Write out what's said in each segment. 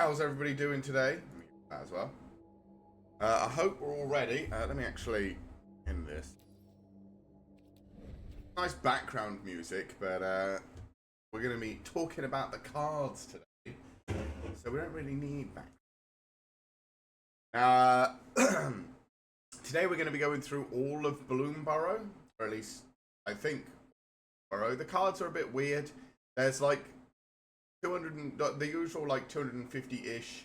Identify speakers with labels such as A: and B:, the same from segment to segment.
A: How's everybody doing today? Let me get that as well. I hope we're all ready. Let me actually end this. Nice background music, but we're going to be talking about the cards today, so we don't really need background. Today we're going to be going through all of BloomBurrow, or at least I think Burrow. The cards are a bit weird. There's like 200, the usual like 250-ish.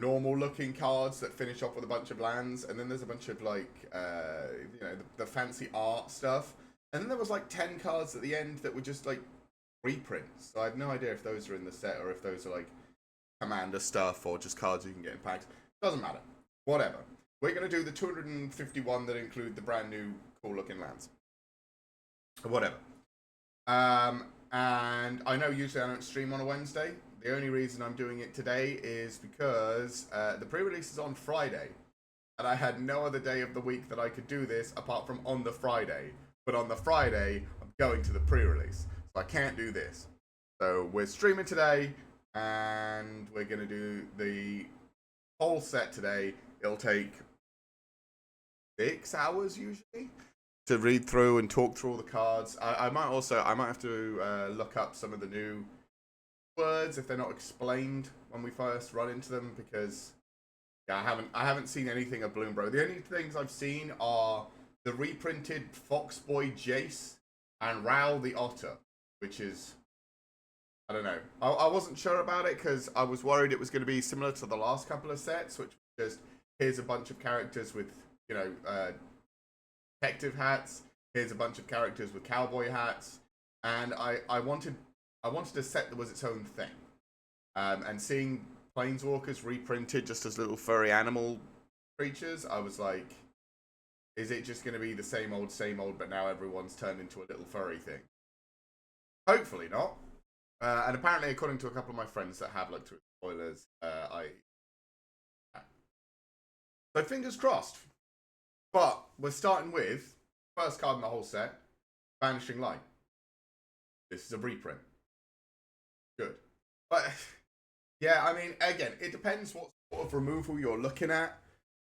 A: Normal looking cards that finish off with a bunch of lands, and then there's a bunch of like, the fancy art stuff. And then there was like 10 cards at the end that were just like reprints. So I have no idea if those are in the set or if those are like commander stuff or just cards you can get in packs. Doesn't matter. Whatever. We're going to do the 251 that include the brand new cool looking lands. Whatever. And I know usually I don't stream on a Wednesday. The only reason I'm doing it today is because the pre-release is on Friday. And I had no other day of the week that I could do this apart from on the Friday. But on the Friday, I'm going to the pre-release. So I can't do this. So we're streaming today. And we're going to do the whole set today. It'll take 6 hours usually to read through and talk through all the cards. I might have to look up some of the new words if they're not explained when we first run into them, because I haven't seen anything of BloomBurrow. The only things I've seen are the reprinted Foxboy Jace and Ral the Otter, which is, I don't know. I wasn't sure about it because I was worried it was going to be similar to the last couple of sets, which was just here's a bunch of characters with detective hats. Here's a bunch of characters with cowboy hats, and I wanted a set that was its own thing. And seeing Planeswalkers reprinted just as little furry animal creatures, I was like, is it just going to be the same old, but now everyone's turned into a little furry thing? Hopefully not. And apparently, according to a couple of my friends that have looked through spoilers, so fingers crossed. But we're starting with first card in the whole set, Vanishing Light. This is a reprint. Good. But yeah, I mean, again, it depends what sort of removal you're looking at.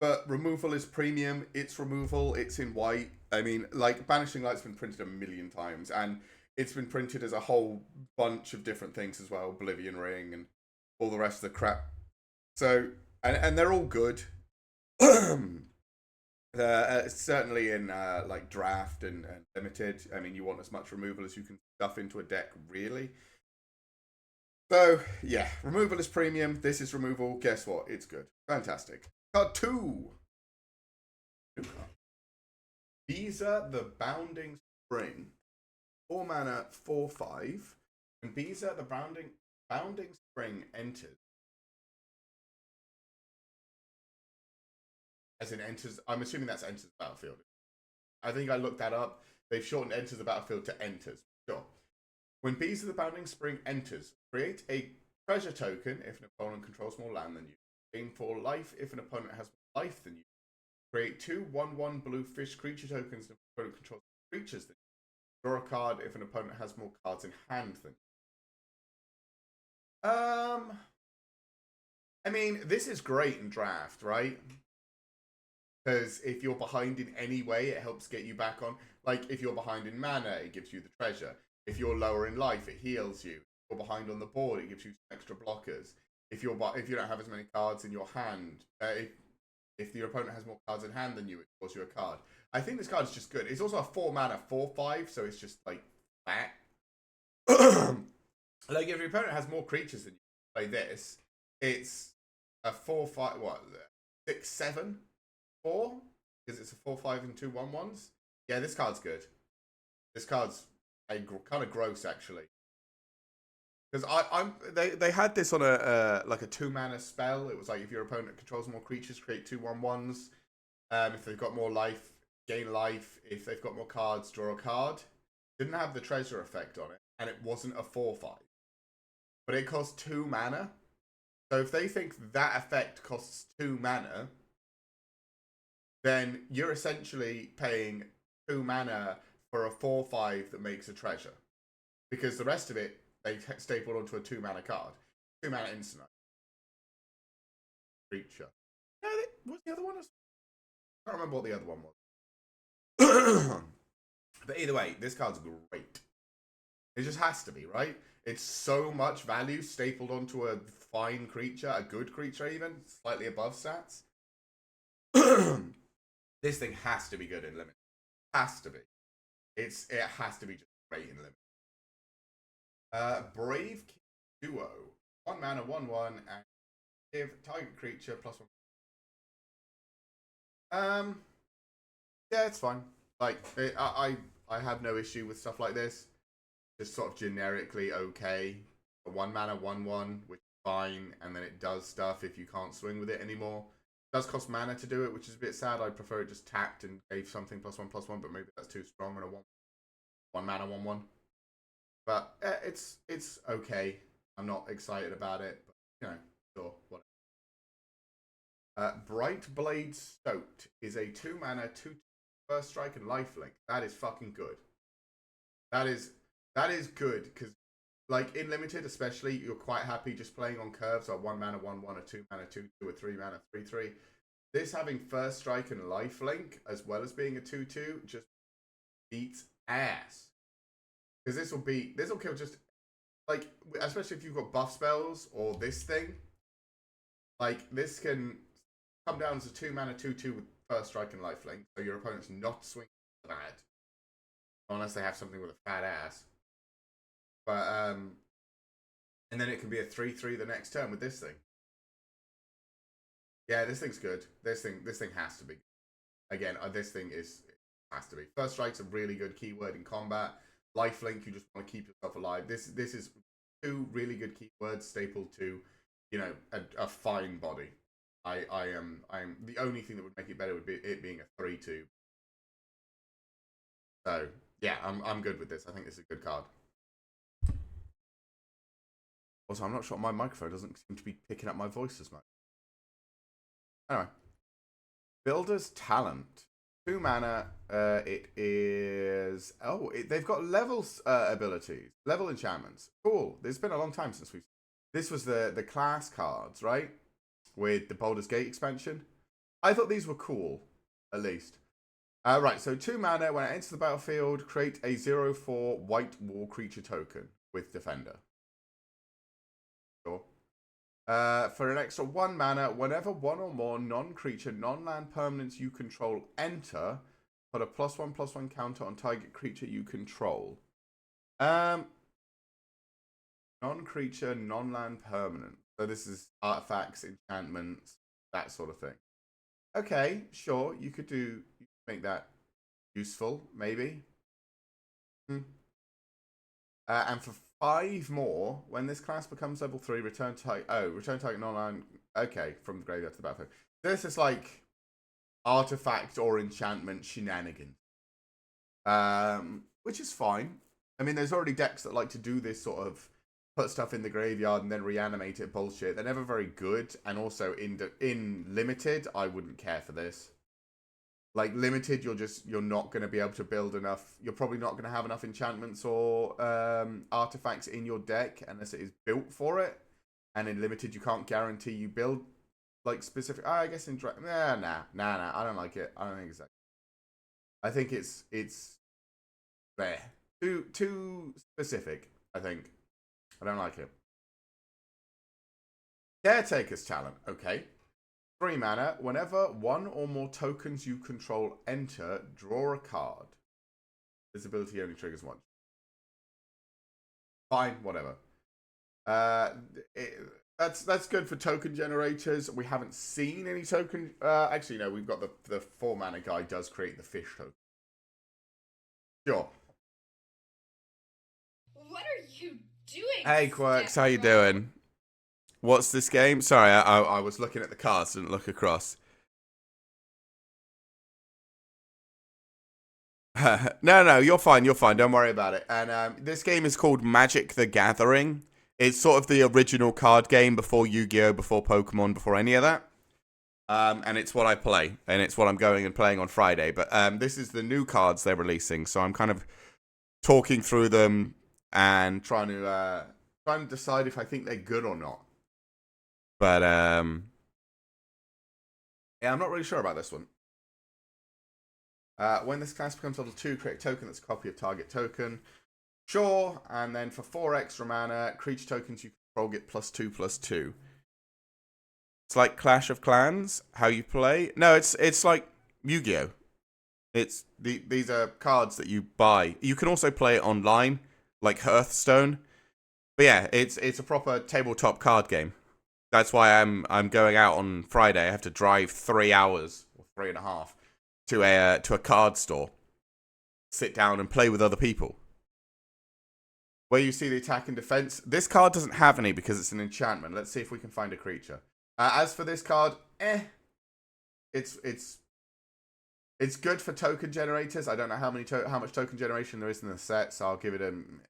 A: But removal is premium. It's removal. It's in white. I mean, like, Vanishing Light's been printed a million times. And it's been printed as a whole bunch of different things as well. Oblivion Ring and all the rest of the crap. So, and they're all good. Certainly in like draft and limited. I mean, you want as much removal as you can stuff into a deck, really. So yeah, removal is premium. This is removal. Guess what? It's good. Fantastic. Card 2. Visa the Bounding Spring. 4 mana, 4/5. When Visa the Bounding Spring enters. As in enters, I'm assuming that's enters the battlefield. I think I looked that up. They've shortened enters the battlefield to enters. Sure. When Beast of the Bounding Spring enters, create a treasure token if an opponent controls more land than you. Gain 4 life if an opponent has more life than you. Create 2 1/1 blue fish creature tokens if an opponent controls more creatures than you. Draw a card if an opponent has more cards in hand than you. I mean, this is great in draft, right? Because if you're behind in any way, it helps get you back on. Like, if you're behind in mana, it gives you the treasure. If you're lower in life, it heals you. If you're behind on the board, it gives you some extra blockers. If you don't have as many cards in your hand, if your opponent has more cards in hand than you, it draws you a card. I think this card is just good. It's also a 4 mana 4/5, so it's just like that. Like, if your opponent has more creatures than you, play this, it's a 4/5. What? 6/7. 4, because it's a 4/5 and 2 1/1s. Yeah, this card's good. This card's kind of gross, actually. Because they had this on a like a 2 mana spell. It was like, if your opponent controls more creatures, create 2 1/1s. If they've got more life, gain life. If they've got more cards, draw a card. Didn't have the treasure effect on it, and it wasn't a 4/5, but it cost 2 mana. So if they think that effect costs 2 mana, then you're essentially paying 2 mana for a 4/5 that makes a treasure. Because the rest of it, they stapled onto a 2 mana card. 2 mana instant. creature. No, what's the other one? I can't remember what the other one was. But either way, this card's great. It just has to be, right? It's so much value stapled onto a fine creature, a good creature even, slightly above stats. This thing has to be good in limit. Has to be. It has to be just great in limit. Brave Duo. 1 mana, 1/1, and give target creature +1. Yeah, it's fine. Like, I have no issue with stuff like this. Just sort of generically okay. A 1 mana, 1/1, which is fine, and then it does stuff if you can't swing with it anymore. It does cost mana to do it, which is a bit sad. I'd prefer it just tapped and gave something +1/+1, but maybe that's too strong on a 1 mana, 1/1. But it's okay. I'm not excited about it, but you know, sure, whatever. Bright Blade Stoked is a 2 mana, 2 first strike and lifelink. That is fucking good. That is good because, like, in limited, especially, you're quite happy just playing on curves or 1 mana, 1/1, a 2 mana, 2/2, a 3 mana, 3/3. This having first strike and lifelink as well as being a 2/2 just beats ass. Because this will kill just, like, especially if you've got buff spells or this thing. Like, this can come down as a 2 mana, 2/2 with first strike and lifelink, so your opponent's not swinging bad. Unless they have something with a fat ass. But, and then it can be a 3/3 the next turn with this thing. Yeah, this thing's good. This thing has to be. Again, this thing has to be. First strike's a really good keyword in combat. Lifelink, you just want to keep yourself alive. This is 2 really good keywords stapled to, you know, a fine body. I am the only thing that would make it better would be it being a 3/2. So yeah, I'm good with this. I think this is a good card. Also, I'm not sure my microphone doesn't seem to be picking up my voice as much. Anyway, Builder's Talent. 2 mana. It is they've got levels abilities, level enchantments. Cool. It's been a long time since we've. This was the class cards, right? With the Baldur's Gate expansion. I thought these were cool, at least. Right, so 2 mana, when it enters the battlefield, create a 0/4 white war creature token with Defender. Sure. For an extra 1 mana, whenever 1 or more non-creature, non-land permanents you control enter, put a +1/+1 counter on target creature you control. Non-creature, non-land permanent. So this is artifacts, enchantments, that sort of thing. Okay, sure. You could make that useful, maybe. And for 5 more, when this class becomes level 3, return target non-land. Okay, from the graveyard to the battlefield. This is like artifact or enchantment shenanigans. Which is fine. I mean, there's already decks that like to do this sort of put stuff in the graveyard and then reanimate it bullshit. They're never very good, and also in limited, I wouldn't care for this. Like, limited, you're not going to be able to build enough. You're probably not going to have enough enchantments or artifacts in your deck unless it is built for it. And in limited, you can't guarantee you build, like, specific. I guess in nah. I don't like it. I don't think it's that. I think it's there. Too specific, I think. I don't like it. Caretaker's Talent. Okay. 3 mana. Whenever 1 or more tokens you control enter, draw a card. This ability only triggers once. Fine, whatever. That's good for token generators. We haven't seen any token. Actually, no. We've got the 4 mana guy does create the fish token. Sure.
B: What are you doing?
A: Hey Quirks, how you doing? What's this game? Sorry, I was looking at the cards, didn't look across. No, you're fine. Don't worry about it. And this game is called Magic the Gathering. It's sort of the original card game before Yu-Gi-Oh, before Pokemon, before any of that. And it's what I play, and it's what I'm going and playing on Friday. But this is the new cards they're releasing, so I'm kind of talking through them and trying to decide if I think they're good or not. But Yeah, I'm not really sure about this one. When this class becomes level 2, create a token that's a copy of target token. Sure, and then for 4 extra mana, creature tokens you control get +2/+2. It's like Clash of Clans, how you play. No, it's like Yu-Gi-Oh! These are cards that you buy. You can also play it online, like Hearthstone. But yeah, it's a proper tabletop card game. That's why I'm going out on Friday. I have to drive 3 hours or 3.5 to a card store, sit down and play with other people. Where you see the attack and defense, this card doesn't have any because it's an enchantment. Let's see if we can find a creature. As for this card, it's good for token generators. I don't know how much token generation there is in the set, so I'll give it an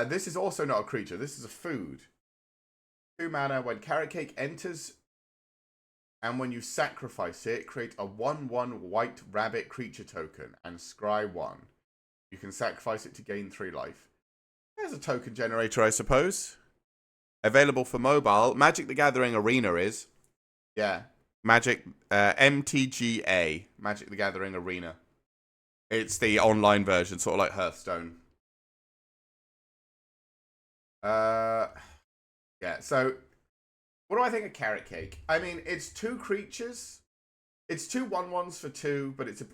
A: This is also not a creature. This is a food. 2 mana. When Carrot Cake enters, and when you sacrifice it, create a 1/1 white rabbit creature token and scry 1. You can sacrifice it to gain 3 life. There's a token generator, I suppose. Available for mobile. Magic the Gathering Arena is. Yeah. Magic, MTGA. Magic the Gathering Arena. It's the online version, sort of like Hearthstone. Yeah, so what do I think of Carrot Cake? I mean, it's 2 creatures. It's 2 1/1s for 2, but it's it's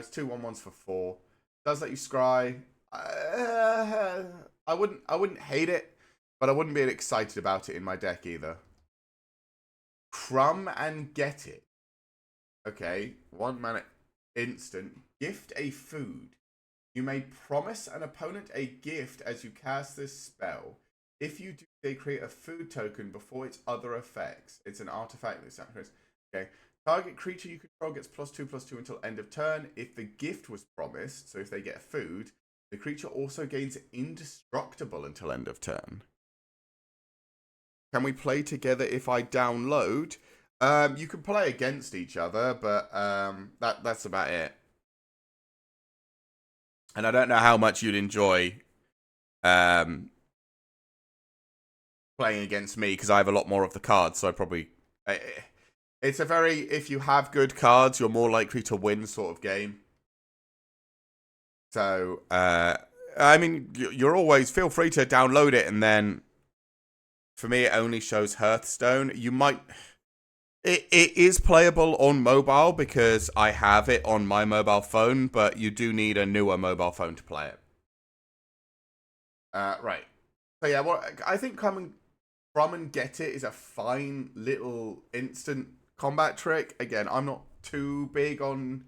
A: 2 1/1s for 4. Does let you scry. I wouldn't hate it, but I wouldn't be excited about it in my deck either. Crumb and Get It. Okay, 1 mana instant. Gift a food. You may promise an opponent a gift as you cast this spell. If you do, they create a food token before its other effects. It's an artifact that sacrifices. Okay. Target creature you control gets +2/+2 until end of turn. If the gift was promised, so if they get food, the creature also gains indestructible until end of turn. Can we play together if I download? You can play against each other, but that's about it. And I don't know how much you'd enjoy playing against me, because I have a lot more of the cards, so I probably... It's a very, if you have good cards, you're more likely to win sort of game. So, I mean, you're always, feel free to download it, and then, for me, it only shows Hearthstone. You might, it is playable on mobile, because I have it on my mobile phone, but you do need a newer mobile phone to play it. Right. So yeah, I think Crumb and Get It is a fine little instant combat trick. Again, I'm not too big on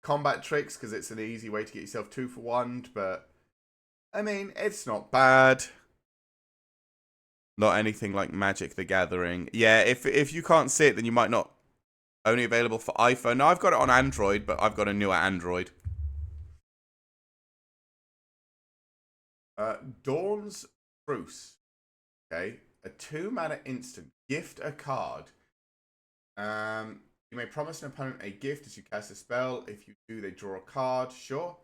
A: combat tricks because it's an easy way to get yourself 2 for 1, but I mean, it's not bad. Not anything like Magic the Gathering. Yeah, if you can't see it, then you might not. Only available for iPhone. No, I've got it on Android, but I've got a newer Android. Dawn's Truce. Okay. A 2 mana instant. Gift a card. You may promise an opponent a gift as you cast a spell. If you do, they draw a card. Sure.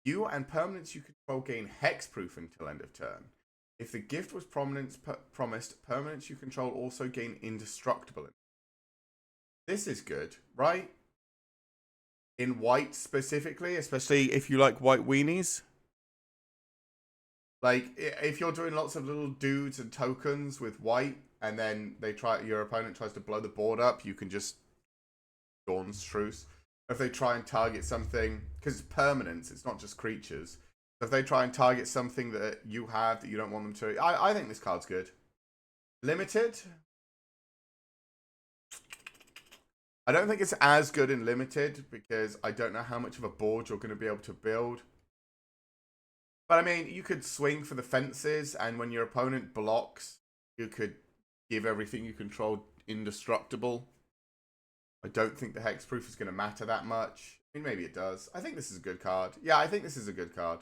A: You and permanents you control gain hexproof until end of turn. If the gift was promised, permanents you control also gain indestructible. This is good, right? In white specifically, especially if you like white weenies. Like, if you're doing lots of little dudes and tokens with white, and then your opponent tries to blow the board up, you can just Dawn's Truce. If they try and target something, because it's permanents, it's not just creatures. So if they try and target something that you have that you don't want them to, I think this card's good. Limited. I don't think it's as good in limited because I don't know how much of a board you're going to be able to build. But I mean, you could swing for the fences, and when your opponent blocks, you could give everything you control indestructible. I don't think the hexproof is going to matter that much. I mean, maybe it does. I think this is a good card. Yeah, I think this is a good card.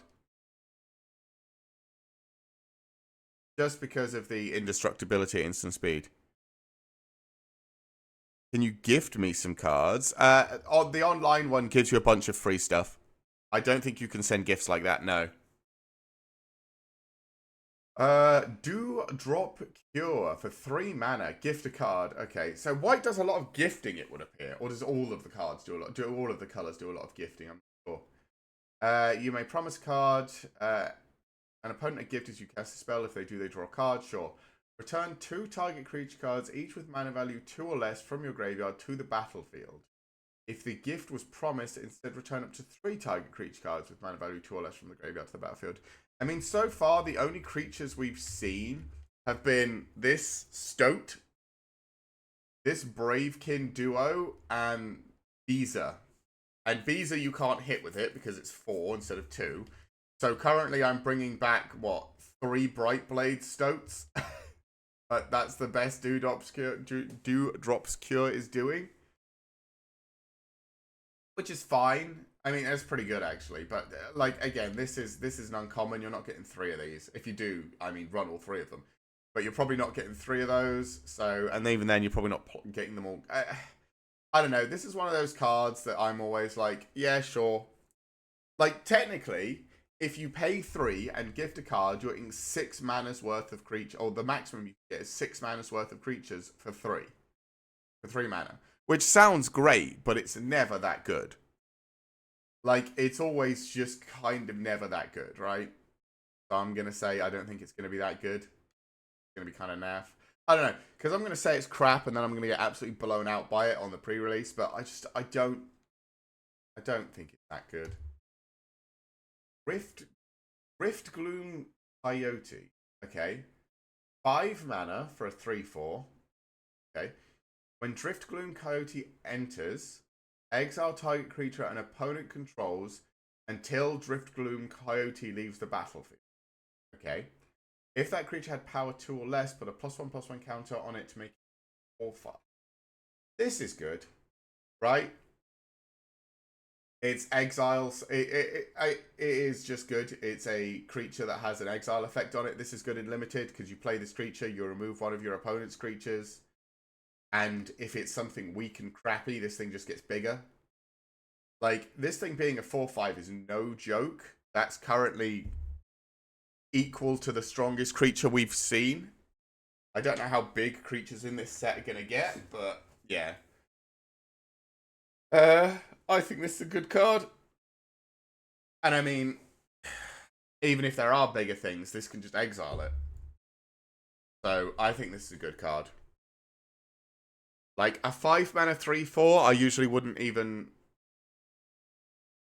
A: Just because of the indestructibility at instant speed. Can you gift me some cards? The online one gives you a bunch of free stuff. I don't think you can send gifts like that, no. Do drop cure for 3 mana. Gift a card. Okay, so white does a lot of gifting, it would appear, or does all of the cards do a lot? Do all of the colors do a lot of gifting? I'm not sure. You may promise a card. An opponent a gift as you cast a spell. If they do, they draw a card. Sure. Return 2 target creature cards, each with mana value 2 or less, from your graveyard to the battlefield. If the gift was promised, instead return up to 3 target creature cards with mana value 2 or less from the graveyard to the battlefield. I mean, so far, the only creatures we've seen have been this Stoat, this Bravekin duo, and Visa. And Visa you can't hit with it because it's 4 instead of 2. So currently I'm bringing back, what, 3 Brightblade Stoats? But that's the best Dewdrop's Cure is doing. Which is fine. I mean, it's pretty good actually. But like again, this is an uncommon. You're not getting 3 of these. If you do, I mean, run all 3 of them. But you're probably not getting 3 of those. So, and even then, you're probably not getting them all. I don't know. This is one of those cards that I'm always like, yeah, sure. Like technically, if you pay 3 and gift a card, you're getting 6 mana's worth of creature, or the maximum you get is 6 mana's worth of creatures for 3. For 3 mana. Which sounds great, but it's never that good. Like, it's always just kind of never that good, right? So I'm going to say I don't think it's going to be that good. It's going to be kind of naff. I don't know, because I'm going to say it's crap, and then I'm going to get absolutely blown out by it on the pre-release, but I don't think it's that good. Rift Gloom Coyote. Okay. 5 mana for a 3/4. Okay. When Drift Gloom Coyote enters, exile target creature an opponent controls until Drift Gloom Coyote leaves the battlefield. Okay. If that creature had power 2 or less, put a +1/+1 counter on it to make it 4/5. This is good, right? It's exiles. It is just good. It's a creature that has an exile effect on it. This is good in limited because you play this creature, you remove one of your opponent's creatures. And if it's something weak and crappy, this thing just gets bigger. Like, this thing being a 4/5 is no joke. That's currently equal to the strongest creature we've seen. I don't know how big creatures in this set are going to get, but yeah. I think this is a good card. And I mean, even if there are bigger things, this can just exile it. So I think this is a good card. Like, a 5 mana 3/4, I usually wouldn't even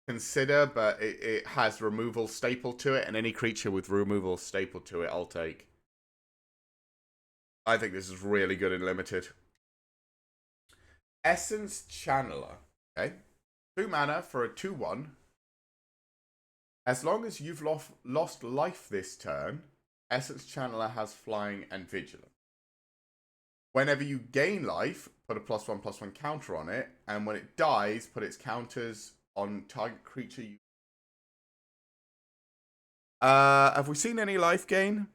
A: consider, but it has removal staple to it, and any creature with removal staple to it, I'll take. I think this is really good in limited. Essence Channeler. Okay. 2 mana for a 2/1. As long as you've lost life this turn, Essence Channeler has flying and vigilance. Whenever you gain life, put a +1/+1 counter on it, and when it dies, put its counters on target creature you. Have we seen any life gain?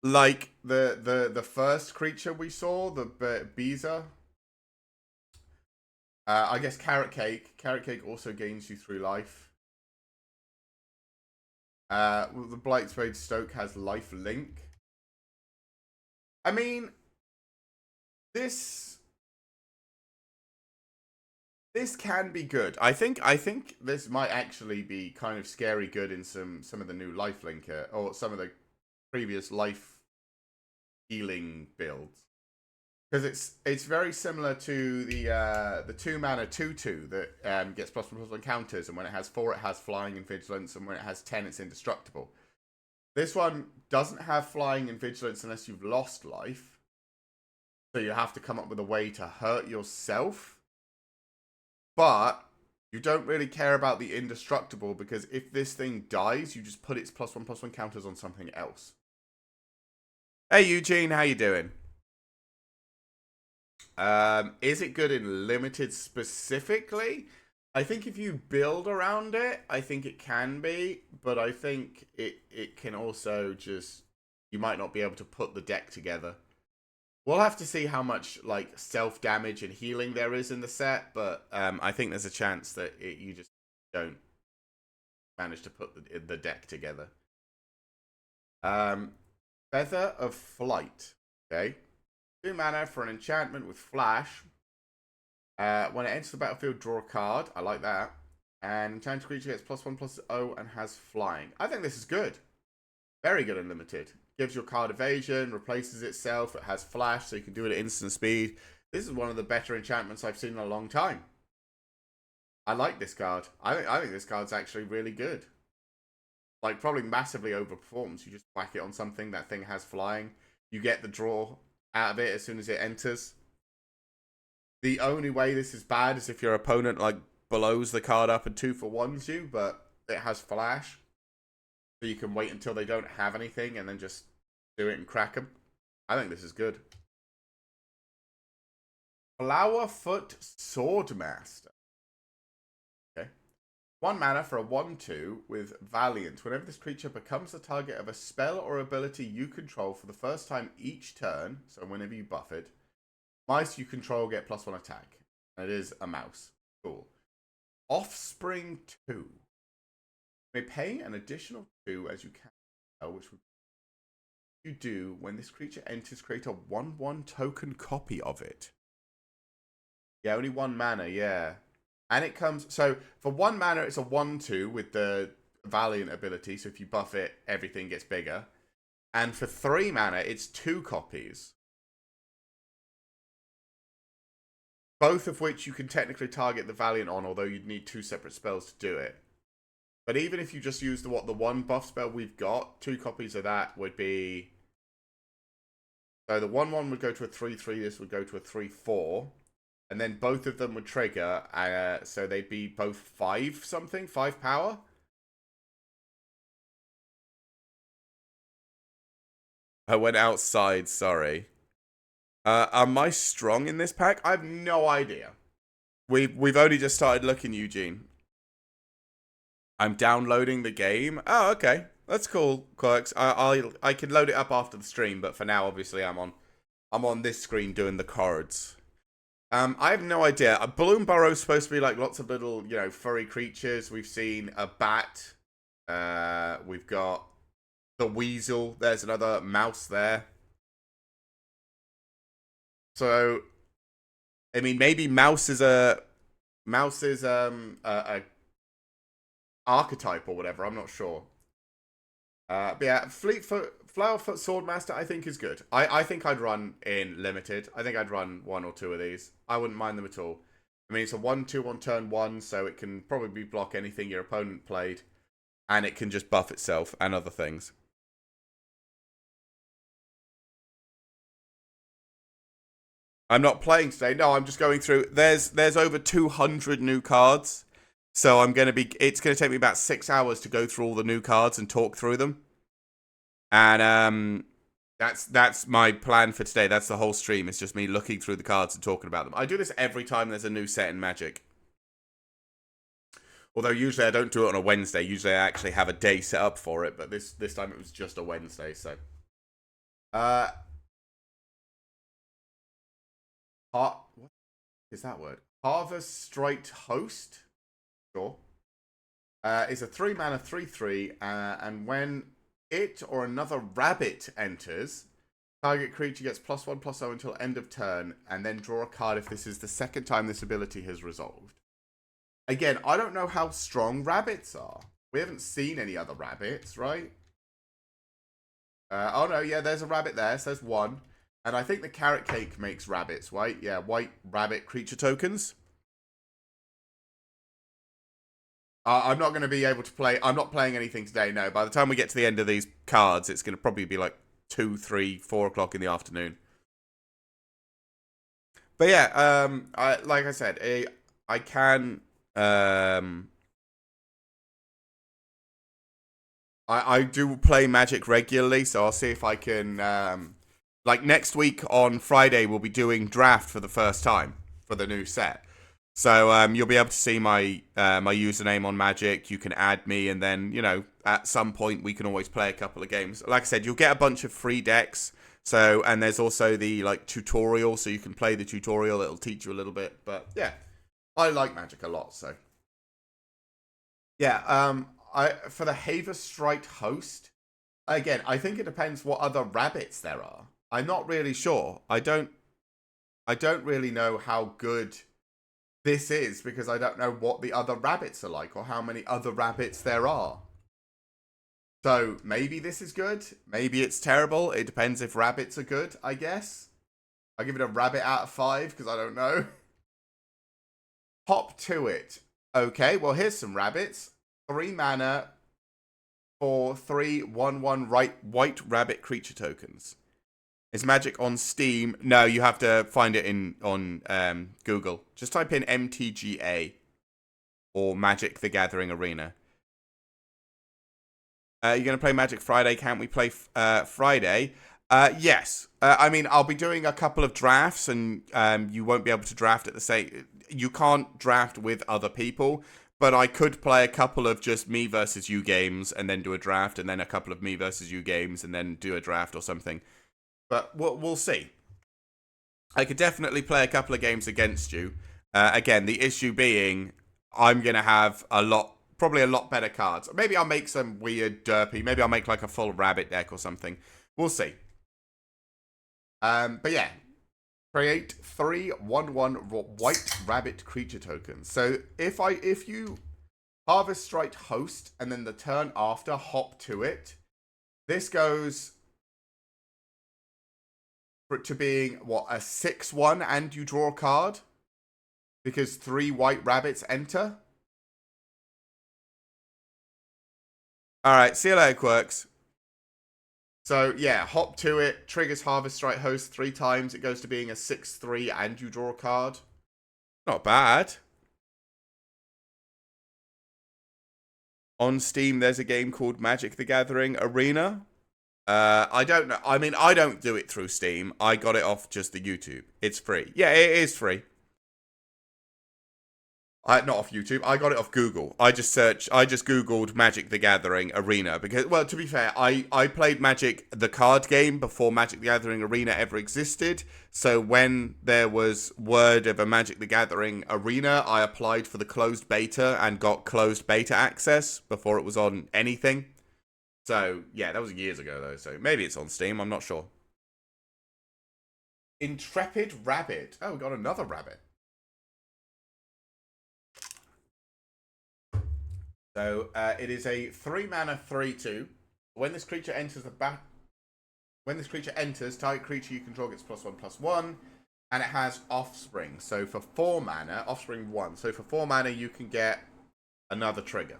A: Like the first creature we saw, the Beezer. I guess Carrot Cake. Carrot Cake also gains you 3 life. The Blightspade Stoke has life link. I mean, this can be good. I think this might actually be kind of scary good in some of the new life linker or some of the previous life healing builds. Because it's very similar to the 2 mana 2/2 that gets +1/+1 counters, and when it has 4 it has flying and vigilance, and when it has 10 it's indestructible. This one doesn't have flying and vigilance unless you've lost life. So you have to come up with a way to hurt yourself. But you don't really care about the indestructible, because if this thing dies, you just put its +1/+1 counters on something else. Hey Eugene, how you doing? Is it good in limited specifically? I think if you build around it, I think it can be, but I think it can also just, you might not be able to put the deck together. We'll have to see how much like self-damage and healing there is in the set, but I think there's a chance that you just don't manage to put the deck together. Feather of Flight. Okay. 2 mana for an enchantment with flash. When it enters the battlefield, draw a card. I like that. And enchanted creature gets +1/+0 and has flying. I think this is good. Very good and limited. Gives your card evasion, replaces itself. It has flash, so you can do it at instant speed. This is one of the better enchantments I've seen in a long time. I like this card. I think this card's actually really good. Like, probably massively overperforms. You just whack it on something, that thing has flying. You get the draw out of it as soon as it enters. The only way this is bad is if your opponent, like, blows the card up and 2-for-1s you, but it has flash. So you can wait until they don't have anything and then just do it and crack them. I think this is good. Flowerfoot Swordmaster. Okay. 1 mana for a 1/2 with Valiant. Whenever this creature becomes the target of a spell or ability you control for the first time each turn, so whenever you buff it, mice you control get +1 attack. And it is a mouse. Cool. Offspring 2. You may pay an additional 2 as you can, which you do when this creature enters, create a 1/1 token copy of it. Yeah, only 1 mana, yeah. And it comes, so for 1 mana, it's a 1/2 with the Valiant ability. So if you buff it, everything gets bigger. And for 3 mana, it's 2 copies. Both of which you can technically target the Valiant on, although you'd need 2 separate spells to do it. But even if you just use the 1 buff spell we've got, 2 copies of that would be... So the 1/1 would go to a 3/3, this would go to a 3/4. And then both of them would trigger, so they'd be both 5 something, 5 power. I went outside, sorry. Am I strong in this pack? I have no idea. We've only just started looking, Eugene. I'm downloading the game. Oh, okay. That's cool, Quirks. I can load it up after the stream, but for now, obviously, I'm on this screen doing the cards. I have no idea. BloomBurrow is supposed to be like lots of little, furry creatures. We've seen a bat. We've got the weasel. There's another mouse there. So, I mean, maybe mouse is a archetype or whatever. I'm not sure. But yeah, Flowerfoot Swordmaster I think is good. I think I'd run in limited. I think I'd run 1 or 2 of these. I wouldn't mind them at all. I mean, it's a 1/2 on turn 1, so it can probably block anything your opponent played. And it can just buff itself and other things. I'm not playing today. No, I'm just going through. There's over 200 new cards. So it's gonna take me about 6 hours to go through all the new cards and talk through them. And that's my plan for today. That's the whole stream. It's just me looking through the cards and talking about them. I do this every time there's a new set in Magic. Although usually I don't do it on a Wednesday. Usually I actually have a day set up for it. But this time it was just a Wednesday. So, what is that word? Harvest Straight Host. Sure. Is a 3 mana 3/3, and when it or another rabbit enters, target creature gets +1/+0 until end of turn, and then draw a card if this is the second time this ability has resolved. Again, I don't know how strong rabbits are. We haven't seen any other rabbits, right? Oh no, yeah, there's a rabbit there, so there's 1. And I think the carrot cake makes rabbits, right? Yeah, white rabbit creature tokens. I'm not going to be able to play. I'm not playing anything today, no. By the time we get to the end of these cards, it's going to probably be like 2, 3, 4 o'clock in the afternoon. But yeah, like I said, I can... I do play Magic regularly, so I'll see if I can... like next week on Friday, we'll be doing draft for the first time for the new set. So you'll be able to see my my username on Magic. You can add me, and then at some point we can always play a couple of games. Like I said, you'll get a bunch of free decks. So and there's also the tutorial, so you can play the tutorial. It'll teach you a little bit. But yeah, I like Magic a lot. So yeah, for the Haverstrite Host, Again, I think it depends what other rabbits there are. I'm not really sure. I don't really know how good this is because I don't know what the other rabbits are like or how many other rabbits there are. So maybe this is good. Maybe it's terrible. It depends if rabbits are good, I guess. I'll give it a rabbit out of 5 because I don't know. Hop to it. Okay, well, here's some rabbits. 3 mana for 3 1/1 white rabbit creature tokens. Is Magic on Steam? No, you have to find it on Google. Just type in MTGA or Magic the Gathering Arena. You're going to play Magic Friday. Can't we play Friday? Yes. I mean, I'll be doing a couple of drafts, and you won't be able to draft at the same. You can't draft with other people, but I could play a couple of just me versus you games, and then do a draft, and then a couple of me versus you games, and then do a draft or something. But we'll see. I could definitely play a couple of games against you. Again, the issue being, I'm gonna have probably a lot better cards. Maybe I'll make some weird derpy. Maybe I'll make like a full rabbit deck or something. We'll see. But yeah, create 3 1/1 white rabbit creature tokens. So if you harvest strike host and then the turn after hop to it, this goes for it to being what, a 6/1 and you draw a card because 3 white rabbits enter. All right, see you later, Quirks. So, yeah, hop to it, triggers Harvest Strike Host 3 times. It goes to being a 6/3 and you draw a card. Not bad. On Steam, there's a game called Magic the Gathering Arena. I don't know. I mean, I don't do it through Steam. I got it off just the YouTube. It's free. Yeah, it is free. Not off YouTube. I got it off Google. I just Googled Magic the Gathering Arena because, well, to be fair, I played Magic the card game before Magic the Gathering Arena ever existed. So when there was word of a Magic the Gathering Arena, I applied for the closed beta and got closed beta access before it was on anything. So, yeah, that was years ago, though. So maybe it's on Steam. I'm not sure. Intrepid Rabbit. Oh, we got another rabbit. So, it is a 3 mana 3/2. When this creature enters target creature you control gets +1/+1, and it has Offspring. So for 4 mana, Offspring 1. So for 4 mana, you can get another trigger,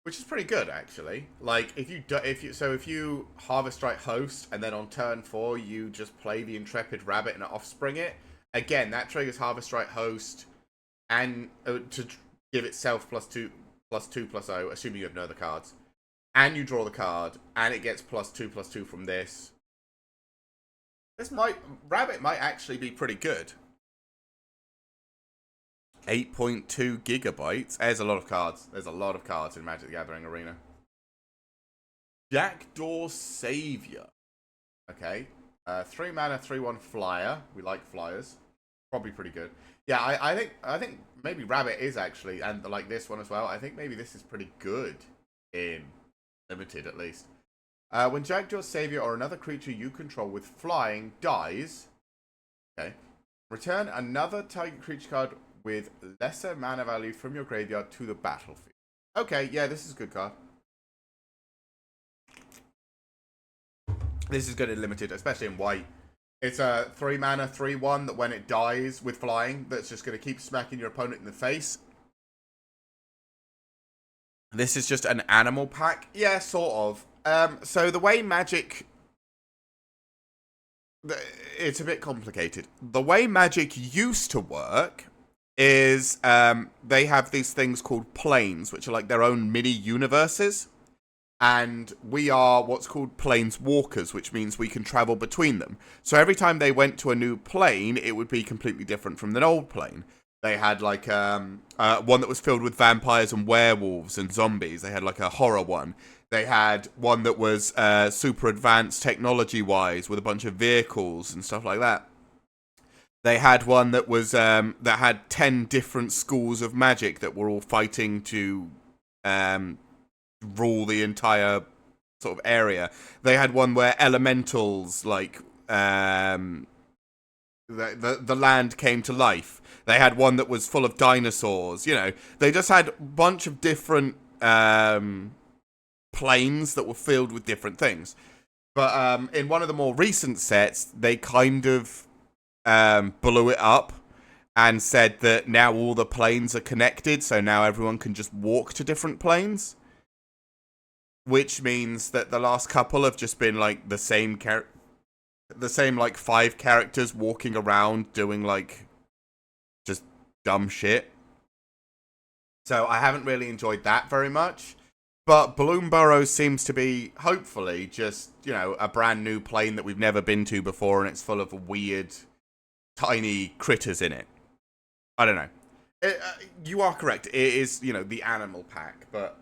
A: which is pretty good actually. Like if you Harvest Strike Host and then on turn 4 you just play the Intrepid Rabbit and Offspring it. Again, that triggers Harvest Strike Host and to give itself +2/+0, assuming you have no other cards. And you draw the card, and it gets +2/+2 from this. Rabbit might actually be pretty good. 8.2 gigabytes. There's a lot of cards. There's a lot of cards in Magic the Gathering Arena. Jackdaw Savior. Okay. 3 mana, 3/1 flyer. We like flyers. Probably pretty good. Yeah, I think maybe Rabbit is actually, and like this one as well, I think maybe this is pretty good in Limited at least. When Jackdaw Savior or another creature you control with flying dies, okay, return another target creature card with lesser mana value from your graveyard to the battlefield. Okay, yeah, this is a good card. This is good in Limited, especially in white. It's a 3 mana 3/1 that when it dies with flying, that's just going to keep smacking your opponent in the face. This is just an animal pack? Yeah, sort of. So the way Magic... It's a bit complicated. The way Magic used to work is they have these things called planes, which are like their own mini-universes. And we are what's called planeswalkers, which means we can travel between them. So every time they went to a new plane, it would be completely different from the old plane. They had like one that was filled with vampires and werewolves and zombies. They had like a horror one. They had one that was super advanced technology-wise with a bunch of vehicles and stuff like that. They had one that was that had 10 different schools of magic that were all fighting to rule the entire sort of area. They had one where elementals, like, the land came to life. They had one that was full of dinosaurs. You know, they just had a bunch of different planes that were filled with different things. But in one of the more recent sets, they kind of blew it up and said that now all the planes are connected, so now everyone can just walk to different planes. Which means that the last couple have just been like the same like 5 characters walking around doing like just dumb shit. So I haven't really enjoyed that very much. But BloomBurrow seems to be, hopefully, just, you know, a brand new plane that we've never been to before, and it's full of weird, tiny critters in it. I don't know. You are correct. It is, you know, the animal pack. But,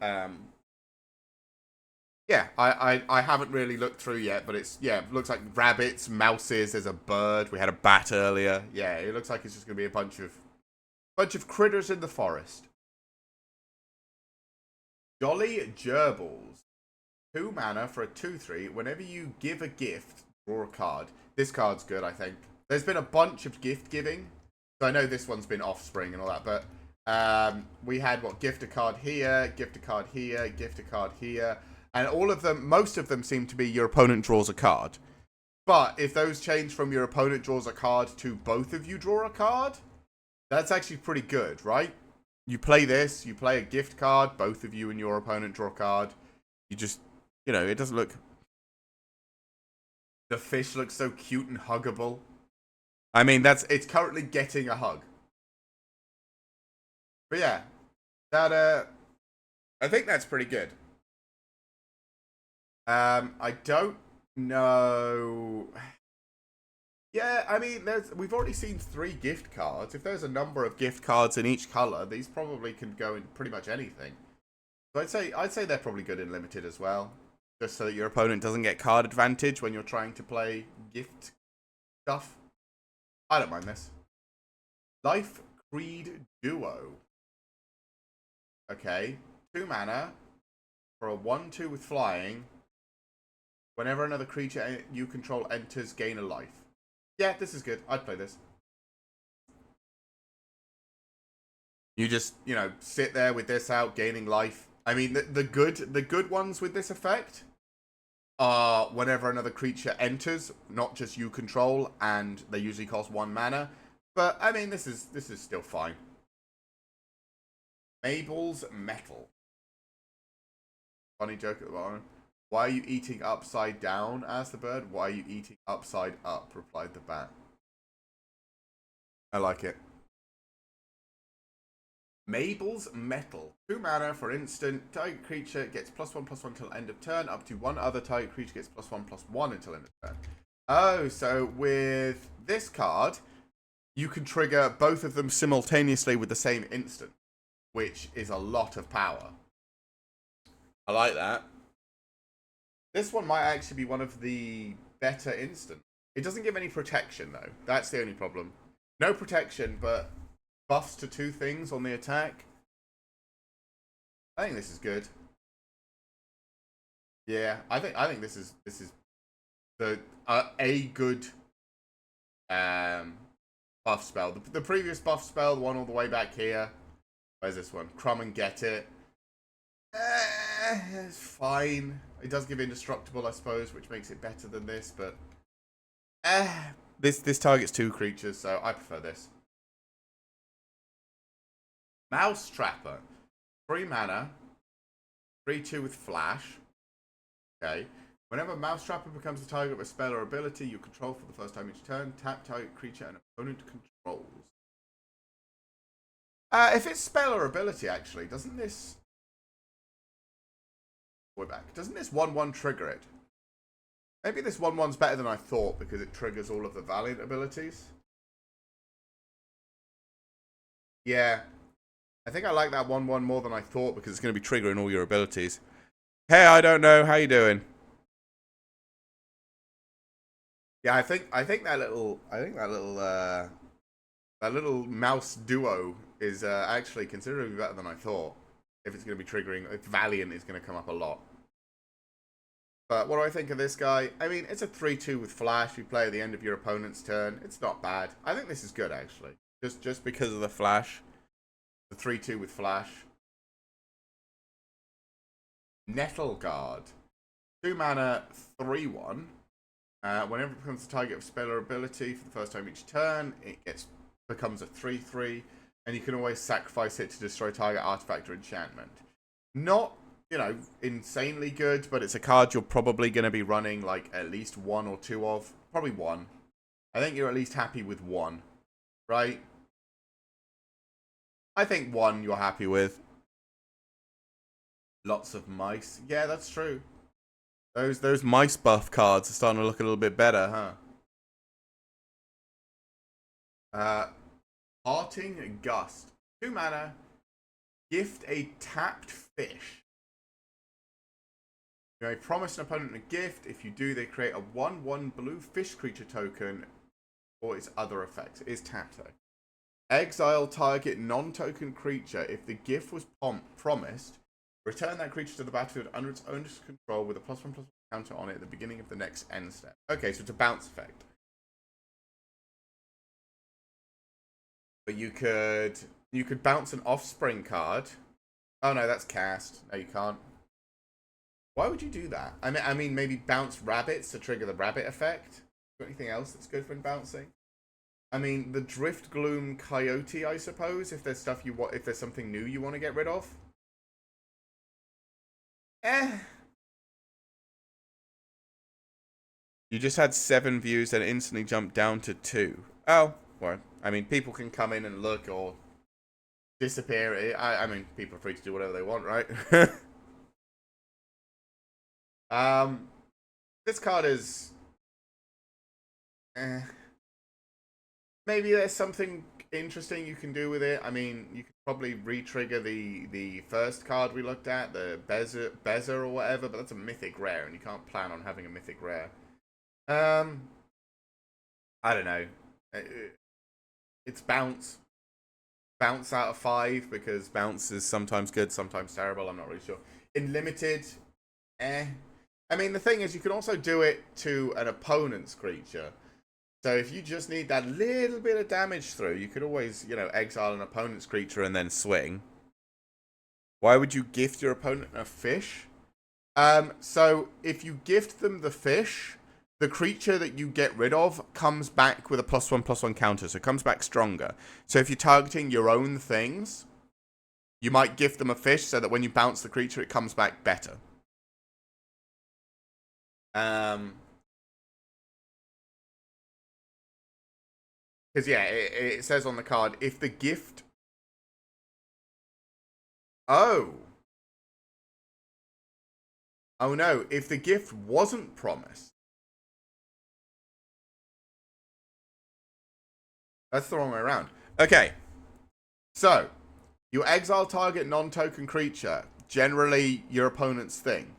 A: yeah, I haven't really looked through yet, but it's, yeah, it looks like rabbits, mouses, there's a bird. We had a bat earlier. Yeah, it looks like it's just going to be a bunch of critters in the forest. Jolly Gerbils. 2 mana for a 2/3. Whenever you give a gift, draw a card. This card's good, I think. There's been a bunch of gift giving. So I know this one's been Offspring and all that, but we had, what, gift a card here, gift a card here, gift a card here. And all of them, most of them seem to be your opponent draws a card. But if those change from your opponent draws a card to both of you draw a card, that's actually pretty good, right? You play this, you play a gift card, both of you and your opponent draw a card. You just, you know, it doesn't look... The fish looks so cute and huggable. I mean, it's currently getting a hug. But yeah, that, I think that's pretty good. I don't know... Yeah, I mean, we've already seen 3 gift cards. If there's a number of gift cards in each color, these probably can go in pretty much anything. So I'd say they're probably good in limited as well, just so that your opponent doesn't get card advantage when you're trying to play gift stuff. I don't mind this. Life Creed Duo. Okay, 2 mana for a 1/2 with flying. Whenever another creature you control enters, gain a life. Yeah, this is good. I'd play this. You just, you know, sit there with this out, gaining life. I mean, the good ones with this effect are whenever another creature enters, not just you control, and they usually cost 1 mana. But I mean, this is still fine. Mabel's Metal. Funny joke at the bottom. Why are you eating upside down? Asked the bird. Why are you eating upside up? Replied the bat. I like it. Mabel's Metal. 2 mana for instant. Target creature gets +1/+1 until end of turn. Up to 1 other target creature gets +1/+1 until end of turn. Oh, so with this card, you can trigger both of them simultaneously with the same instant, which is a lot of power. I like that. This one might actually be one of the better instant. It doesn't give any protection, though. That's the only problem. No protection, but buffs to 2 things on the attack. I think this is good. Yeah, I think this is the a good buff spell. The previous buff spell, the one all the way back here. Where's this one? Crumb and Get It. It's fine. It does give indestructible, I suppose, which makes it better than this, but this targets 2 creatures, so I prefer this. Mouse Trapper. 3 mana. 3/2 with flash. Okay. Whenever Mouse Trapper becomes the target of a spell or ability you control for the first time each turn, tap target creature and opponent controls. If it's spell or ability, actually, doesn't this... Way back. Doesn't this 1/1 trigger it? Maybe this 1/1's better than I thought because it triggers all of the Valiant abilities. Yeah. I think I like that 1/1 more than I thought because it's going to be triggering all your abilities. Hey, I don't know. How you doing? Yeah, I think that little mouse duo is actually considerably better than I thought. If it's going to be triggering, if Valiant is going to come up a lot. But what do I think of this guy? I mean, it's a 3-2 with flash. You play at the end of your opponent's turn. It's not bad. I think this is good, actually. Just because of the flash. The 3-2 with flash. Nettle Guard. 2 mana, 3-1. Whenever it becomes the target of spell or ability for the first time each turn, it becomes a 3-3. And you can always sacrifice it to destroy target artifact or enchantment. Not, you know, insanely good, but it's a card you're probably going to be running like at least 1 or 2 of. Probably 1. I think you're at least happy with 1, right? I think 1 you're happy with. Lots of mice. Yeah, that's true. Those mice buff cards are starting to look a little bit better, huh? Parting Gust. 2 mana. Gift a tapped fish. You may promise an opponent a gift. If you do, they create a 1/1 blue fish creature token or its other effects. It is tapped though. Exile target non-token creature. If the gift was promised, return that creature to the battlefield under its owner's control with a +1/+1 counter on it at the beginning of the next end step. Okay, so it's a bounce effect. But you could bounce an offspring card. Oh no, that's cast. No, you can't. Why would you do that? I mean, maybe bounce rabbits to trigger the rabbit effect. Anything else that's good when bouncing? I mean, the Drift Gloom Coyote, I suppose. If there's stuff if there's something new you want to get rid of. You just had 7 views and instantly jumped down to 2. Oh, well, I mean, people can come in and look or disappear. I mean, people are free to do whatever they want, right? This card is... Maybe there's something interesting you can do with it. I mean, you could probably re-trigger the first card we looked at, the Bezer or whatever, but that's a mythic rare, and you can't plan on having a mythic rare. I don't know. It's bounce. Bounce out of 5, because bounce is sometimes good, sometimes terrible. I'm not really sure. In limited, I mean, the thing is, you can also do it to an opponent's creature. So if you just need that little bit of damage through, you could always, you know, exile an opponent's creature and then swing. Why would you gift your opponent a fish? So if you gift them the fish, the creature that you get rid of comes back with a +1/+1 counter, so it comes back stronger. So if you're targeting your own things, you might gift them a fish so that when you bounce the creature, it comes back better. Because, yeah, it says on the card, if the gift... Oh. Oh, no. If the gift wasn't promised. That's the wrong way around. Okay. So, you exile target non-token creature. Generally, your opponent's thing.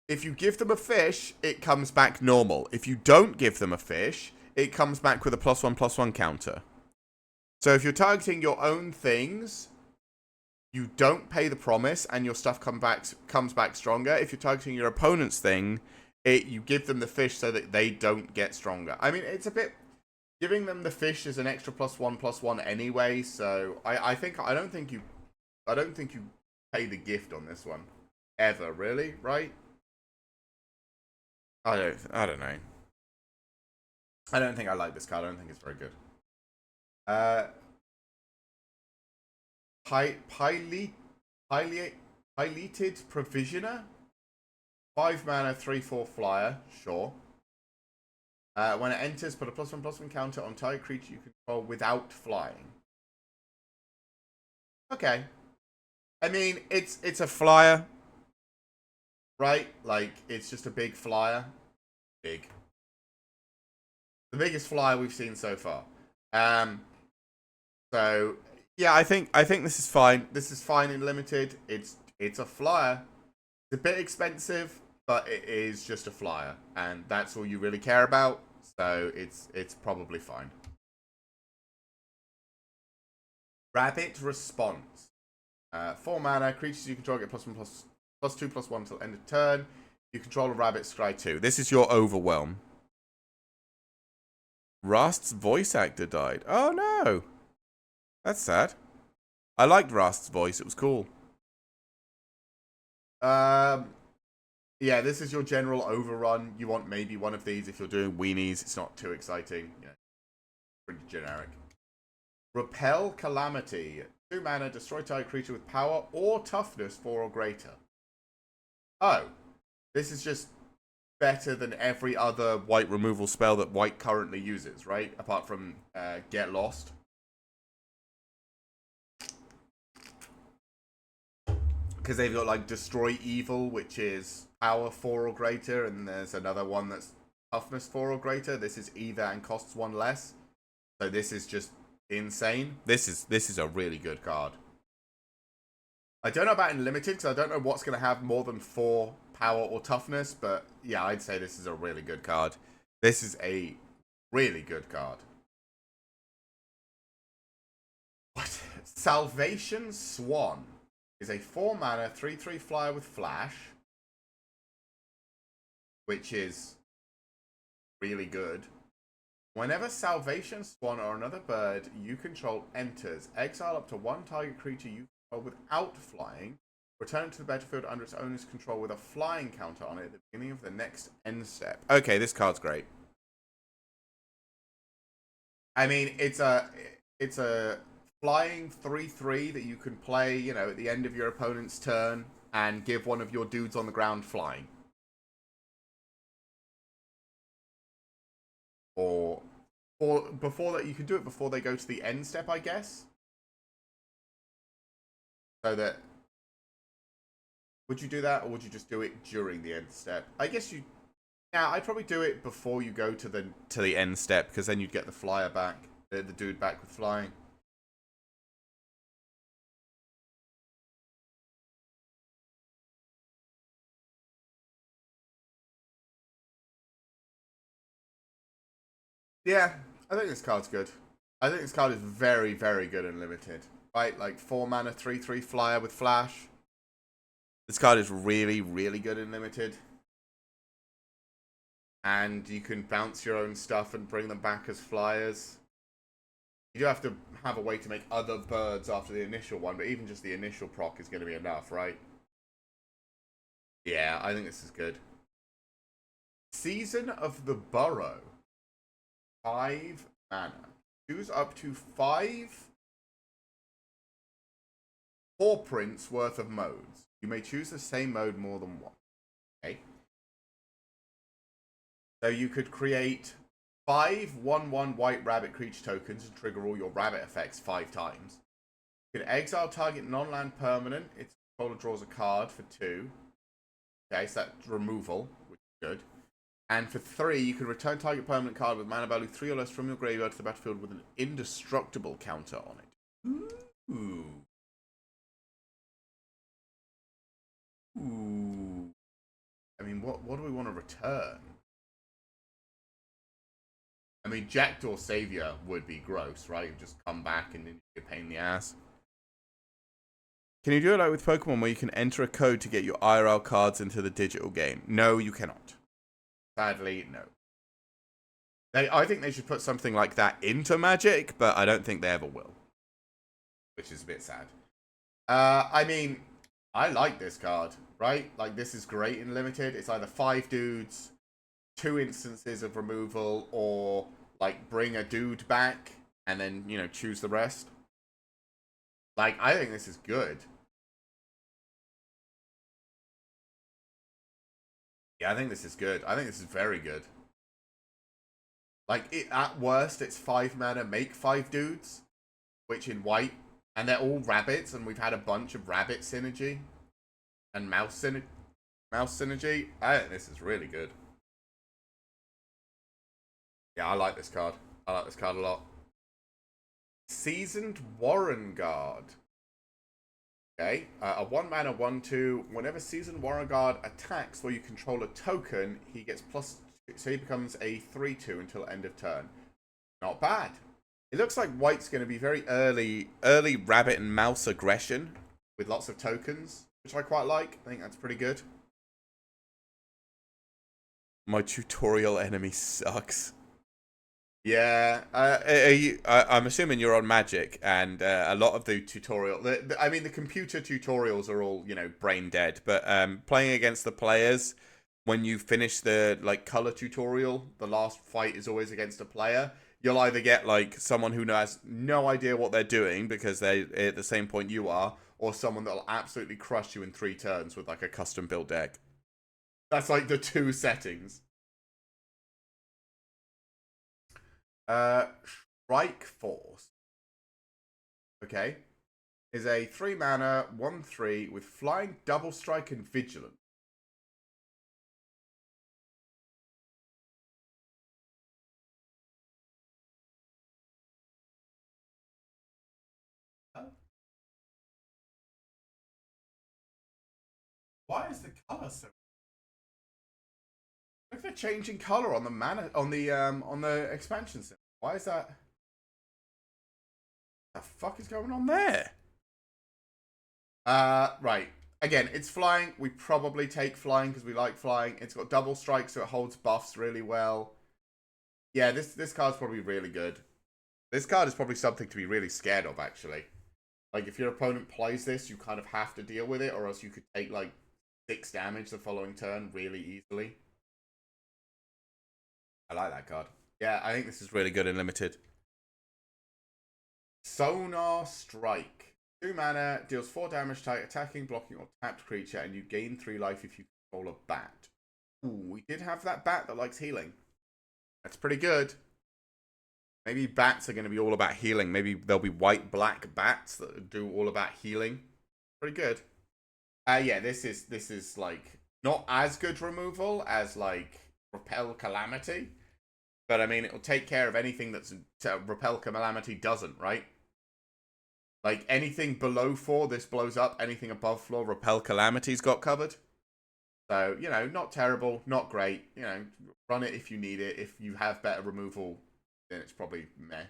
A: If you give them a fish, it comes back normal. If you don't give them a fish, it comes back with a +1/+1 counter. So if you're targeting your own things, you don't pay the promise and your stuff comes back stronger. If you're targeting your opponent's thing, you give them the fish so that they don't get stronger. I mean, it's a bit... Giving them the fish is an extra +1/+1 anyway, so I don't think you pay the gift on this one. Ever, really, right? I don't know. I don't think I like this card. I don't think it's very good. Pileated Provisioner. 5 mana, 3/4 flyer. Sure. When it enters, put a +1/+1 counter on target creature you control without flying. Okay. I mean, it's a flyer. Right? Like, it's just a big flyer. Big. The biggest flyer we've seen so far. So yeah, I think this is fine. This is fine in limited. It's a flyer. It's a bit expensive, but it is just a flyer, and that's all you really care about. So it's probably fine. Rabbit Response. 4 mana. Creatures you control get +2/+1 till end of turn. You control a rabbit, scry 2. This is your overwhelm. Rast's voice actor died. Oh no. That's sad. I liked Rast's voice. It was cool. Yeah, this is your general overrun. You want maybe one of these if you're doing weenies. It's not too exciting. Yeah, pretty generic. Repel Calamity. 2 mana, destroy target creature with power or toughness 4 or greater. Oh, this is just better than every other white removal spell that white currently uses, right? Apart from Get Lost. Because they've got like Destroy Evil, which is power 4 or greater, and there's another one that's toughness 4 or greater. This is either and costs 1 less. So this is just insane. This is a really good card. I don't know about in limited because I don't know what's going to have more than 4 power or toughness, but yeah, I'd say this is a really good card. This is a really good card. What? Salvation Swan is a 4 mana 3/3 flyer with flash, which is really good. Whenever Salvation Swan or another bird you control enters, exile up to 1 target creature you control without flying, return it to the battlefield under its owner's control with a flying counter on it at the beginning of the next end step. Okay, this card's great. I mean, it's a flying 3/3 that you can play, you know, at the end of your opponent's turn and give one of your dudes on the ground flying. Or before that, you can do it before they go to the end step, I guess. So that, would you do that, or would you just do it during the end step? I guess you. Yeah, I'd probably do it before you go to the end step, because then you'd get the flyer back, the dude back with flying. Yeah, I think this card's good. I think this card is very, very good and limited. Right, like 4 mana 3/3 flyer with flash. This card is really, really good and limited. And you can bounce your own stuff and bring them back as flyers. You do have to have a way to make other birds after the initial one, but even just the initial proc is going to be enough, right? Yeah, I think this is good. Season of the Burrow. 5 mana. Choose up to 5 paw prints worth of modes. You may choose the same mode more than once. Okay. So you could create 5 1/1 white rabbit creature tokens and trigger all your rabbit effects 5 times. You can exile target non-land permanent. Its controller draws a card for 2. Okay, so that's removal, which is good. And for 3, you can return target permanent card with mana value 3 or less from your graveyard to the battlefield with an indestructible counter on it. Ooh. Ooh. I mean, what do we want to return? I mean, Jackdaw Savior would be gross, right? You'd just come back and then you're a pain in the ass. Can you do it like with Pokemon where you can enter a code to get your IRL cards into the digital game? No, you cannot. Sadly, no. I think they should put something like that into Magic, but I don't think they ever will. Which is a bit sad. I mean, I like this card, right? Like, this is great in limited. It's either 5 dudes, 2 instances of removal, or, like, bring a dude back, and then, you know, choose the rest. Like, I think this is good. Yeah, I think this is good. I think this is very good. Like, at worst, it's 5 mana, make 5 dudes, which in white, and they're all rabbits, and we've had a bunch of rabbit synergy and mouse synergy. I think this is really good. Yeah, I like this card. I like this card a lot. Seasoned Warren Guard. Okay, a 1 mana 1/2. Whenever Seasoned Warren Guard attacks while you control a token, he gets +2, so he becomes a 3/2 until end of turn. Not bad. It looks like white's going to be very early rabbit and mouse aggression with lots of tokens, which I quite like. I think that's pretty good. My tutorial enemy sucks. Yeah, I'm assuming you're on Magic, and a lot of the tutorial. I mean, the computer tutorials are all brain dead. But playing against the players, when you finish the color tutorial, the last fight is always against a player. You'll either get someone who has no idea what they're doing because they're at the same point you are, or someone that'll absolutely crush you in 3 turns with a custom built deck. That's the 2 settings. Strike Force. Okay. Is a 3-mana, 1/3 with flying, double strike, and vigilant. Why is the color so? Look at the changing color on the mana on the expansion sim. Why is that? What the fuck is going on there? Right. Again, it's flying. We probably take flying because we like flying. It's got double strike, so it holds buffs really well. Yeah, this card's probably really good. This card is probably something to be really scared of, actually. If your opponent plays this, you kind of have to deal with it, or else you could take 6 damage the following turn really easily. I like that card. Yeah, I think this is really good in limited. Sonar Strike. 2 mana, deals 4 damage to attacking, blocking, or tapped creature, and you gain 3 life if you control a bat. Ooh, we did have that bat that likes healing. That's pretty good. Maybe bats are going to be all about healing. Maybe there'll be white-black bats that do all about healing. Pretty good. Yeah, this is not as good removal as Repel Calamity. But I mean, it'll take care of anything that's Repel Calamity doesn't, right? Anything below 4, this blows up. Anything above 4, Repel Calamity's got covered. So, not terrible, not great. Run it if you need it. If you have better removal, then it's probably meh.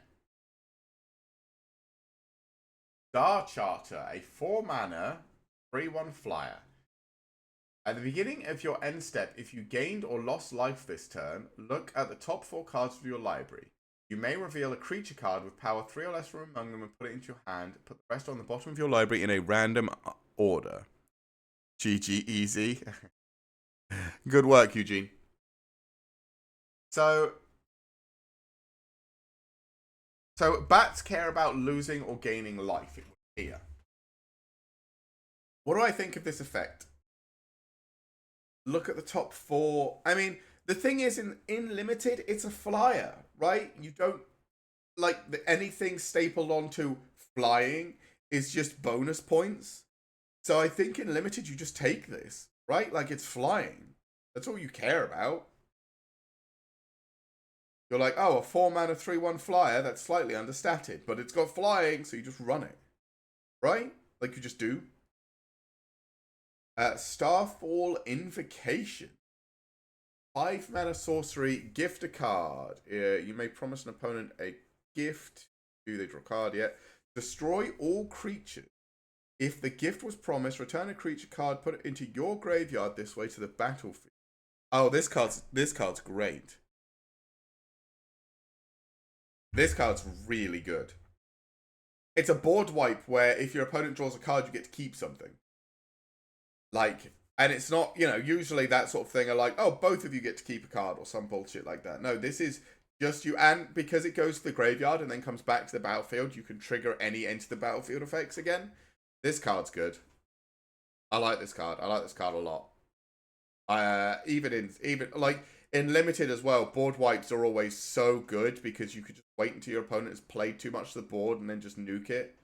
A: Star Charter, a 4-mana, 3/1 flyer. At the beginning of your end step, if you gained or lost life this turn, look at the top 4 cards of your library. You may reveal a creature card with power 3 or less from among them and put it into your hand. Put the rest on the bottom of your library in a random order. GG easy. Good work, Eugene. So bats care about losing or gaining life here. What do I think of this effect? Look at the top 4. I mean, the thing is, in limited, it's a flyer, right? You don't anything stapled onto flying is just bonus points. So I think in limited, you just take this, right? It's flying. That's all you care about. You're like, oh, a 4-mana 3/1 flyer that's slightly understated, but it's got flying, so you just run it, right? You just do. Starfall Invocation. 5-mana sorcery, gift a card. You may promise an opponent a gift. Do they draw a card yet? Destroy all creatures. If the gift was promised, return a creature card, put it into your graveyard this way to the battlefield. Oh, this card's great. This card's really good. It's a board wipe where if your opponent draws a card, you get to keep something. And it's not, usually that sort of thing are oh, both of you get to keep a card or some bullshit like that. No, this is just you. And because it goes to the graveyard and then comes back to the battlefield, you can trigger any enter the battlefield effects again. This card's good. I like this card. I like this card a lot. Even in limited as well, board wipes are always so good because you could just wait until your opponent has played too much of the board and then just nuke it.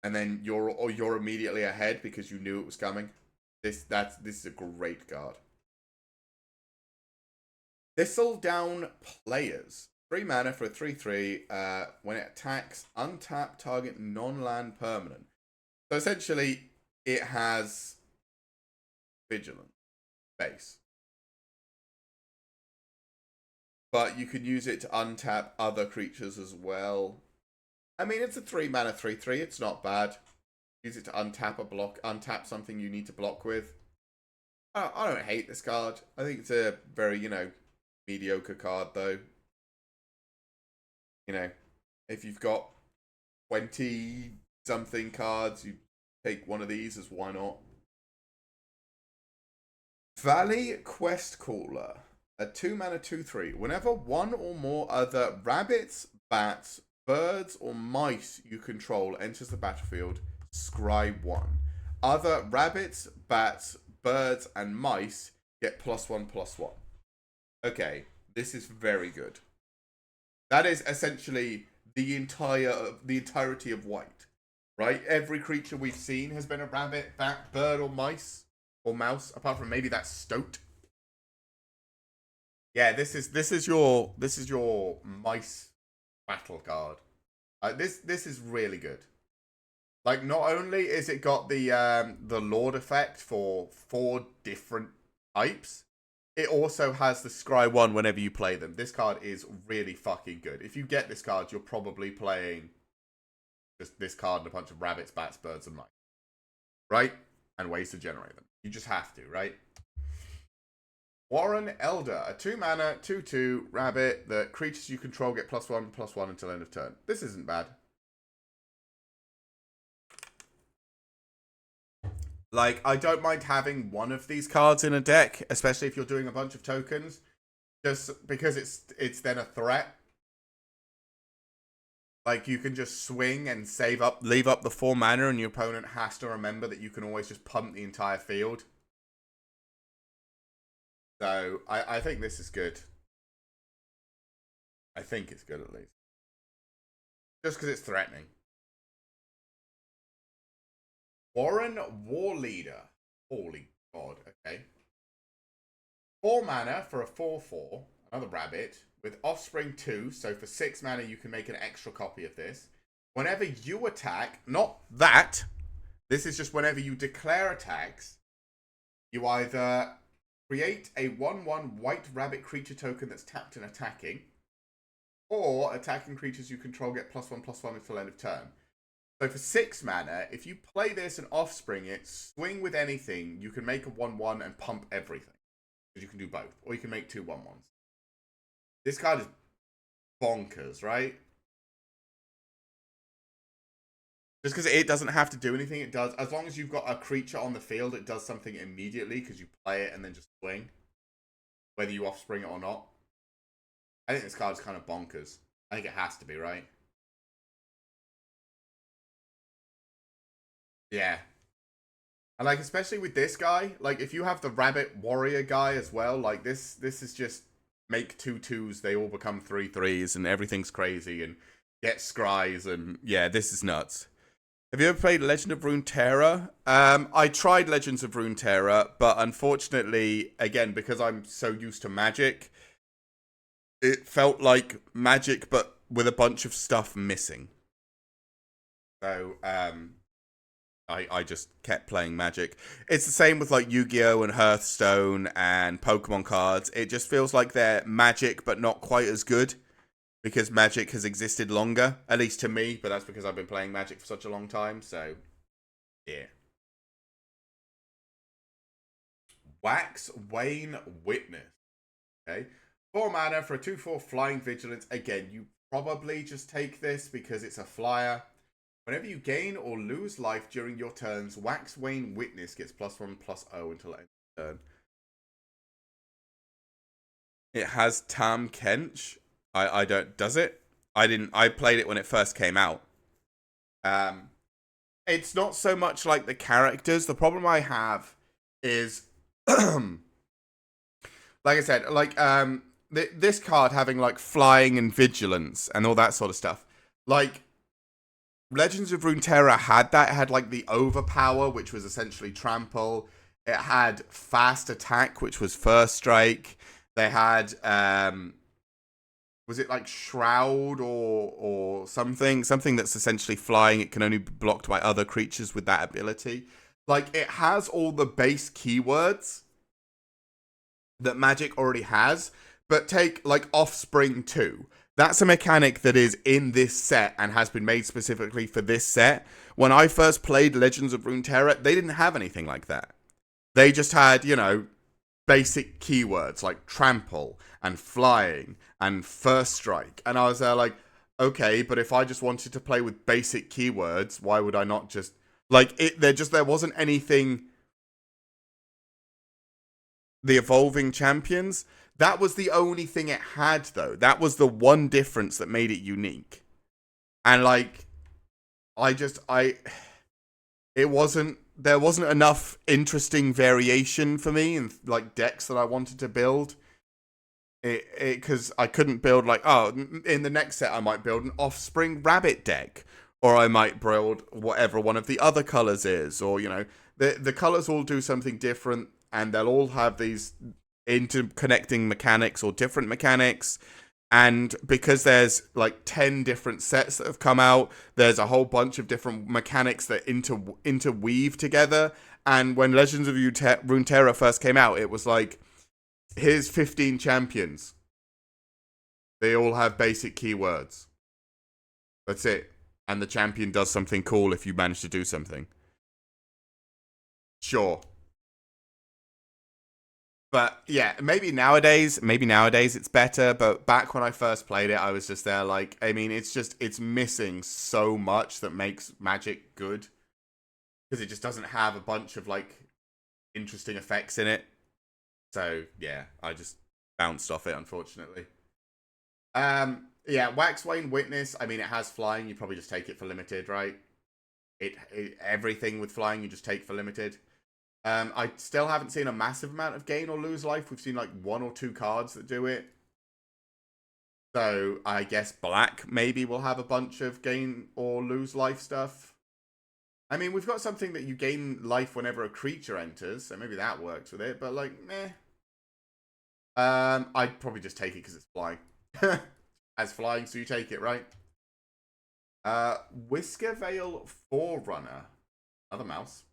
A: And then you're immediately ahead because you knew it was coming. This is a great card. Thistle Down Players. 3 mana for a 3/3. When it attacks, untap target non-land permanent. So essentially, it has Vigilant base. But you can use it to untap other creatures as well. I mean, it's a 3 mana 3/3. It's not bad. Use it to untap something you need to block with. I don't hate this card. I think it's a very, mediocre card, though. If you've got 20-something cards, you take one of these as why not. Valley Quest Caller. A 2-mana 2/3. Whenever one or more other rabbits, bats, birds, or mice you control enters the battlefield, scry 1. Other rabbits, bats, birds, and mice get +1/+1. Okay, this is very good. That is essentially the entirety of white, right? Every creature we've seen has been a rabbit, bat, bird, or mice, or mouse, apart from maybe that stoat. Yeah, this is your mice battle card. This is really good. Like, not only is it got the Lord effect for 4 different types, it also has the scry 1 whenever you play them. This card is really fucking good. If you get this card, you're probably playing just this card and a bunch of rabbits, bats, birds, and mice. Right? And ways to generate them. You just have to, right? Warren Elder, a 2-mana 2/2 rabbit that creatures you control get +1/+1 until end of turn. This isn't bad. Like, I don't mind having one of these cards in a deck, especially if you're doing a bunch of tokens, just because it's then a threat. Like, you can just swing and leave up the 4 mana, and your opponent has to remember that you can always just pump the entire field. So, I think this is good. I think it's good, at least. Just because it's threatening. Warren Warleader. Holy God, okay. 4 mana for a 4/4, another rabbit, with Offspring 2, so for 6 mana you can make an extra copy of this. Whenever you attack, not that, this is just whenever you declare attacks, you either create a 1/1 white rabbit creature token that's tapped and attacking, or attacking creatures you control get +1/+1 until end of turn. So for 6 mana, if you play this and Offspring it, swing with anything, you can make a 1/1 and pump everything. Because you can do both. Or you can make 2 1/1s. This card is bonkers, right? Just because it doesn't have to do anything, it does. As long as you've got a creature on the field, it does something immediately because you play it and then just swing. Whether you Offspring it or not. I think this card is kind of bonkers. I think it has to be, right? Yeah. And like, especially with this guy, like if you have the rabbit warrior guy as well, like this is just make 2/2s, they all become 3/3s and everything's crazy and get scries and yeah, this is nuts. Have you ever played Legend of Runeterra? I tried Legends of Runeterra, but unfortunately, again, because I'm so used to Magic, it felt like Magic but with a bunch of stuff missing. So, I just kept playing Magic. It's the same with like Yu-Gi-Oh! And Hearthstone and Pokemon cards. It just feels like they're Magic, but not quite as good. Because Magic has existed longer. At least to me, but that's because I've been playing Magic for such a long time. So, yeah. Wax Wayne Witness. Okay. 4 mana for a 2/4 Flying Vigilance. Again, you probably just take this because it's a flyer. Whenever you gain or lose life during your turns, Wax Wayne Witness gets +1/+0 until end of turn. It has Tam Kench. I don't. Does it? I didn't. I played it when it first came out. It's not so much like the characters. The problem I have is, like I said, like this card having like flying and vigilance and all that sort of stuff. Like, Legends of Runeterra had that. It had like the overpower, which was essentially trample. It had fast attack, which was first strike. They had was it like shroud or something that's essentially flying. It can only be blocked by other creatures with that ability. Like, it has all the base keywords that Magic already has, but take like Offspring 2. That's a mechanic that is in this set and has been made specifically for this set. When I first played Legends of Runeterra, they didn't have anything like that. They just had, you know, basic keywords like trample and flying and first strike. And I was there like, okay, but if I just wanted to play with basic keywords, why would I not just like it? There wasn't anything. The evolving champions, that was the only thing it had though. That was the one difference that made it unique. And like, I it wasn't there wasn't enough interesting variation for me and like decks that I wanted to build. It because I couldn't build like, oh, in the next set I might build an offspring rabbit deck, or I might build whatever one of the other colors is, or you know, the colors all do something different, and they'll all have these interconnecting mechanics or different mechanics. And because there's like 10 different sets that have come out, there's a whole bunch of different mechanics that interweave together. And when Legends of Runeterra first came out, it was like, here's 15 champions. They all have basic keywords. That's it. And the champion does something cool if you manage to do something. Sure. But yeah, maybe nowadays it's better. But back when I first played it, I was just there like, I mean, it's missing so much that makes Magic good. Because it just doesn't have a bunch of like interesting effects in it. So yeah, I just bounced off it, unfortunately. Yeah, Waxwayne Witness, I mean, it has flying. You probably just take it for limited, right? Everything with flying you just take for limited. I still haven't seen a massive amount of gain or lose life. We've seen like 1 or 2 cards that do it. So I guess black maybe will have a bunch of gain or lose life stuff. I mean, we've got something that you gain life whenever a creature enters, so maybe that works with it, but like, meh. I'd probably just take it because it's flying. As flying, so you take it, right? Whiskervale Forerunner. Another mouse.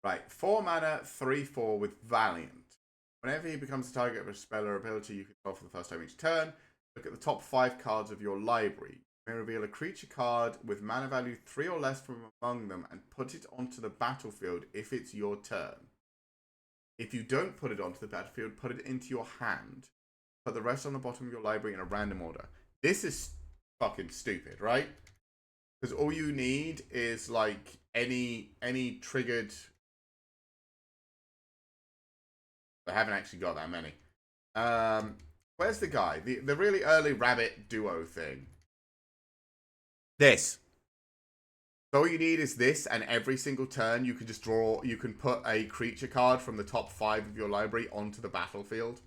A: Right, 4 mana, 3/4 with Valiant. Whenever he becomes the target of a spell or ability you control for the first time each turn, look at the top 5 cards of your library. You may reveal a creature card with mana value 3 or less from among them and put it onto the battlefield if it's your turn. If you don't put it onto the battlefield, put it into your hand. Put the rest on the bottom of your library in a random order. This is fucking stupid, right? Because all you need is like any triggered. I haven't actually got that many. Where's the guy? The really early rabbit duo thing. This. So all you need is this, and every single turn you can just you can put a creature card from the top 5 of your library onto the battlefield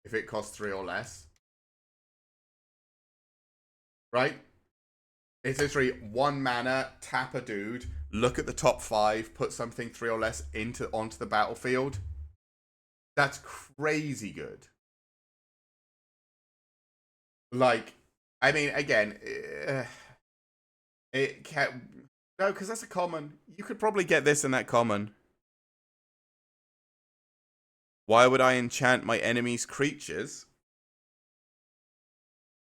A: if it costs 3 or less. Right? It's literally 1 mana, tap a dude, look at the top 5, put something 3 or less onto the battlefield. That's crazy good. Like, I mean, again, it can't. No, because that's a common. You could probably get this in that common. Why would I enchant my enemy's creatures?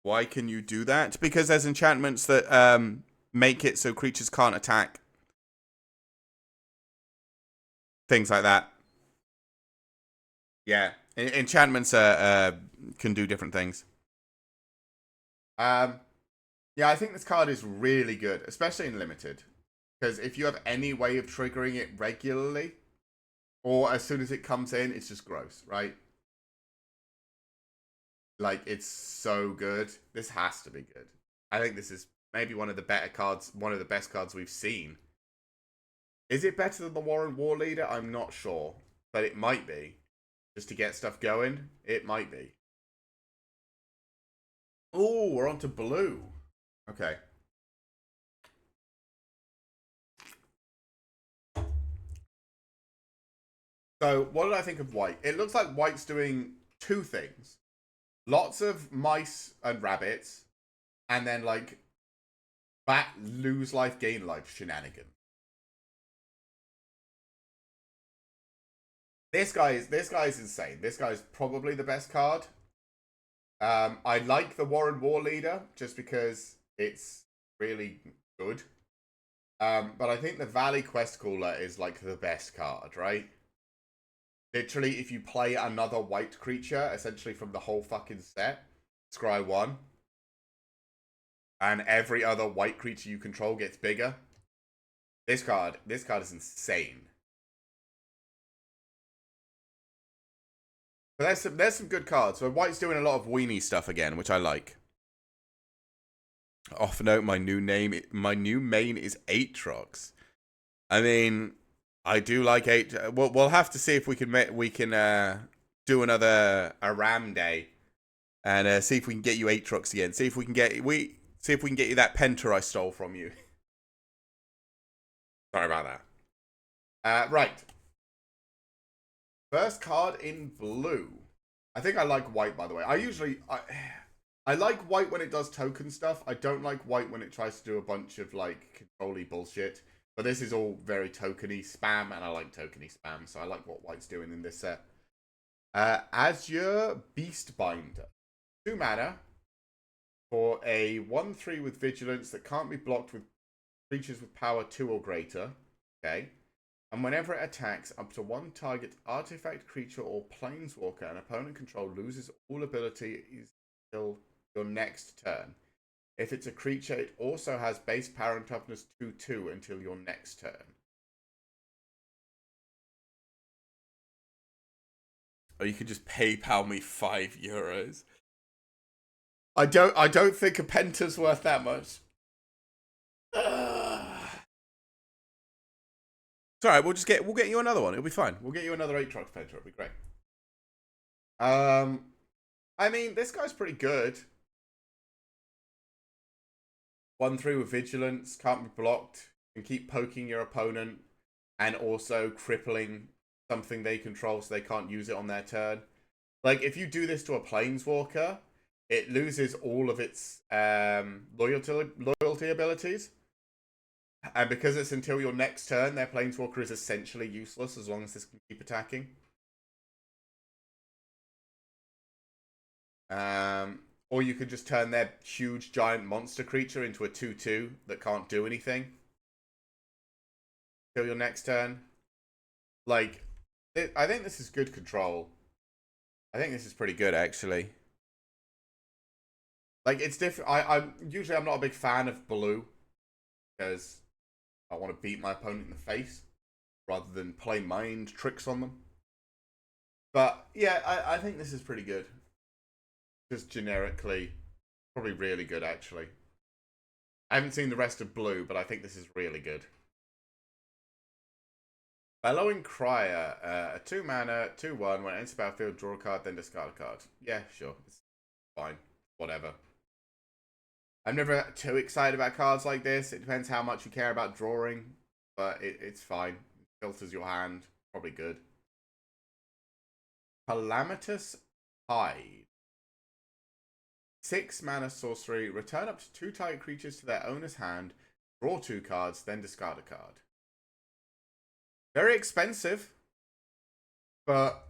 A: Why can you do that? Because there's enchantments that make it so creatures can't attack. Things like that. Yeah. Enchantments can do different things. Yeah, I think this card is really good, especially in limited. Because if you have any way of triggering it regularly, or as soon as it comes in, it's just gross, right? Like, it's so good. This has to be good. I think this is maybe one of the better cards, one of the best cards we've seen. Is it better than the Warren War Leader? I'm not sure. But it might be. Just to get stuff going, it might be. Oh, we're on to blue. Okay. So, what did I think of white? It looks like white's doing 2 things. Lots of mice and rabbits, and then like lose life, gain life shenanigans. This guy is insane. This guy's probably the best card. I like the Warren War Leader just because it's really good. But I think the Valley Quest Caller is like the best card, right? Literally, if you play another white creature, essentially from the whole fucking set, scry 1, and every other white creature you control gets bigger. This card is insane. But there's some good cards. So white's doing a lot of weenie stuff again, which I like. Off note, my new main is Aatrox. I mean, I do like we'll have to see if we can do another Ram day and see if we can get you Aatrox again. See if we can get you that Penta I stole from you. Sorry about that. Right. First card in blue. I think I like white, by the way. I like white when it does token stuff. I don't like white when it tries to do a bunch of like control-y bullshit. But this is all very tokeny spam, and I like tokeny spam, so I like what white's doing in this set. Azure Beastbinder. 2 mana for a 1/3 with vigilance that can't be blocked with creatures with power 2 or greater. Okay. And whenever it attacks, up to 1 target artifact, creature, or planeswalker an opponent control loses all abilities until your next turn. If it's a creature, it also has base power and toughness 2/2 until your next turn. Or you could just PayPal me €5. I don't think a Penta's worth that much. It's alright, we'll get you another one. It'll be fine. We'll get you another Aatrox Penta. It'll be great. I mean, this guy's pretty good. 1/3 with vigilance, can't be blocked, and keep poking your opponent, and also crippling something they control so they can't use it on their turn. Like, if you do this to a planeswalker, it loses all of its loyalty abilities. And because it's until your next turn, their planeswalker is essentially useless as long as this can keep attacking. Or you could just turn their huge giant monster creature into a 2/2 that can't do anything till your next turn. Like, I think this is good control. I think this is pretty good, actually. Like, it's different. I'm not a big fan of blue because I want to beat my opponent in the face rather than play mind tricks on them. But yeah, I think this is pretty good. Just generically, probably really good, actually. I haven't seen the rest of blue, but I think this is really good. Bellowing Crier, a 2 mana, 2/1. When it enters the battlefield, draw a card, then discard a card. Yeah, sure. It's fine. Whatever. I'm never too excited about cards like this. It depends how much you care about drawing, but it's fine. It filters your hand. Probably good. Calamitous Hide. 6 mana sorcery. Return up to 2 target creatures to their owner's hand. Draw 2 cards, then discard a card. Very expensive, but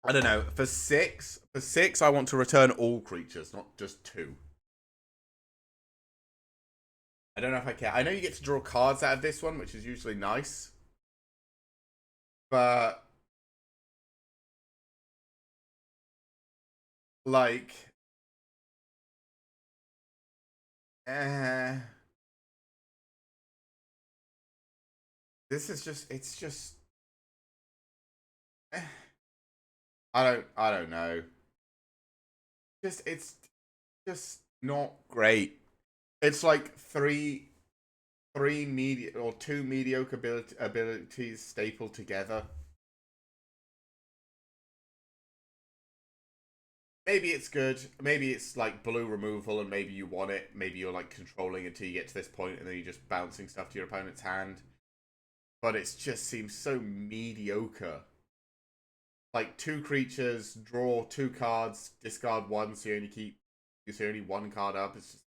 A: I don't know. For six, I want to return all creatures, not just 2. I don't know if I care. I know you get to draw cards out of this one, which is usually nice, but like, this is just, it's just, I don't know. It's just not great. It's like 2 mediocre abilities stapled together. Maybe it's good. Maybe it's like blue removal and maybe you want it. Maybe you're like controlling until you get to this point and then you're just bouncing stuff to your opponent's hand. But it just seems so mediocre. Like 2 creatures, draw 2 cards, discard 1, so you see only 1 card up. It's just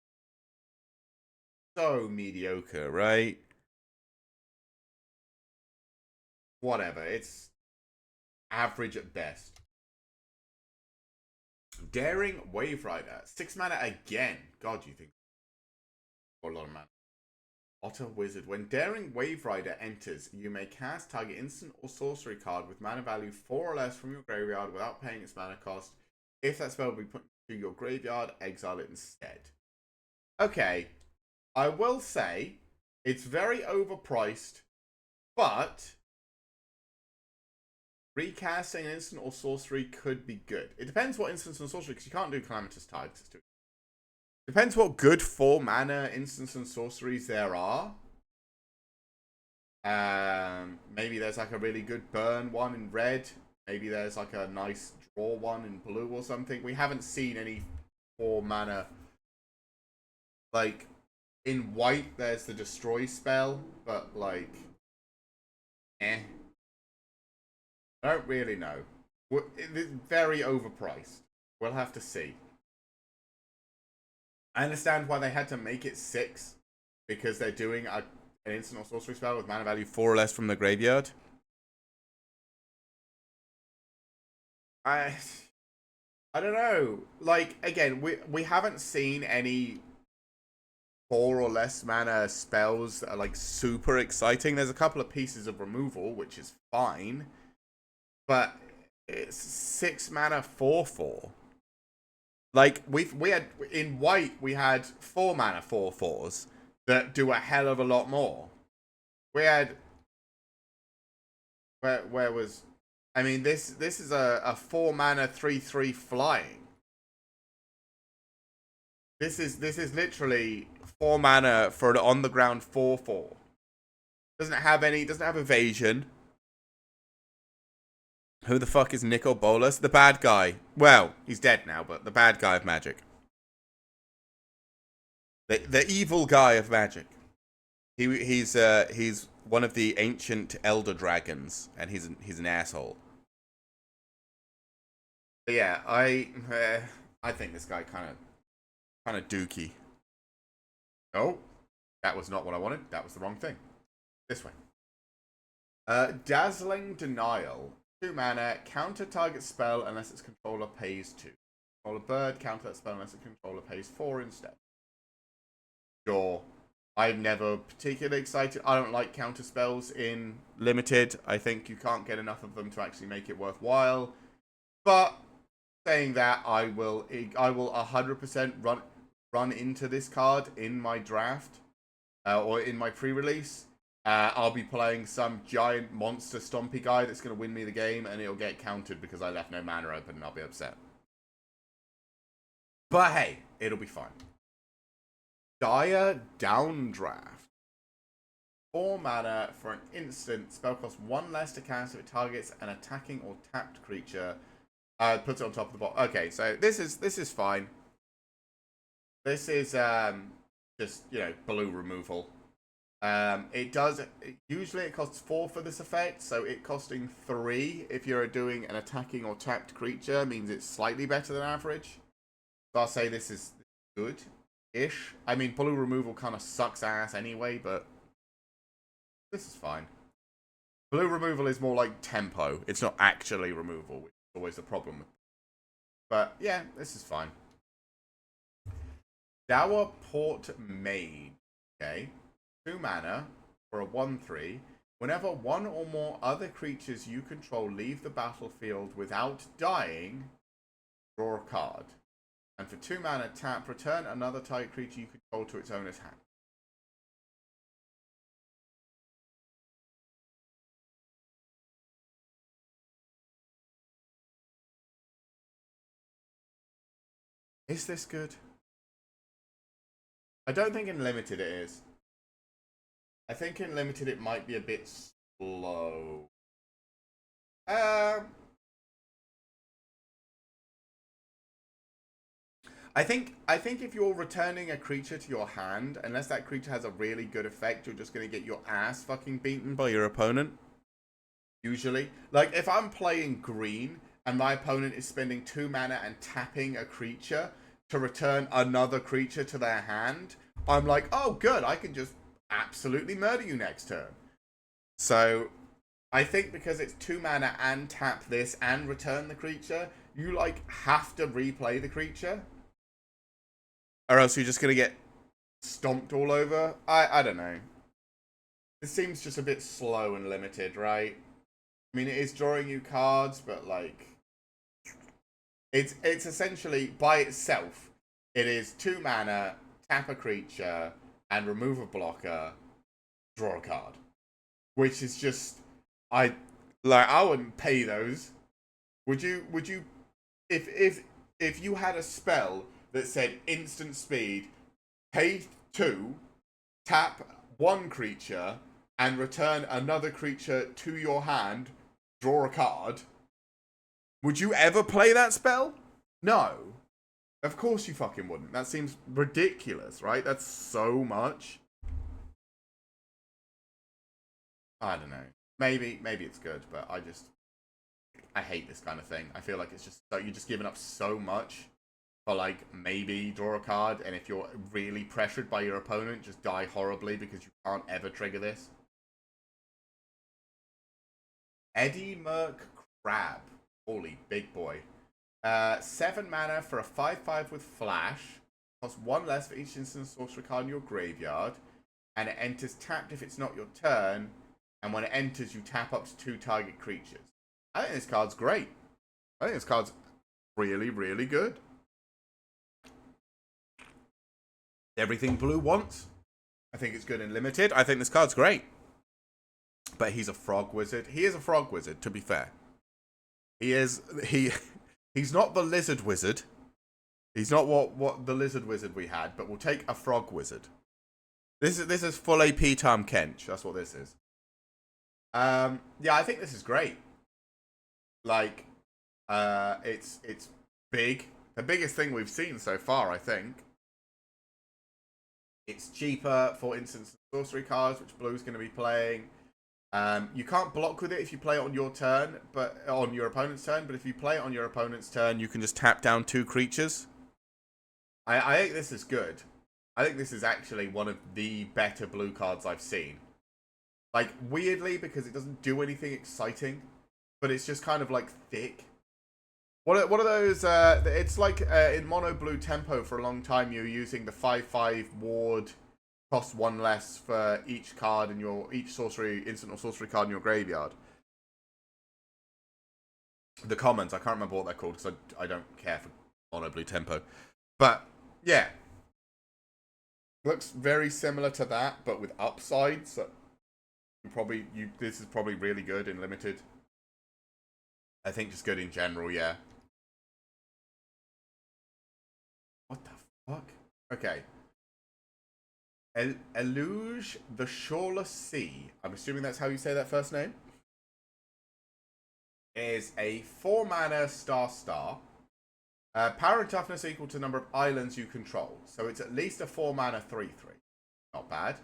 A: so mediocre, right? Whatever. It's average at best. Daring Wave Rider. 6 mana again. God, you think a lot of mana. Otter Wizard. When Daring Wave Rider enters, you may cast target instant or sorcery card with mana value 4 or less from your graveyard without paying its mana cost. If that spell will be put to your graveyard, exile it instead. Okay, I will say it's very overpriced, but recasting an instant or sorcery could be good. It depends what instant and sorcery, because you can't do Calamitous Tides. Depends what good 4 mana instants and sorceries there are. Maybe there's like a really good burn one in red. Maybe there's like a nice draw one in blue or something. We haven't seen any 4 mana. Like, in white, there's the destroy spell, but like, I don't really know. It's very overpriced. We'll have to see. I understand why they had to make it 6, because they're doing an instant or sorcery spell with mana value 4 or less from the graveyard. I don't know. Like, again, we haven't seen any 4 or less mana spells that are like super exciting. There's a couple of pieces of removal, which is fine, but it's 6 mana 4/4. Like, we had in white, we had 4 mana 4/4s that do a hell of a lot more. We had where was, I mean, this is a 4 mana 3/3 flying. This is literally 4 mana for an on the ground 4/4. Doesn't have evasion. Who the fuck is Nicol Bolas? The bad guy. Well, he's dead now, but the bad guy of Magic. The evil guy of Magic. He's one of the ancient elder dragons, and he's an asshole. But yeah, I think this guy kind of dookie. Oh, that was not what I wanted. That was the wrong thing. This way. Dazzling Denial. 2 mana, counter target spell unless its controller pays 2. Control a bird, counter that spell unless its controller pays 4 instead. Sure. I'm never particularly excited. I don't like counter spells in Limited. I think you can't get enough of them to actually make it worthwhile. But saying that, I will 100% run into this card in my draft or in my pre-release. I'll be playing some giant monster stompy guy that's going to win me the game, and it'll get countered because I left no mana open, and I'll be upset. But hey, it'll be fine. Dire Downdraft. 4 mana for an instant. Spell costs 1 less to cast if it targets an attacking or tapped creature. Puts it on top of the box. Okay, so this is fine. This is just, you know, blue removal. Usually it costs 4 for this effect, so it costing 3 if you're doing an attacking or tapped creature means it's slightly better than average. So I'll say this is good-ish. I mean, blue removal kind of sucks ass anyway, but this is fine. Blue removal is more like tempo. It's not actually removal, which is always the problem. But yeah, this is fine. Dour Port Maid. Okay. 2 mana for a 1/3. Whenever 1 or more other creatures you control leave the battlefield without dying, draw a card. And for 2 mana, tap, return another target creature you control to its owner's hand. Is this good? I don't think in Limited it is. I think in Limited it might be a bit slow. I think if you're returning a creature to your hand, unless that creature has a really good effect, you're just going to get your ass fucking beaten by your opponent. Usually. Like, if I'm playing green and my opponent is spending 2 mana and tapping a creature to return another creature to their hand, I'm like, oh, good, I can just absolutely murder you next turn. So I think because it's 2 mana and tap this and return the creature, you like have to replay the creature, or else you're just gonna get stomped all over. I don't know. It seems just a bit slow and limited, right? I mean, it is drawing you cards, but like, it's essentially by itself. It is 2 mana, tap a creature, and remove a blocker, draw a card, which is just I wouldn't pay those. Would you? If you had a spell that said instant speed, pay 2, tap 1 creature, and return another creature to your hand, draw a card, would you ever play that spell? No. Of course you fucking wouldn't. That seems ridiculous, right? That's so much. I don't know. Maybe it's good, but I hate this kind of thing. I feel like it's just so you're just giving up so much for like maybe draw a card, and if you're really pressured by your opponent, just die horribly because you can't ever trigger this. Eddie Merc Crab. Holy big boy. 7 mana for a 5/5 with flash. Costs 1 less for each instant sorcery card in your graveyard. And it enters tapped if it's not your turn. And when it enters, you tap up to 2 target creatures. I think this card's great. I think this card's really, really good. Everything blue wants. I think it's good and limited. I think this card's great. But he's a frog wizard. He is a frog wizard, to be fair. He's not the lizard wizard. He's not what the lizard wizard we had, but we'll take a frog wizard. This is full AP Tom Kench. That's what this is. Yeah, I think this is great. Like, it's big. The biggest thing we've seen so far, I think. It's cheaper for instance sorcery cards, which blue's going to be playing. You can't block with it if you play it on your turn, but on your opponent's turn. But if you play it on your opponent's turn, you can just tap down 2 creatures. I think this is good. I think this is actually one of the better blue cards I've seen. Like, weirdly, because it doesn't do anything exciting, but it's just kind of like thick. What are those? It's like in mono blue tempo for a long time. You're using the 5/5 ward. Cost 1 less for each card in your sorcery instant or sorcery card in your graveyard. The commons, I can't remember what they're called because I don't care for mono blue tempo. But yeah, looks very similar to that, but with upsides. So this is probably really good in limited. I think just good in general, yeah. What the fuck? Okay. Eluge the Shoreless Sea. I'm assuming that's how you say that first name. Is a 4 mana star. Power and toughness equal to the number of islands you control. So it's at least a 4 mana 3/3. Not bad.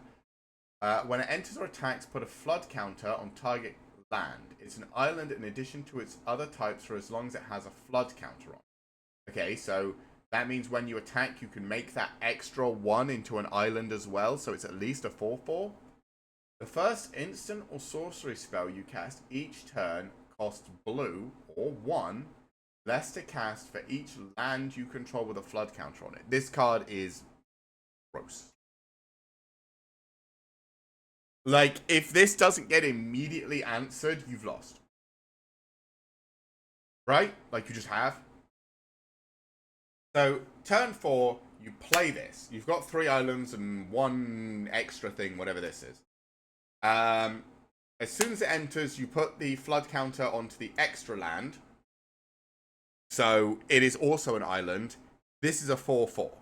A: When it enters or attacks, put a flood counter on target land. It's an island in addition to its other types for as long as it has a flood counter on. Okay, so that means when you attack, you can make that extra 1 into an island as well, so it's at least a 4/4. The first instant or sorcery spell you cast each turn costs blue, or 1, less to cast for each land you control with a flood counter on it. This card is gross. Like, if this doesn't get immediately answered, you've lost. Right? Like, you just have. So, turn 4, you play this. You've got 3 islands and 1 extra thing, whatever this is. As soon as it enters, you put the flood counter onto the extra land. So, it is also an island. This is a 4/4.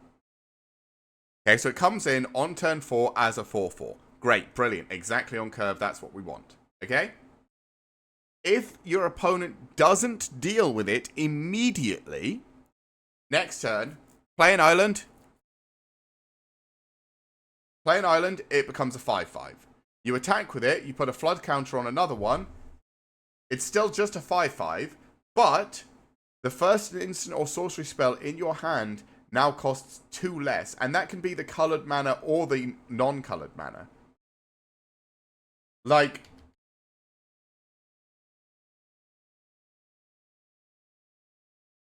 A: Okay, so it comes in on turn 4 as a 4/4. Great, brilliant. Exactly on curve, that's what we want. Okay? If your opponent doesn't deal with it immediately, next turn, play an island. Play an island, it becomes a 5/5. You attack with it, you put a flood counter on another one. It's still just a 5/5, but the first instant or sorcery spell in your hand now costs 2 less, and that can be the colored mana or the non-colored mana. Like,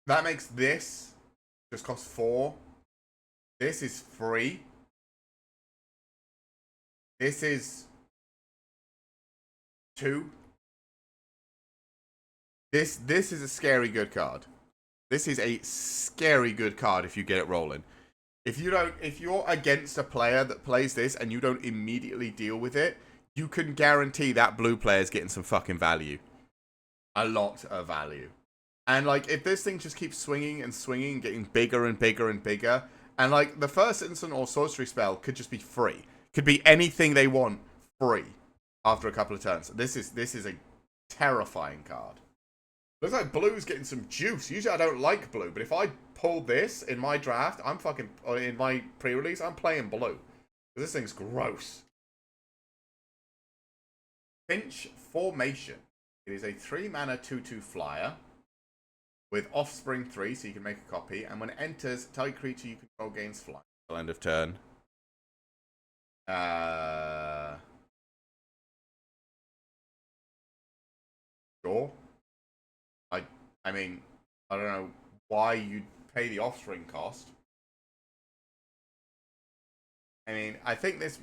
A: That makes this just cost 4. This is free. This is 2. This is a scary good card. This is a scary good card if you get it rolling. If you're against a player that plays this and you don't immediately deal with it, you can guarantee that blue player is getting some fucking value. A lot of value. And, like, if this thing just keeps swinging and swinging, getting bigger and bigger and bigger, and, like, the first instant or sorcery spell could just be free. Could be anything they want free after a couple of turns. This is a terrifying card. Looks like blue's getting some juice. Usually I don't like blue, but if I pull this in my draft, or in my pre-release, I'm playing blue. This thing's gross. Finch Formation. It is a 3-mana 2/2 flyer with Offspring 3, so you can make a copy. And when it enters, target creature you control gains flight until end of turn. Sure. I mean, I don't know why you'd pay the Offspring cost. I mean, I think this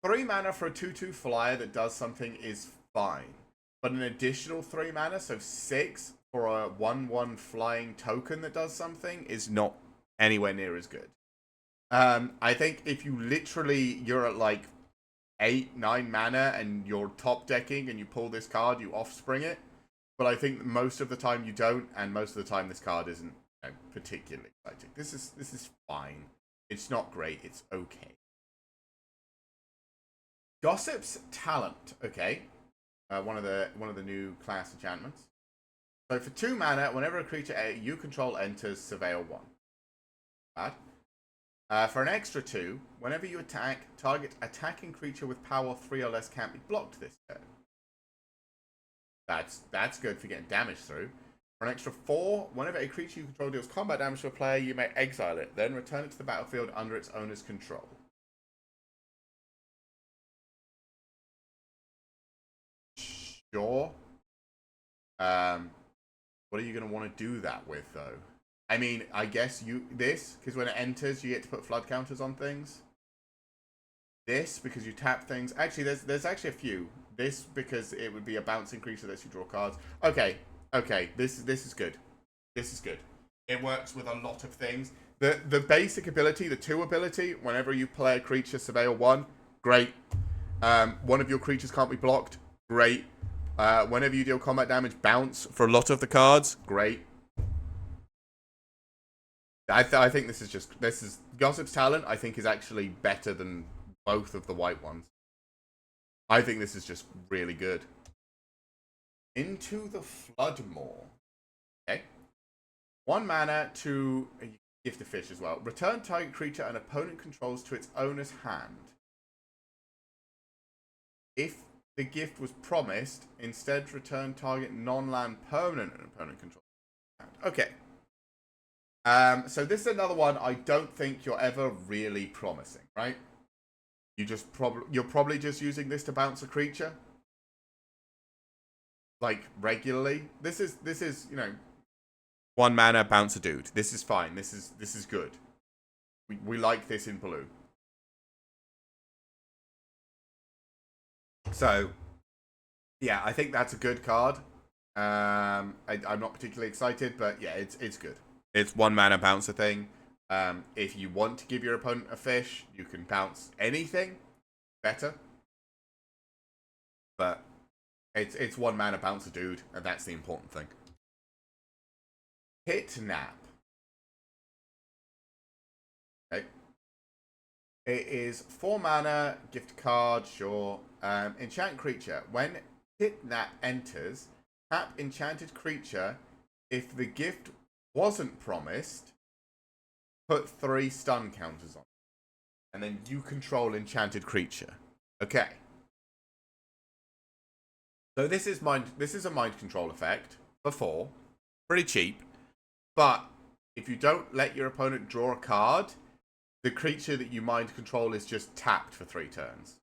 A: 3 mana for a 2/2 flyer that does something is fine. But an additional 3 mana, so 6 for a 1/1 flying token that does something is not anywhere near as good. I think if you're at like 8, 9 mana and you're top decking and you pull this card, you offspring it. But I think most of the time you don't, and most of the time this card isn't particularly exciting. This is fine. It's not great. It's okay. Gossip's Talent. Okay, one of the new class enchantments. So for 2 mana, whenever a creature you control enters, surveil 1. Bad. For an extra 2, whenever you attack, target attacking creature with power 3 or less can't be blocked this turn. That's good for getting damage through. For an extra 4, whenever a creature you control deals combat damage to a player, you may exile it, then return it to the battlefield under its owner's control. Sure. What are you going to want to do that with, though? I mean, I guess because when it enters, you get to put flood counters on things. This, because you tap things. Actually, there's actually a few. This, because it would be a bouncing creature that lets you draw cards. Okay. This is good. This is good. It works with a lot of things. The basic ability, the 2 ability, whenever you play a creature, surveil 1, great. One of your creatures can't be blocked, great. Whenever you deal combat damage, bounce for a lot of the cards, great. I think this is Gossip's Talent. I think is actually better than both of the white ones. I think this is just really good. Into the Floodmaw. Okay. 1 mana to Gift of Fish as well. Return target creature an opponent controls to its owner's hand. If the gift was promised, instead return target non-land permanent an opponent controls. Okay. So this is another one I don't think you're ever really promising, right? You're probably just using this to bounce a creature, like regularly. This is 1 mana bounce a dude. This is fine. This is good. We like this in blue. So yeah, I think that's a good card. I'm not particularly excited, but yeah, it's good. It's 1 mana bounce a thing. If you want to give your opponent a fish, you can bounce anything better. But it's 1 mana bounce a dude, and that's the important thing. Hit Nap. Okay. It is 4 mana, gift card, sure. Enchant creature. When Hit Nap enters, tap enchanted creature. If the gift wasn't promised, put 3 stun counters on. And then you control enchanted creature. Okay. So this is a mind control effect for 4. Pretty cheap. But if you don't let your opponent draw a card, the creature that you mind control is just tapped for 3 turns.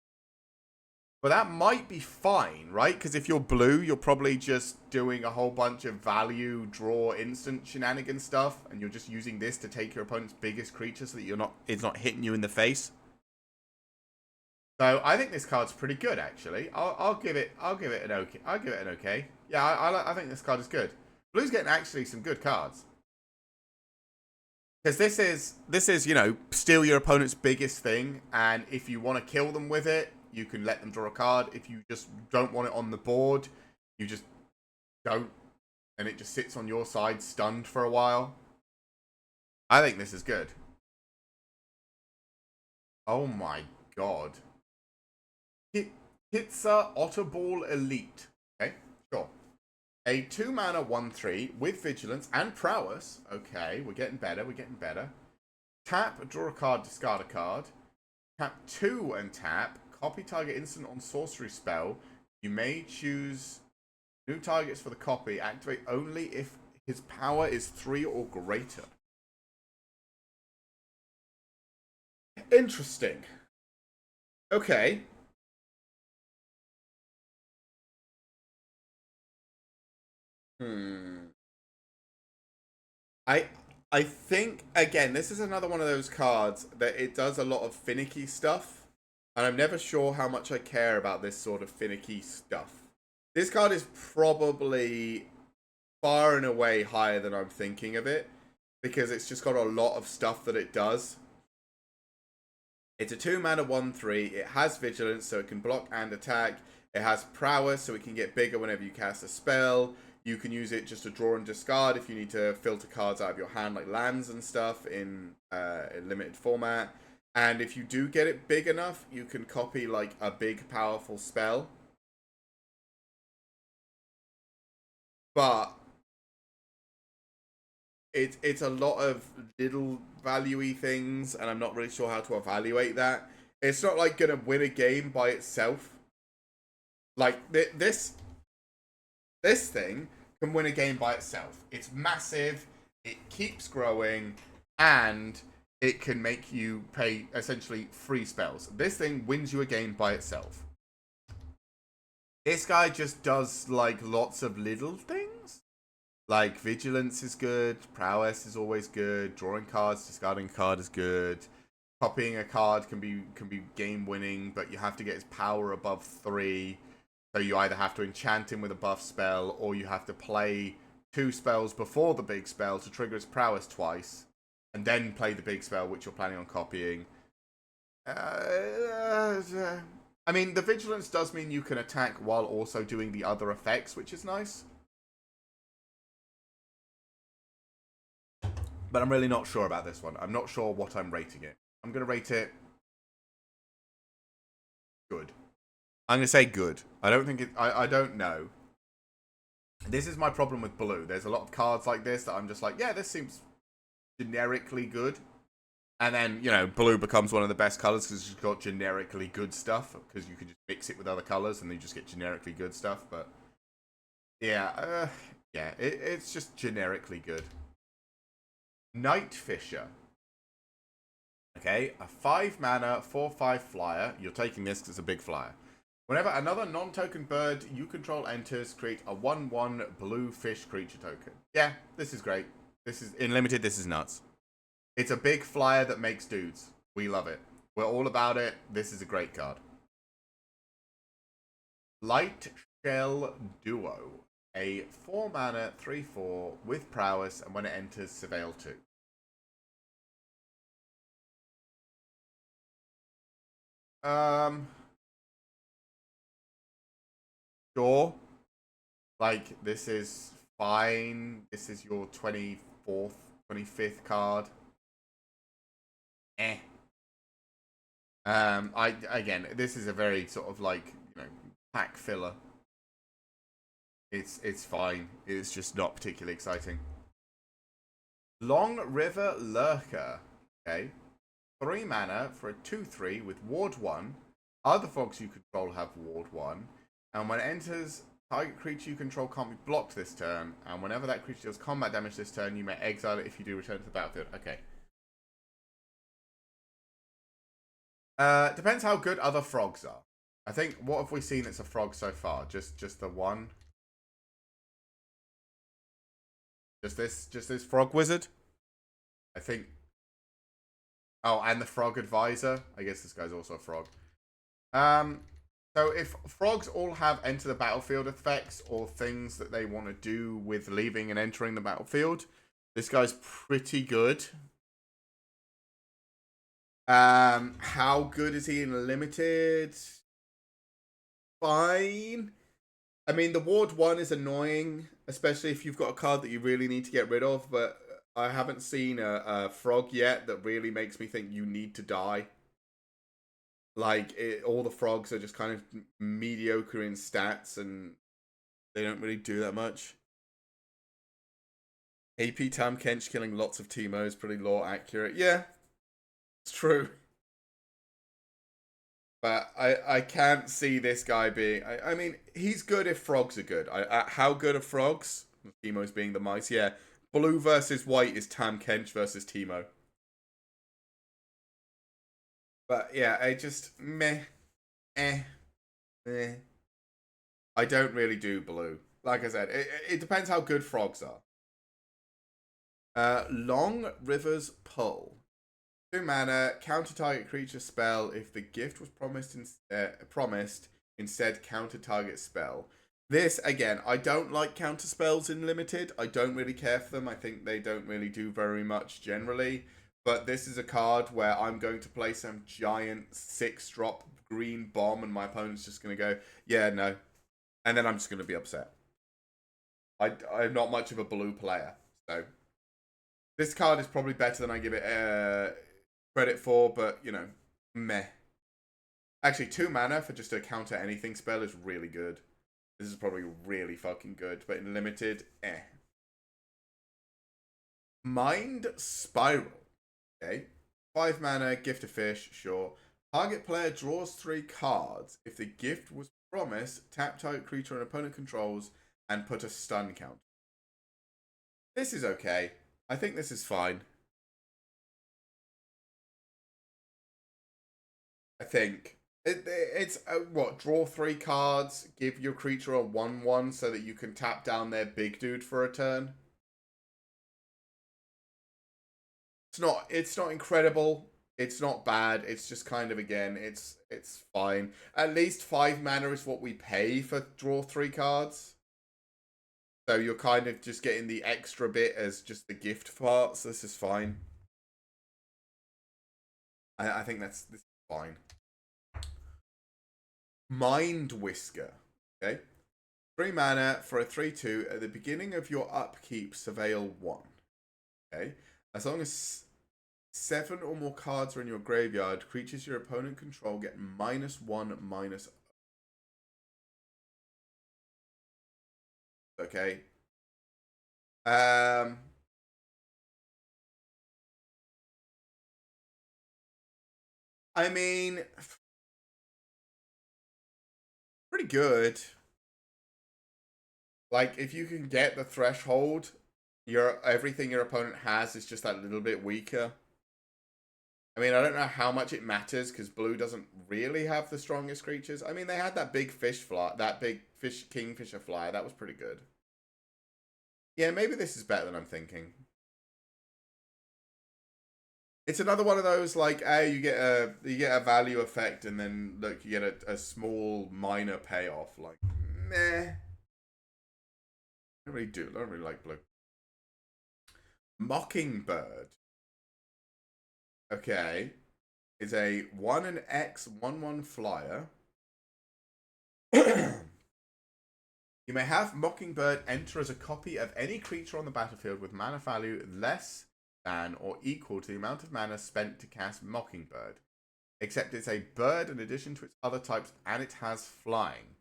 A: But that might be fine, right? Because if you're blue, you're probably just doing a whole bunch of value, draw, instant shenanigan stuff, and you're just using this to take your opponent's biggest creature so that it's not hitting you in the face. So I think this card's pretty good, actually. I'll give it an okay. I'll give it an okay. Yeah, I think this card is good. Blue's getting actually some good cards. Because this is, you know, steal your opponent's biggest thing, and if you want to kill them with it, you can let them draw a card. If you just don't want it on the board, you just don't, and it just sits on your side stunned for a while. I think this is good. Oh my god. Hitsa Otterball Elite. Okay, sure. A 2-mana 1/3 with Vigilance and Prowess. Okay, we're getting better, we're getting better. Tap, draw a card, discard a card. Tap 2 and tap. Copy target instant on sorcery spell. You may choose new targets for the copy. Activate only if his power is 3 or greater. Interesting. Okay. I think, again, this is another one of those cards that it does a lot of finicky stuff. And I'm never sure how much I care about this sort of finicky stuff. This card is probably far and away higher than I'm thinking of it. Because it's just got a lot of stuff that it does. It's a 2-mana 1/3. It has Vigilance, so it can block and attack. It has Prowess, so it can get bigger whenever you cast a spell. You can use it just to draw and discard if you need to filter cards out of your hand, like lands and stuff, in a limited format. And if you do get it big enough, you can copy, like, a big, powerful spell. But it's a lot of little value-y things, and I'm not really sure how to evaluate that. It's not, like, gonna win a game by itself. Like, this thing can win a game by itself. It's massive, it keeps growing, and it can make you pay, essentially, free spells. This thing wins you a game by itself. This guy just does, like, lots of little things. Like, Vigilance is good, Prowess is always good, drawing cards, discarding a card is good. Copying a card can be game-winning, but you have to get his power above 3. So you either have to enchant him with a buff spell, or you have to play 2 spells before the big spell to trigger his prowess twice, and then play the big spell, which you're planning on copying. I mean, the Vigilance does mean you can attack while also doing the other effects, which is nice. But I'm really not sure about this one. I'm not sure what I'm rating it. I'm going to rate it good. I'm going to say good. I don't think it... I don't know. This is my problem with blue. There's a lot of cards like this that I'm just like, yeah, this seems generically good. And then, you know, blue becomes one of the best colors because it's got generically good stuff. Because you can just mix it with other colors and you just get generically good stuff. But, yeah, it's just generically good. Night Fisher. Okay, a 5-mana, 4/5 flyer. You're taking this because it's a big flyer. Whenever another non-token bird you control enters, create a 1/1 blue fish creature token. Yeah, this is great. This is, in limited, this is nuts. It's a big flyer that makes dudes. We love it. We're all about it. This is a great card. Light Shell Duo. A 4-mana, 3/4 with prowess, and when it enters, surveil 2. Sure. Like, this is fine. This is your 24th, 25th card. Again, this is a very sort of like, you know, pack filler. It's fine. It's just not particularly exciting. Long River Lurker. Okay. 3 mana for a 2/3 with Ward 1. Other fogs you control have Ward 1. And when it enters, target creature you control can't be blocked this turn. And whenever that creature does combat damage this turn, you may exile it if you do return to the battlefield. Okay. Depends how good other frogs are. I think, what have we seen that's a frog so far? Just the one? Just this frog wizard? I think. Oh, and the frog advisor. I guess this guy's also a frog. So if frogs all have enter the battlefield effects or things that they want to do with leaving and entering the battlefield, this guy's pretty good. How good is he in limited? Fine. I mean, the Ward 1 is annoying, especially if you've got a card that you really need to get rid of, but I haven't seen a frog yet that really makes me think you need to die. Like, all the frogs are just kind of mediocre in stats, and they don't really do that much. AP Tam Kench killing lots of Teemos, pretty lore accurate. Yeah, it's true. But I can't see this guy being... I mean, he's good if frogs are good. How good are frogs? Teemo's being the mice, yeah. Blue versus white is Tam Kench versus Teemo. But yeah, I just... Meh. I don't really do blue. Like I said, it depends how good frogs are. Long River's Pull. 2 mana, counter target creature spell if the gift was promised instead counter target spell. This, again, I don't like counter spells in limited. I don't really care for them. I think they don't really do very much generally. But this is a card where I'm going to play some giant 6-drop green bomb and my opponent's just going to go, yeah, no. And then I'm just going to be upset. I'm not much of a blue player. So this card is probably better than I give it credit for, but, you know, meh. Actually, 2 mana for just a counter anything spell is really good. This is probably really fucking good, but in limited, eh. Mind Spiral. Okay. 5 mana, gift a fish, sure. Target player draws 3 cards. If the gift was promised, tap target creature an opponent controls and put a stun count. This is okay. I think this is fine. I think it's what, draw 3 cards, give your creature a 1/1 so that you can tap down their big dude for a turn. It's not incredible. It's not bad. It's just kind of, again, it's fine. At least 5 mana is what we pay for draw 3 cards. So you're kind of just getting the extra bit as just the gift part. So this is fine. I think this is fine. Mind Whisker. Okay. 3 mana for a 3/2. At the beginning of your upkeep, surveil 1. Okay. As long as 7 or more cards are in your graveyard, creatures your opponent control get -1/-. Okay. I mean, pretty good. Like, if you can get the threshold, everything your opponent has is just that little bit weaker. I mean, I don't know how much it matters because blue doesn't really have the strongest creatures. I mean, they had that big kingfisher flyer. That was pretty good. Yeah, maybe this is better than I'm thinking. It's another one of those, like, you get a value effect and then look, you get a small minor payoff. Like, meh. I don't really like blue. Mockingbird. Okay. Is a 1 and X 1/1 flyer. You may have Mockingbird enter as a copy of any creature on the battlefield with mana value less than or equal to the amount of mana spent to cast Mockingbird. Except it's a bird in addition to its other types and it has flying.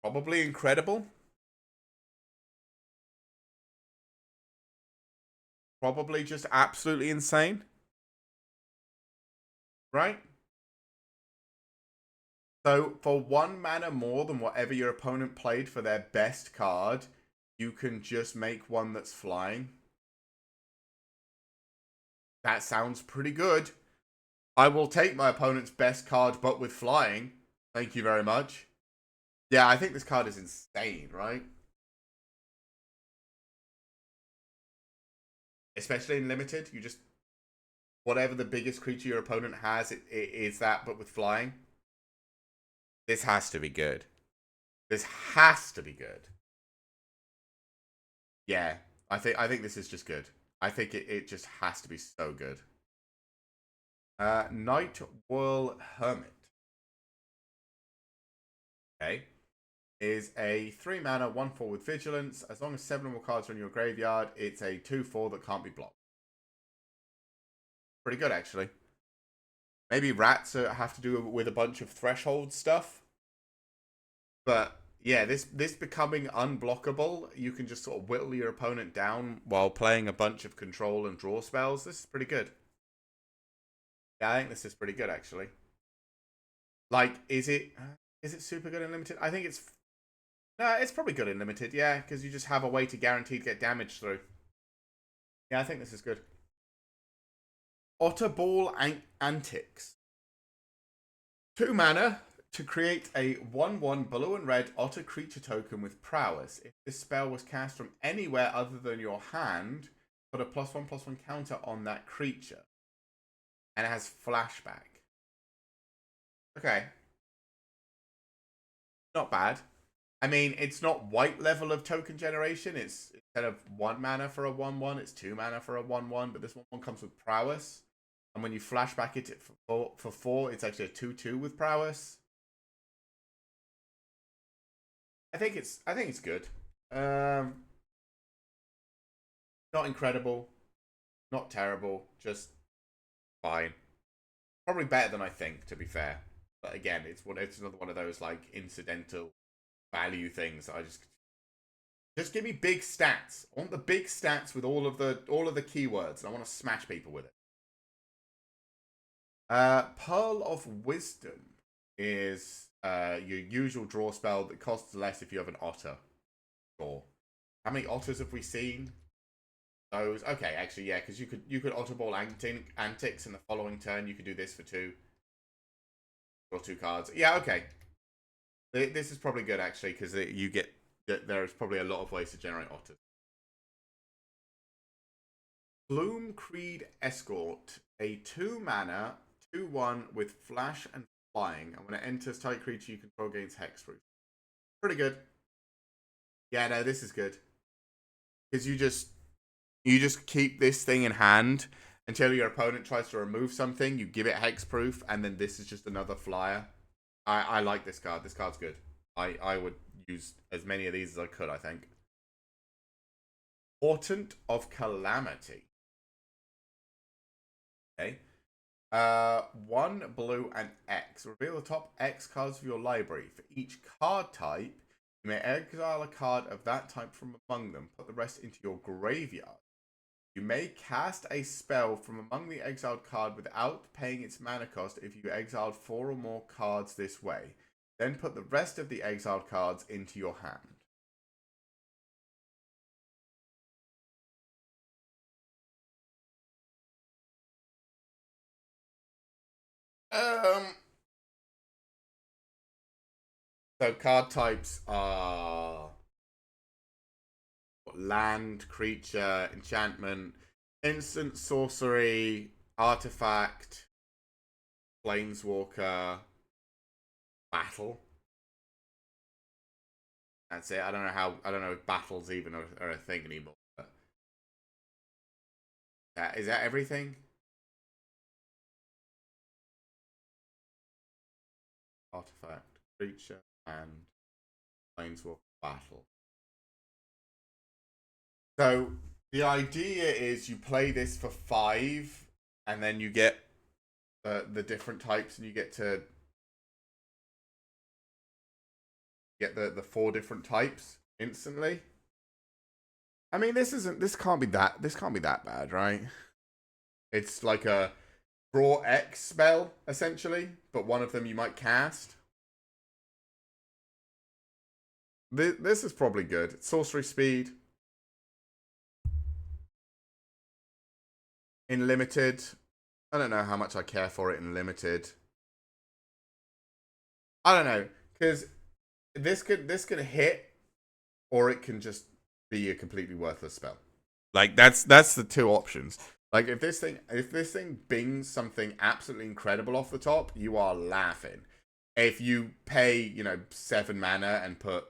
A: Probably incredible. Probably just absolutely insane. Right? So, for 1 mana more than whatever your opponent played for their best card, you can just make one that's flying. That sounds pretty good. I will take my opponent's best card, but with flying. Thank you very much. Yeah, I think this card is insane, right? Especially in limited, you just... whatever the biggest creature your opponent has, it is that, but with flying. This has to be good. This has to be good. Yeah, I think this is just good. I think it just has to be so good. Night Whirl Hermit. Okay. Is a 3 mana, 1/4 with vigilance. As long as 7 or more cards are in your graveyard, it's a 2/4 that can't be blocked. Pretty good, actually. Maybe rats have to do with a bunch of threshold stuff. But yeah, this becoming unblockable, you can just sort of whittle your opponent down while playing a bunch of control and draw spells. This is pretty good. Yeah, I think this is pretty good, actually. Like, is it super good in limited? I think it's... no, it's probably good in limited, yeah, because you just have a way to guarantee to get damage through. Yeah, I think this is good. Otterball Antics. 2 mana to create a 1/1 blue and red otter creature token with prowess. If this spell was cast from anywhere other than your hand, put a +1/+1 counter on that creature. And it has flashback. Okay. Not bad. I mean, it's not white level of token generation. It's instead of 1 mana for a 1/1, it's 2 mana for a 1/1, but this one comes with prowess. And when you flashback it for 4, it's actually a 2/2 with prowess. I think it's good. Not incredible, not terrible, just fine. Probably better than I think, to be fair. But again, it's another one of those like incidental value things that I just give me big stats. I want the big stats with all of the keywords, and I want to smash people with it. Pearl of Wisdom is your usual draw spell that costs less if you have an otter. Sure. How many otters have we seen? Those. Okay, actually, yeah, because you could Otterball Antics in the following turn. You could do this for 2. Draw 2 cards. Yeah, okay. This is probably good, actually, because you get... there's probably a lot of ways to generate otters. Bloom Creed Escort. A 2 mana, 2/1 with flash and flying. And when it enters target creature you control gains hexproof. Pretty good. Yeah, no, this is good. Because you just keep this thing in hand until your opponent tries to remove something. You give it hexproof, and then this is just another flyer. I like this card. This card's good. I would use as many of these as I could, I think. Portent of Calamity. Okay. 1 blue and X. Reveal the top X cards of your library. For each card type, you may exile a card of that type from among them. Put the rest into your graveyard. You may cast a spell from among the exiled card without paying its mana cost if you exiled 4 or more cards this way. Then put the rest of the exiled cards into your hand. So card types are land, creature, enchantment, instant, sorcery, artifact, planeswalker, battle. That's it. I don't know if battles even are a thing anymore. But is that everything? Artifact, creature, and planeswalker battle. So the idea is you play this for 5, and then you get the different types, and you get to get the 4 different types instantly. I mean, this can't be that bad, right? It's like a draw X spell essentially, but one of them you might cast. This is probably good. Sorcery speed in limited. I don't know how much I care for it in limited. I don't know, because this could hit, or it can just be a completely worthless spell. Like that's the two options. Like if this thing bings something absolutely incredible off the top, you are laughing. If you pay, 7 mana and put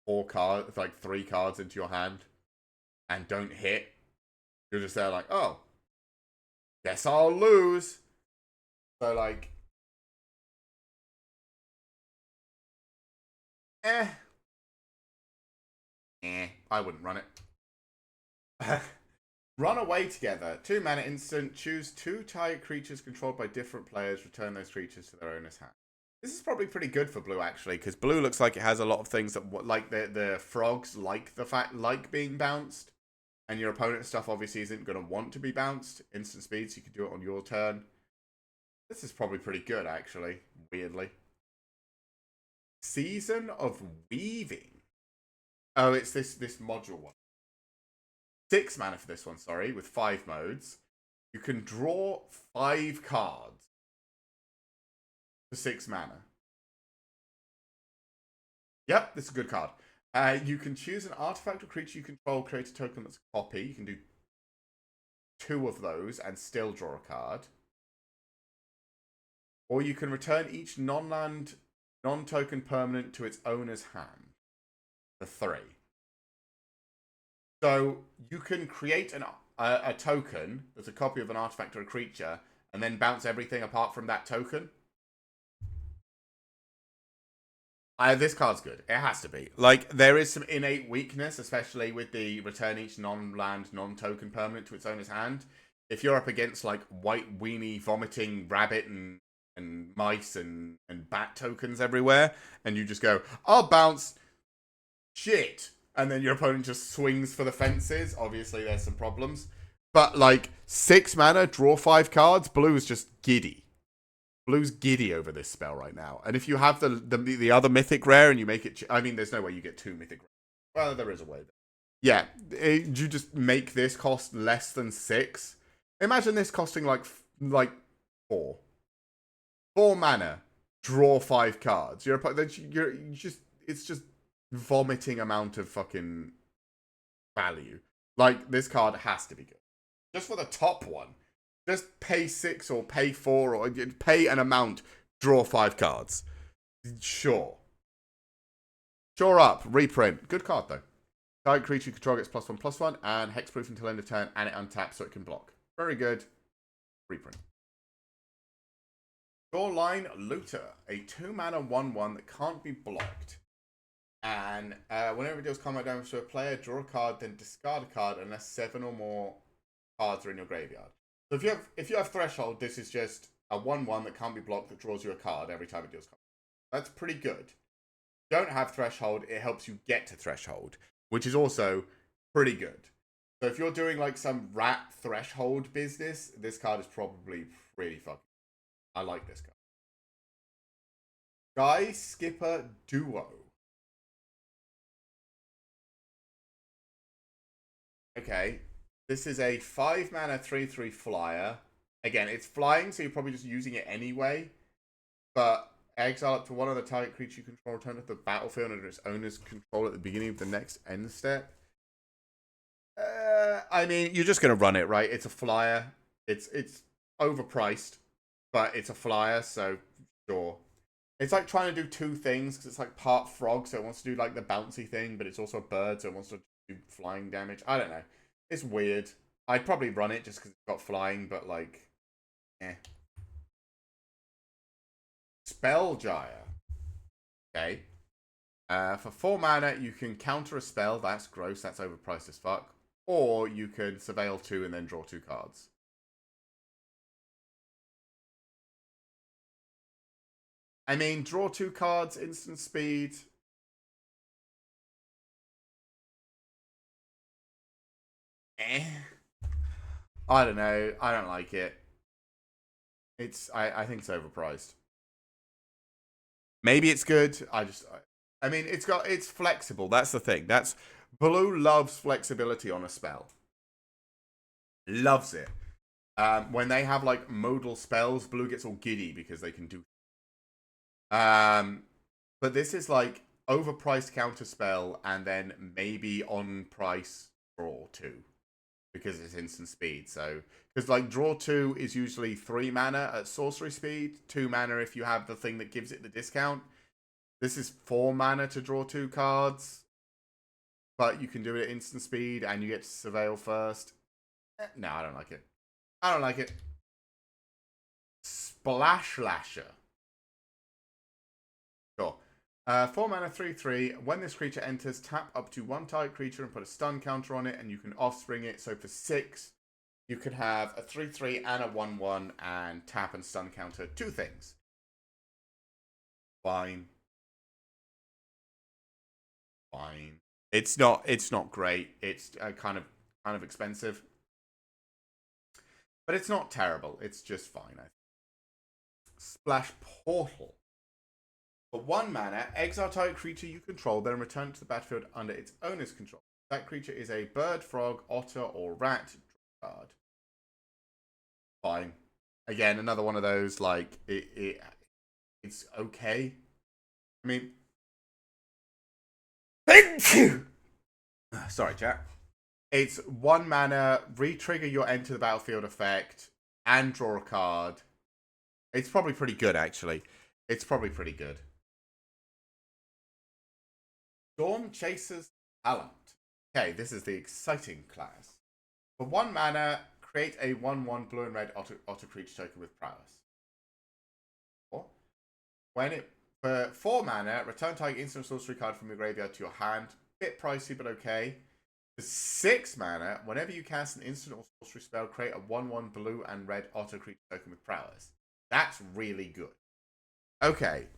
A: 4 cards, like 3 cards into your hand and don't hit, you're just there like, oh, guess I'll lose. So like, eh, I wouldn't run it. Run away together. 2 mana instant. Choose 2 target creatures controlled by different players. Return those creatures to their owner's hand. This is probably pretty good for blue, actually, because blue looks like it has a lot of things that, like the frogs, like being bounced, and your opponent's stuff obviously isn't going to want to be bounced. Instant speed, so you can do it on your turn. This is probably pretty good, actually. Weirdly. Season of Weaving. Oh, it's this module one. 6 mana for this one, sorry, with 5 modes. You can draw 5 cards for 6 mana. Yep, this is a good card. You can choose an artifact or creature you control, create a token that's a copy. You can do 2 of those and still draw a card. Or you can return each non-land, non-token permanent to its owner's hand for 3. So you can create a token that's a copy of an artifact or a creature, and then bounce everything apart from that token. This card's good. It has to be. Like, there is some innate weakness, especially with the return each non-land, non-token permanent to its owner's hand. If you're up against, like, white weenie vomiting rabbit and mice and bat tokens everywhere, and you just go, I'll bounce shit, and then your opponent just swings for the fences, obviously there's some problems. But, like, 6 mana, draw 5 cards, blue is just giddy. Blue's giddy over this spell right now. And if you have the other mythic rare and you make it... I mean, there's no way you get 2 mythic rares. Well, there is a way. Yeah, you just make this cost less than 6. Imagine this costing like 4. 4 mana, draw 5 cards. It's just vomiting amount of fucking value. Like, this card has to be good. Just for the top one. Just pay 6 or pay 4 or pay an amount, draw 5 cards. Sure. Sure up. Reprint. Good card, though. Target creature you control gets +1/+1 and hexproof until end of turn, and it untaps so it can block. Very good. Reprint. Shoreline Looter. A 2 mana 1/1 that can't be blocked. And whenever it deals combat damage to a player, draw a card, then discard a card unless 7 or more cards are in your graveyard. So if you have Threshold, this is just a 1/1 that can't be blocked that draws you a card every time it deals combat. That's pretty good. Don't have Threshold, it helps you get to Threshold, which is also pretty good. So if you're doing like some rat Threshold business, this card is probably pretty fucking. I like this card. Sky Skipper Duo. Okay. This is a 5 mana 3/3 flyer. Again, it's flying, so you're probably just using it anyway. But exile up to one of the target creature you control, return to the battlefield under its owner's control at the beginning of the next end step. I mean, you're just gonna run it, right? It's a flyer. It's overpriced, but it's a flyer, so sure. It's like trying to do 2 things because it's like part frog, so it wants to do like the bouncy thing, but it's also a bird, so it wants to do flying damage. I don't know. It's weird. I'd probably run it just because it's got flying, but like, eh. Spellgyre. Okay. For 4 mana, you can counter a spell. That's gross. That's overpriced as fuck. Or you could surveil 2 and then draw 2 cards. I mean, draw 2 cards, instant speed. I don't know. I don't like it. I think it's overpriced. Maybe it's good. I mean, it's flexible. That's the thing. Blue loves flexibility on a spell. Loves it. When they have like modal spells, blue gets all giddy because they can do. But this is like overpriced counter spell and then maybe on price draw 2 because it's instant speed. So because like draw 2 is usually 3 mana at sorcery speed, 2 mana if you have the thing that gives it the discount. This is 4 mana to draw 2 cards, but you can do it at instant speed and you get to surveil first. No, I don't like it. I don't like it. Splash Lasher. Sure. 4 mana, 3/3. When this creature enters, tap up to 1 target creature and put a stun counter on it, and you can offspring it. So for 6, you can have a 3/3 and a 1/1 and tap and stun counter 2 things. Fine. Fine. It's not great. It's kind of expensive. But it's not terrible. It's just fine, I think. Splash Portal. For 1 mana, exile target creature you control, then return it to the battlefield under its owner's control. That creature is a bird, frog, otter, or rat card. Fine. Again, another one of those, like, it's okay. I mean, thank you! Sorry, chat. It's 1 mana, re-trigger your enter the battlefield effect, and draw a card. It's probably pretty good, actually. It's probably pretty good. Storm Chaser's Talent. Okay, this is the exciting class. For 1 mana, create a 1/1 blue and red otter creature token with prowess. For 4 mana, return target instant sorcery card from your graveyard to your hand. Bit pricey, but okay. For 6 mana, whenever you cast an instant or sorcery spell, create a 1/1 blue and red otter creature token with prowess. That's really good. Okay.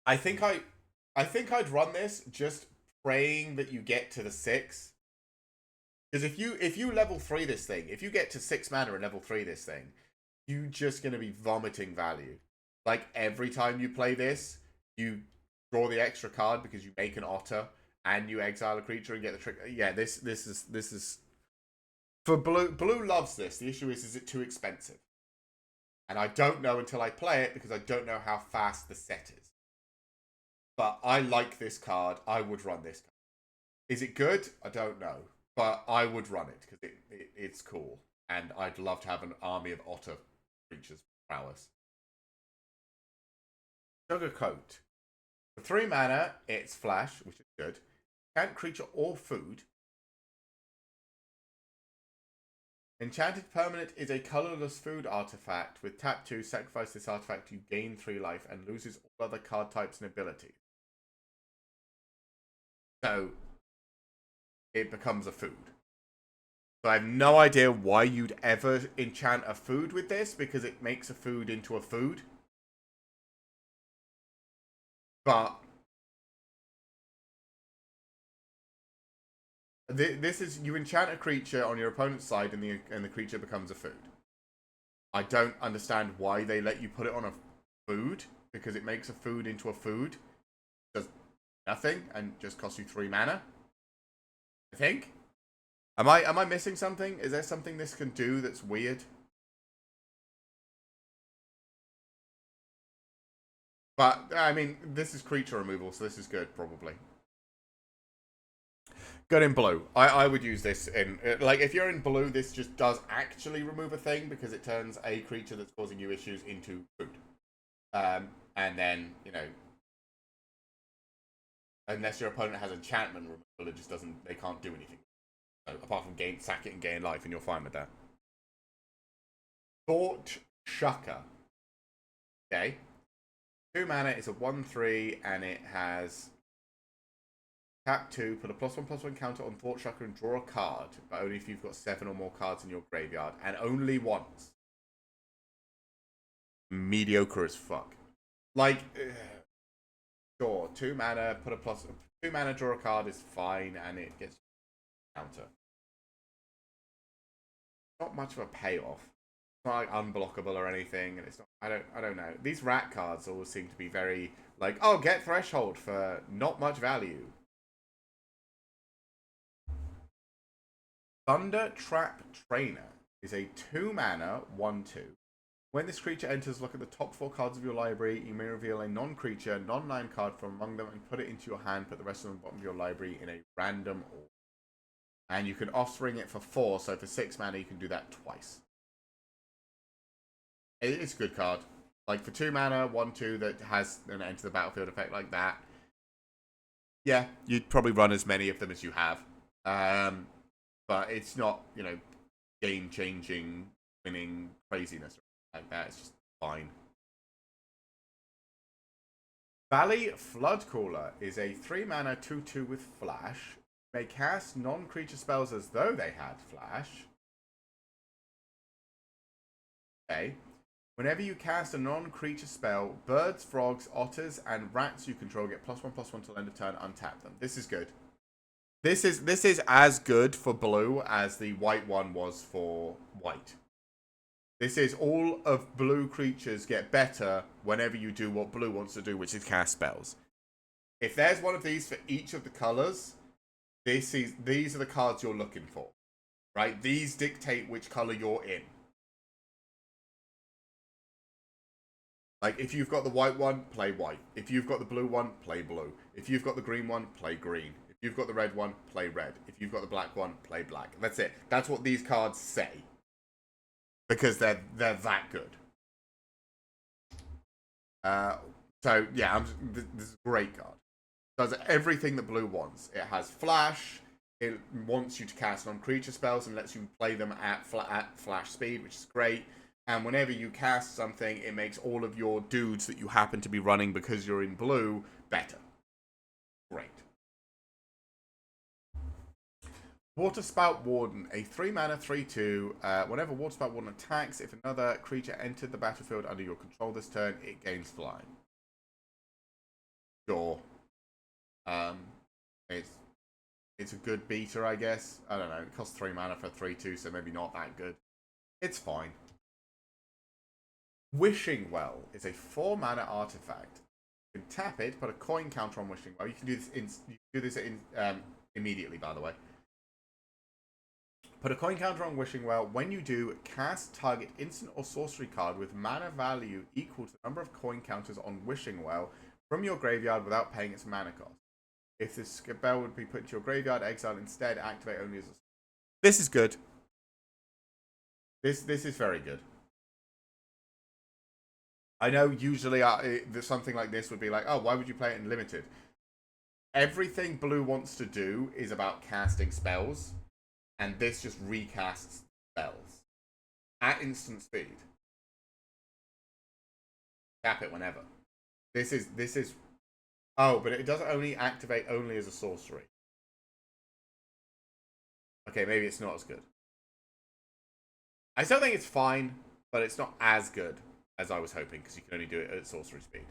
A: I think I'd run this just praying that you get to the 6. Because if you level 3 this thing, if you get to 6 mana and level 3 this thing, you're just gonna be vomiting value. Like every time you play this, you draw the extra card because you make an otter and you exile a creature and get the trick. Yeah, this is for blue. Blue loves this. The issue is it too expensive? And I don't know until I play it because I don't know how fast the set is. But I like this card. I would run this card. Is it good? I don't know. But I would run it because it's cool. And I'd love to have an army of otter creatures with prowess. Sugarcoat. For 3 mana, it's flash, which is good. Can't creature or food. Enchanted Permanent is a colorless food artifact. With tap 2, sacrifice this artifact, you gain 3 life and loses all other card types and abilities. So, it becomes a food. So I have no idea why you'd ever enchant a food with this, because it makes a food into a food. But this is, you enchant a creature on your opponent's side and the creature becomes a food. I don't understand why they let you put it on a food, because it makes a food into a food. Does nothing and just costs you 3 mana. I think. Am I missing something? Is there something this can do that's weird? But I mean, this is creature removal, so this is good probably. Good in blue. I would use this in, like, if you're in blue, this just does actually remove a thing because it turns a creature that's causing you issues into food. And then, you know, unless your opponent has enchantment removal, it just doesn't, they can't do anything. So, apart from sack it and gain life, and you're fine with that. Thought Shucker. Okay. 2 mana, it's a 1/3, and it has tap 2, put a +1/+1 counter on Thought Shucker and draw a card, but only if you've got 7 or more cards in your graveyard, and only once. Mediocre as fuck. Like, sure, 2 mana, put a 2 mana, draw a card is fine, and it gets counter. Not much of a payoff. not like unblockable or anything, and it's not. I don't know. These rat cards always seem to be very like, oh, get threshold for not much value. Thunder Trap Trainer is a 2-mana 1/2. When this creature enters, look at the top 4 cards of your library. You may reveal a non-creature, non-9 card from among them and put it into your hand. Put the rest of them at the bottom of your library in a random order. And you can offspring it for 4, so for 6 mana you can do that twice. It's a good card. Like for 2 mana, 1/2 that has an enter the battlefield effect like that. Yeah, you'd probably run as many of them as you have. But it's not, you know, game-changing, winning craziness like that. It's just fine. Valley Floodcaller is a 3-mana 2/2 with flash. You may cast non-creature spells as though they had flash. Okay. Whenever you cast a non-creature spell, birds, frogs, otters, and rats you control get +1/+1 till end of turn. Untap them. This is good. This is as good for blue as the white one was for white. This is all of blue creatures get better whenever you do what blue wants to do, which is cast spells. If there's one of these for each of the colors, these are the cards you're looking for, right? These dictate which color you're in. Like, if you've got the white one, play white. If you've got the blue one, play blue. If you've got the green one, play green. If you've got the red one, play red. If you've got the black one, play black. That's it. That's what these cards say. Because they're that good. So, yeah, this is a great card. It does everything that blue wants. It has flash. It wants you to cast non-creature spells and lets you play them at flash speed, which is great. And whenever you cast something, it makes all of your dudes that you happen to be running because you're in blue better. Great. Waterspout Warden, a 3-mana 3/2. Whenever Waterspout Warden attacks, if another creature entered the battlefield under your control this turn, it gains flying. Sure. It's a good beater, I guess. I don't know. It costs 3 mana for 3/2, so maybe not that good. It's fine. Wishing Well is a 4-mana artifact. You can tap it, put a coin counter on Wishing Well. You can do this immediately, by the way. Put a coin counter on Wishing Well. When you do, cast target instant or sorcery card with mana value equal to the number of coin counters on Wishing Well from your graveyard without paying its mana cost. If this spell would be put to your graveyard, exile instead, activate only as a... This is good. This is very good. I know usually something like this would be like, oh, why would you play it in limited? Everything blue wants to do is about casting spells, and this just recasts spells at instant speed. Tap it whenever. This is. Oh, but it does only activate only as a sorcery. Okay, maybe it's not as good. I still think it's fine, but it's not as good as I was hoping, because you can only do it at sorcery speed.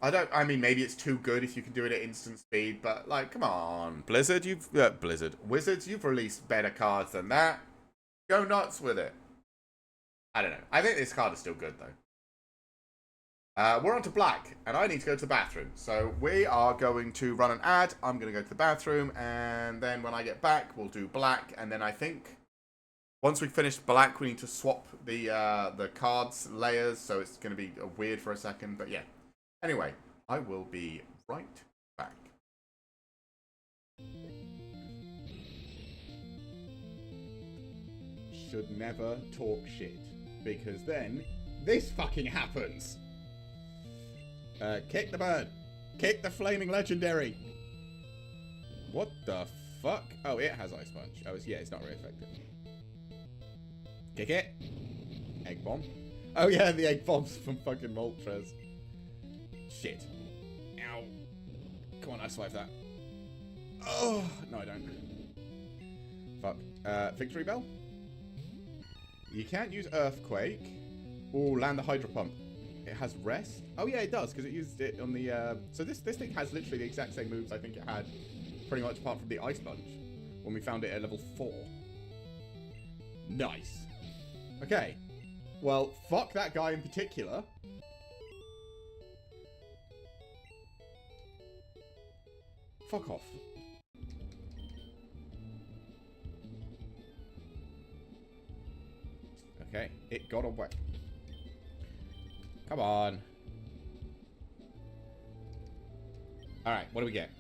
A: I mean, maybe it's too good if you can do it at instant speed, but, like, come on. Wizards, you've released better cards than that. Go nuts with it. I don't know. I think this card is still good, though. We're on to black, and I need to go to the bathroom. So we are going to run an ad. I'm going to go to the bathroom, and then when I get back, we'll do black, and then I think... Once we've finished black, we need to swap the cards layers, so it's going to be weird for a second, but yeah. Anyway, I will be right back. Should never talk shit, because then this fucking happens. Kick the bird. Kick the flaming legendary. What the fuck? Oh, it has Ice Punch. Oh, yeah, it's not very effective. Kick it. Egg bomb. Oh yeah, the egg bombs from fucking Moltres. Shit. Ow. Come on, I survived that. Oh, no I don't. Fuck. Victory Bell? You can't use Earthquake. Or land the Hydro Pump. It has Rest? Oh yeah, it does, because it used it on the... So this thing has literally the exact same moves I think it had, pretty much apart from the Ice Punch, when we found it at level 4. Nice. Okay. Well, fuck that guy in particular. Fuck off. Okay, it got away. Come on. Alright, what do we get?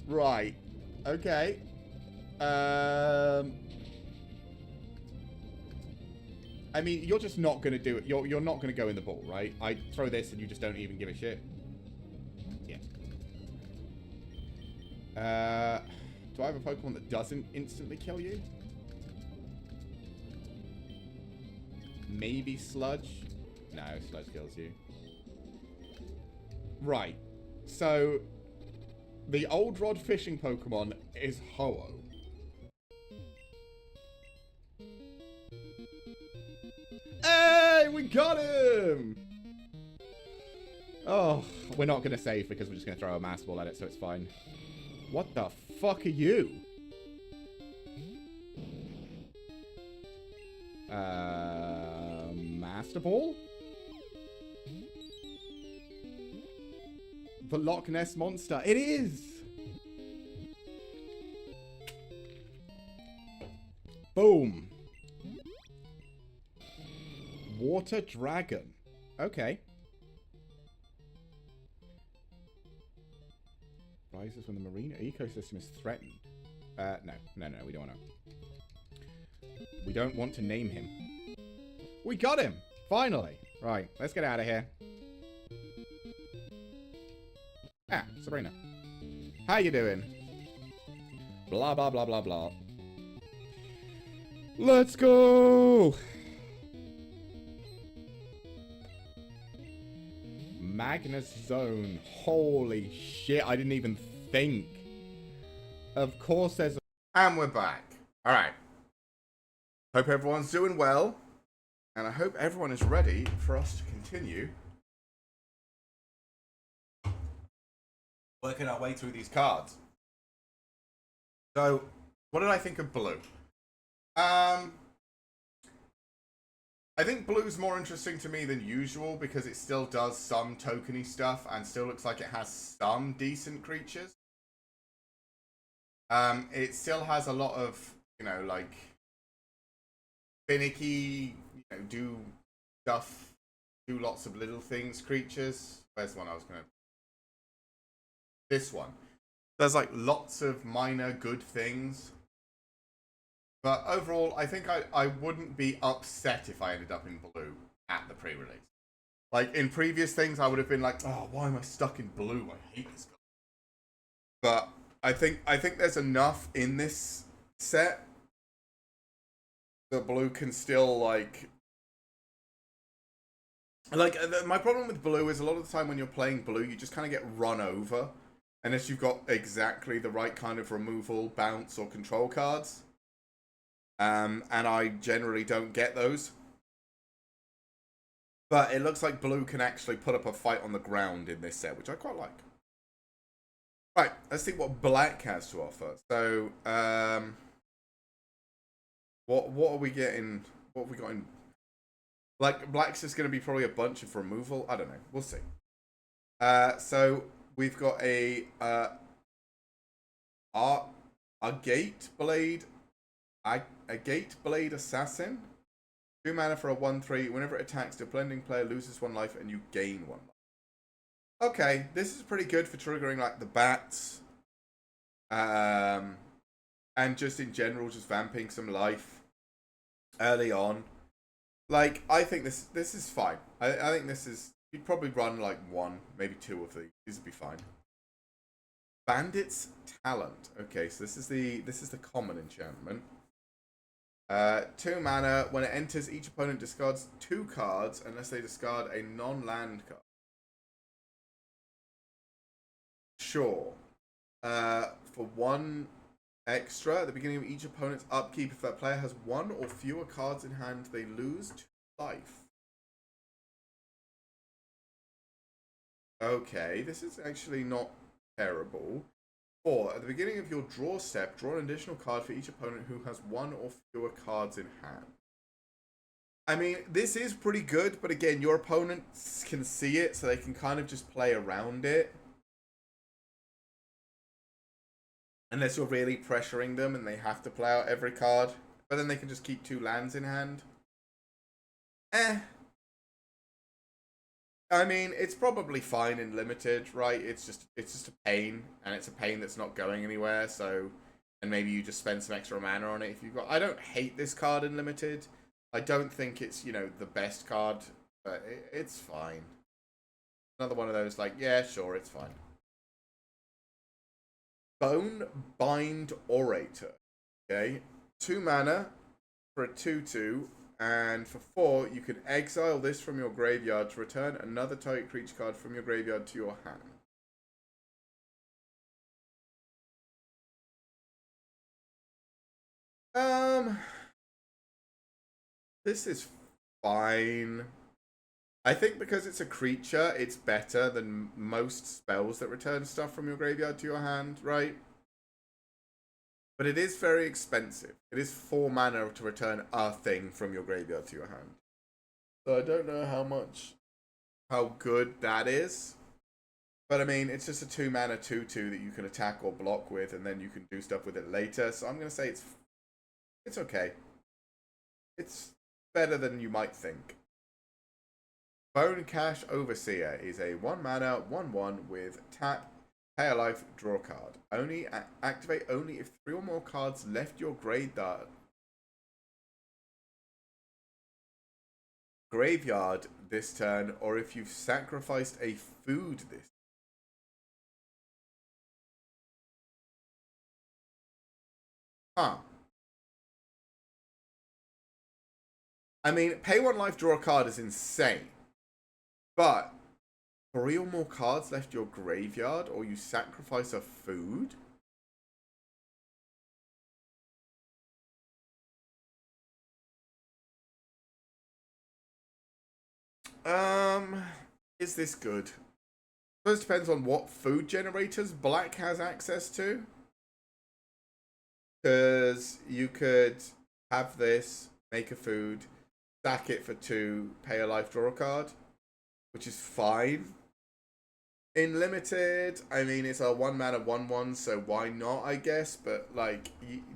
A: Right. Okay. I mean, you're just not going to do it. You're not going to go in the ball, right? I throw this and you just don't even give a shit. Yeah. Do I have a Pokemon that doesn't instantly kill you? Maybe Sludge? No, Sludge kills you. Right. So, the old rod fishing Pokemon is Ho-Oh. Hey, we got him! Oh, we're not going to save because we're just going to throw a Master Ball at it, so it's fine. What the fuck are you? Master Ball? The Loch Ness Monster. It is! Boom. Water Dragon. Okay. Rises when the marine ecosystem is threatened. No, we don't want to. We don't want to name him. We got him! Finally! Right, let's get out of here. Ah, Sabrina. How you doing? Blah, blah, blah, blah, blah. Let's go! Magnus Zone. Holy shit, I didn't even think. Of course there's a... And we're back. Alright. Hope everyone's doing well. And I hope everyone is ready for us to continue working our way through these cards. So, what did I think of blue? I think blue's more interesting to me than usual because it still does some tokeny stuff and still looks like it has some decent creatures. It still has a lot of, you know, like finicky, you know, do stuff, do lots of little things creatures. Where's the one I was gonna... This one. There's like lots of minor good things. But overall, I think I wouldn't be upset if I ended up in blue at the pre-release. Like, in previous things, I would have been like, oh, why am I stuck in blue? I hate this guy. But I think there's enough in this set that blue can still, like... my problem with blue is a lot of the time when you're playing blue, you just kind of get run over. Unless you've got exactly the right kind of removal, bounce, or control cards. And I generally don't get those. But it looks like blue can actually put up a fight on the ground in this set, which I quite like. Right, let's see what black has to offer. So, what are we getting? What have we got in? Like, black's just going to be probably a bunch of removal. I don't know. We'll see. So, we've got a Gate Blade. A Gate Blade Assassin. 2 mana for a 1/3. Whenever it attacks, the blending player loses 1 life and you gain 1 life. Okay, this is pretty good for triggering like the bats. And just in general, just vamping some life early on. Like, I think this is fine. I think this is... You'd probably run like 1, maybe 2 of these. These would be fine. Bandit's Talent. Okay, so this is the common enchantment. 2 mana. When it enters, each opponent discards 2 cards unless they discard a non-land card. Sure. For 1 extra, at the beginning of each opponent's upkeep, if that player has 1 or fewer cards in hand, they lose 2 life. Okay, this is actually not terrible. 4. At the beginning of your draw step, draw an additional card for each opponent who has one or fewer cards in hand. I mean, this is pretty good, but again, your opponents can see it, so they can kind of just play around it. Unless you're really pressuring them and they have to play out every card. But then they can just keep 2 lands in hand. I mean, it's probably fine in limited, right? It's just a pain, and it's a pain that's not going anywhere. So, and maybe you just spend some extra mana on it if you've got. I don't hate this card in limited. I don't think it's the best card, but it's fine. Another one of those like, yeah, sure, it's fine. Bone Bind Orator. Okay, 2 mana for a 2/2. And for 4, you can exile this from your graveyard to return another target creature card from your graveyard to your hand. This is fine. I think because it's a creature, it's better than most spells that return stuff from your graveyard to your hand, right? But it is very expensive. It is 4 mana to return a thing from your graveyard to your hand. So I don't know how good that is. But I mean, it's just a 2 mana 2/2 that you can attack or block with, and then you can do stuff with it later. So I'm gonna say it's okay. It's better than you might think. Bone Cash Overseer is a 1 mana 1/1 with tap. Pay a life, draw a card. Activate only if 3 or more cards left your graveyard this turn, or if you've sacrificed a food this. Huh. I mean, pay 1 life, draw a card is insane. But 3 or more cards left your graveyard, or you sacrifice a food? Is this good? I suppose it depends on what food generators Black has access to. Because you could have this, make a food, stack it for 2, pay a life, draw a card, which is fine. In limited, I mean, it's a 1 mana 1/1, so why not? I guess, but like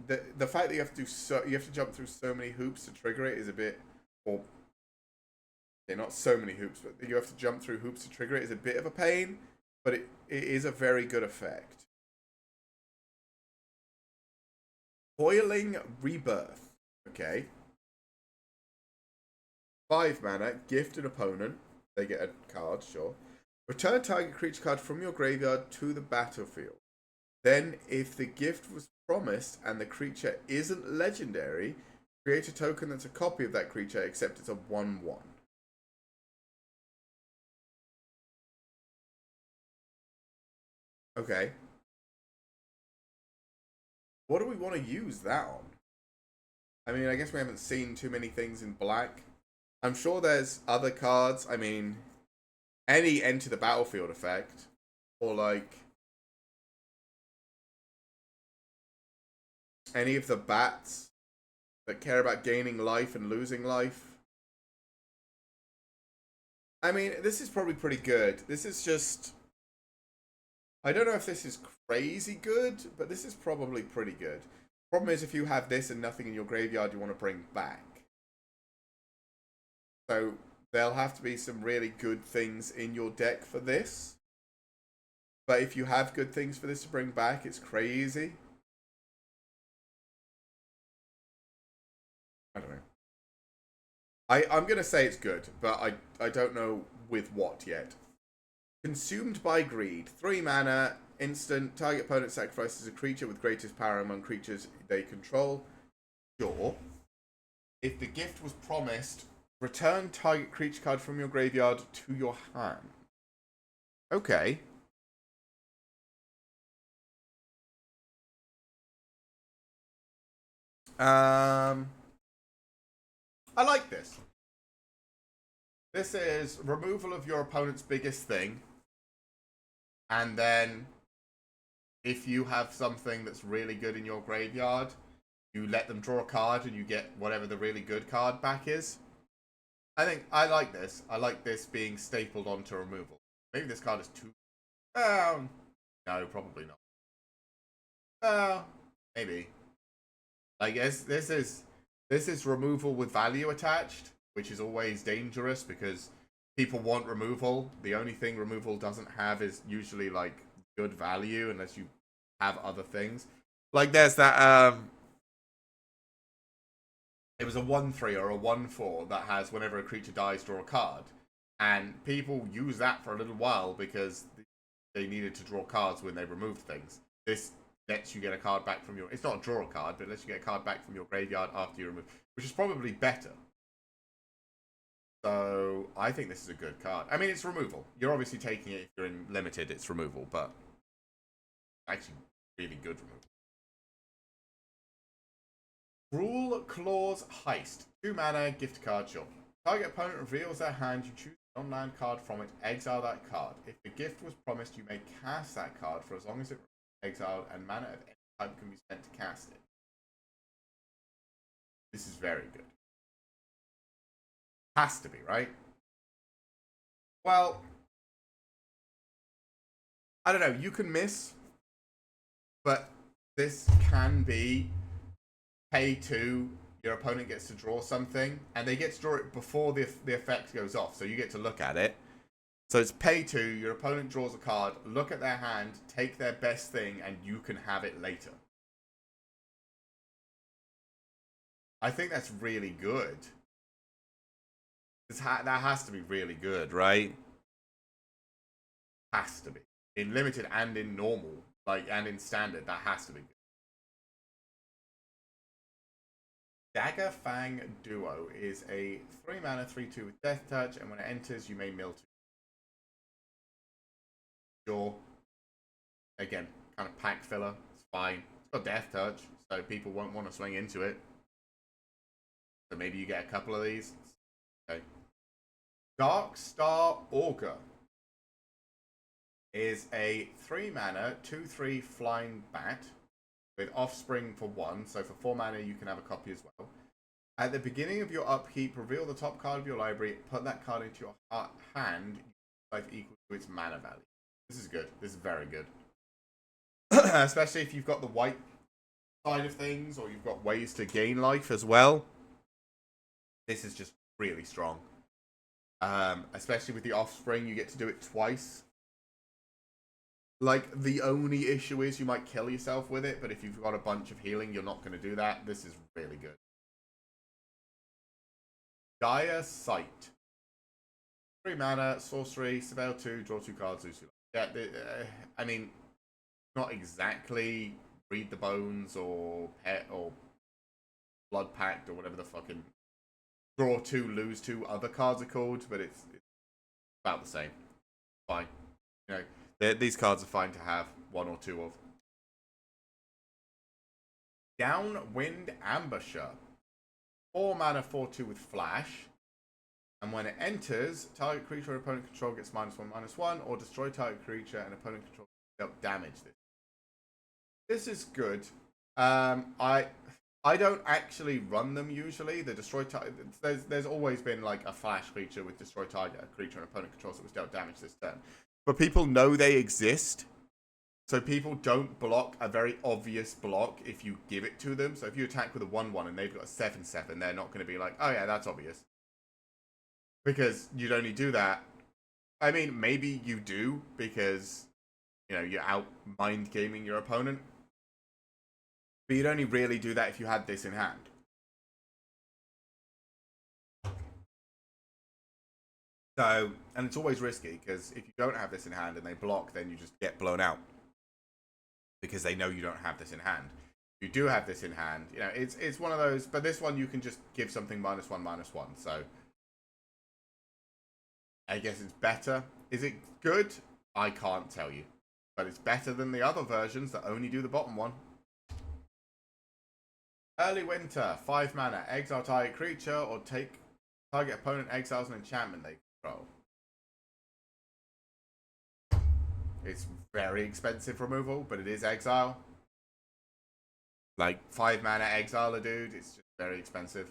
A: the fact that you have to jump through so many hoops to trigger it is a bit, or yeah, not so many hoops, but you have to jump through hoops to trigger it is a bit of a pain. But it is a very good effect. Boiling Rebirth. Okay. 5 mana, gift an opponent. They get a card, sure. Return target creature card from your graveyard to the battlefield. Then, if the gift was promised and the creature isn't legendary, create a token that's a copy of that creature, except it's a 1/1. Okay. What do we want to use that on? I mean, I guess we haven't seen too many things in black. I'm sure there's other cards. I mean, any enter the battlefield effect, or like any of the bats that care about gaining life and losing life. I mean, this is probably pretty good. This is just, I don't know if this is crazy good, but this is probably pretty good. Problem is, if you have this and nothing in your graveyard you want to bring back. So there'll have to be some really good things in your deck for this. But if you have good things for this to bring back, it's crazy. I don't know. I'm going to say it's good, but I don't know with what yet. Consumed by Greed. 3 mana, instant. Target opponent sacrifices a creature with greatest power among creatures they control. Sure. If the gift was promised, return target creature card from your graveyard to your hand. Okay. I like this. This is removal of your opponent's biggest thing. And then if you have something that's really good in your graveyard, you let them draw a card and you get whatever the really good card back is. I think I like this. I like this being stapled onto removal. Maybe this card is too... no, probably not. Maybe. I guess this is removal with value attached, which is always dangerous because people want removal. The only thing removal doesn't have is usually like good value unless you have other things. Like there's that it was a 1/3 or a 1/4 that has whenever a creature dies, draw a card. And people use that for a little while because they needed to draw cards when they removed things. This lets you get a card back from your... It's not a draw card, but it lets you get a card back from your graveyard after you remove... Which is probably better. So, I think this is a good card. I mean, it's removal. You're obviously taking it if you're in limited, it's removal, but... Actually, really good removal. Rule Clause Heist. 2 mana, gift card shop. Target opponent reveals their hand, you choose an online card from it, exile that card. If the gift was promised, you may cast that card for as long as it remains exiled, and mana of any type can be spent to cast it. This is very good. Has to be, right? Well, I don't know, you can miss, but this can be pay 2, your opponent gets to draw something, and they get to draw it before the effect goes off, so you get to look at it. So it's pay 2, your opponent draws a card, look at their hand, take their best thing, and you can have it later. I think that's really good. That has to be really good, right? Has to be. In limited and in normal, and in standard, that has to be good. Dagger Fang Duo is a 3 mana 3/2 with Death Touch, and when it enters, you may mill 2. Sure. Again, kind of pack filler. It's fine. It's got Death Touch, so people won't want to swing into it. So maybe you get a couple of these. Okay. Dark Star Augur is a 3 mana 2/3 flying bat with Offspring for 1, so for 4 mana you can have a copy as well. At the beginning of your upkeep, reveal the top card of your library, put that card into your hand, life equal to its mana value. This is good. This is very good. Especially if you've got the white side of things, or you've got ways to gain life as well. This is just really strong. Especially with the Offspring, you get to do it twice. Like, the only issue is you might kill yourself with it, but if you've got a bunch of healing, you're not going to do that. This is really good. Dire Sight. 3 mana, sorcery, surveil 2, draw 2 cards, lose 2 life. Yeah, I mean, not exactly Read the Bones or Pet or Blood Pact or whatever the fucking draw 2, lose 2 other cards are called, but it's about the same. Fine. You know, these cards are fine to have 1 or 2 of. Downwind Ambusher. 4 mana 4/2 with Flash. And when it enters, target creature or opponent control gets -1/-1, or destroy target creature and opponent control dealt damage. This is good. I don't actually run them usually. The destroy target. There's always been like a Flash creature with destroy target creature and opponent controls that was dealt damage this turn. But people know they exist, so people don't block a very obvious block if you give it to them. So if you attack with a 1/1 and they've got a 7/7, they're not going to be like, oh yeah, that's obvious. Because you'd only do that. I mean, maybe you do, because, you know, you're out mind gaming your opponent. But you'd only really do that if you had this in hand. So, and it's always risky, because if you don't have this in hand and they block, then you just get blown out. Because they know you don't have this in hand. If you do have this in hand, you know, it's one of those, but this one you can just give something -1/-1, so I guess it's better. Is it good? I can't tell you. But it's better than the other versions that only do the bottom one. Early Winter, 5 mana, exile target creature, or take target opponent exiles an enchantment they control. It's very expensive removal, but it is exile. Like 5 mana exile a dude, it's just very expensive.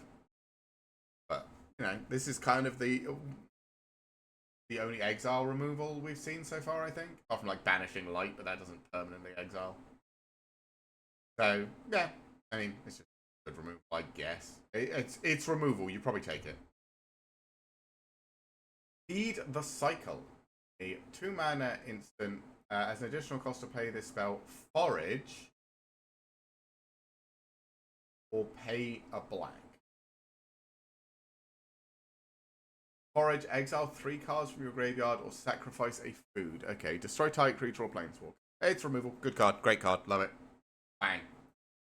A: But you know, this is kind of the only exile removal we've seen so far, I think. Apart from like banishing light, but that doesn't permanently exile. So yeah, I mean it's just good removal, I guess. It's removal. You probably take it. Feed the Cycle, a 2 mana instant. As an additional cost to play this spell, forage or pay a blank. Forage, exile 3 cards from your graveyard or sacrifice a food. Okay, destroy target creature or planeswalker. It's removal. Good card. Great card. Love it. Bang.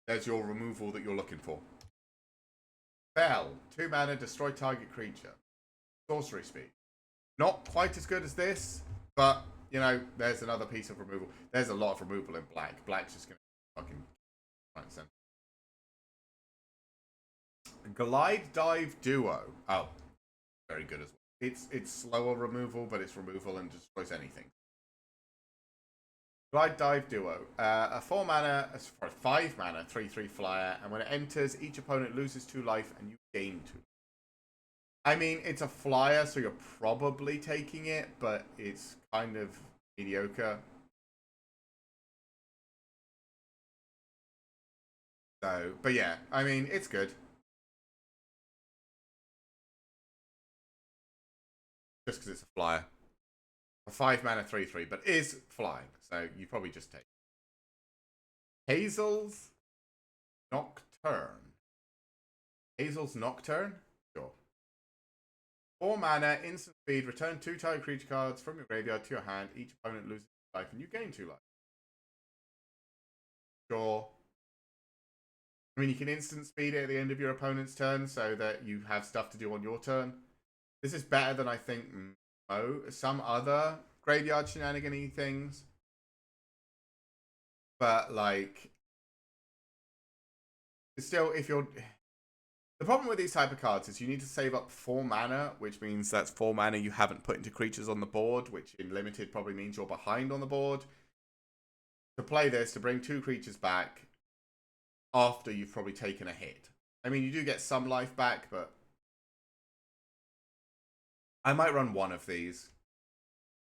A: There's your removal that you're looking for. Spell, 2 mana, destroy target creature. Sorcery speed. Not quite as good as this, but, you know, there's another piece of removal. There's a lot of removal in black. Black's just going to fucking... Glide Dive Duo. Oh, very good as well. It's slower removal, but it's removal and destroys anything. Glide Dive Duo. A 4 mana, sorry, 5 mana, 3/3 flyer, and when it enters, each opponent loses 2 life and you gain 2. I mean, it's a flyer, so you're probably taking it, but it's kind of mediocre. So, but yeah, I mean, it's good. Just because it's a flyer. A 5 mana 3/3, but is flying, so you probably just take it. Hazel's Nocturne. Hazel's Nocturne? Sure. 4 mana, instant speed, return 2 target creature cards from your graveyard to your hand. Each opponent loses life and you gain 2 life. Sure. I mean, you can instant speed it at the end of your opponent's turn so that you have stuff to do on your turn. This is better than I think some other graveyard shenanigan-y things. But, like, still, if you're... The problem with these type of cards is you need to save up 4 mana, which means that's 4 mana you haven't put into creatures on the board, which in Limited probably means you're behind on the board. To play this, to bring 2 creatures back after you've probably taken a hit. I mean, you do get some life back, but... I might run one of these,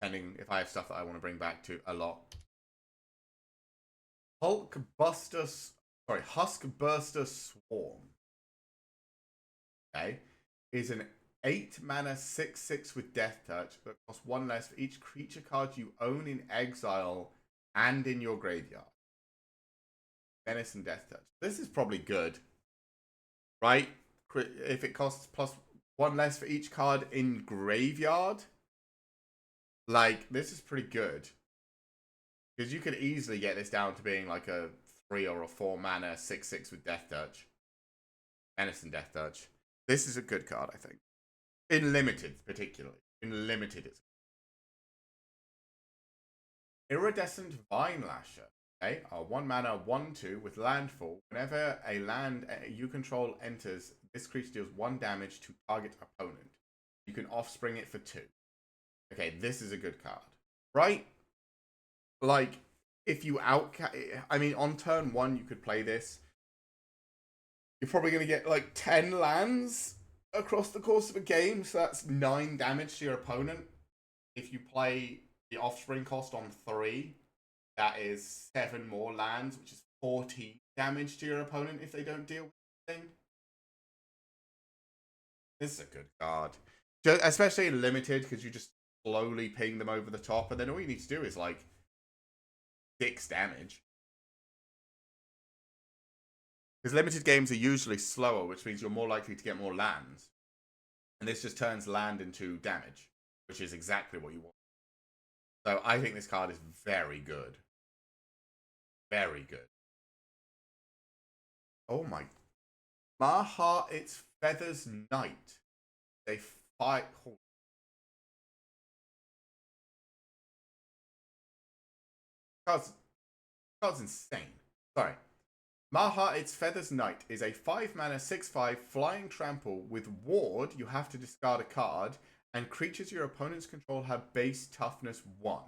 A: depending if I have stuff that I want to bring back to a lot. Huskburster Swarm. Okay. Is an 8 mana 6/6 with Death Touch that costs 1 less for each creature card you own in exile and in your graveyard. Menace and Death Touch. This is probably good. Right? If it costs plus 1 less for each card in graveyard, like, this is pretty good. Because you could easily get this down to being like a 3 or a 4 mana 6/6 with Death Touch. Menace and Death Touch. This is a good card, I think. In Limited, particularly. In Limited, it's... Iridescent Vine Lasher. Okay, a 1 mana 1/2 with landfall. Whenever a land you control enters, this creature deals 1 damage to target opponent. You can offspring it for 2. Okay, this is a good card. Right? Like, if you I mean, on turn 1, you could play this. You're probably going to get, like, 10 lands across the course of a game, so that's 9 damage to your opponent. If you play the offspring cost on 3, that is 7 more lands, which is 14 damage to your opponent if they don't deal with anything. This is a good card. Especially in Limited, because you just slowly ping them over the top, and then all you need to do is, like, 6 damage. Because Limited games are usually slower, which means you're more likely to get more lands. And this just turns land into damage, which is exactly what you want. So I think this card is very good. Very good. Oh my. Maha, it's Feathers Knight. They fight. Oh. Card's insane. Sorry. Maha, its Feathers Knight is a 5 mana 6/5 flying trample with ward. You have to discard a card, and creatures your opponents control have base toughness 1.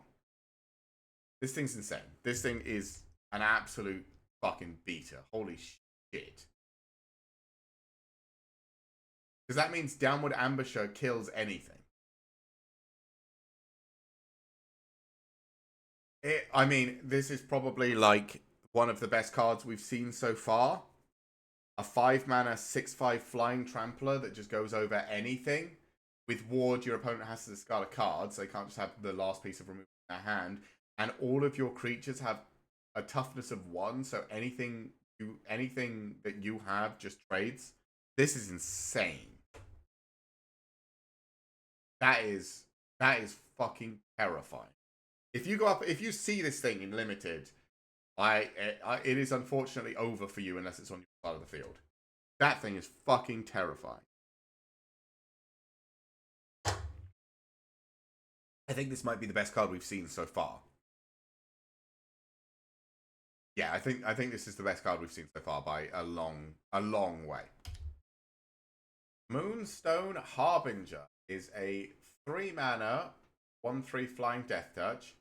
A: This thing's insane. This thing is an absolute fucking beater. Holy shit. Because that means Downward Ambusher kills anything. I mean, this is probably like one of the best cards we've seen so far. A 5-mana 6/5 flying trampler that just goes over anything. With Ward, your opponent has to discard a card, so they can't just have the last piece of removal in their hand. And all of your creatures have a toughness of 1, so anything that you have just trades. This is insane. That is fucking terrifying. If you see this thing in limited, it is unfortunately over for you unless it's on your side of the field. That thing is fucking terrifying. I think this might be the best card we've seen so far. Yeah, I think this is the best card we've seen so far by a long way. Moonstone Harbinger is a 3-mana 1/3 flying death touch.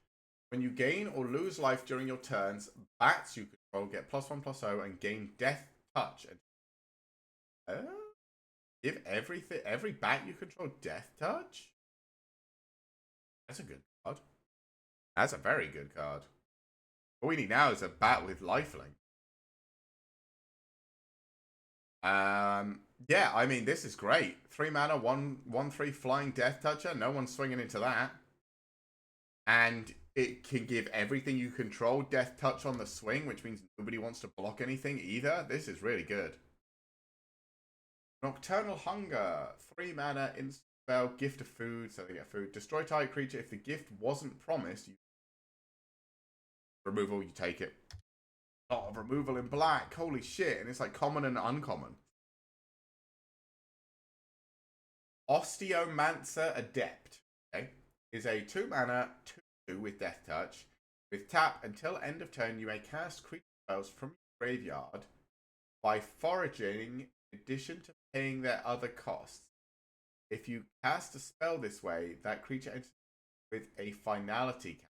A: When you gain or lose life during your turns, bats you control get +1/+0 and gain death touch. Give every bat you control death touch? That's a good card. That's a very good card. All we need now is a bat with lifelink. Yeah, I mean, this is great. 3-mana, 1/3 flying death toucher. No one's swinging into that. And it can give everything you control death touch on the swing, which means nobody wants to block anything either. This is really good. Nocturnal Hunger. 3-mana, instant spell, gift of food, so they get food. Destroy target creature. If the gift wasn't promised, removal, you take it. A lot of removal in black. Holy shit. And it's like common and uncommon. Osteomancer Adept, okay, is a 2-mana 2/2 with death touch. With tap, until end of turn, you may cast creature spells from your graveyard by foraging in addition to paying their other costs. If you cast a spell this way, that creature enters with a finality count.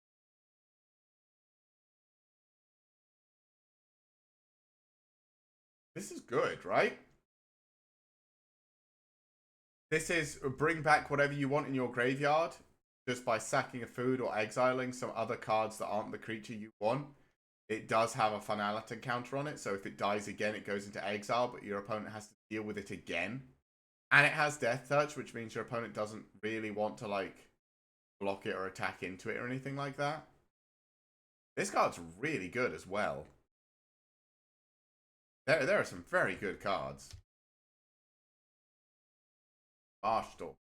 A: This is good, right? This is bring back whatever you want in your graveyard just by sacking a food or exiling some other cards that aren't the creature you want. It does have a finality counter on it, so if it dies again, it goes into exile, but your opponent has to deal with it again. And it has Death Touch, which means your opponent doesn't really want to, like, block it or attack into it or anything like that. This card's really good as well. There are some very good cards. Arstorm.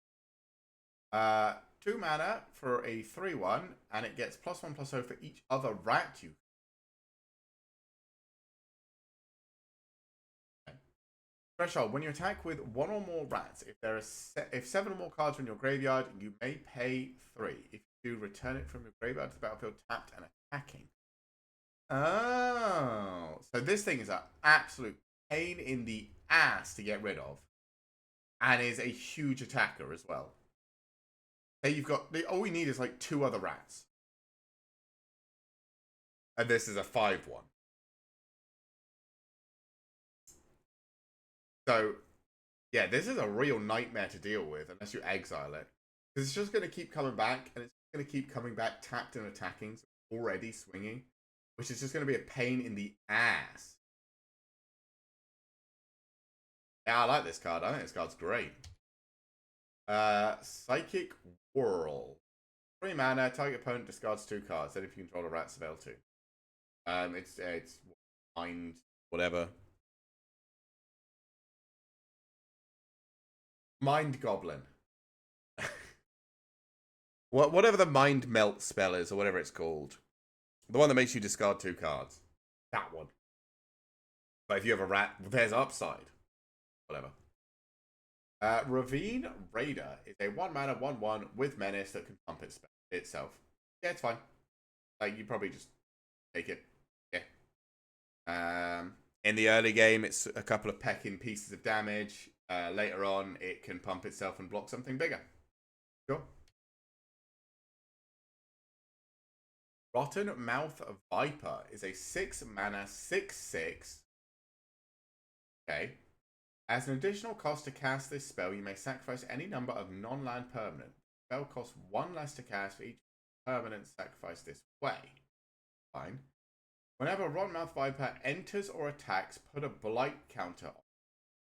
A: 2 mana for a 3/1, and it gets +1/+0 for each other rat you. Threshold. When you attack with 1 or more rats, if 7 or more cards are in your graveyard, you may pay 3. If you do, return it from your graveyard to the battlefield tapped and attacking. Oh, so this thing is an absolute pain in the ass to get rid of, and is a huge attacker as well. Hey, you've got all we need is like 2 other rats, and this is a 5/1. So, yeah, this is a real nightmare to deal with unless you exile it, because it's just going to keep coming back, and it's going to keep coming back tapped and attacking, so already swinging, which is just going to be a pain in the ass. Yeah, I like this card. I think this card's great. Psychic Whirl. 3 mana, target opponent discards 2 cards. Then if you control a rat, spell 2. It's mind whatever. Mind Goblin. Whatever the Mind Melt spell is, or whatever it's called. The one that makes you discard 2 cards. That one. But if you have a rat, there's upside. Whatever. Ravine Raider is a 1 mana 1/1 with menace that can pump itself. Yeah, it's fine. Like, you probably just take it. Yeah. In the early game, it's a couple of pecking pieces of damage. Later on, it can pump itself and block something bigger. Sure. Rotten Mouth Viper is a 6 mana 6/6. Okay. As an additional cost to cast this spell, you may sacrifice any number of non-land permanents. The spell costs 1 less to cast for each permanent sacrificed this way. Fine. Whenever Rotten Mouth Viper enters or attacks, put a blight counter on.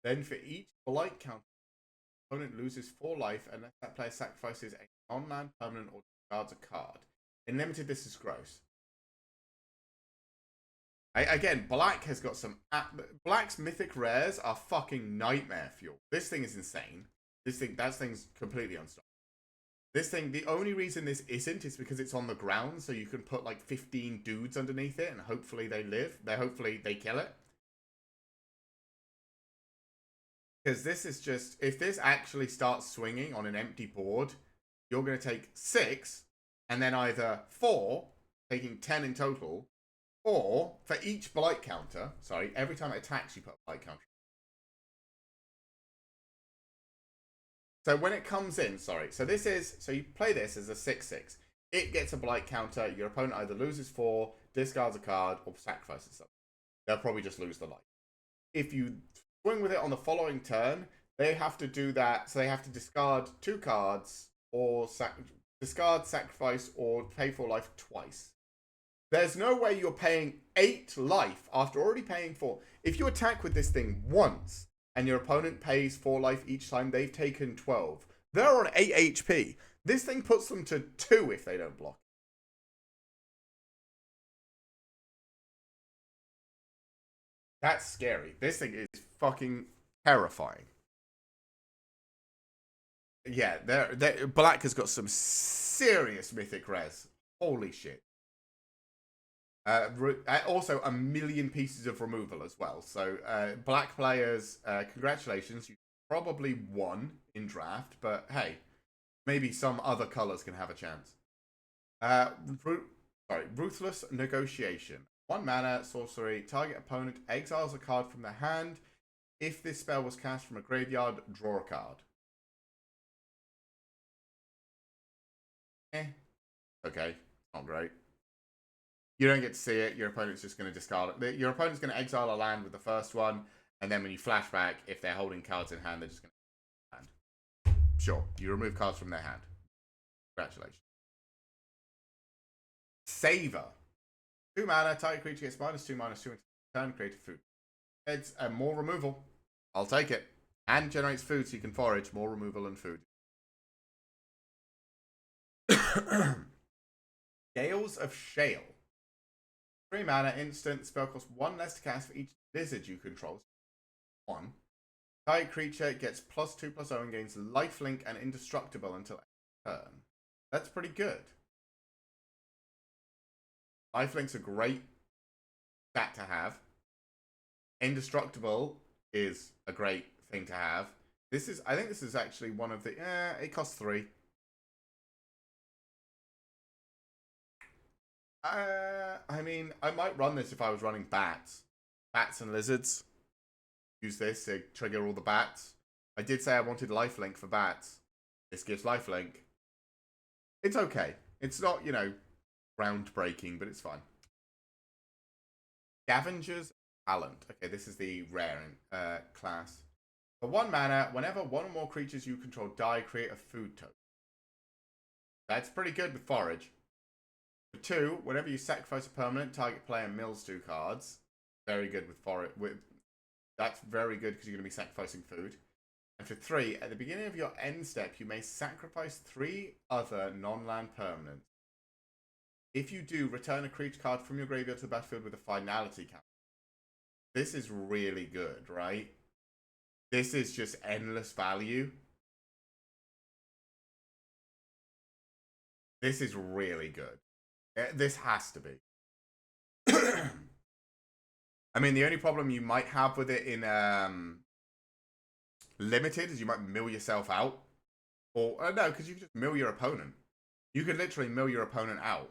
A: Then for each blight counter, the opponent loses 4 life unless that player sacrifices a non-land permanent or discards a card. In limited, this is gross. Again, Black has got some... Black's mythic rares are fucking nightmare fuel. This thing is insane. That thing's completely unstoppable. This thing, the only reason this isn't is because it's on the ground, so you can put like 15 dudes underneath it, and hopefully they live. Hopefully they kill it. Because this is just... If this actually starts swinging on an empty board, you're going to take 6, and then either 4, taking 10 in total... Or, for each blight counter, sorry, every time it attacks, you put a blight counter. So when it comes in, so you play this as a 6/6. It gets a blight counter, your opponent either loses 4, discards a card, or sacrifices something. They'll probably just lose the life. If you swing with it on the following turn, they have to do that, so they have to discard 2 cards, or discard, sacrifice, or pay 4 life twice. There's no way you're paying 8 life after already paying 4. If you attack with this thing once and your opponent pays 4 life each time, they've taken 12. They're on 8 HP. This thing puts them to 2 if they don't block. That's scary. This thing is fucking terrifying. Yeah, Black has got some serious mythic res. Holy shit. Also, a million pieces of removal as well. So, Black players, congratulations. You probably won in draft, but hey, maybe some other colors can have a chance. Ruthless Negotiation. 1 mana, sorcery. Target opponent exiles a card from their hand. If this spell was cast from a graveyard, draw a card. Okay, not great. You don't get to see it. Your opponent's just going to discard it. Your opponent's going to exile a land with the first one, and then when you flashback, if they're holding cards in hand, they're just going to hand. Sure, you remove cards from their hand. Congratulations. Savor. 2 mana, target creature gets -2/-2 until turn, create a food. It's more removal. I'll take it. And generates food so you can forage. More removal and food. Gales of Shale. 3 mana, instant, spell costs 1 less to cast for each lizard you control. 1. Target creature gets +2/+0 and gains lifelink and indestructible until turn. That's pretty good. Lifelink's a great stat to have. Indestructible is a great thing to have. I think this is actually one of the... it costs 3. I mean, I might run this if I was running bats. Bats and lizards. Use this to trigger all the bats. I did say I wanted lifelink for bats. This gives lifelink. It's okay. It's not, groundbreaking, but it's fine. Scavenger's Talent. Okay, this is the rare class. For 1 mana, whenever 1 or more creatures you control die, create a food token. That's pretty good with Forage. For 2, whenever you sacrifice a permanent, target player mills 2 cards. Very good with Forage. That's very good because you're going to be sacrificing food. And for 3, at the beginning of your end step, you may sacrifice 3 other non-land permanents. If you do, return a creature card from your graveyard to the battlefield with a finality count. This is really good, right? This is just endless value. This is really good. This has to be. I mean, the only problem you might have with it in limited is you might mill yourself out. Or, no, because you can just mill your opponent. You could literally mill your opponent out.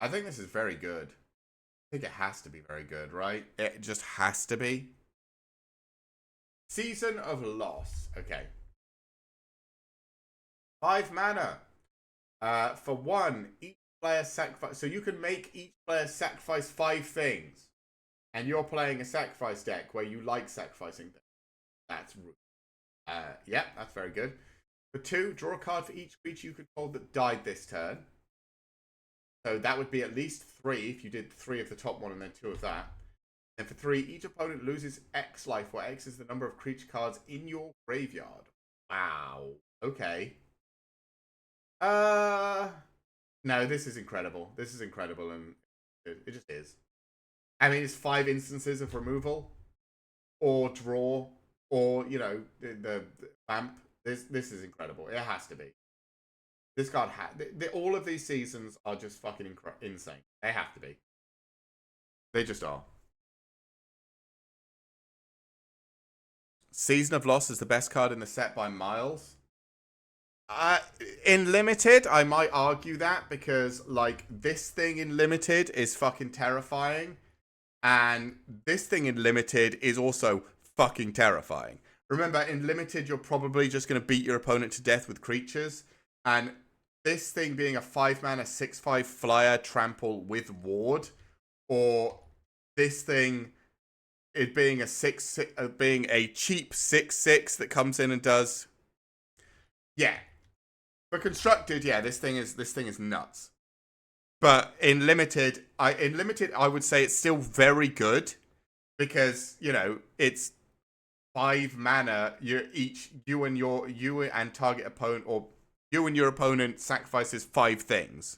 A: I think this is very good. I think it has to be very good, right? It just has to be. Season of Loss. Okay. 5 mana. For one, each player sacrifice. So you can make each player sacrifice 5 things, and you're playing a sacrifice deck where you like sacrificing things. That's rude. Yeah, that's very good. For 2, draw a card for each creature you control that died this turn. So that would be at least 3 if you did 3 of the top one and then 2 of that. And for 3, each opponent loses X life, where X is the number of creature cards in your graveyard. Wow. Okay. No, this is incredible. This is incredible, and it just is. I mean, it's 5 instances of removal, or draw, or, you know, the vamp. This is incredible. It has to be. This card all of these seasons are just fucking insane. They have to be. They just are. Season of Loss is the best card in the set by miles. In Limited, I might argue that, because, like, this thing in Limited is fucking terrifying, and this thing in Limited is also fucking terrifying. Remember, in Limited, you're probably just going to beat your opponent to death with creatures, and this thing being a 5-mana 6/5 flyer trample with ward, or this thing it being a 6/6, being a cheap 6/6 that comes in and does, yeah. For constructed, yeah, this thing is nuts. But in limited, I would say it's still very good, because, you know, it's 5 mana. You and target opponent, or you and your opponent sacrifices 5 things.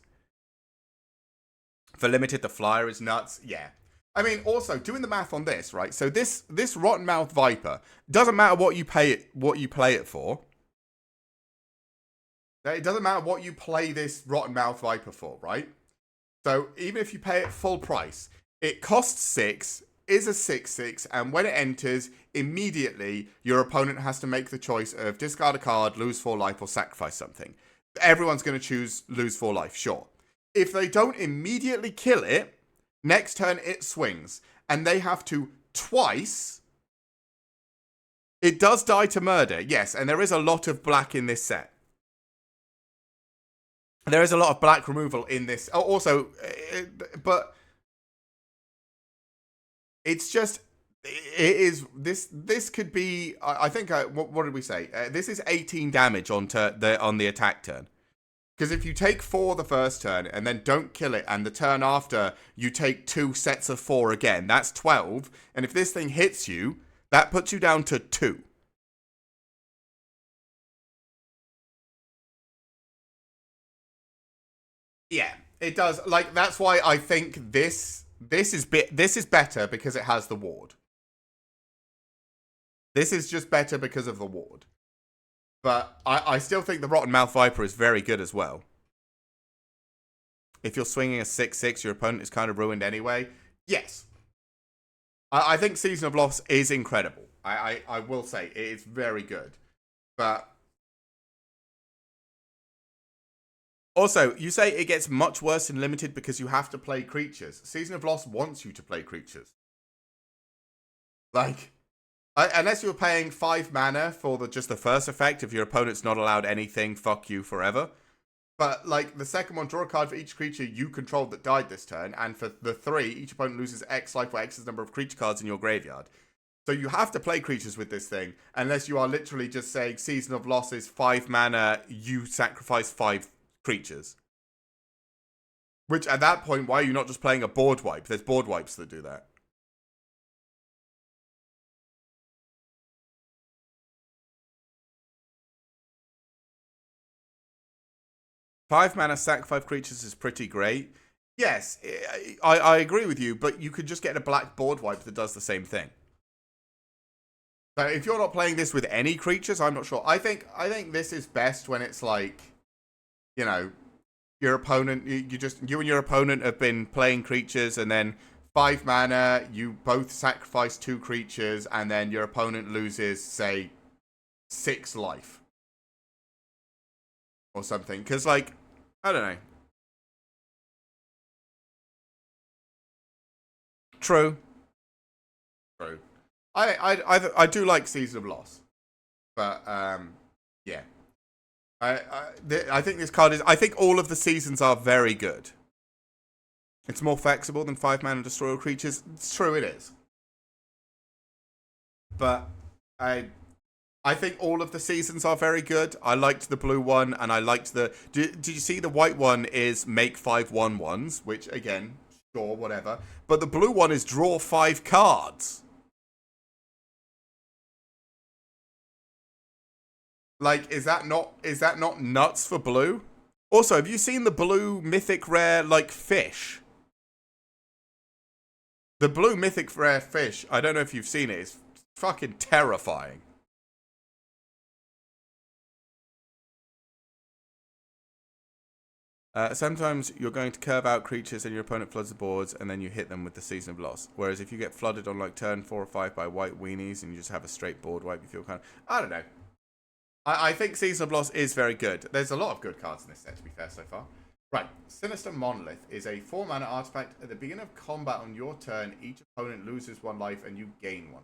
A: For limited, the flyer is nuts. Yeah. I mean, also doing the math on this, right? So this Rotten Mouth Viper, doesn't matter what you play it for. It doesn't matter what you play this Rotten Mouth Viper for, right? So even if you pay it full price, it costs 6, is a 6/6, and when it enters, immediately your opponent has to make the choice of discard a card, lose 4 life, or sacrifice something. Everyone's going to choose lose 4 life, sure. If they don't immediately kill it, next turn it swings, and they have to twice. It does die to murder, yes, and there is a lot of black in this set. There is a lot of black removal in this. Also, but it's just, it is, this could be, I think, what did we say? This is 18 damage on the attack turn. Because if you take 4 the first turn and then don't kill it, and the turn after you take 2 sets of 4 again, that's 12. And if this thing hits you, that puts you down to 2. Yeah, it does. Like, that's why I think this is better, because it has the ward. This is just better because of the ward. But I still think the Rotten Mouth Viper is very good as well. If you're swinging a 6/6, your opponent is kind of ruined anyway. Yes. I think Season of Loss is incredible. I will say, it is very good. But also, you say it gets much worse in Limited because you have to play creatures. Season of Loss wants you to play creatures. Like, unless you're paying 5 mana for just the first effect, if your opponent's not allowed anything, fuck you forever. But, like, the second one, draw a card for each creature you controlled that died this turn. And for the 3, each opponent loses X life, where X is the number of creature cards in your graveyard. So you have to play creatures with this thing, unless you are literally just saying Season of Loss is 5 mana, you sacrifice 5 creatures. Which, at that point, why are you not just playing a board wipe? There's board wipes that do that. Five mana, sack 5 creatures is pretty great. Yes, I agree with you, but you could just get a black board wipe that does the same thing. So if you're not playing this with any creatures, I'm not sure. I think this is best when it's like, you know, your opponent, you and your opponent have been playing creatures, and then 5 mana, you both sacrifice 2 creatures, and then your opponent loses, say, 6 life. Or something. Because, like, I don't know. True. True. I do like Season of Loss. But, yeah. I think this card is. I think all of the seasons are very good. It's more flexible than 5-mana destroy all creatures. It's true, it is. But I think all of the seasons are very good. I liked the blue one, and I liked the. Did you see the white one is make 5/1/1s, which again, sure, whatever. But the blue one is draw 5 cards. Like, is that not nuts for blue? Also, have you seen the blue mythic rare like fish? The blue mythic rare fish. I don't know if you've seen it. It's fucking terrifying. Sometimes you're going to curve out creatures and your opponent floods the boards and then you hit them with the Season of Loss. Whereas if you get flooded on like turn 4 or 5 by white weenies and you just have a straight board wipe, you feel kind of... I don't know. I think Season of Loss is very good. There's a lot of good cards in this set, to be fair, so far. Right. Sinister Monolith is a 4-mana artifact. At the beginning of combat on your turn, each opponent loses 1 life and you gain 1.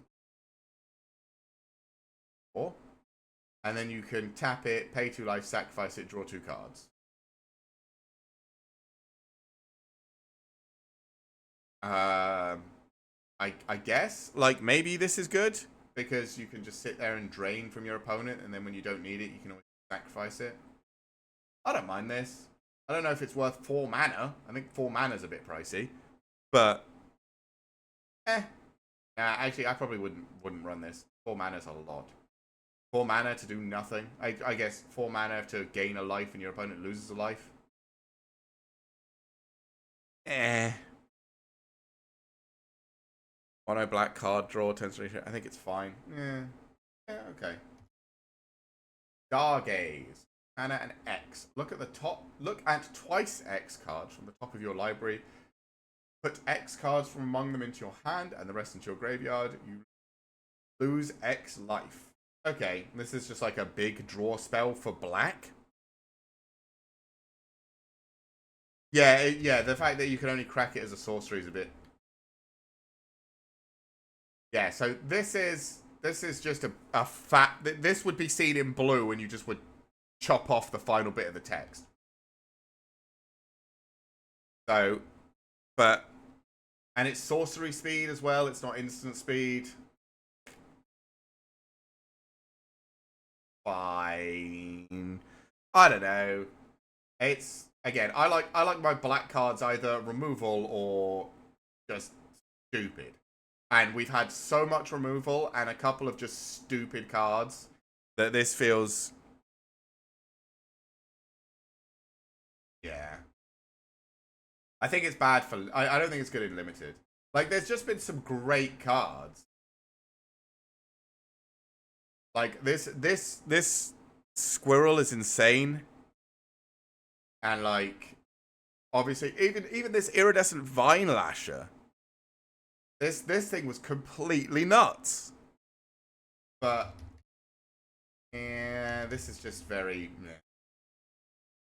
A: Or, and then you can tap it, pay 2 life, sacrifice it, draw 2 cards. I guess, like, maybe this is good because you can just sit there and drain from your opponent, and then when you don't need it, you can always sacrifice it. I don't mind this. I don't know if it's worth 4 mana. I think 4 mana is a bit pricey, but actually, I probably wouldn't run this. 4 mana is a lot. 4 mana to do nothing. I guess 4 mana to gain a life and your opponent loses a life. Mono black card draw, turn I think it's fine. Yeah, okay. Stargaze. Mana and X. Look at the top. Look at twice X cards from the top of your library. Put X cards from among them into your hand and the rest into your graveyard. You lose X life. Okay, this is just like a big draw spell for black. Yeah, the fact that you can only crack it as a sorcery is a bit... Yeah, so this is just a fat... This would be seen in blue and you just would chop off the final bit of the text. So, but... And it's sorcery speed as well, it's not instant speed. Fine. I don't know. It's... Again, I like my black cards either removal or just stupid. And we've had so much removal and a couple of just stupid cards that this feels... Yeah. I think it's bad for... I don't think it's good in Limited. Like, there's just been some great cards. Like, this squirrel is insane. And, like, obviously, even this iridescent vine lasher... This thing was completely nuts. But, yeah, this is just very... Meh.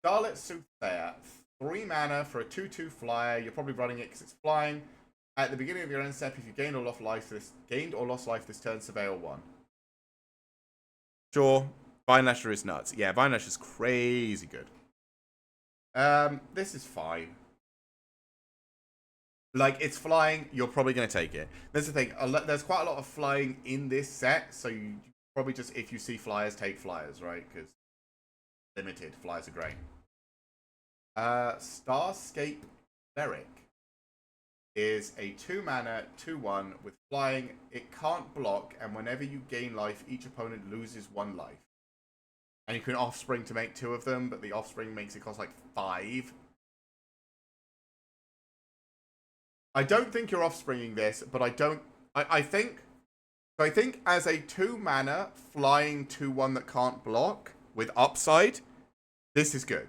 A: Scarlet Soothsayer. 3 mana for a 2/2 flyer. You're probably running it because it's flying. At the beginning of your end step, if you gained or lost life this turn, surveil 1. Sure. Vine lasher is nuts. Yeah, Vine lasher is crazy good. This is fine. Like, it's flying, you're probably going to take it. There's the thing, there's quite a lot of flying in this set, so you probably just, if you see flyers, take flyers, right? Because Limited, flyers are great. Starscape Cleric is a 2-mana, 2/1 with flying. It can't block, and whenever you gain life, each opponent loses 1 life. And you can offspring to make 2 of them, but the offspring makes it cost like 5. I don't think you're offspringing this, but I think as a 2-mana flying 2/1 that can't block with upside, this is good.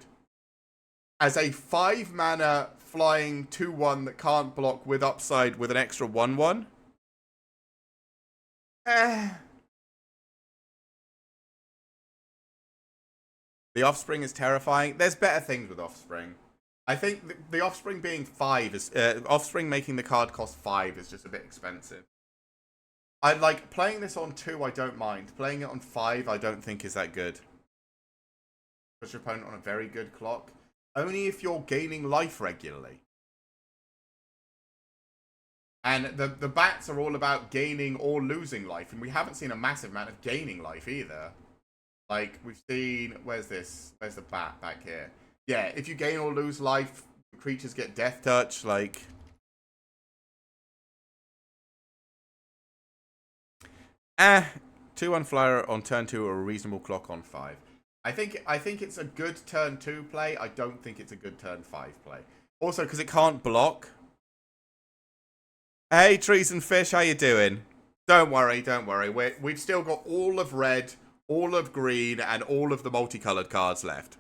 A: As a 5-mana flying 2/1 that can't block with upside with an extra 1/1, The offspring is terrifying. There's better things with offspring. I think the offspring being 5 is... offspring making the card cost 5 is just a bit expensive. I like playing this on 2, I don't mind. Playing it on 5, I don't think is that good. Puts your opponent on a very good clock. Only if you're gaining life regularly. And the bats are all about gaining or losing life. And we haven't seen a massive amount of gaining life either. Like, we've seen... Where's this? Where's the bat back here? Yeah, if you gain or lose life, creatures get death touch. Like... 2-1 flyer on turn 2 or a reasonable clock on 5. I think it's a good turn 2 play. I don't think it's a good turn 5 play. Also, because it can't block... Hey, Trees and Fish, how you doing? Don't worry, don't worry. We've still got all of red, all of green, and all of the multicolored cards left.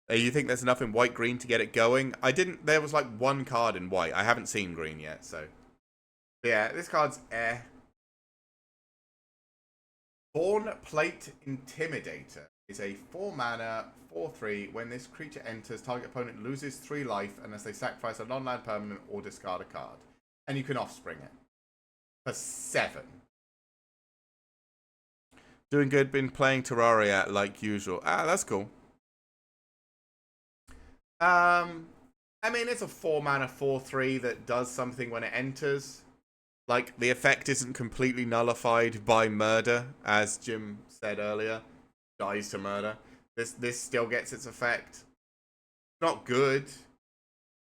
A: You think there's enough in white-green to get it going? There was like one card in white. I haven't seen green yet, so... But yeah, this card's eh. Thorn Plate Intimidator is a 4-mana, 4/3. When this creature enters, target opponent loses 3 life unless they sacrifice a non-land permanent or discard a card. And you can offspring it. For 7. Doing good, been playing Terraria like usual. That's cool. I mean, it's a 4-mana, 4/3 that does something when it enters. Like, the effect isn't completely nullified by murder, as Jim said earlier. Dies to murder. This still gets its effect. Not good.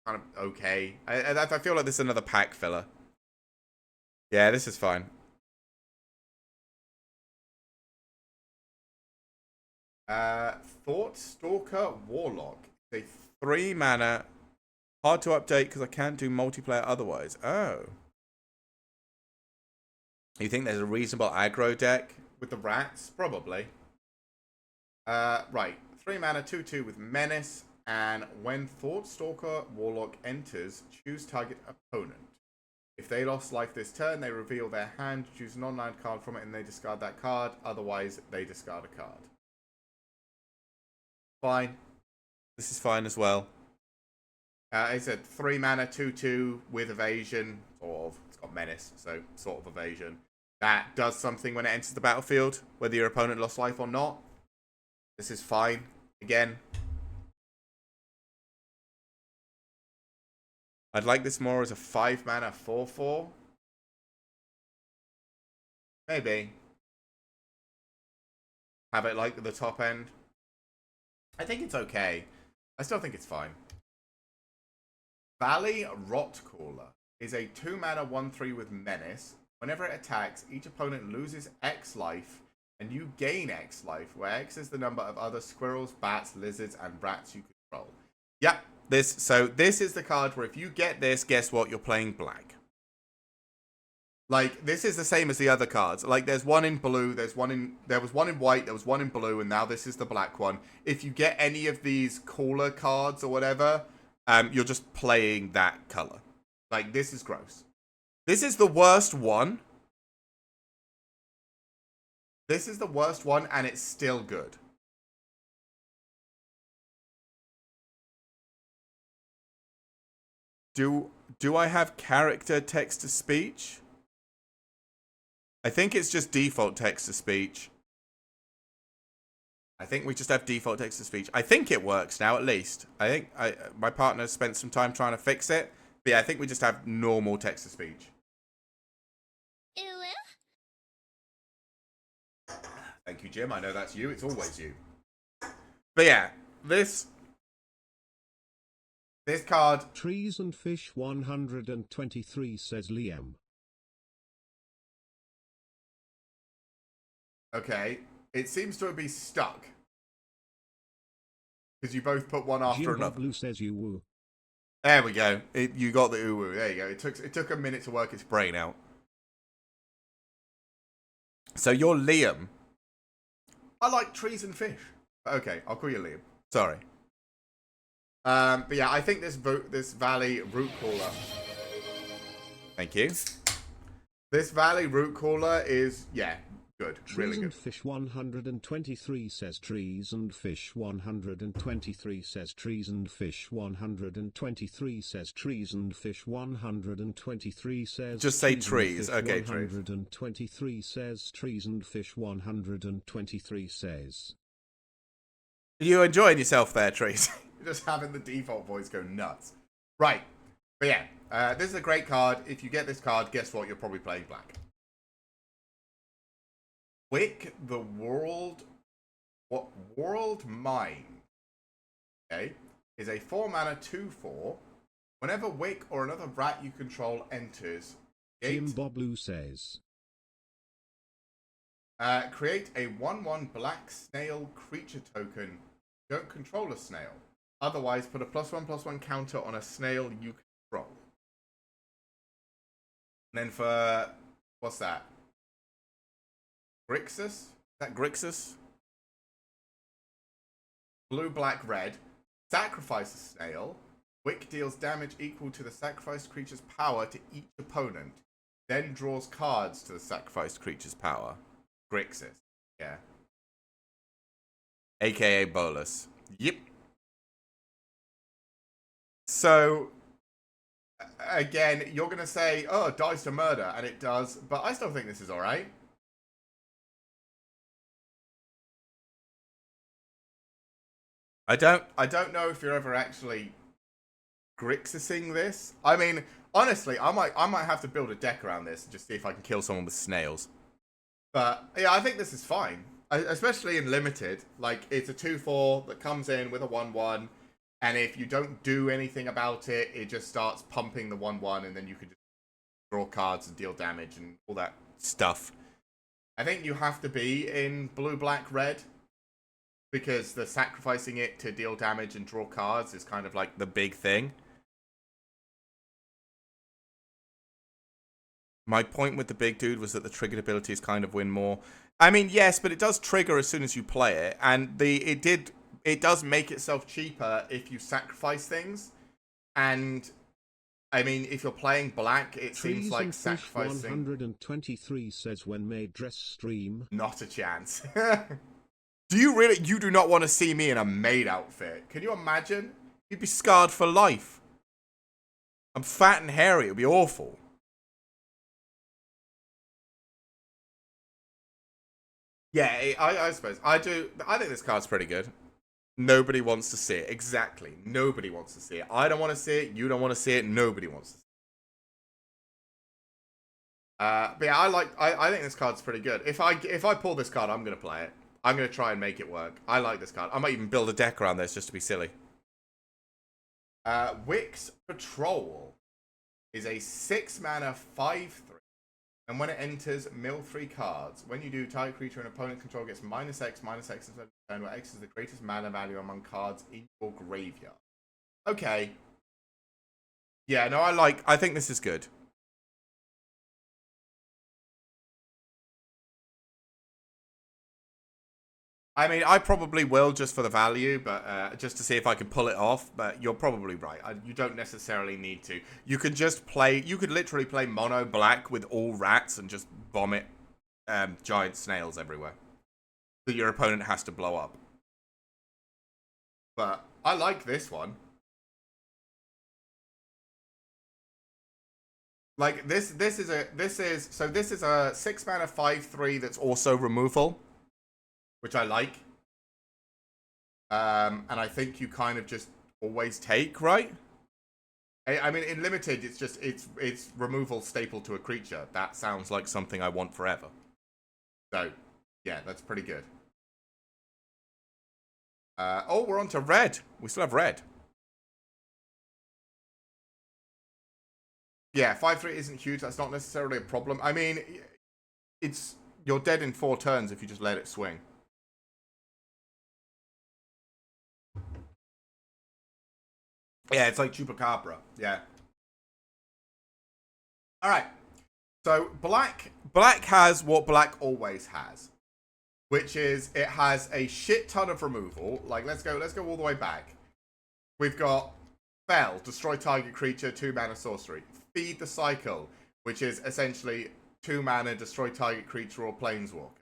A: Kind of okay. I feel like this is another pack filler. Yeah, this is fine. Thought Stalker Warlock. It's a 3-mana. Hard to update because I can't do multiplayer otherwise. Oh. You think there's a reasonable aggro deck with the rats? Probably. Right. 3-mana, 2/2 with Menace. And when Thoughtstalker Warlock enters, choose target opponent. If they lost life this turn, they reveal their hand, choose a non-land card from it, and they discard that card. Otherwise, they discard a card. Fine. This is fine as well. It's a 3-mana, 2/2 with evasion. Sort of. It's got Menace, so sort of evasion. That does something when it enters the battlefield, whether your opponent lost life or not. This is fine. Again. I'd like this more as a 5-mana 4/4. Maybe. Have it like the top end. I think it's okay. I still think it's fine. Valley Rotcaller is a 2-mana 1/3 with Menace. Whenever it attacks, each opponent loses X life, and you gain X life, where X is the number of other squirrels, bats, lizards, and rats you control. Yep. So this is the card where if you get this, guess what? You're playing black. Like, this is the same as the other cards. Like, there's one in blue, there was one in white, there was one in blue, and now this is the black one. If you get any of these cooler cards or whatever, you're just playing that color. Like, this is gross. This is the worst one. This is the worst one, and it's still good. Do I have character text-to-speech? I think it's just default text-to-speech. I think we just have default text-to-speech. I think it works now, at least. I think my partner spent some time trying to fix it. But yeah, I think we just have normal text-to-speech. Thank you, Jim. I know that's you. It's always you. But yeah, this card...
C: Trees and Fish 123 says Liam.
A: Okay. It seems to be stuck. Because you both put one after another.
C: Blue says you woo.
A: There we go. You got the uwu. There you go. It took a minute to work its brain out. So you're Liam. I like trees and fish. Okay, I'll call you Liam. Sorry. But yeah, I think this Valley Root Caller. Thank you. This Valley Root Caller is, yeah, good. Really good.
C: Trees and Fish 123 says Trees and Fish 123 says Trees and Fish 123 says Trees and Fish 123 says.
A: Just say trees. Okay, trees.
C: 123 says Trees and Fish 123 says.
A: You enjoying yourself there, Trees? You're just having the default voice go nuts. Right. But yeah, this is a great card. If you get this card, guess what? You're probably playing black. Wick the World... What? World Mind. Okay. Is a 4-mana 2/4. Whenever Wick or another rat you control enters...
C: Jim Boblu says.
A: Create a 1/1 black snail creature token. Don't control a snail. Otherwise, put a +1/+1 counter on a snail you control. And then for... What's that? Grixis? Is that Grixis? Blue, black, red. Sacrifice a snail. Wick deals damage equal to the sacrificed creature's power to each opponent. Then draws cards to the sacrificed creature's power. Grixis. Yeah. AKA Bolus. Yep. So, again, you're going to say, oh, it dies to murder, and it does, but I still think this is alright. I don't know if you're ever actually Grixising this. I mean, honestly, I might have to build a deck around this and just see if I can kill someone with snails. But yeah, I think this is fine, especially in limited. Like, it's a 2/4 that comes in with a 1/1, and if you don't do anything about it, it just starts pumping the 1/1, and then you can just draw cards and deal damage and all that stuff. I think you have to be in blue, black, red, because the sacrificing it to deal damage and draw cards is kind of like the big thing. My point with the big dude was that the triggered abilities kind of win more. I mean, yes, but it does trigger as soon as you play it, and it does make itself cheaper if you sacrifice things. And I mean, if you're playing black, it seems like sacrificing.
C: 123 says when made dress stream.
A: Not a chance. Do you really? You do not want to see me in a maid outfit? Can you imagine? You'd be scarred for life. I'm fat and hairy. It would be awful. Yeah, I suppose. I do. I think this card's pretty good. Nobody wants to see it. Exactly. Nobody wants to see it. I don't want to see it. You don't want to see it. Nobody wants to see it. But yeah, I think this card's pretty good. If I pull this card, I'm going to play it. I'm going to try and make it work. I like this card. I might even build a deck around this just to be silly. Wick's Patrol is a 6-mana 5/3. And when it enters, mill 3 cards. When you do, target creature and opponent control gets -X instead of turn, where X is the greatest mana value among cards in your graveyard. Okay. Yeah, no, I think this is good. I mean, I probably will just for the value, but just to see if I can pull it off. But you're probably right. You don't necessarily need to. You could just play. You could literally play mono black with all rats and just vomit giant snails everywhere that your opponent has to blow up. But I like this one. Like this is a 6-mana 5/3 that's also removal, which I like. And I think you kind of just always take, right? I mean, in limited, it's removal staple to a creature. That sounds like something I want forever. So, yeah, that's pretty good. Oh, we're on to red. We still have red. Yeah, 5/3 isn't huge. That's not necessarily a problem. I mean, you're dead in 4 turns if you just let it swing. Yeah, it's like Chupacabra. Yeah. Alright. So, black has what black always has. Which is, it has a shit ton of removal. Like, let's go all the way back. We've got Fell, destroy target creature, 2-mana sorcery. Feed the Cycle, which is essentially 2-mana, destroy target creature or planeswalker.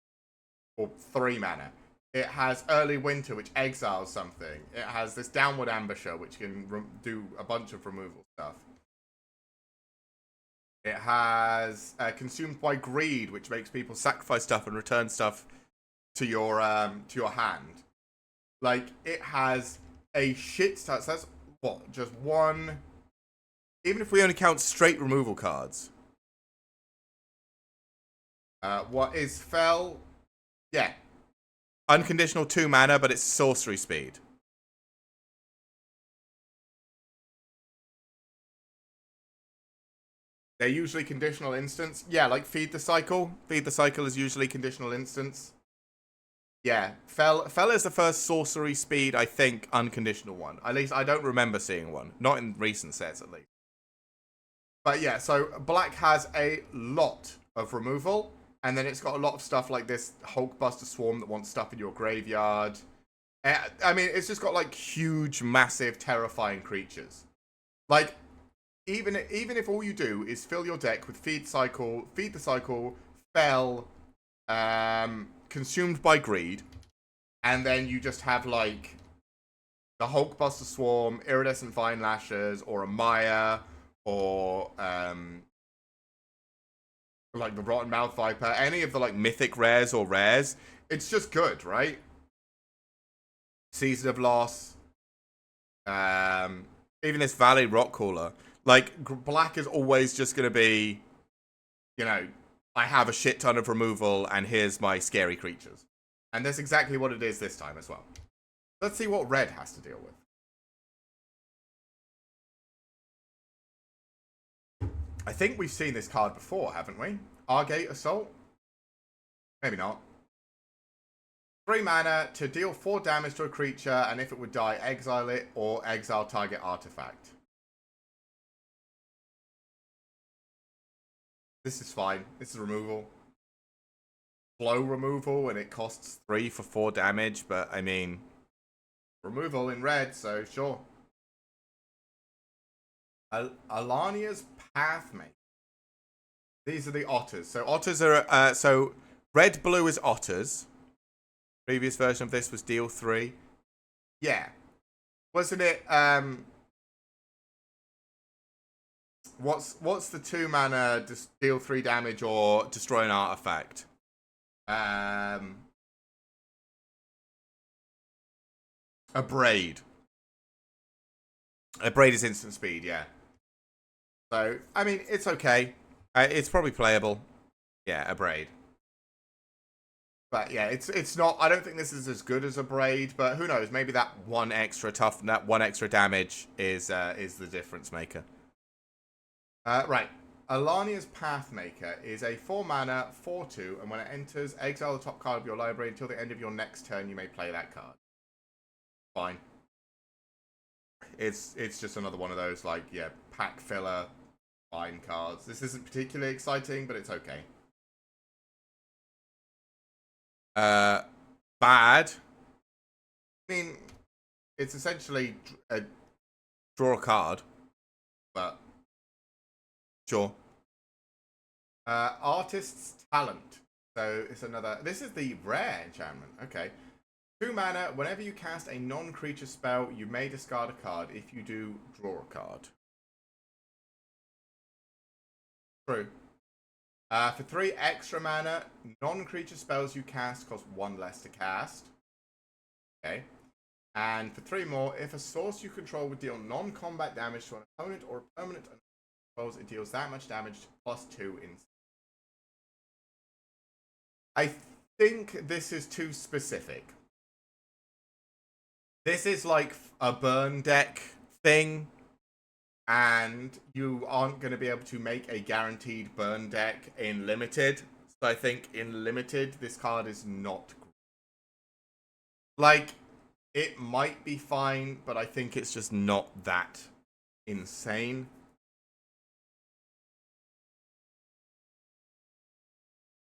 A: Or 3 mana. It has Early Winter, which exiles something. It has this Downward Ambusher, which can do a bunch of removal stuff. It has Consumed by Greed, which makes people sacrifice stuff and return stuff to your hand. Like, it has a shit ton. So that's what? Just one. Even if we only count straight removal cards. What is Fel? Yeah. Unconditional 2 mana, but it's sorcery speed. They're usually conditional instance. Yeah, like Feed the Cycle. Feed the Cycle is usually conditional instance. Yeah, Fel is the first sorcery speed, I think, unconditional one. At least I don't remember seeing one. Not in recent sets, at least. But yeah, so black has a lot of removal. And then it's got a lot of stuff like this Hulkbuster Swarm that wants stuff in your graveyard. I mean, it's just got like huge, massive, terrifying creatures. Like, even if all you do is fill your deck with Feed the Cycle, Fel, Consumed by Greed, and then you just have like the Hulkbuster Swarm, Iridescent Vine Lashers, or a Maya, or like the Rotten Mouth Viper, any of the like mythic rares or rares, it's just good, right? Season of Loss, even this Valley Rock Cooler. Like, black is always just going to be, you know, I have a shit ton of removal and here's my scary creatures. And that's exactly what it is this time as well. Let's see what red has to deal with. I think we've seen this card before, haven't we? Argate Assault? Maybe not. 3 mana to deal 4 damage to a creature, and if it would die, exile it or exile target artifact. This is fine. This is removal. Flow removal, and it costs 3 for 4 damage, but I mean, removal in red, so sure. Alania's Pathmate. These are the otters. So otters are so red blue is otters. Previous version of this was deal 3. Yeah. Wasn't it what's the 2 mana deal 3 damage or destroy an artifact? A braid. A braid is instant speed, yeah. So, I mean, it's okay. It's probably playable. Yeah, a braid. But yeah, it's not. I don't think this is as good as a braid, but who knows? Maybe that one extra damage is the difference maker. Right. Alania's Pathmaker is a 4 mana 4/2, and when it enters, exile the top card of your library until the end of your next turn. You may play that card. Fine. It's just another one of those like pack filler, fine cards. This isn't particularly exciting, but it's okay. Bad. I mean, it's essentially draw a card, but sure. Artist's Talent. So it's another. This is the rare enchantment. Okay. 2 mana. Whenever you cast a non-creature spell, you may discard a card. If you do, draw a card. True. For 3 extra mana, non-creature spells you cast cost 1 less to cast. Okay. And for 3 more, if a source you control would deal non-combat damage to an opponent or a permanent controls, it deals that much damage +2 in. I think this is too specific. This is like a burn deck thing. And you aren't going to be able to make a guaranteed burn deck in Limited. So I think in Limited, this card is not great. Like, it might be fine, but I think it's just not that insane.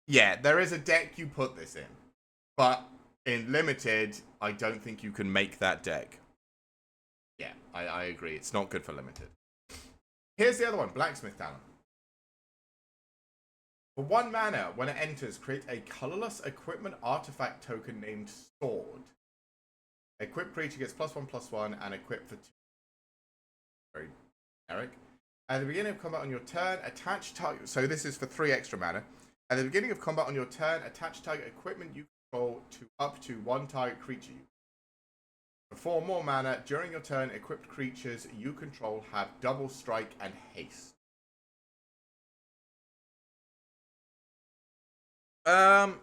A: Yeah, there is a deck you put this in. But in Limited, I don't think you can make that deck. Yeah, I agree. It's not good for Limited. Here's the other one, Blacksmith Talent. For 1 mana, when it enters, create a colorless equipment artifact token named Sword. Equipped creature gets +1/+1 and equipped for 2. Very generic. At the beginning of combat on your turn, attach target. So this is for 3 extra mana. At the beginning of combat on your turn, attach target equipment you control to up to 1 target creature. For 4 more mana, during your turn, equipped creatures you control have double strike and haste. I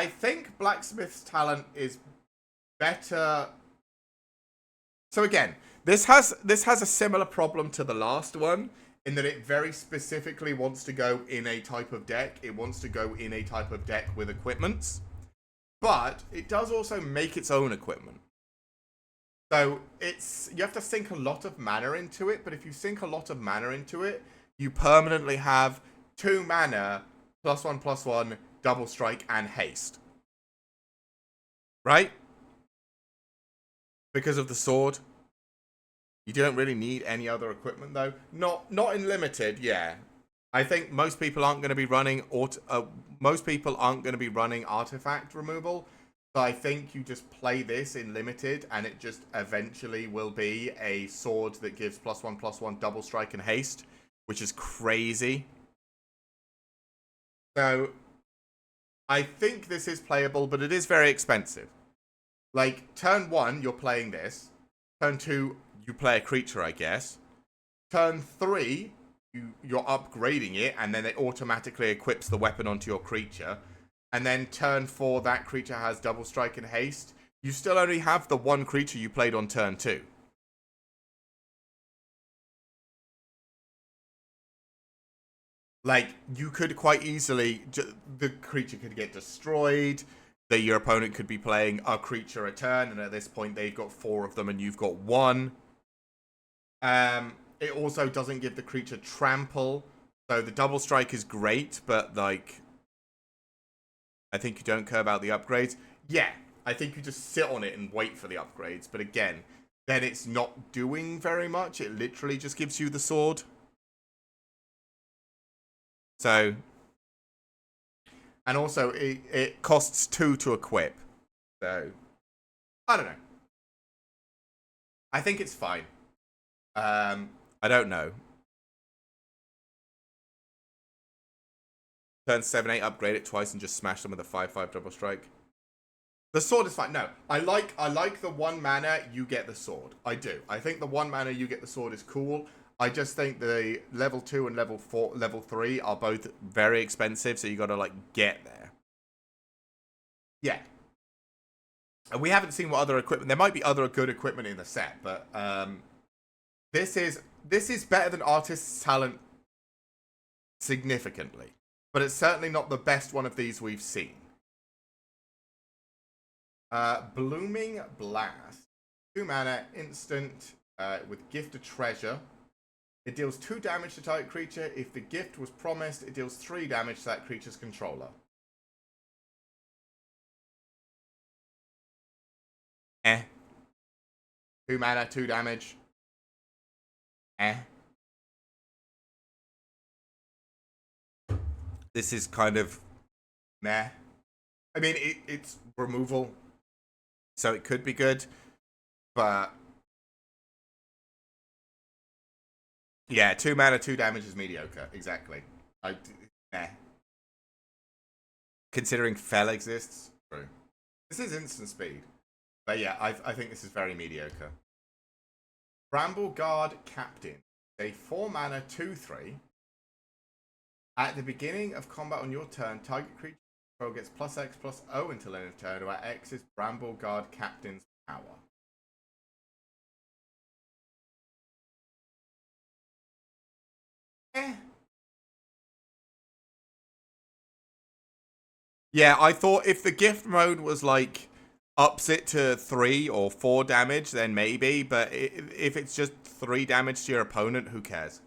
A: think Blacksmith's Talent is better. So again, this has a similar problem to the last one in that it very specifically wants to go in a type of deck. It wants to go in a type of deck with equipments, but it does also make its own equipment. So you have to sink a lot of mana into it, but if you sink a lot of mana into it, you permanently have 2 mana, +1/+1, double strike, and haste. Right? Because of the sword. You don't really need any other equipment though. Not in limited, yeah. I think most people aren't going to be running artifact removal. So I think you just play this in limited and it just eventually will be a sword that gives +1/+1 double strike and haste, which is crazy. So I think this is playable, but it is very expensive. Like, turn 1, you're playing this. Turn 2, you play a creature, I guess. Turn 3, you're upgrading it, and then it automatically equips the weapon onto your creature. And then turn 4, that creature has double strike and haste. You still only have the one creature you played on turn 2. Like, you could quite easily, the creature could get destroyed. Your opponent could be playing a creature a turn, and at this point they've got 4 of them and you've got 1. It also doesn't give the creature trample, so the double strike is great, but like, I think you don't care about the upgrades. Yeah, I think you just sit on it and wait for the upgrades, but again, then it's not doing very much. It literally just gives you the sword. So, and also it costs 2 to equip. So, I don't know. I think it's fine. I don't know. Turn 7/8, upgrade it twice and just smash them with a 5/5 double strike. The sword is fine. No, I like the 1 mana you get the sword. I do. I think the 1 mana you get the sword is cool. I just think the level 2 and level 3 are both very expensive, so you got to like get there. Yeah. And we haven't seen what other equipment. There might be other good equipment in the set, but this is better than Artist's Talent significantly, but it's certainly not the best one of these we've seen. Blooming Blast, 2 mana, instant, with Gift of Treasure. It deals 2 damage to target creature. If the gift was promised, it deals 3 damage to that creature's controller. 2 mana, 2 damage. This is kind of meh. I mean, it's removal, so it could be good, but yeah, 2 mana, 2 damage is mediocre. Exactly. Meh. Considering Fell exists, true. This is instant speed, but yeah, I think this is very mediocre. Bramble Guard Captain, a 4 mana 2/3. At the beginning of combat on your turn, target creature control gets +X/+O until end of turn, where X is Bramble Guard Captain's power. Yeah, I thought if the gift mode was like ups it to 3 or 4 damage, then maybe, but if it's just 3 damage to your opponent, who cares?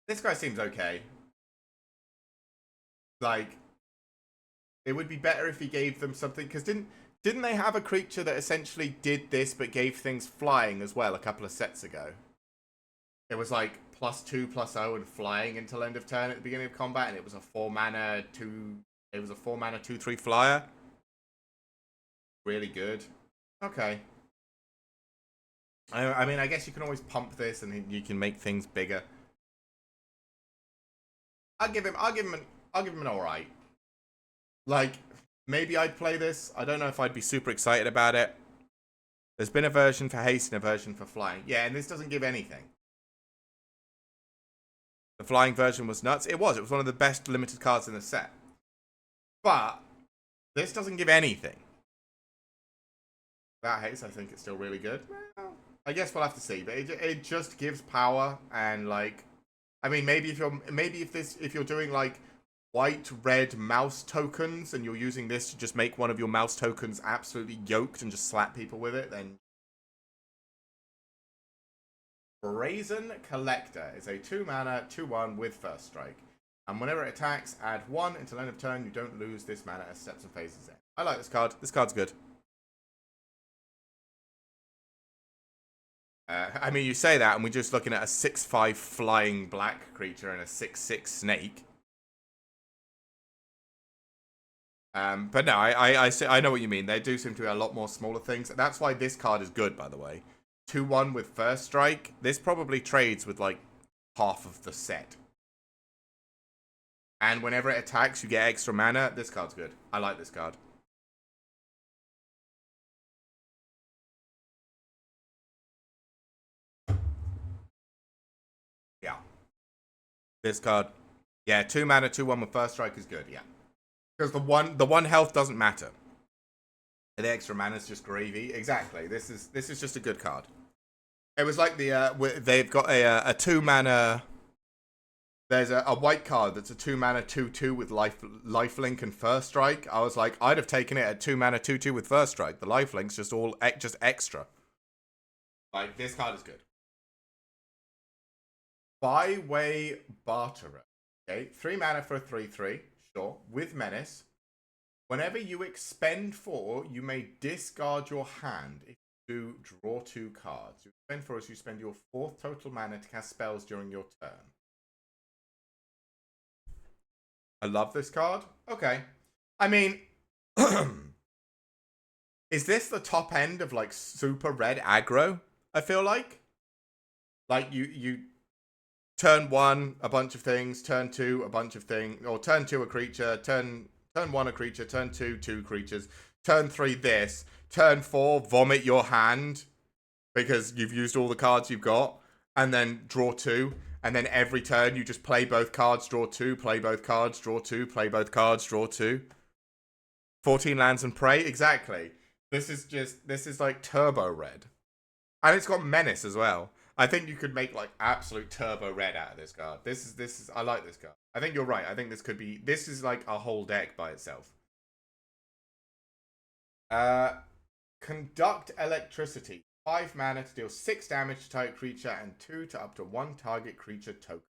A: This guy seems okay. Like, it would be better if he gave them something, because didn't they have a creature that essentially did this but gave things flying as well a couple of sets ago? It was like +2/+0 and flying until end of turn at the beginning of combat, and it was a 4 mana 2. It was a 4 mana 2/3 flyer. Really good. Okay. I mean, I guess you can always pump this, and you can make things bigger. I'll give him an alright. Like, maybe I'd play this. I don't know if I'd be super excited about it. There's been a version for haste and a version for flying. Yeah, and this doesn't give anything. The flying version was nuts. It was. It was one of the best limited cards in the set. But this doesn't give anything. That haste, I think it's still really good. Well, I guess we'll have to see. But it just gives power and like, I mean, maybe if you're doing like white, red mouse tokens, and you're using this to just make one of your mouse tokens absolutely yoked and just slap people with it, then... Brazen Collector is a 2-mana, 2/1 with first strike. And whenever it attacks, add 1 until end of turn. You don't lose this mana as steps and phases in. I like this card. This card's good. I mean, you say that, and we're just looking at a 6/5 flying black creature and a 6/6 snake. But no, I know what you mean. They do seem to be a lot more smaller things. That's why this card is good, by the way. 2/1 with first strike. This probably trades with like half of the set. And whenever it attacks, you get extra mana. This card's good. I like this card. Yeah. This card. Yeah, 2 mana, 2/1 with first strike is good, yeah. Because the one health doesn't matter. The extra mana is just gravy. Exactly. This is just a good card. It was like they've got a 2 mana. There's a white card that's a 2 mana 2/2 with lifelink and first strike. I was like, I'd have taken it at 2 mana 2/2 with first strike. The lifelink's just all just extra. Like, this card is good. Byway Barterer. Okay, 3 mana for a 3/3. Sure, with menace. Whenever you expend 4, you may discard your hand. If you do, draw 2 cards. You expend 4 as you spend your 4th total mana to cast spells during your turn. I love this card. Okay. I mean, is this the top end of like super red aggro? I feel like. Like you turn 1 a bunch of things, turn 2 a bunch of things, or turn 2 a creature, turn 1 a creature, turn 2 2 creatures, turn 3 this, turn 4 vomit your hand because you've used all the cards you've got, and then draw 2, and then every turn you just play both cards, draw 2, play both cards, draw 2, play both cards, draw 2. 14 lands and pray, exactly. This is like turbo red. And it's got menace as well. I think you could make like absolute turbo red out of this card. This is I like this card. I think you're right. I think this is like a whole deck by itself. Conduct Electricity. 5 mana to deal 6 damage to target creature and 2 to up to 1 target creature token.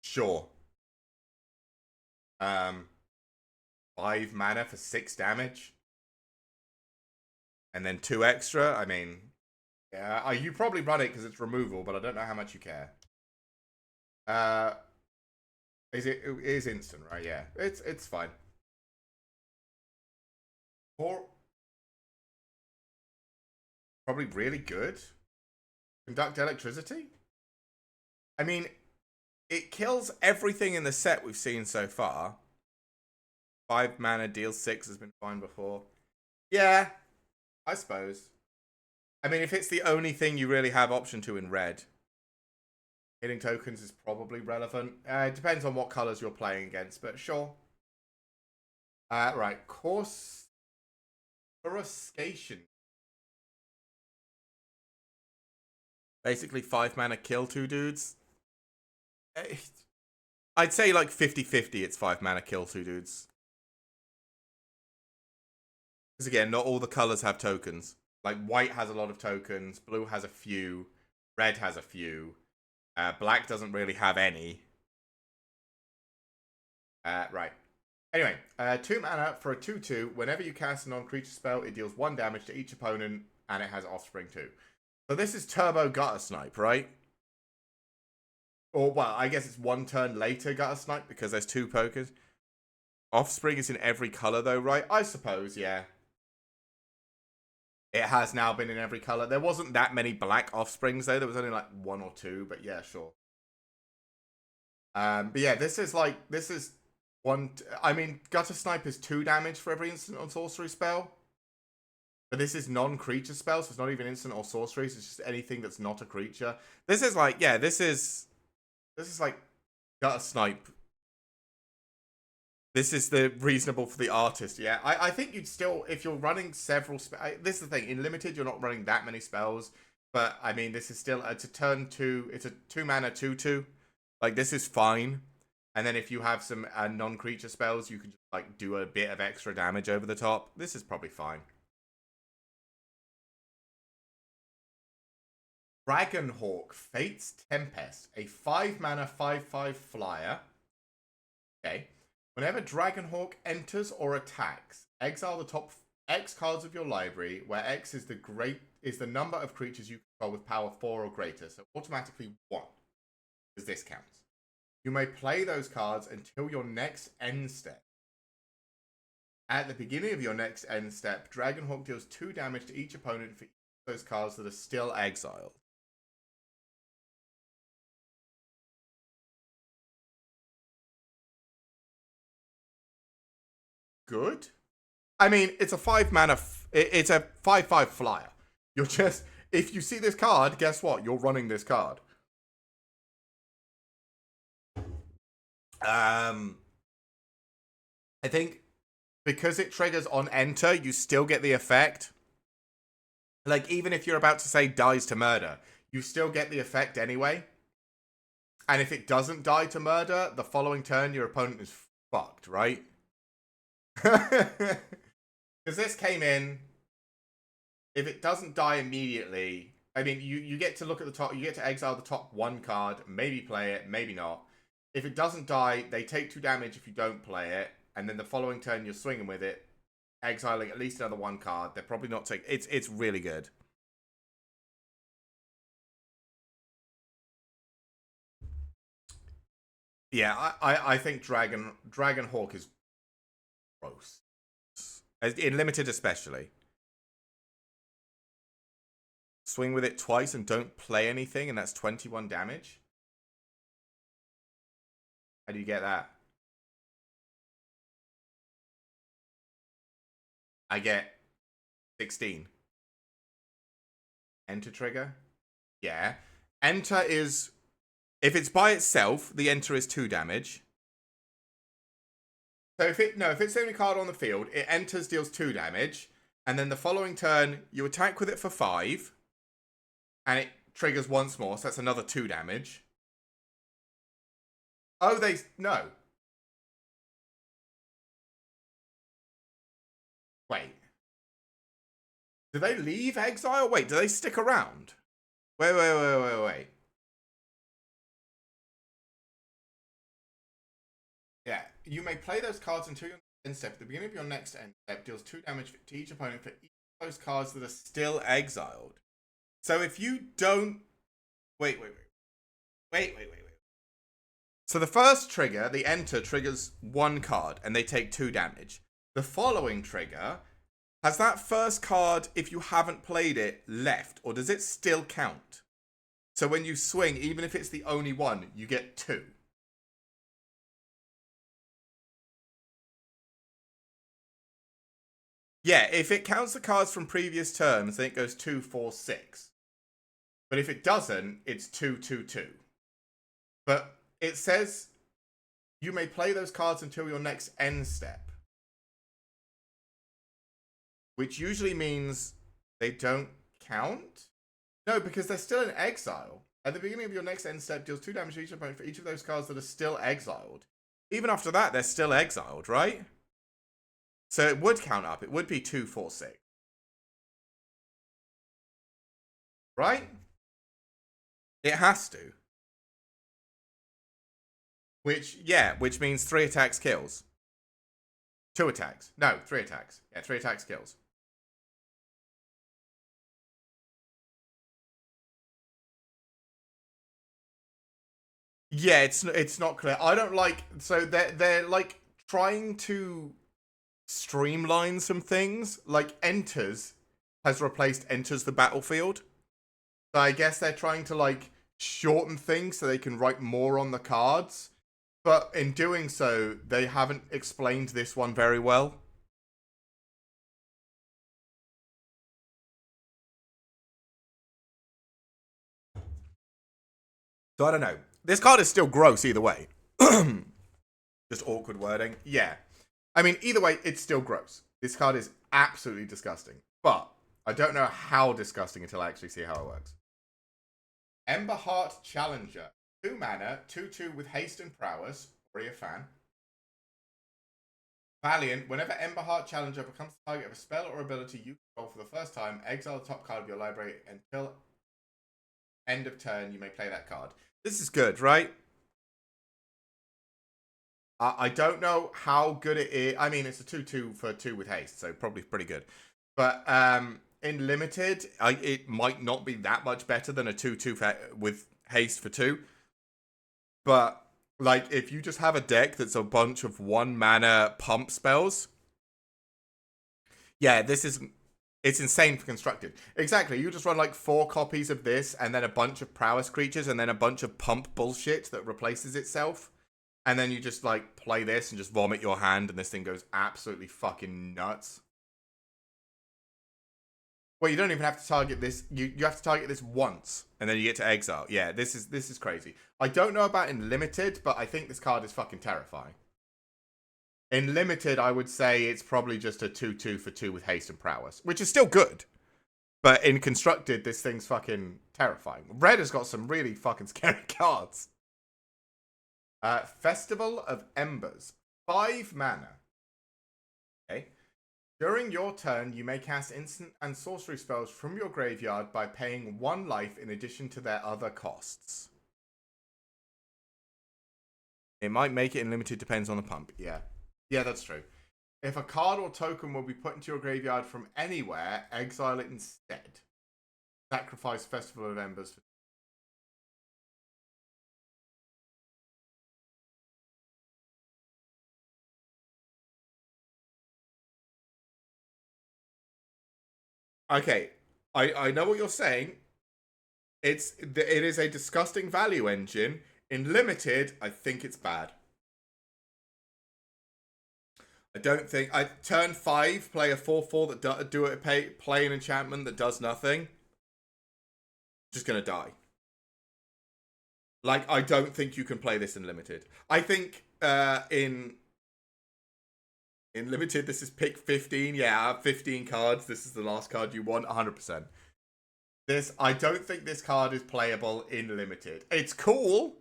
A: Sure. 5 mana for 6 damage. And then 2 extra. I mean, yeah, you probably run it because it's removal, but I don't know how much you care. It is instant, right? Yeah, it's fine. Probably really good. Conduct Electricity. I mean, it kills everything in the set we've seen so far. 5 mana, deal 6 has been fine before. Yeah, I suppose. I mean, if it's the only thing you really have option to in red, hitting tokens is probably relevant. It depends on what colors you're playing against, but sure. Right, course coruscation. Basically 5 mana kill 2 dudes. I'd say like 50-50 it's 5 mana kill 2 dudes. Because again, not all the colors have tokens. Like white has a lot of tokens, blue has a few, red has a few, black doesn't really have any. Right. Anyway, 2 mana for a 2/2. Whenever you cast a non-creature spell, it deals 1 damage to each opponent, and it has offspring too. So this is Turbo Gutter Snipe, right? Or, well, I guess it's 1 turn later Gutter Snipe because there's 2 pokers. Offspring is in every color though, right? I suppose, yeah. It has now been in every color. There wasn't that many black offsprings though. There was only like 1 or 2, but yeah, sure. But yeah, this is one. I mean, Gutter Snipe is 2 damage for every instant or sorcery spell. But this is non-creature spells, so it's not even instant or sorceries. It's just anything that's not a creature. This is like, yeah, this is like Gutter Snipe. This is the reasonable for the artist, yeah. I think you'd still, if you're running several spells, this is the thing, in Limited, you're not running that many spells, but, I mean, this is still, it's a turn 2, it's a 2-mana 2/2, like, this is fine, and then if you have some non-creature spells, you can just, like, do a bit of extra damage over the top. This is probably fine. Dragonhawk, Fate's Tempest, a 5-mana 5/5 flyer. Okay. Whenever Dragonhawk enters or attacks, exile the top X cards of your library, where X is the number of creatures you control with power 4 or greater, so automatically 1, because this counts. You may play those cards until your next end step. At the beginning of your next end step, Dragonhawk deals 2 damage to each opponent for each of those cards that are still exiled. Good. I mean, it's a 5-mana. It's a 5/5 flyer. You're just, if you see this card, guess what? You're running this card. I think because it triggers on enter, you still get the effect. Like, even if you're about to say dies to murder, you still get the effect anyway. And if it doesn't die to murder, the following turn, your opponent is fucked, right? Because this came in, if it doesn't die immediately, I mean, you get to look at the top, you get to exile the top 1 card, maybe play it, maybe not. If it doesn't die, they take 2 damage if you don't play it, and then the following turn you're swinging with it, exiling at least another 1 card. They're probably not taking, it's really good. Yeah, I think Dragonhawk is gross. In Limited especially. Swing with it twice and don't play anything, and that's 21 damage. How do you get that? I get 16. Enter trigger? Yeah. Enter is, if it's by itself, the enter is 2 damage. So if it's the only card on the field, it enters, deals 2 damage, and then the following turn, you attack with it for 5, and it triggers once more, so that's another 2 damage. Oh, no. Wait. Do they leave exile? Wait, do they stick around? Wait. Yeah, you may play those cards until your end step. At the beginning of your next end step, deals 2 damage to each opponent for each of those cards that are still exiled. So if you don't... Wait. So the first trigger, the enter, triggers 1 card, and they take 2 damage. The following trigger has that first card, if you haven't played it, left, or does it still count? So when you swing, even if it's the only one, you get 2. Yeah, if it counts the cards from previous turns, then it goes 2, 4, 6. But if it doesn't, it's 2, 2, 2. But it says you may play those cards until your next end step. Which usually means they don't count? No, because they're still in exile. At the beginning of your next end step, deals 2 damage to each opponent for each of those cards that are still exiled. Even after that, they're still exiled, right? So it would count up. It would be 2, 4, 6. Right? It has to. Which means 3 attacks kills. 2 attacks. No, 3 attacks. Yeah, 3 attacks kills. Yeah, it's not clear. I don't like, so they're like trying to streamline some things. Like enters has replaced enters the battlefield. So I guess they're trying to like shorten things so they can write more on the cards. But in doing so, they haven't explained this one very well. So I don't know. This card is still gross either way. Just awkward wording. Yeah. I mean, either way, it's still gross. This card is absolutely disgusting. But I don't know how disgusting until I actually see how it works. Ember Heart Challenger. 2 mana, 2/2 with haste and prowess. Already a fan. Valiant. Whenever Ember Heart Challenger becomes the target of a spell or ability you control for the first time, exile the top card of your library until end of turn. You may play that card. This is good, right? I don't know how good it is. I mean, it's a 2/2 for 2 with haste, so probably pretty good. But in limited, it might not be that much better than a 2/2 with haste for 2. But like, if you just have a deck that's a bunch of 1 mana pump spells, yeah, it's insane for constructed. Exactly. You just run like 4 copies of this, and then a bunch of prowess creatures, and then a bunch of pump bullshit that replaces itself. And then you just like play this and just vomit your hand, and this thing goes absolutely fucking nuts. Well, you don't even have to target this. You have to target this once, and then you get to exile. Yeah, this is crazy. I don't know about in limited, but I think this card is fucking terrifying. In limited, I would say it's probably just a 2/2 for 2 with haste and prowess, which is still good. But in constructed, this thing's fucking terrifying. Red has got some really fucking scary cards. Festival of Embers. 5 mana. Okay. During your turn, you may cast instant and sorcery spells from your graveyard by paying 1 life in addition to their other costs. It might make it in limited, depends on the pump. Yeah. Yeah, that's true. If a card or token will be put into your graveyard from anywhere, exile it instead. Sacrifice Festival of Embers for Okay, I know what you're saying. It is a disgusting value engine. In limited, I think it's bad. I don't think turn 5 play a 4/4 that play an enchantment that does nothing. Just gonna die. Like, I don't think you can play this in limited. I think in limited, this is pick 15. Yeah, I have 15 cards. This is the last card you want, 100%. I don't think this card is playable in limited. It's cool.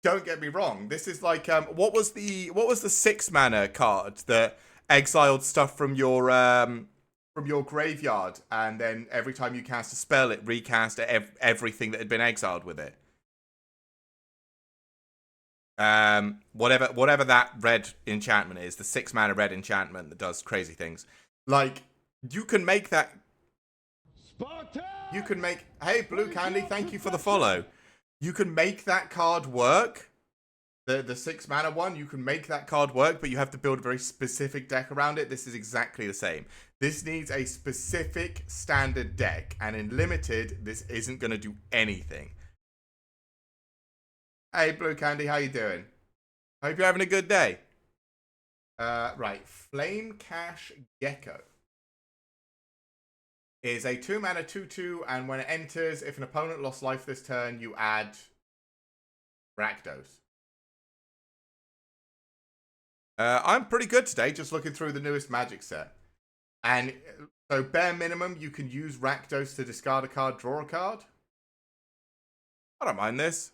A: Don't get me wrong. This is like what was the 6 mana card that exiled stuff from your graveyard, and then every time you cast a spell, it recast everything that had been exiled with it. Whatever that red enchantment is, the 6 mana red enchantment that does crazy things. Like, you can make that. You can make. Hey, Blue Candy, thank you for the follow. You can make that card work. The 6 mana one, you can make that card work, but you have to build a very specific deck around it. This is exactly the same. This needs a specific standard deck, and in limited, this isn't going to do anything. Hey, Blue Candy, how you doing? Hope you're having a good day. Right, Flame Cash Gecko is a 2 mana 2/2, and when it enters, if an opponent lost life this turn, you add Rakdos. I'm pretty good today, just looking through the newest Magic set. And so, bare minimum, you can use Rakdos to discard a card, draw a card. I don't mind this.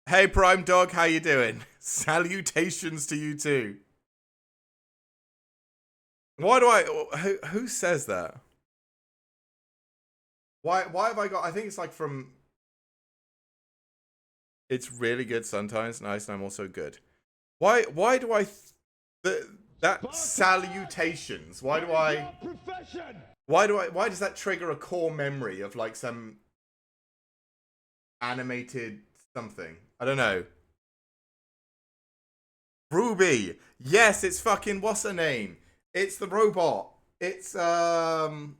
A: Hey, Prime Dog, how you doing? Salutations to you too. Why do who says that? Why have I got, I think it's like from, it's really good sometimes, nice, and I'm also good. Why do I, that salutations, why does that trigger a core memory of like some animated something? I don't know. Ruby. Yes, it's fucking, what's her name? It's the robot. It's oh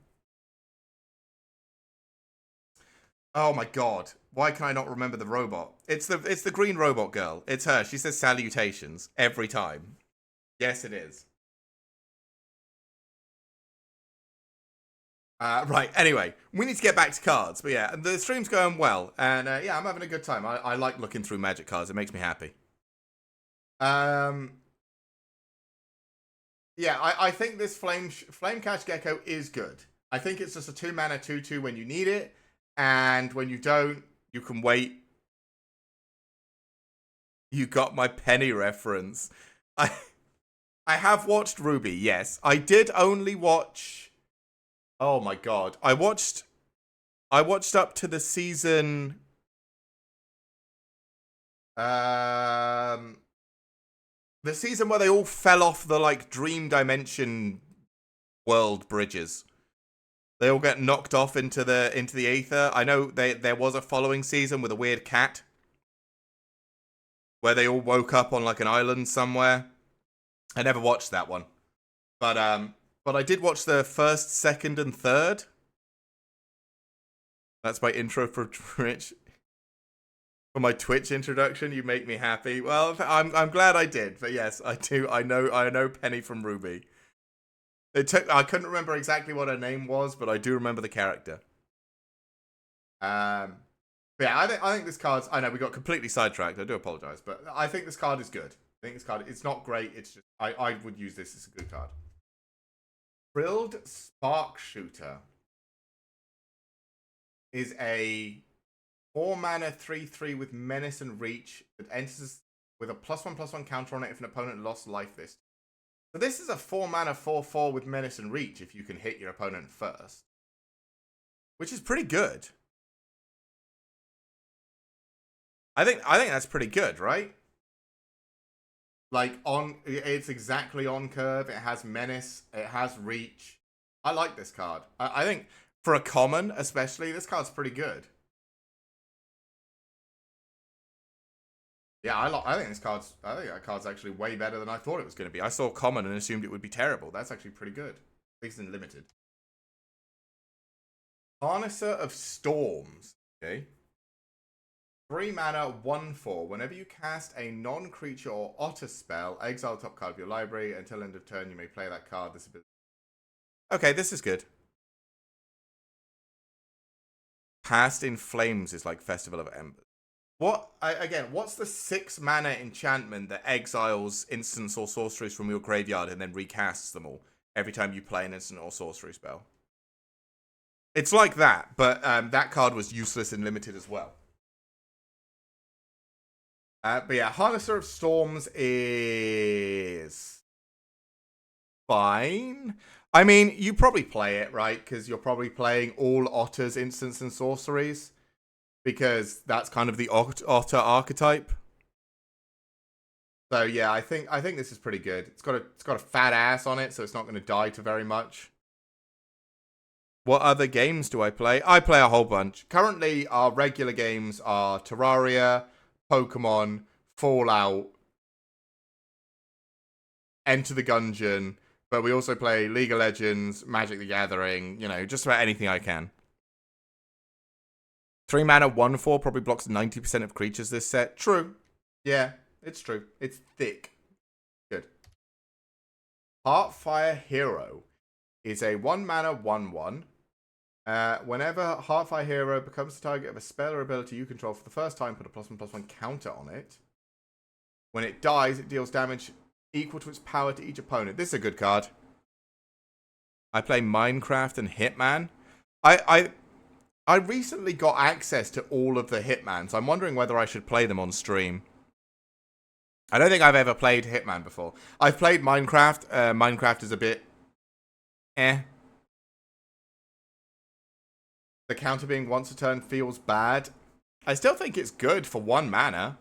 A: my god. Why can I not remember the robot? It's the green robot girl. It's her. She says salutations every time. Yes, it is. Right, anyway, we need to get back to cards. But yeah, the stream's going well. And yeah, I'm having a good time. I like looking through Magic cards. It makes me happy. Yeah, I think this Flame Catch Gecko is good. I think it's just a 2-mana 2/2 when you need it. And when you don't, you can wait. You got my Penny reference. I I have watched Ruby, yes. I did only watch... Oh my god. I watched up to the season... The season where they all fell off the, like, Dream Dimension world bridges. They all get knocked off into the ether. I know there was a following season with a weird cat. Where they all woke up on, like, an island somewhere. I never watched that one. But I did watch the first, second, and third. That's my intro for Twitch. For my Twitch introduction, you make me happy. Well, I'm glad I did. But yes, I do. I know Penny from Ruby. I couldn't remember exactly what her name was, but I do remember the character. But yeah, I think this card's... I know we got completely sidetracked. I do apologize, but I think this card is good. I think this card... It's not great. It's just... I would use this as a good card. Frilled Spark Shooter is a 4-mana 3/3 with Menace and Reach that enters with a +1/+1 counter on it if an opponent lost life this. So this is a 4-mana 4/4 with Menace and Reach if you can hit your opponent first. Which is pretty good. I think that's pretty good, right? Like, it's exactly on curve. It has Menace. It has Reach. I like this card. I think for a common, especially, this card's pretty good. Yeah, I think that card's actually way better than I thought it was going to be. I saw common and assumed it would be terrible. That's actually pretty good. At least in limited. Harnesser of Storms. Okay. 3-mana 1/4. Whenever you cast a non-creature or otter spell, exile the top card of your library. Until end of turn, you may play that card. This ability. Okay, this is good. Past in Flames is like Festival of Embers. What's the 6-mana enchantment that exiles instants or sorceries from your graveyard and then recasts them all every time you play an instant or sorcery spell? It's like that, but that card was useless in limited as well. But yeah, Harnesser of Storms is fine. I mean, you probably play it, right? Because you're probably playing all Otter's instants and sorceries. Because that's kind of the Otter archetype. So yeah, I think this is pretty good. It's got a fat ass on it, so it's not going to die to very much. What other games do I play? I play a whole bunch. Currently, our regular games are Terraria, Pokemon, Fallout, Enter the Gungeon, but we also play League of Legends, Magic the Gathering, you know, just about anything I can. 3-mana 1/4 probably blocks 90% of creatures this set. True. Yeah, it's true. It's thick. Good. Heartfire Hero is a 1-mana 1/1. Whenever Heartfire Hero becomes the target of a spell or ability you control for the first time, put a +1/+1 counter on it. When it dies, it deals damage equal to its power to each opponent. This is a good card. I play Minecraft and Hitman. I recently got access to all of the Hitmans. I'm wondering whether I should play them on stream. I don't think I've ever played Hitman before. I've played Minecraft. Minecraft is a bit... The counter being once a turn feels bad. I still think it's good for 1 mana.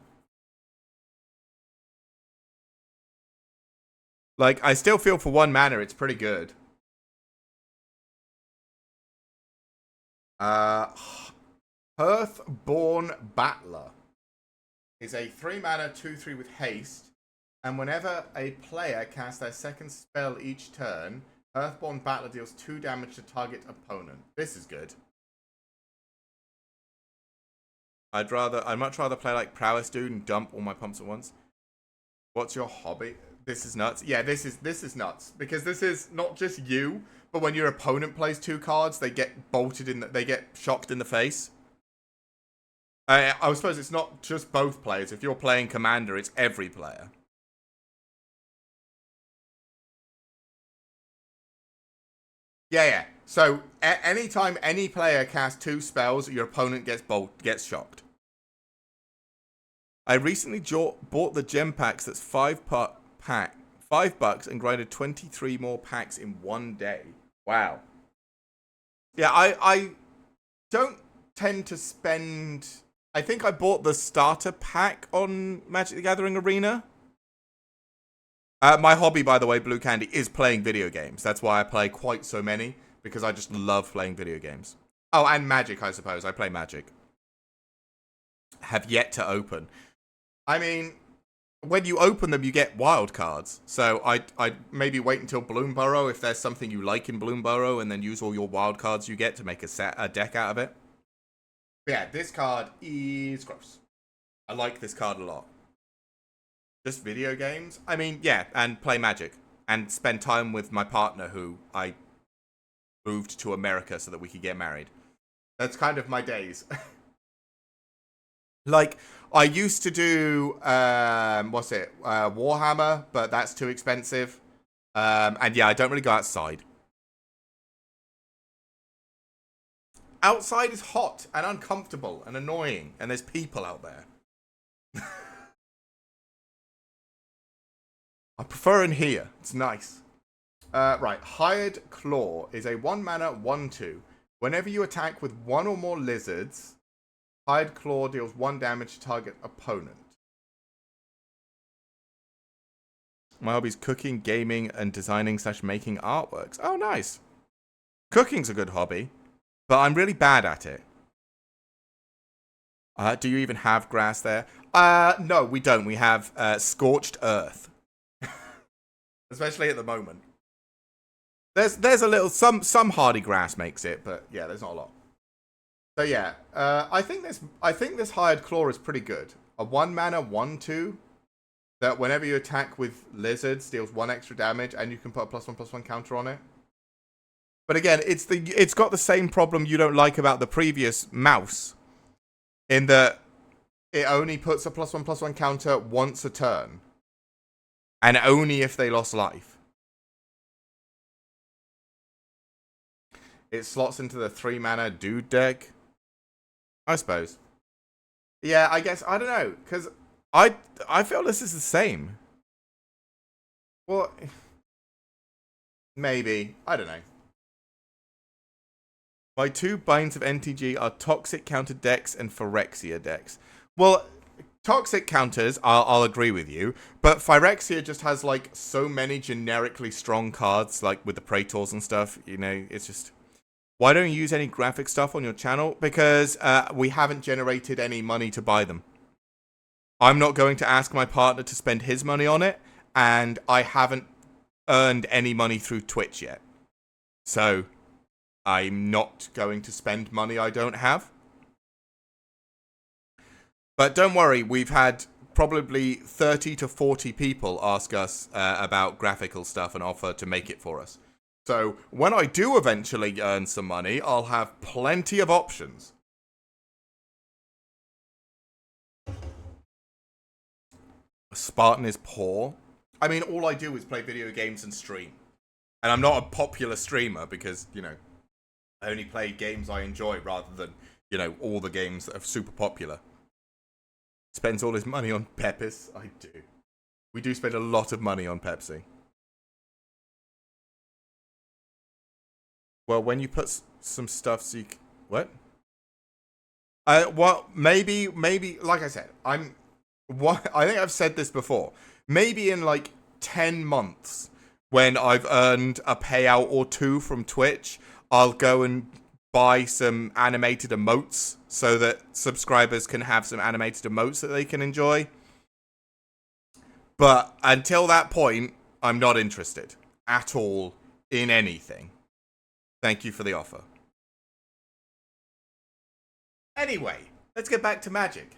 A: Like, I still feel for 1 mana it's pretty good. Hearthborn Battler is a 3-mana 2/3 with haste, and whenever a player casts their second spell each turn, Earthborn Battler deals 2 damage to target opponent. This is good. I'd much rather play like Prowess Dude and dump all my pumps at once. What's your hobby? This is nuts. Yeah, this is nuts. Because this is not just you, but when your opponent plays 2 cards, they get they get shocked in the face. I suppose it's not just both players. If you're playing Commander, it's every player. Yeah. So anytime any player casts 2 spells, your opponent gets shocked. I recently bought the gem packs. That's $5 and grinded 23 more packs in one day. Wow. Yeah, I don't tend to spend. I think I bought the starter pack on Magic the Gathering Arena. My hobby, by the way, Blue Candy, is playing video games. That's why I play quite so many, because I just love playing video games. Oh, and Magic, I suppose. I play Magic. Have yet to open. I mean, when you open them, you get wild cards. So I'd maybe wait until BloomBurrow if there's something you like in BloomBurrow, and then use all your wild cards you get to make a deck out of it. But yeah, this card is gross. I like this card a lot. Just video games? I mean, yeah, and play Magic. And spend time with my partner who I moved to America so that we could get married. That's kind of my days. Like, I used to do, Warhammer, but that's too expensive. And yeah, I don't really go outside. Outside is hot and uncomfortable and annoying, and there's people out there. I prefer in here. It's nice. Right. Hired Claw is a 1-mana 1/2. Whenever you attack with 1 or more lizards, Hired Claw deals 1 damage to target opponent. My hobby's cooking, gaming, and designing / making artworks. Oh, nice. Cooking's a good hobby, but I'm really bad at it. Do you even have grass there? No, we don't. We have scorched earth. Especially at the moment. There's a little some hardy grass makes it, but yeah, there's not a lot. So yeah, I think this Hired Claw is pretty good. A 1-mana 1/2 that whenever you attack with lizards deals 1 extra damage, and you can put a +1/+1 counter on it. But again, it's got the same problem you don't like about the previous mouse, in that it only puts a +1/+1 counter once a turn, and only if they lost life. It slots into the 3-mana dude deck, I suppose. Yeah, I guess, I don't know, because I feel this is the same. Well, maybe, I don't know. My 2 binds of NTG are Toxic Counter decks and Phyrexia decks. Well, Toxic counters, I'll agree with you, but Phyrexia just has, like, so many generically strong cards, like, with the Praetors and stuff, you know, it's just... Why don't you use any graphic stuff on your channel? Because we haven't generated any money to buy them. I'm not going to ask my partner to spend his money on it, and I haven't earned any money through Twitch yet. So, I'm not going to spend money I don't have. But don't worry, we've had probably 30 to 40 people ask us about graphical stuff and offer to make it for us. So, when I do eventually earn some money, I'll have plenty of options. Spartan is poor. I mean, all I do is play video games and stream. And I'm not a popular streamer because, you know, I only play games I enjoy rather than, you know, all the games that are super popular. Spends all his money on Pepis. I do. We do spend a lot of money on Pepsi. Well, when you put some stuff so you... What? Well, maybe, like I said, I think I've said this before. Maybe in, like, 10 months, when I've earned a payout or 2 from Twitch, I'll go and buy some animated emotes so that subscribers can have some animated emotes that they can enjoy. But until that point, I'm not interested at all in anything. Thank you for the offer. Anyway, let's get back to Magic.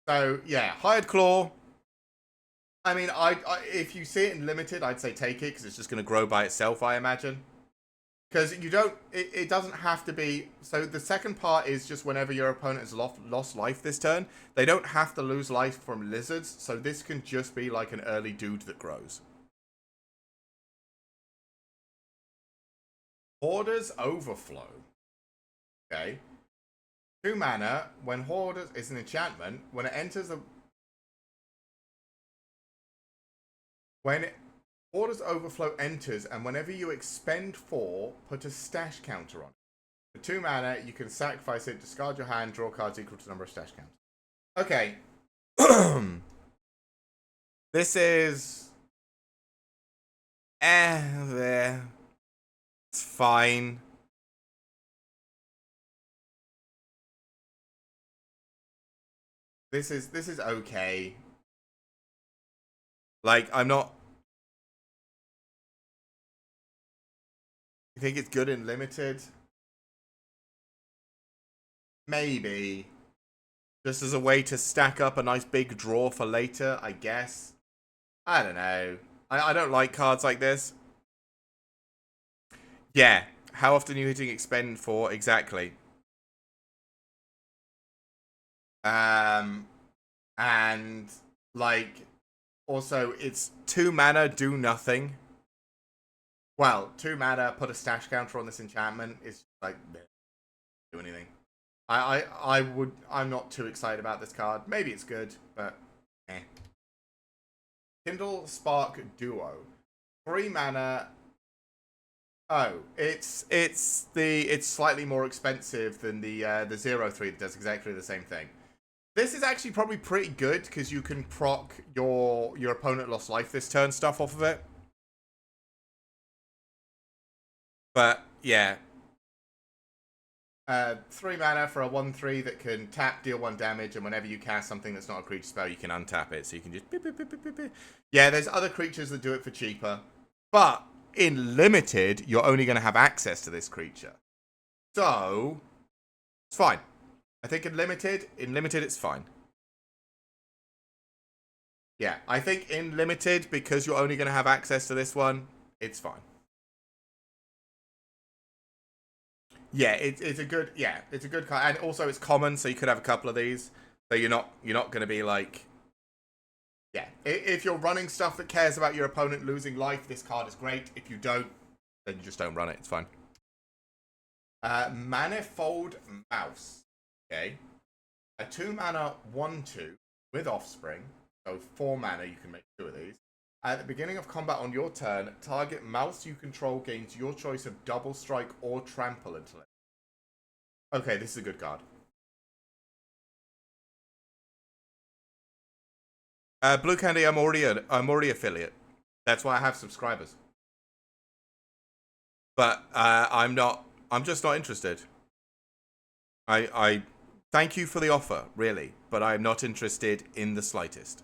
A: So yeah, Hired Claw. I mean, I if you see it in limited, I'd say take it because it's just going to grow by itself, I imagine. Because you don't, it doesn't have to be. So the second part is just whenever your opponent has lost life this turn, they don't have to lose life from lizards. So this can just be like an early dude that grows. Hoarder's Overflow. Okay. 2 mana. When Hoarder's is an enchantment, when it enters the Hoarder's Overflow enters, and whenever you expend 4, put a stash counter on it. For 2 mana, you can sacrifice it, discard your hand, draw cards equal to the number of stash counters. Okay. This is... it's fine. This is okay. Like, I'm not... I think it's good in limited. Maybe. Just as a way to stack up a nice big draw for later, I guess. I don't know. I don't like cards like this. Yeah. How often are you hitting expend for? Exactly. And, like, also, it's 2 mana, do nothing. Well, 2 mana, put a stash counter on this enchantment. It's like, do anything. I'm not too excited about this card. Maybe it's good, but eh. Kindle Spark Duo. 3 mana. Oh, it's slightly more expensive than the 0/3 that does exactly the same thing. This is actually probably pretty good because you can proc your opponent lost life this turn stuff off of it. But yeah. 3 mana for a 1/3 that can tap, deal 1 damage, and whenever you cast something that's not a creature spell, you can untap it. So you can just... Beep, beep, beep, beep, beep. Yeah, there's other creatures that do it for cheaper. But in limited, you're only going to have access to this creature. So, it's fine. I think in limited, it's fine. Yeah, I think in limited, because you're only going to have access to this one, it's fine. Yeah, it's a good card, and also it's common, so you could have a couple of these. So you're not going to be like, yeah. If you're running stuff that cares about your opponent losing life, this card is great. If you don't, then you just don't run it. It's fine. Manifold Mouse. Okay, a 2 mana 1/2 with Offspring. So 4 mana, you can make 2 of these. At the beginning of combat on your turn, target mouse you control gains your choice of double strike or trample until it. Okay, this is a good card. Blue Candy, I'm already affiliate. That's why I have subscribers. But I'm just not interested. I thank you for the offer, really, but I'm not interested in the slightest.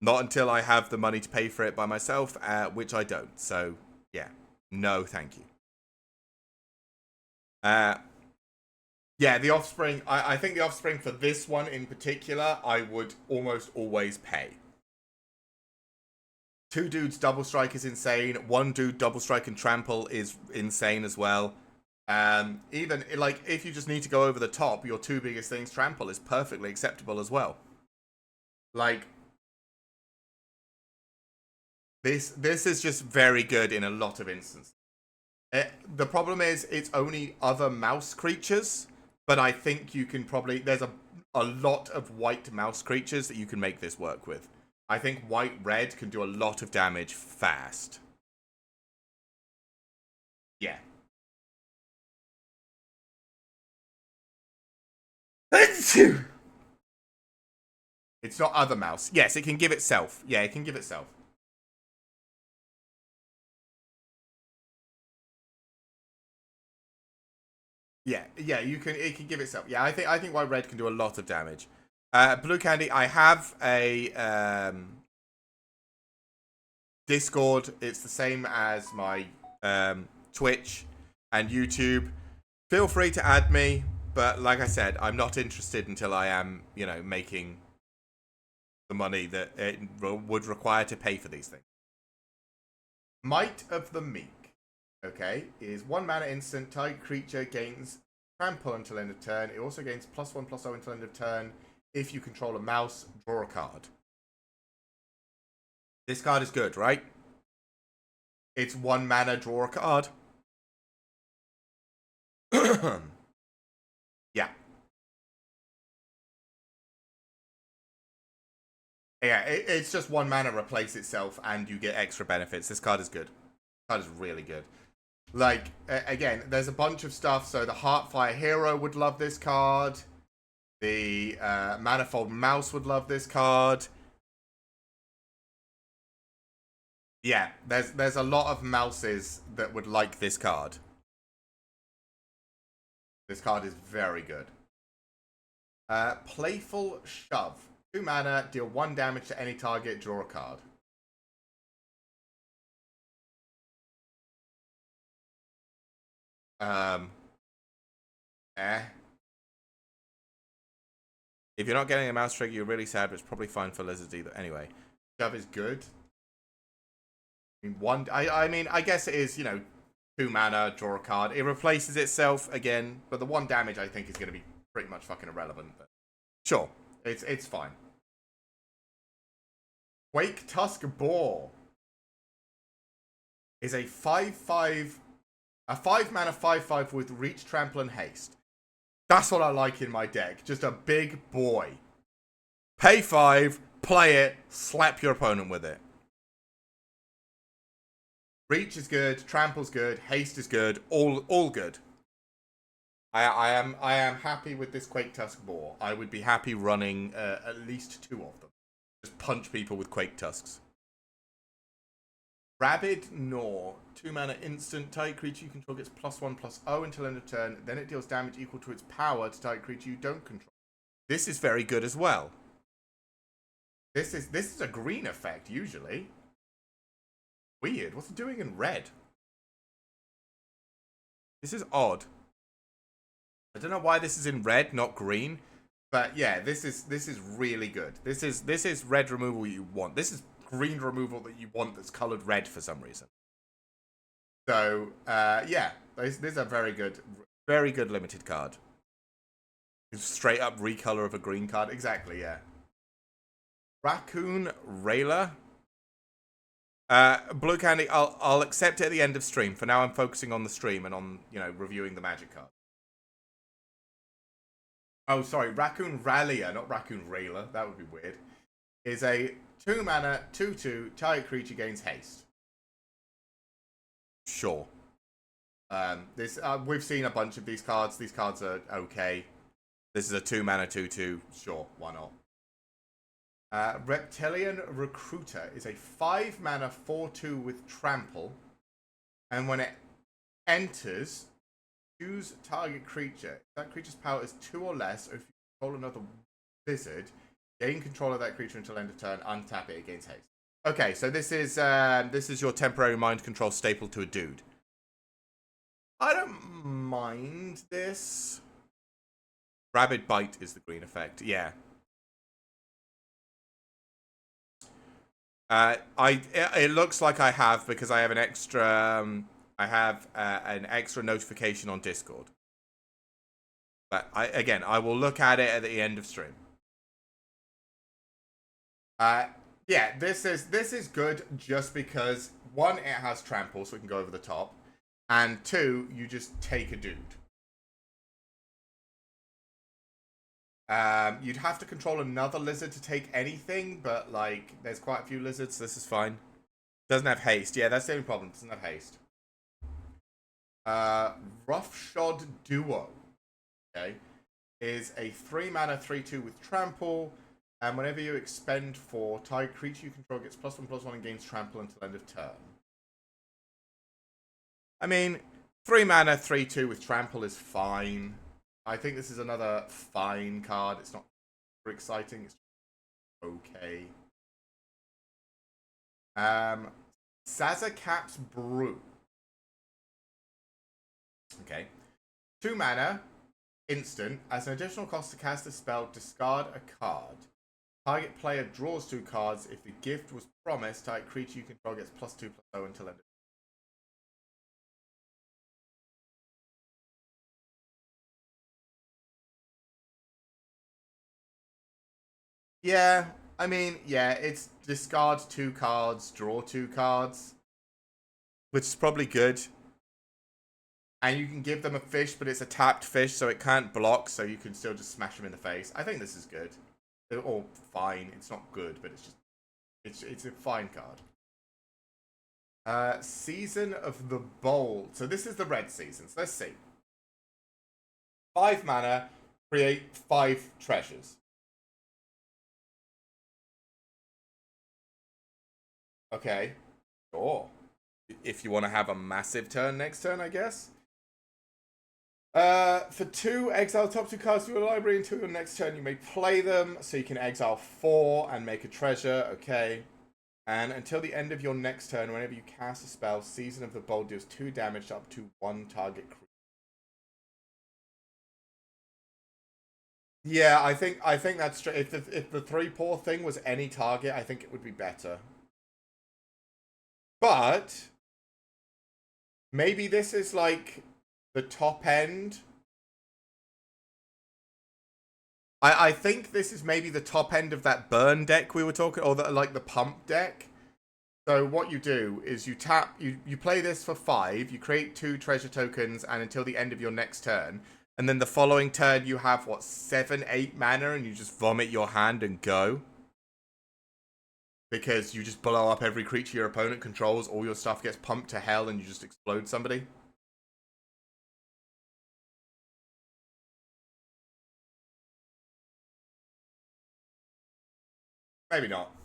A: Not until I have the money to pay for it by myself, which I don't. So, yeah. No, thank you. Yeah, the Offspring. I think the Offspring for this one in particular, I would almost always pay. 2 dudes double strike is insane. 1 dude double strike and trample is insane as well. Even like if you just need to go over the top, your 2 biggest things, trample is perfectly acceptable as well. Like, this is just very good in a lot of instances. The problem is it's only other mouse creatures, but I think you can probably... There's a lot of white mouse creatures that you can make this work with. I think white-red can do a lot of damage fast. Yeah. It's not other mouse. Yes, it can give itself. Yeah, it can give itself. Yeah, you can. It can give itself. Yeah, I think white red can do a lot of damage. Blue Candy, I have a Discord, it's the same as my Twitch and YouTube. Feel free to add me, but like I said, I'm not interested until I am, you know, making the money that it would require to pay for these things. Might of the Meek, okay, is 1 mana instant. Target creature gains trample until end of turn. It also gains +1/+0 until end of turn. If you control a mouse, draw a card. This card is good, right? It's 1 mana, draw a card. Yeah. Yeah, it's just 1 mana, replace itself, and you get extra benefits. This card is good. This card is really good. Like, again, there's a bunch of stuff. So the Heartfire Hero would love this card. The Manifold Mouse would love this card. Yeah, there's a lot of mouses that would like this card. This card is very good. Playful Shove. 2 mana, deal 1 damage to any target, draw a card. If you're not getting a mouse trigger, you're really sad, but it's probably fine for lizards either. Anyway, Shove is good. I mean, I guess it is, you know, 2 mana, draw a card. It replaces itself again, but the 1 damage I think is going to be pretty much fucking irrelevant. But sure, it's fine. Quake Tusk Boar is a 5/5, a 5 mana 5/5 with reach, trample, and haste. That's what I like in my deck. Just a big boy. Pay 5, play it, slap your opponent with it. Reach is good, trample's good, haste is good, all good. I am happy with this Quake Tusk Boar. I would be happy running at least 2 of them. Just punch people with Quake Tusks. Rabid Gnaw. 2 mana instant. Target creature you control gets +1/+0 until end of turn. Then it deals damage equal to its power to target creature you don't control. This is very good as well. This is a green effect, usually. Weird. What's it doing in red? This is odd. I don't know why this is in red, not green. But yeah, this is really good. This is red removal you want. This is green removal that you want that's colored red for some reason. So yeah, this is a very good limited card. Straight up recolor of a green card. Exactly, yeah. Raccoon Railer. Blue Candy, I'll accept it at the end of stream. For now, I'm focusing on the stream and on, you know, reviewing the magic card. Oh, sorry, Raccoon Rallier, not Raccoon Railer. That would be weird. Is a 2 mana, 2/2, target creature gains haste. Sure. We've seen a bunch of these cards. These cards are okay. This is a 2 mana, 2/2. Sure, why not? Reptilian Recruiter is a 5 mana 4/2 with trample, and when it enters, choose target creature. If that creature's power is 2 or less, or if you control another lizard, gain control of that creature until end of turn. Untap it, it gains haste. Okay, so this is your temporary mind control staple to a dude. I don't mind this. Rabid Bite is the green effect. Yeah. It looks like I have, because I have an extra an extra notification on Discord. But I will look at it at the end of stream. Yeah, this is good just because 1, it has trample, so we can go over the top, and 2, you just take a dude. You'd have to control another lizard to take anything, but like, there's quite a few lizards, so this is fine. Doesn't have haste. Yeah, that's the only problem. Doesn't have haste. Roughshod Duo, okay, is a 3 mana 3/2 with trample, and whenever you expend 4, target creature you control gets +1/+1 and gains trample until end of turn. I mean, 3 mana 3/2 with trample is fine. I think this is another fine card. It's not super exciting. It's okay. Sazercap's Brew. Okay. 2 mana, instant. As an additional cost to cast a spell, discard a card. Target player draws 2 cards. If the gift was promised, target creature you control gets +2/+0 until end of. Yeah, I mean, yeah, it's discard 2 cards, draw 2 cards, which is probably good. And you can give them a fish, but it's a tapped fish, so it can't block, so you can still just smash them in the face. I think this is good. Or fine. It's not good, but it's just... It's a fine card. Season of the Bold. So this is the red season. So let's see. 5 mana, create 5 treasures. Okay. Sure. If you want to have a massive turn next turn, I guess. For 2, exile top 2 cards to your library until your next turn. You may play them, so you can exile 4 and make a treasure. Okay. And until the end of your next turn, whenever you cast a spell, Season of the Bold deals 2 damage up to 1 target creature. Yeah, I think that's true. If the 3/4 thing was any target, I think it would be better. But maybe this is like the top end. I think this is maybe the top end of that burn deck we were talking, or like the pump deck. So what you do is you play this for 5, you create 2 treasure tokens, and until the end of your next turn. And then the following turn you have, what, 7, 8 mana, and you just vomit your hand and go. Because you just blow up every creature your opponent controls, all your stuff gets pumped to hell, and you just explode somebody. Maybe not.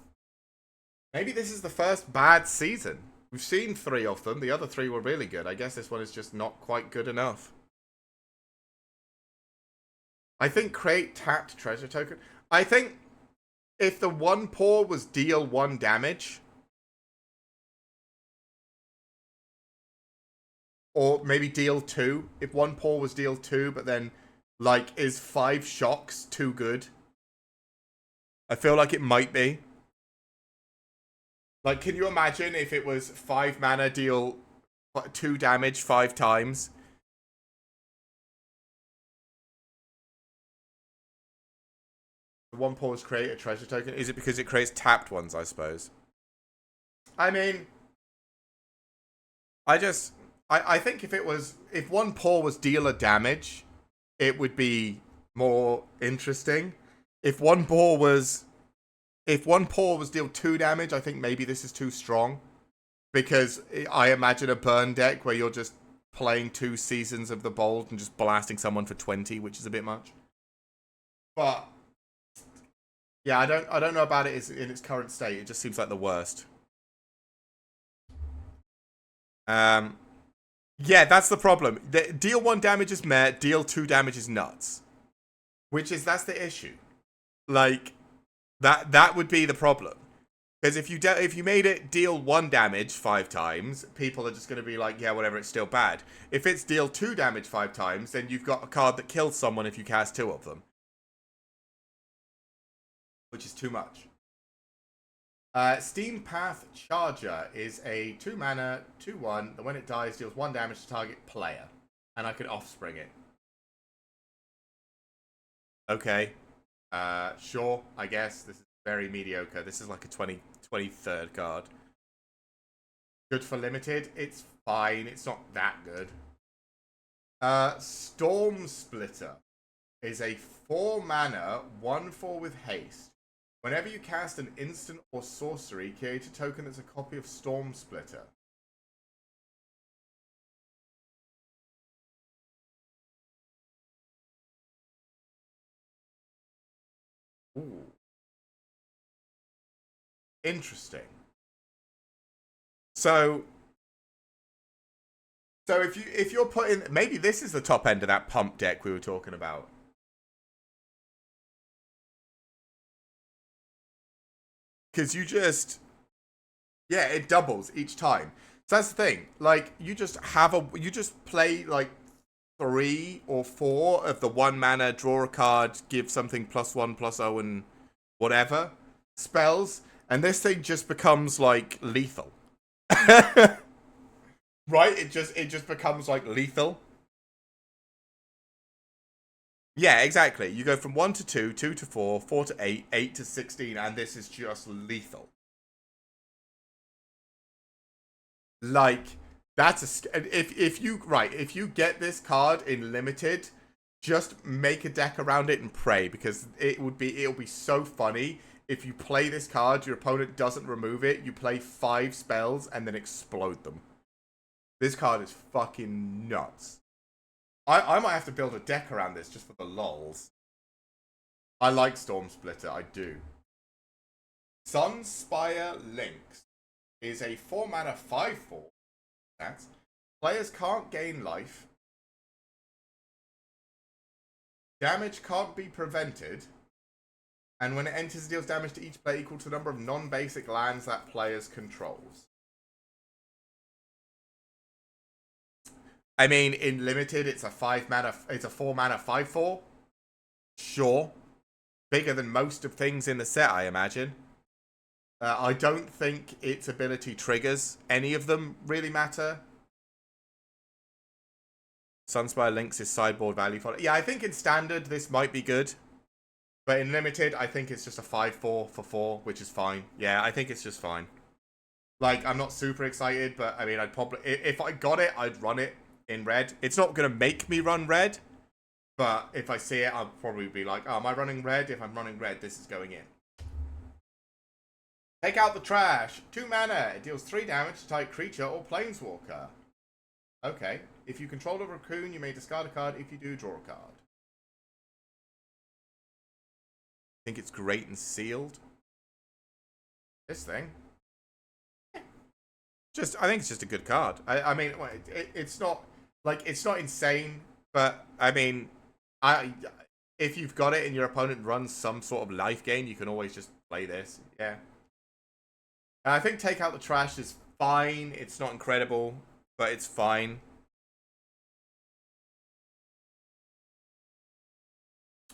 A: Maybe this is the first bad season. We've seen 3 of them. The other 3 were really good. I guess this one is just not quite good enough. I think create tapped treasure token. I think if the 1 paw was deal 1 damage, or maybe deal 2. If 1 paw was deal 2, but then, like, is 5 shocks too good? I feel like it might be. Like, can you imagine if it was 5 mana, deal 2 damage 5 times? The 1 pause create a treasure token. Is it because it creates tapped ones, I suppose? I mean, I think if 1 paw was dealer damage, it would be more interesting. If one paw was deal 2 damage, I think maybe this is too strong. Because I imagine a burn deck where you're just playing 2 Seasons of the Bold and just blasting someone for 20, which is a bit much. But yeah, I don't know about it in its current state. It just seems like the worst. Yeah, that's the problem. Deal 1 damage is meh, deal 2 damage is nuts. That's the issue. Like, that would be the problem. Because if you made it deal 1 damage 5 times, people are just going to be like, yeah, whatever, it's still bad. If it's deal 2 damage 5 times, then you've got a card that kills someone if you cast 2 of them. Which is too much. Steam Path Charger is a 2 mana, 2/1, that when it dies deals 1 damage to target player. And I can offspring it. Okay. Sure, I guess. This is very mediocre. This is like a 23rd card. Good for limited. It's fine. It's not that good. Storm Splitter is a 4 mana, 1/4 with haste. Whenever you cast an instant or sorcery, create a token that's a copy of Storm Splitter. Ooh. Interesting. So if you're putting, maybe this is the top end of that pump deck we were talking about. Because Yeah, it doubles each time. So that's the thing. Like, you just play like 3 or 4 of the 1 mana, draw a card, give something +1/+0 and whatever spells, and this thing just becomes like lethal. Right? It just becomes like lethal. Yeah, exactly. You go from 1 to 2, 2 to 4, 4 to 8, 8 to 16, and this is just lethal. Like, that's if you get this card in limited, just make a deck around it and pray, because it'll be so funny if you play this card, your opponent doesn't remove it, you play 5 spells and then explode them. This card is fucking nuts. I might have to build a deck around this just for the lols. I like Storm Splitter, I do. Sunspire Lynx is a 4 mana 5/4. That players can't gain life. Damage can't be prevented. And when it enters, it deals damage to each player equal to the number of non-basic lands that players controls. I mean, in limited, it's a 4 mana 5/4. Sure. Bigger than most of things in the set, I imagine. I don't think its ability triggers. Any of them really matter. Sunspire Lynx is sideboard value for it. Yeah, I think in standard this might be good. But in limited, I think it's just a 5/4 for 4, which is fine. Yeah, I think it's just fine. Like, I'm not super excited, but I mean, I'd probably... If I got it, I'd run it in red. It's not going to make me run red. But if I see it, I'll probably be like, oh, am I running red? If I'm running red, this is going in. Take out the trash. 2 mana. It deals 3 damage to type creature or planeswalker. Okay. If you control a raccoon, you may discard a card. If you do, draw a card. I think it's great and sealed. This thing. I think it's just a good card. I mean, it's not like it's not insane, but I mean, if you've got it and your opponent runs some sort of life gain, you can always just play this. Yeah. And I think take out the trash is fine. It's not incredible, but it's fine.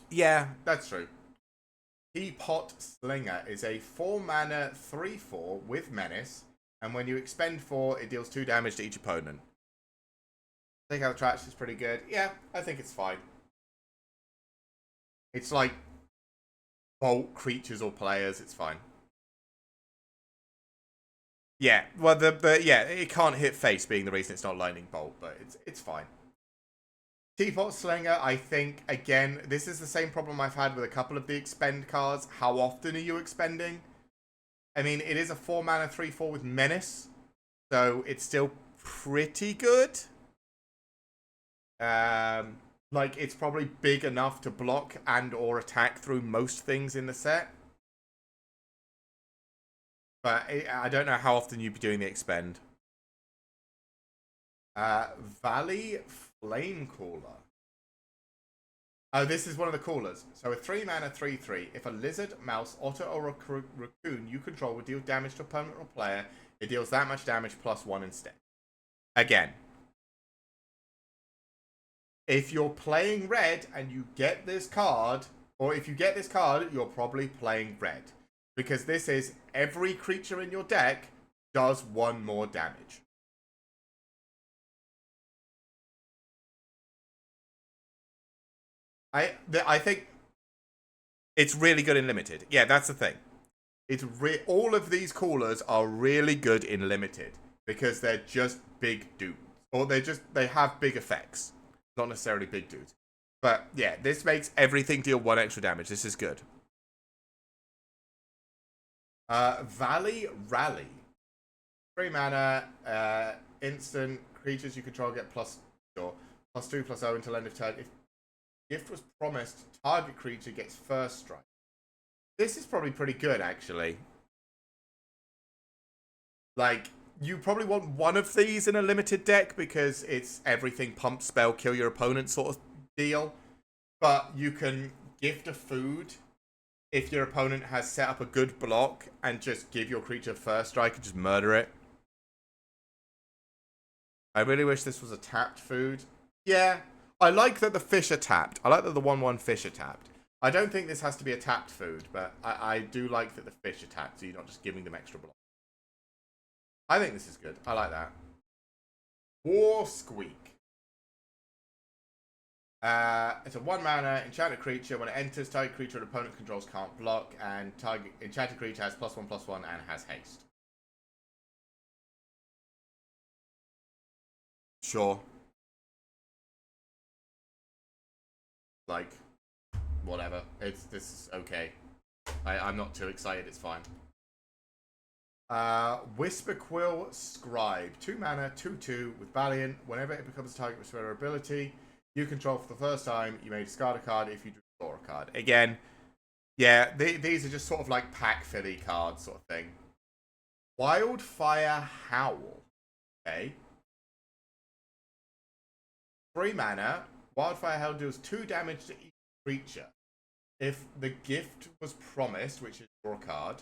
A: Yeah, that's true. Teapot Slinger is a 4 mana 3/4 with menace. And when you expend 4, it deals 2 damage to each opponent. Take out the trash is pretty good. Yeah, I think it's fine. It's like bolt creatures or players. It's fine. Yeah, well, yeah, it can't hit face, being the reason it's not lightning bolt, but it's fine. Teapot Slinger, I think, again, this is the same problem I've had with a couple of the expend cards. How often are you expending? I mean, it is a 4 mana 3/4 with menace, so it's still pretty good. Like, it's probably big enough to block and or attack through most things in the set. But I don't know how often you'd be doing the expend. Valley Flamecaller. Oh, this is one of the callers. So a 3 mana 3/3. If a lizard, mouse, otter, or a raccoon you control would deal damage to a opponent or player, it deals that much damage +1 instead. Again, if you're playing red and you get this card, or if you get this card, you're probably playing red. Because this is every creature in your deck does 1 more damage. I think it's really good in limited. Yeah, that's the thing. It's all of these callers are really good in limited because they're just big dudes, or they have big effects, not necessarily big dudes. But yeah, this makes everything deal 1 extra damage. This is good. Valley Rally. 3 mana, instant creatures you control get +2/+0 until end of turn. If gift was promised, target creature gets first strike. This is probably pretty good, actually. Like, you probably want one of these in a limited deck because it's everything pump spell, kill your opponent sort of deal. But you can gift a food if your opponent has set up a good block and just give your creature first strike and just murder it. I really wish this was a tapped food. Yeah, I like that the fish are tapped. I like that the 1/1 fish are tapped. I don't think this has to be a tapped food, but I do like that the fish are tapped, so you're not just giving them extra block. I think this is good. I like that. War Squeak. It's a 1-mana enchanted creature. When it enters, target creature an opponent controls can't block, and target enchanted creature has +1/+1 and has haste. Sure. Like, whatever. This is okay. I'm not too excited. It's fine. Whisperquill Scribe. 2-mana, 2/2 with Valiant. Whenever it becomes a target with spell ability you control for the first time, you may discard a card if you draw a card. Again, yeah, these are just sort of like pack filly cards sort of thing. Wildfire Howl. Okay. 3-mana. Wildfire Howl deals 2 damage to each creature. If the gift was promised, which is draw a card,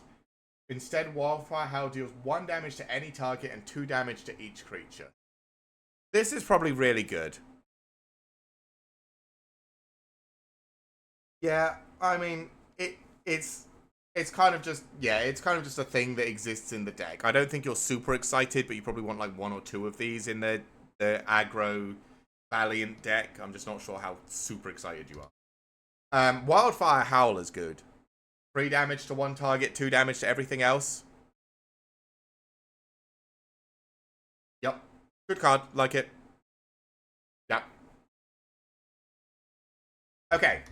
A: instead Wildfire Howl deals 1 damage to any target and 2 damage to each creature. This is probably really good. Yeah, I mean, it's kind of just, yeah, it's kind of just a thing that exists in the deck. I don't think you're super excited, but you probably want like 1 or 2 of these in the aggro Valiant deck. I'm just not sure how super excited you are. Wildfire Howl is good. 3 damage to 1 target, 2 damage to everything else. Yep. Good card. Like it. Yep. Okay.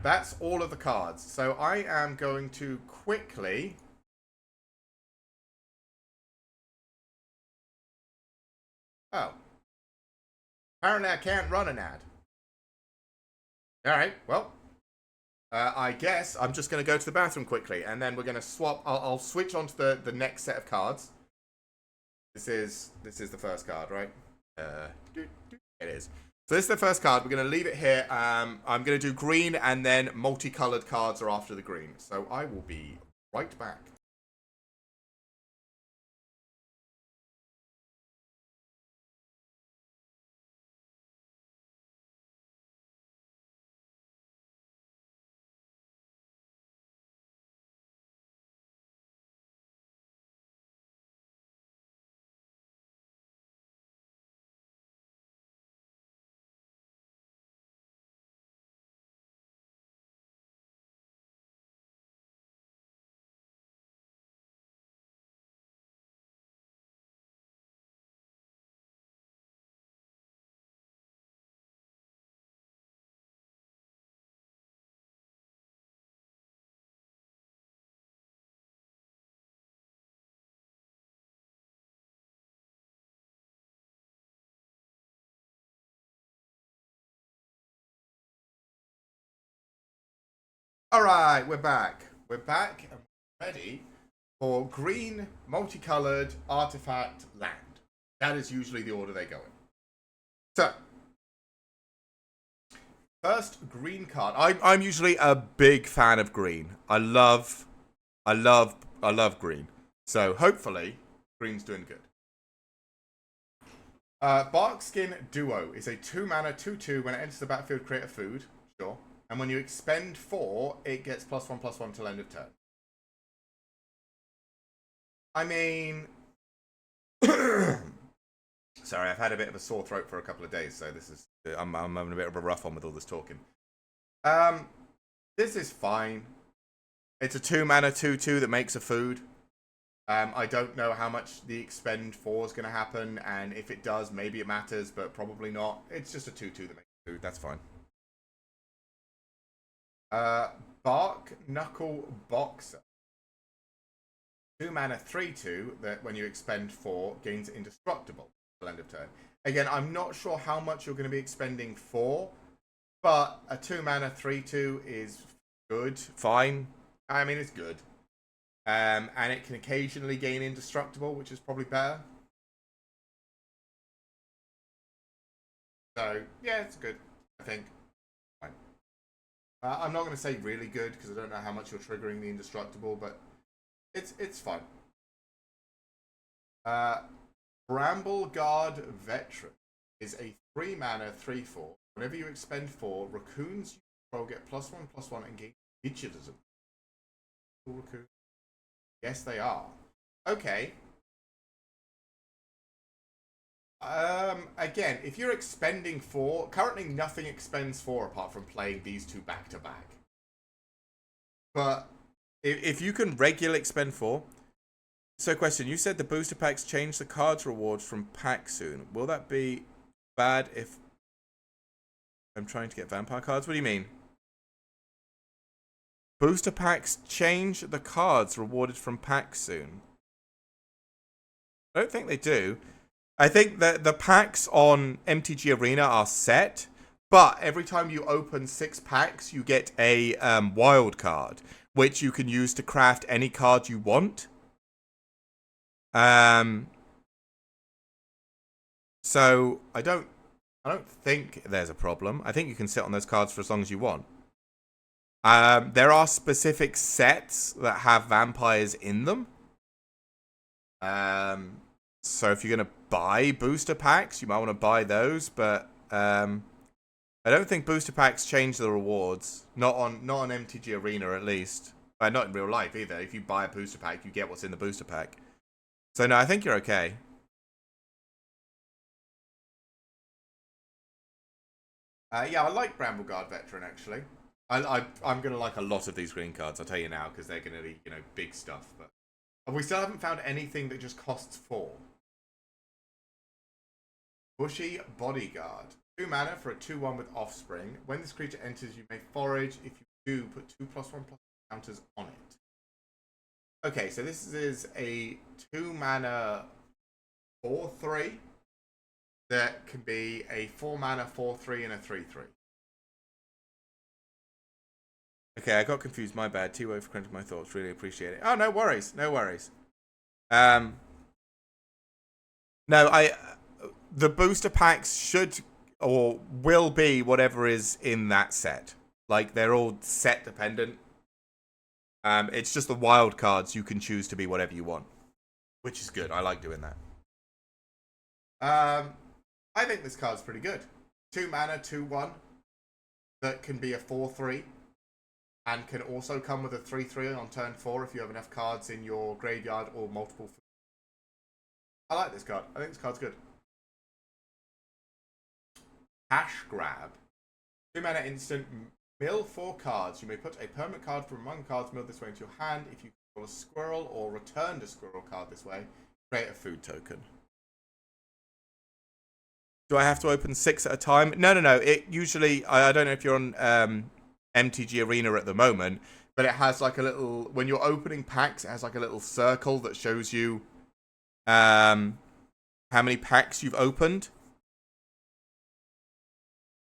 A: That's all of the cards. So I am going to quickly... Oh. Apparently I can't run an ad. Alright, well. I guess I'm just going to go to the bathroom quickly. And then we're going to swap... I'll switch on to the next set of cards. This is the first card, right? It is. So this is the first card. We're going to leave it here. I'm going to do green, and then multicolored cards are after the green. So I will be right back. Alright, we're back. We're back and we're ready for green, multicolored, artifact, land. That is usually the order they go in. So, first green card. I'm usually a big fan of green. I love green. So hopefully, green's doing good. Barkskin Duo is a 2-mana 2/2. When it enters the battlefield, create a food. Sure. And when you expend 4, it gets +1/+1 till end of turn. I mean... Sorry, I've had a bit of a sore throat for a couple of days, so this is... I'm having a bit of a rough one with all this talking. This is fine. It's a 2-mana 2/2 that makes a food. I don't know how much the expend 4 is going to happen, and if it does, maybe it matters, but probably not. It's just a 2/2 that makes a food. That's fine. Bark Knuckle Boxer. 2-mana 3/2 that when you expend 4 gains indestructible till end of turn. Again, I'm not sure how much you're going to be expending for, but a 2-mana 3/2 is good, fine. I mean, it's good. And it can occasionally gain indestructible, which is probably better. So, yeah, it's good, I think. Fine. I'm not going to say really good because I don't know how much you're triggering the indestructible, but it's fun. Bramble Guard Veteran is a 3 mana 3/4. Whenever you expend 4, raccoons you control get +1/+1 and gain Vigilance. Raccoon. Yes, they are. Okay. Again, if you're expending 4, currently nothing expends 4 apart from playing these two back to back. But if you can regularly expend 4. So, question, you said the booster packs change the cards rewards from pack soon. Will that be bad if I'm trying to get vampire cards? What do you mean? Booster packs change the cards rewarded from packs soon. I don't think they do. I think that the packs on MTG Arena are set, but every time you open 6 packs, you get a wild card, which you can use to craft any card you want. So I don't think there's a problem. I think you can sit on those cards for as long as you want. There are specific sets that have vampires in them. So if you're going to buy booster packs, you might want to buy those. But I don't think booster packs change the rewards. Not on MTG Arena, at least. But not in real life either. If you buy a booster pack, you get what's in the booster pack. So no, I think you're okay. Yeah, I like Bramble Guard Veteran, actually. I'm going to like a lot of these green cards, I'll tell you now, because they're going to be, big stuff. But we still haven't found anything that just costs 4. Bushy Bodyguard. 2 mana for a 2/1 with Offspring. When this creature enters, you may forage. If you do, put 2/1/+ counters on it. Okay, so this is a 2 mana 4/3 that can be a 4 mana 4/3 and a 3/3. Okay, I got confused. My bad. T-Way for crunching my thoughts. Really appreciate it. Oh, no worries. No worries. No, the booster packs should or will be whatever is in that set. Like, they're all set dependent. It's just the wild cards you can choose to be whatever you want, which is good. I like doing that. I think this card's pretty good. 2 mana, 2/1 that can be a 4/3 and can also come with a 3/3 on turn 4 if you have enough cards in your graveyard or multiple. I like this card. I think this card's good. Cash Grab. 2 mana instant. Mill 4 cards. You may put a permanent card from among cards milled this way into your hand. If you control a squirrel or returned a squirrel card this way, create a food token. Do I have to open 6 at a time? No. It usually, I don't know if you're on MTG Arena at the moment, but it has like a little, when you're opening packs, it has like a little circle that shows you how many packs you've opened.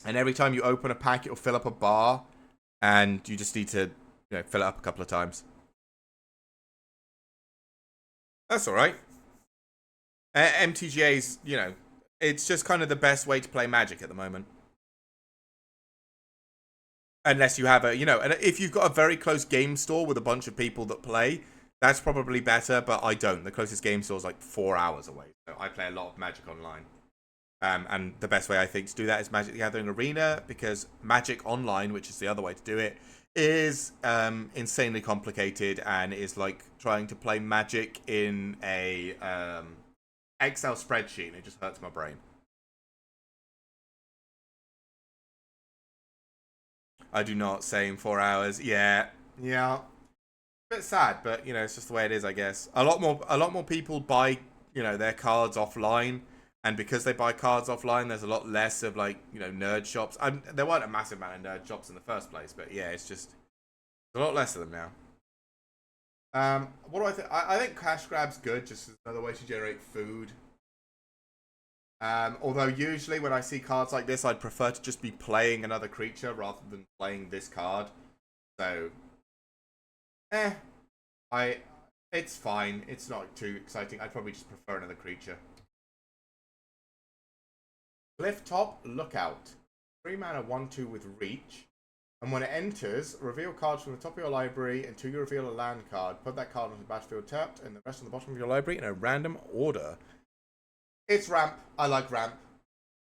A: And every time you open a pack, it'll fill up a bar, and you just need to, fill it up a couple of times. That's all right. MTGA's, it's just kind of the best way to play Magic at the moment. Unless you have and if you've got a very close game store with a bunch of people that play, that's probably better, but I don't. The closest game store is like 4 hours away. So I play a lot of Magic online. And the best way I think to do that is Magic the Gathering Arena, because Magic Online, which is the other way to do it, is insanely complicated and is like trying to play Magic in a Excel spreadsheet, and it just hurts my brain. I do not. Same 4 hours. Yeah. A bit sad, but it's just the way it is, I guess. A lot more people buy their cards offline. And because they buy cards offline, there's a lot less of nerd shops. There weren't a massive amount of nerd shops in the first place, but yeah, it's just a lot less of them now. What do I think? I think Cash Grab's good, just as another way to generate food. Although usually when I see cards like this, I'd prefer to just be playing another creature rather than playing this card. So, it's fine. It's not too exciting. I'd probably just prefer another creature. Clifftop Lookout. 3 mana 1/2 with reach. And when it enters, reveal cards from the top of your library until you reveal a land card. Put that card on the battlefield tapped and the rest on the bottom of your library in a random order. It's ramp. I like ramp.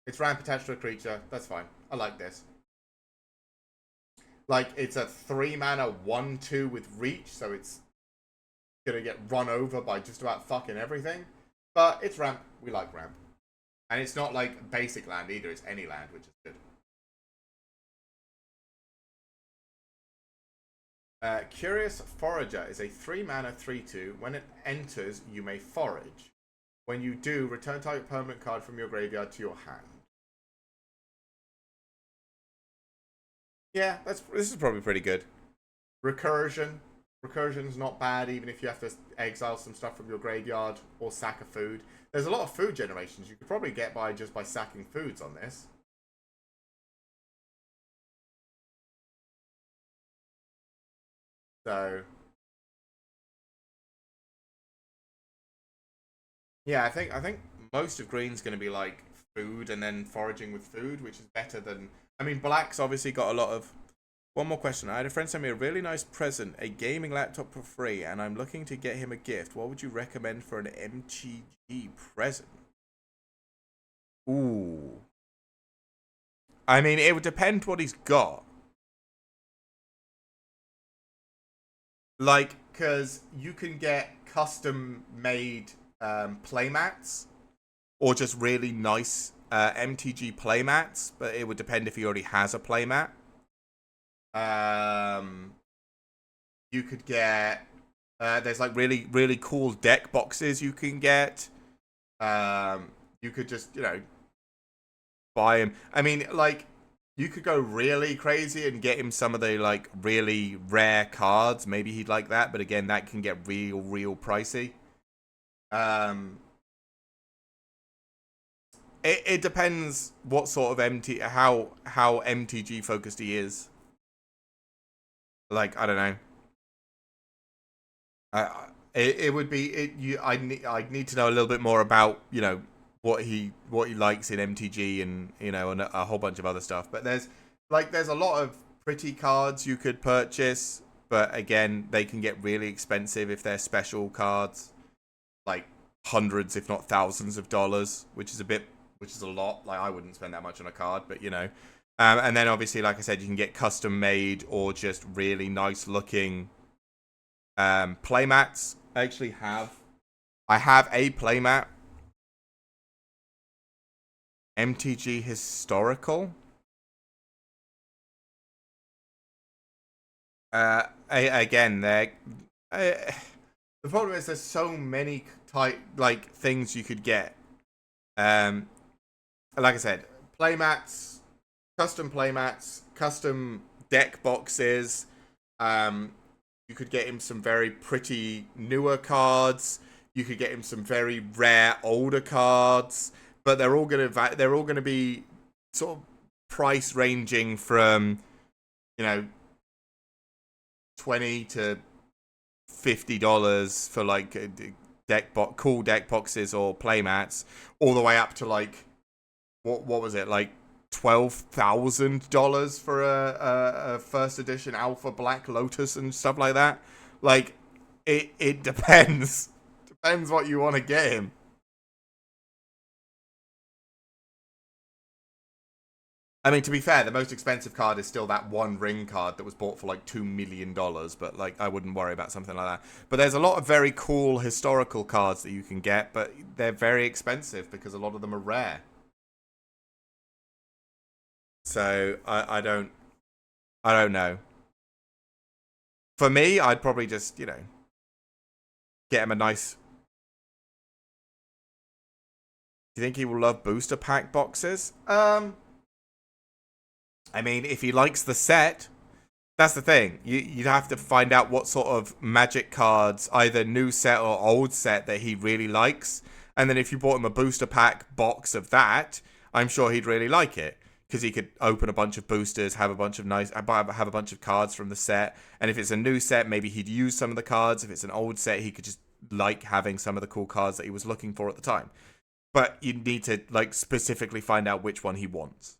A: It's ramp attached to a creature. That's fine. I like this. Like, it's a 3-mana 1/2 with reach, so it's gonna get run over by just about fucking everything. But it's ramp. We like ramp. And it's not like basic land either. It's any land, which is good. Curious Forager is a 3-mana 3/2. When it enters, you may forage. When you do, return target permanent card from your graveyard to your hand. Yeah, this is probably pretty good. Recursion. Recursion's not bad, even if you have to exile some stuff from your graveyard or sack a food. There's a lot of food generations you could probably get by just by sacking foods on this. So, yeah, I think most of green's going to be like food and then foraging with food, which is better than. I mean, black's obviously got a lot of. One more question. I had a friend send me a really nice present, a gaming laptop for free, and I'm looking to get him a gift. What would you recommend for an MTG present? Ooh. I mean, it would depend what he's got. Like, because you can get custom-made playmats, or just really nice MTG playmats, but it would depend if he already has a playmat. You could get there's like really, really cool deck boxes you can get. You could just, buy him. I mean, like, you could go really crazy and get him some of the, like, really rare cards. Maybe he'd like that, but again, that can get real pricey. It depends what sort of how MTG focused he is. Like, I don't know. It would be I'd need to know a little bit more about what he likes in MTG and and a whole bunch of other stuff. But there's a lot of pretty cards you could purchase, but again, they can get really expensive if they're special cards, like hundreds if not thousands of dollars, which is a lot. Like, I wouldn't spend that much on a card, but and then obviously, like I said, you can get custom made or just really nice looking playmats. I have a playmat, MTG Historical. Again, the problem is there's so many things you could get. Like I said, playmats, custom playmats, custom deck boxes. You could get him some very pretty newer cards. You could get him some very rare older cards, but they're all gonna be sort of price ranging from $20 to $50 for like cool deck boxes or playmats, all the way up to like what was it, like $12,000 for a first edition Alpha Black Lotus and stuff like that. Like, it depends. Depends what you want to get him. I mean, to be fair, the most expensive card is still that one ring card that was bought for like $2 million, but like, I wouldn't worry about something like that. But there's a lot of very cool historical cards that you can get, but they're very expensive because a lot of them are rare. So I don't know. For me, I'd probably just get him a nice. Do you think he will love booster pack boxes? I mean, if he likes the set, that's the thing. You'd have to find out what sort of Magic cards, either new set or old set, that he really likes. And then if you bought him a booster pack box of that, I'm sure he'd really like it. Because he could open a bunch of boosters, have a bunch of have a bunch of cards from the set. And if it's a new set, maybe he'd use some of the cards. If it's an old set, he could just like having some of the cool cards that he was looking for at the time. But you need to like specifically find out which one he wants.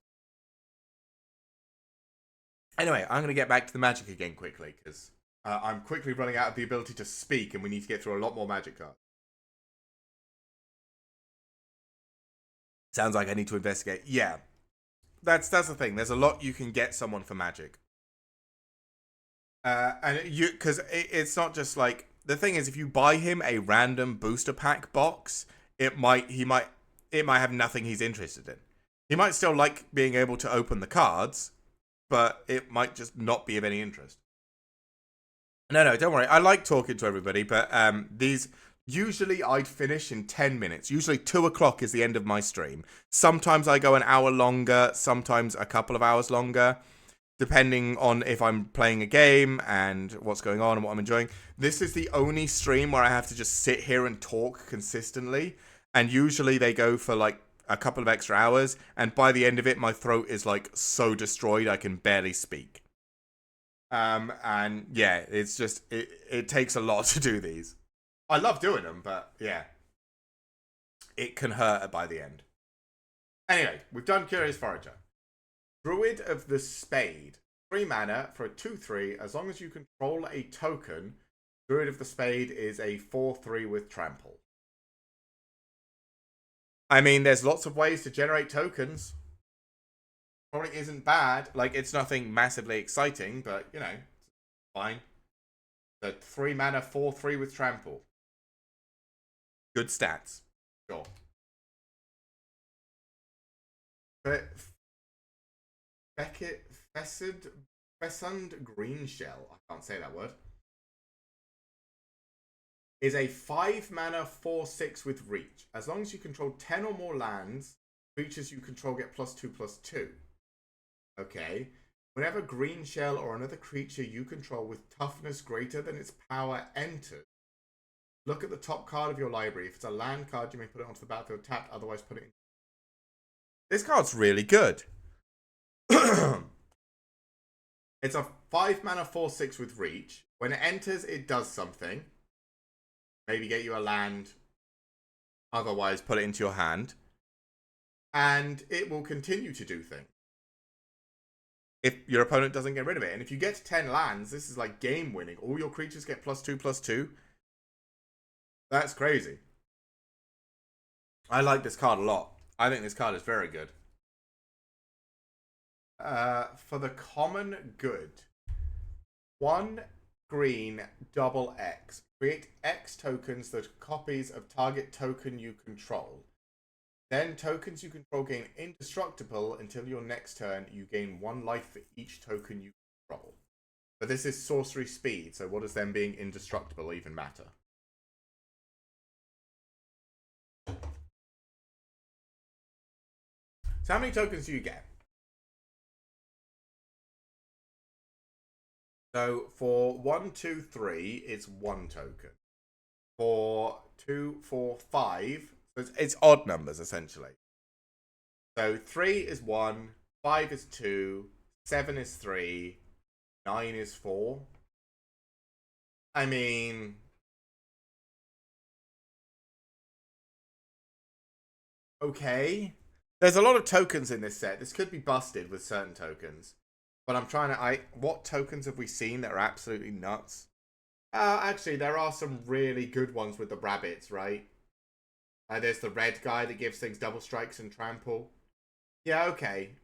A: Anyway, I'm going to get back to the magic again quickly, because I'm quickly running out of the ability to speak, and we need to get through a lot more magic cards. Sounds like I need to investigate. Yeah, that's the thing. There's a lot you can get someone for magic. Because it's not just like, the thing is, if you buy him a random booster pack box, it might have nothing he's interested in. He might still like being able to open the cards, but it might just not be of any interest. No, don't worry. I like talking to everybody, but these usually I'd finish in 10 minutes. Usually 2 o'clock is the end of my stream. Sometimes I go an hour longer, sometimes a couple of hours longer, depending on if I'm playing a game and what's going on and what I'm enjoying. This is the only stream where I have to just sit here and talk consistently, and usually they go for like a couple of extra hours, and by the end of it, my throat is like so destroyed I can barely speak. And yeah, it's just, it takes a lot to do these. I love doing them, but yeah, it can hurt by the end. Anyway, we've done Curious Forager. Druid of the Spade. 3 mana for a 2/3. As long as you control a token, Druid of the Spade is a 4/3 with trample. I mean, there's lots of ways to generate tokens. Probably isn't bad. Like, it's nothing massively exciting, but, you know, fine. The 3 mana 4/3 with trample. Good stats. Sure. But Fessund Green Shell, I can't say that word, is a 5 mana 4/6 with reach. As long as you control 10 or more lands, creatures you control get +2/+2. Okay. Whenever Green Shell or another creature you control with toughness greater than its power enters, look at the top card of your library. If it's a land card, you may put it onto the battlefield tapped, otherwise put it in. This card's really good. It's a 5 mana 4/6 with reach. When it enters, it does something. Maybe get you a land, otherwise put it into your hand. And it will continue to do things if your opponent doesn't get rid of it. And if you get to 10 lands, this is like game winning. All your creatures get +2/+2. That's crazy. I like this card a lot. I think this card is very good. For the common good, 1 green X. Create X tokens that are copies of target token you control. Then tokens you control gain indestructible until your next turn. You gain 1 life for each token you control. But this is sorcery speed, so what does them being indestructible even matter? So how many tokens do you get? So for 1, 2, 3, it's 1 token. For 2, 4, 5, it's odd numbers essentially. So 3 is 1, 5 is 2, 7 is 3, 9 is 4. I mean, okay. There's a lot of tokens in this set. This could be busted with certain tokens. But I'm trying to... what tokens have we seen that are absolutely nuts? Actually, there are some really good ones with the rabbits, right? There's the red guy that gives things double strikes and trample. Yeah, okay.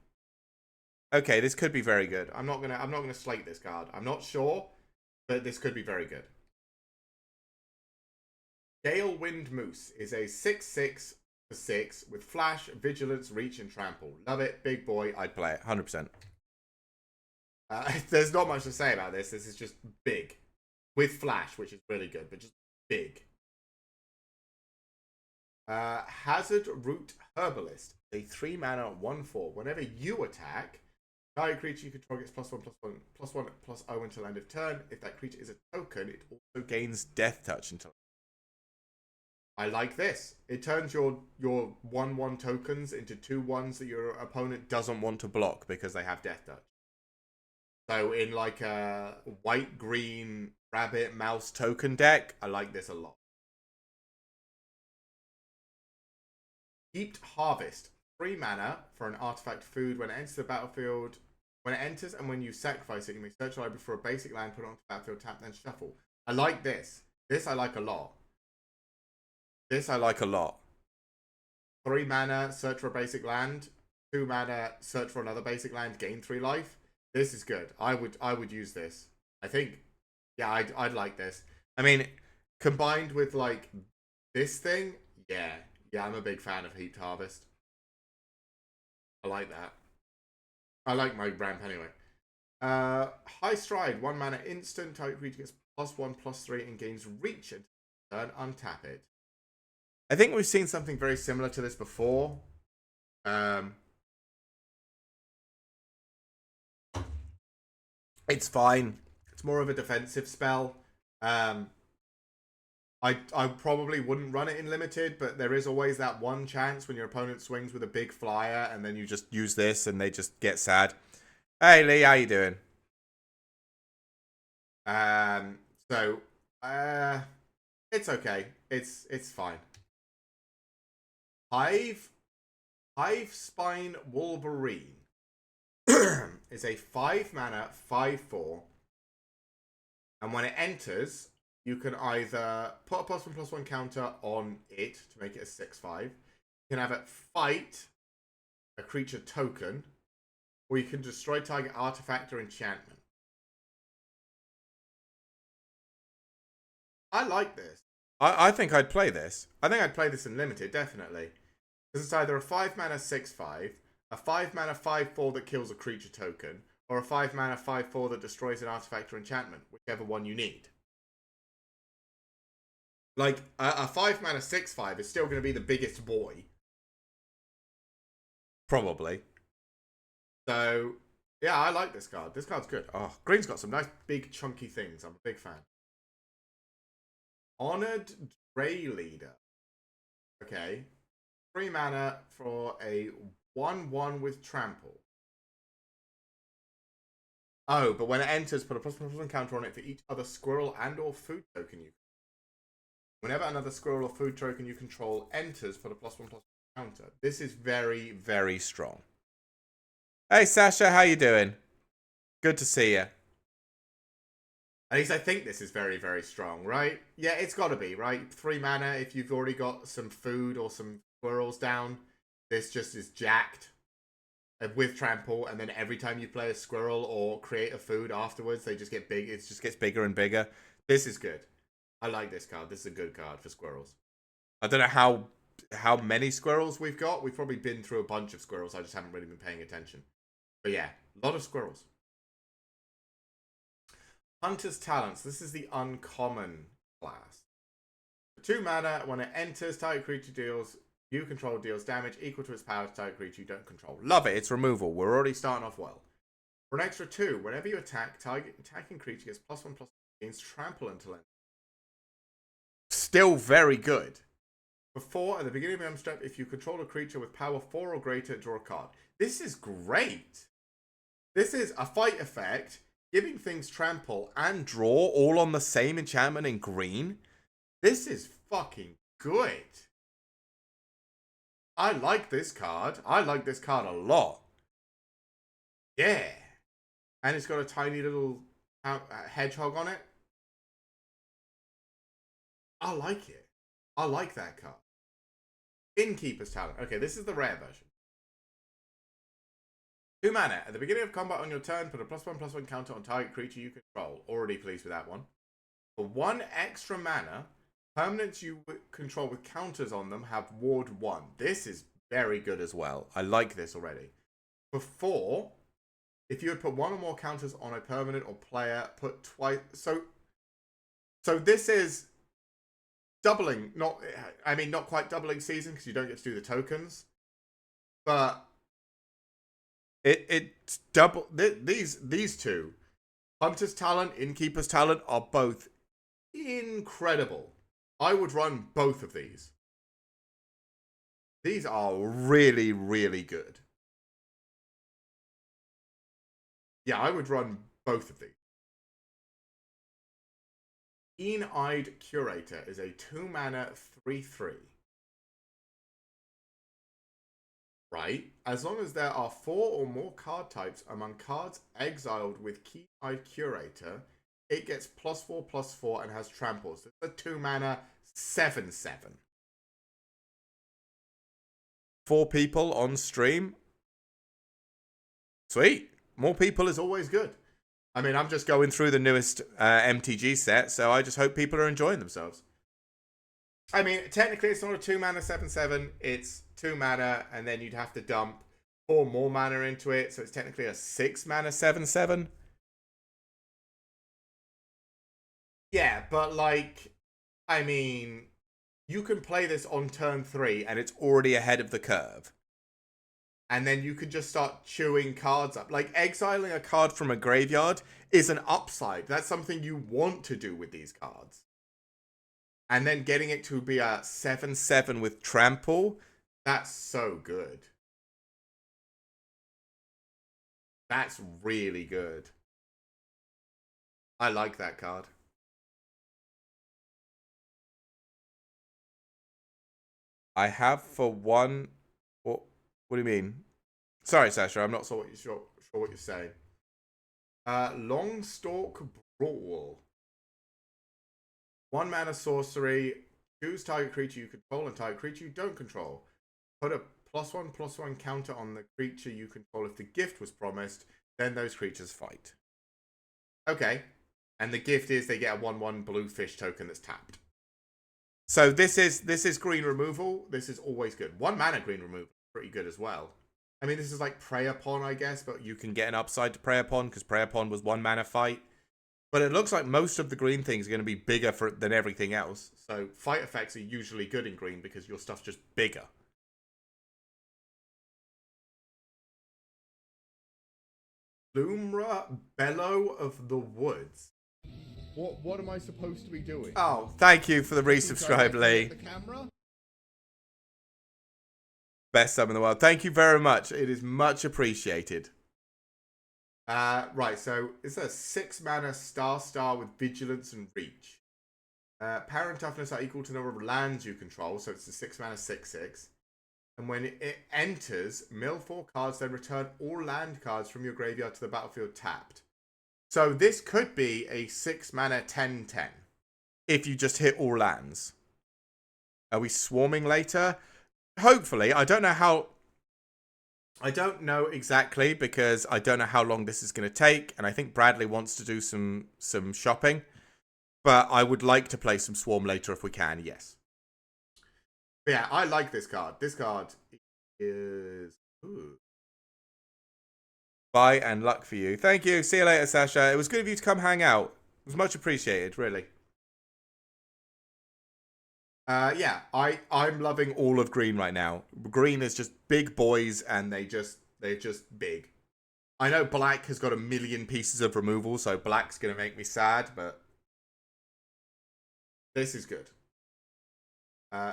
A: Okay, this could be very good. I'm not gonna slate this card. I'm not sure, but this could be very good. Gale Wind Moose is a 6/6 for 6 with flash, vigilance, reach, and trample. Love it, big boy. I'd play it 100%. There's not much to say about this. This is just big. With flash, which is really good, but just big. Hazard Root Herbalist. A 3 mana 1/4. Whenever you attack, target creature you control gets +1/+1/+0 until end of turn. If that creature is a token, it also gains Death Touch until... I like this. It turns your 1/1 tokens into 2/1s that your opponent doesn't want to block because they have Death Touch. So in like a white-green rabbit mouse token deck, I like this a lot. Heaped Harvest. 3 mana for an artifact food. When it enters the battlefield, When it enters and when you sacrifice it, you may search your library for a basic land, put it onto the battlefield, tap, then shuffle. I like this. This I like a lot. This I like a lot. 3 mana, search for a basic land. 2 mana, search for another basic land, gain 3 life. This is good. I would use this. I think, yeah, I'd like this. I mean, combined with like this thing, yeah, I'm a big fan of Heaped Harvest. I like that. I like my ramp anyway. High Stride, 1 mana instant. Target creature gets +1/+3 and gains reach until turn. Untap it. I think we've seen something very similar to this before. It's fine. It's more of a defensive spell. I probably wouldn't run it in limited, but there is always that one chance when your opponent swings with a big flyer and then you just use this and they just get sad. Hey Lee, how you doing? It's okay. It's fine. Hive Spine Wolverine is a 5 mana 5/4, and when it enters, you can either put a +1/+1 counter on it to make it a 6/5. You can have it fight a creature token, or you can destroy target artifact or enchantment. I like this. I think I'd play this. I think I'd play this in limited, definitely. Because it's either a 5 mana 6/5, a 5 mana 5/4 that kills a creature token, or a 5 mana 5/4 that destroys an artifact or enchantment, whichever one you need. Like, a 5 mana 6/5 is still going to be the biggest boy. Probably. So, yeah, I like this card. This card's good. Oh, green's got some nice big chunky things. I'm a big fan. Honored Dray Leader. Okay. 3 mana for a 1/1 with trample. Oh, but when it enters, put a +1/+1 counter on it for each other squirrel and or food token you. Whenever another squirrel or food token you control enters, put a +1/+1 counter. This is very, very strong. Hey Sasha, how you doing? Good to see you. At least I think this is very, very strong, right? Yeah, it's got to be, right? 3 mana if you've already got some food or some squirrels down. This just is jacked with trample, and then every time you play a squirrel or create a food afterwards, they just get big. It just gets bigger and bigger. This is good. I like this card. This is a good card for squirrels. I don't know how many squirrels we've got. We've probably been through a bunch of squirrels. I just haven't really been paying attention. But yeah, a lot of squirrels. Hunter's Talents. This is the uncommon class. 2 mana, when it enters, target creature you control deals damage equal to its power to target creature you don't control. Love it. It's removal. We're already starting off well. For an extra 2, whenever you attack, attacking creature gets +1/+1 against trample until end. Still very good. For 4, at the beginning of your step, if you control a creature with power 4 or greater, draw a card. This is great. This is a fight effect, giving things trample and draw all on the same enchantment in green. This is fucking good. I like this card. I like this card a lot. Yeah. And it's got a tiny little hedgehog on it. I like it. I like that card. Innkeeper's Talent. Okay, this is the rare version. 2 mana. At the beginning of combat on your turn, put a +1/+1 counter on target creature you control. Already pleased with that one. For 1 extra mana, permanents you control with counters on them have ward 1. This is very good as well. I like this already. For 4, if you would put 1 or more counters on a permanent or player, put twice. So this is doubling. Not quite doubling season because you don't get to do the tokens, but it's double. These two, Hunter's Talent, Innkeeper's Talent, are both incredible. I would run both of these. These are really, really good. Yeah, I would run both of these. Keen-Eyed Curator is a 2 mana 3/3. right? As long as there are 4 or more card types among cards exiled with Keyhide Curator, it gets +4/+4 and has trample. So it's a 2 mana 7/7. 4 people on stream. Sweet. More people is always good. I mean, I'm just going through the newest MTG set, so I just hope people are enjoying themselves. I mean, technically, it's not a 2 mana 7/7. It's 2 mana, and then you'd have to dump 4 more mana into it. So it's technically a 6 mana 7/7. Yeah, but like, I mean, you can play this on turn 3, and it's already ahead of the curve. And then you can just start chewing cards up. Like, exiling a card from a graveyard is an upside. That's something you want to do with these cards. And then getting it to be a 7/7 with trample, that's so good. That's really good. I like that card. I have for one... What do you mean? Sorry, Sasha, I'm not sure what you're saying. Longstalk Brawl. 1 mana sorcery. Choose target creature you control and target creature you don't control. Put a +1/+1 counter on the creature you control if the gift was promised. Then those creatures fight. Okay. And the gift is they get a 1/1 blue fish token that's tapped. So this is green removal. This is always good. 1 mana green removal. Pretty good as well. I mean, this is like Prey Upon, I guess, but you can get an upside to Prey Upon because Prey Upon was 1 mana fight. But it looks like most of the green things are going to be bigger than everything else. So fight effects are usually good in green because your stuff's just bigger. BloomBurrow of the Woods. What am I supposed to be doing? Oh, thank you for the resubscribe, Lee. The camera? Best sub in the world. Thank you very much. It is much appreciated. Right, so it's a 6 mana star with vigilance and reach. Power and toughness are equal to the number of lands you control, so it's a 6 mana 6/6. And when it enters, mill 4 cards, then return all land cards from your graveyard to the battlefield tapped. So this could be a 6 mana 10/10 if you just hit all lands. Are we swarming later? Hopefully. I don't know exactly because I don't know how long this is going to take, and I think Bradley wants to do some shopping. But I would like to play some Swarm later if we can, yes. But yeah, I like this card. This card is... Ooh. Bye and luck for you. Thank you. See you later, Sasha. It was good of you to come hang out. It was much appreciated, really. Yeah, I'm loving all of green right now. Green is just big boys, and they're just big. I know black has got a million pieces of removal, so black's gonna make me sad, but this is good.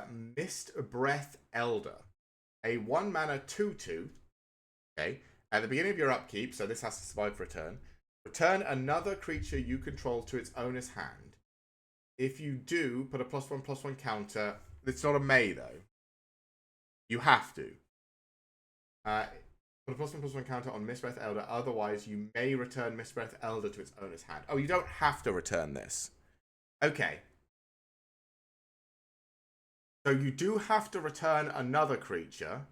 A: Mist Breath Elder, a 1 mana 2/2. Okay, at the beginning of your upkeep, so this has to survive for a turn. Return another creature you control to its owner's hand. If you do, put a +1/+1 counter. It's not a May, though. You have to. Put a +1/+1 counter on Mistbreath Elder. Otherwise, you may return Mistbreath Elder to its owner's hand. Oh, you don't have to return this. Okay. So you do have to return another creature.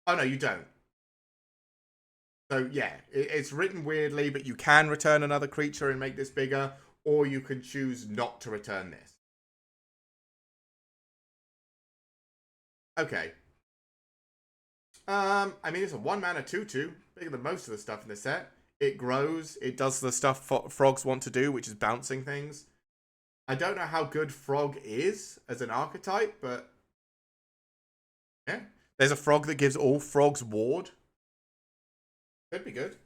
A: Oh, no, you don't. So, yeah, it's written weirdly, but you can return another creature and make this bigger. Or you can choose not to return this. Okay. I mean, it's a 1 mana 2/2, bigger than most of the stuff in the set. It grows. It does the stuff frogs want to do, which is bouncing things. I don't know how good frog is as an archetype, but yeah. There's a frog that gives all frogs ward. Could be good.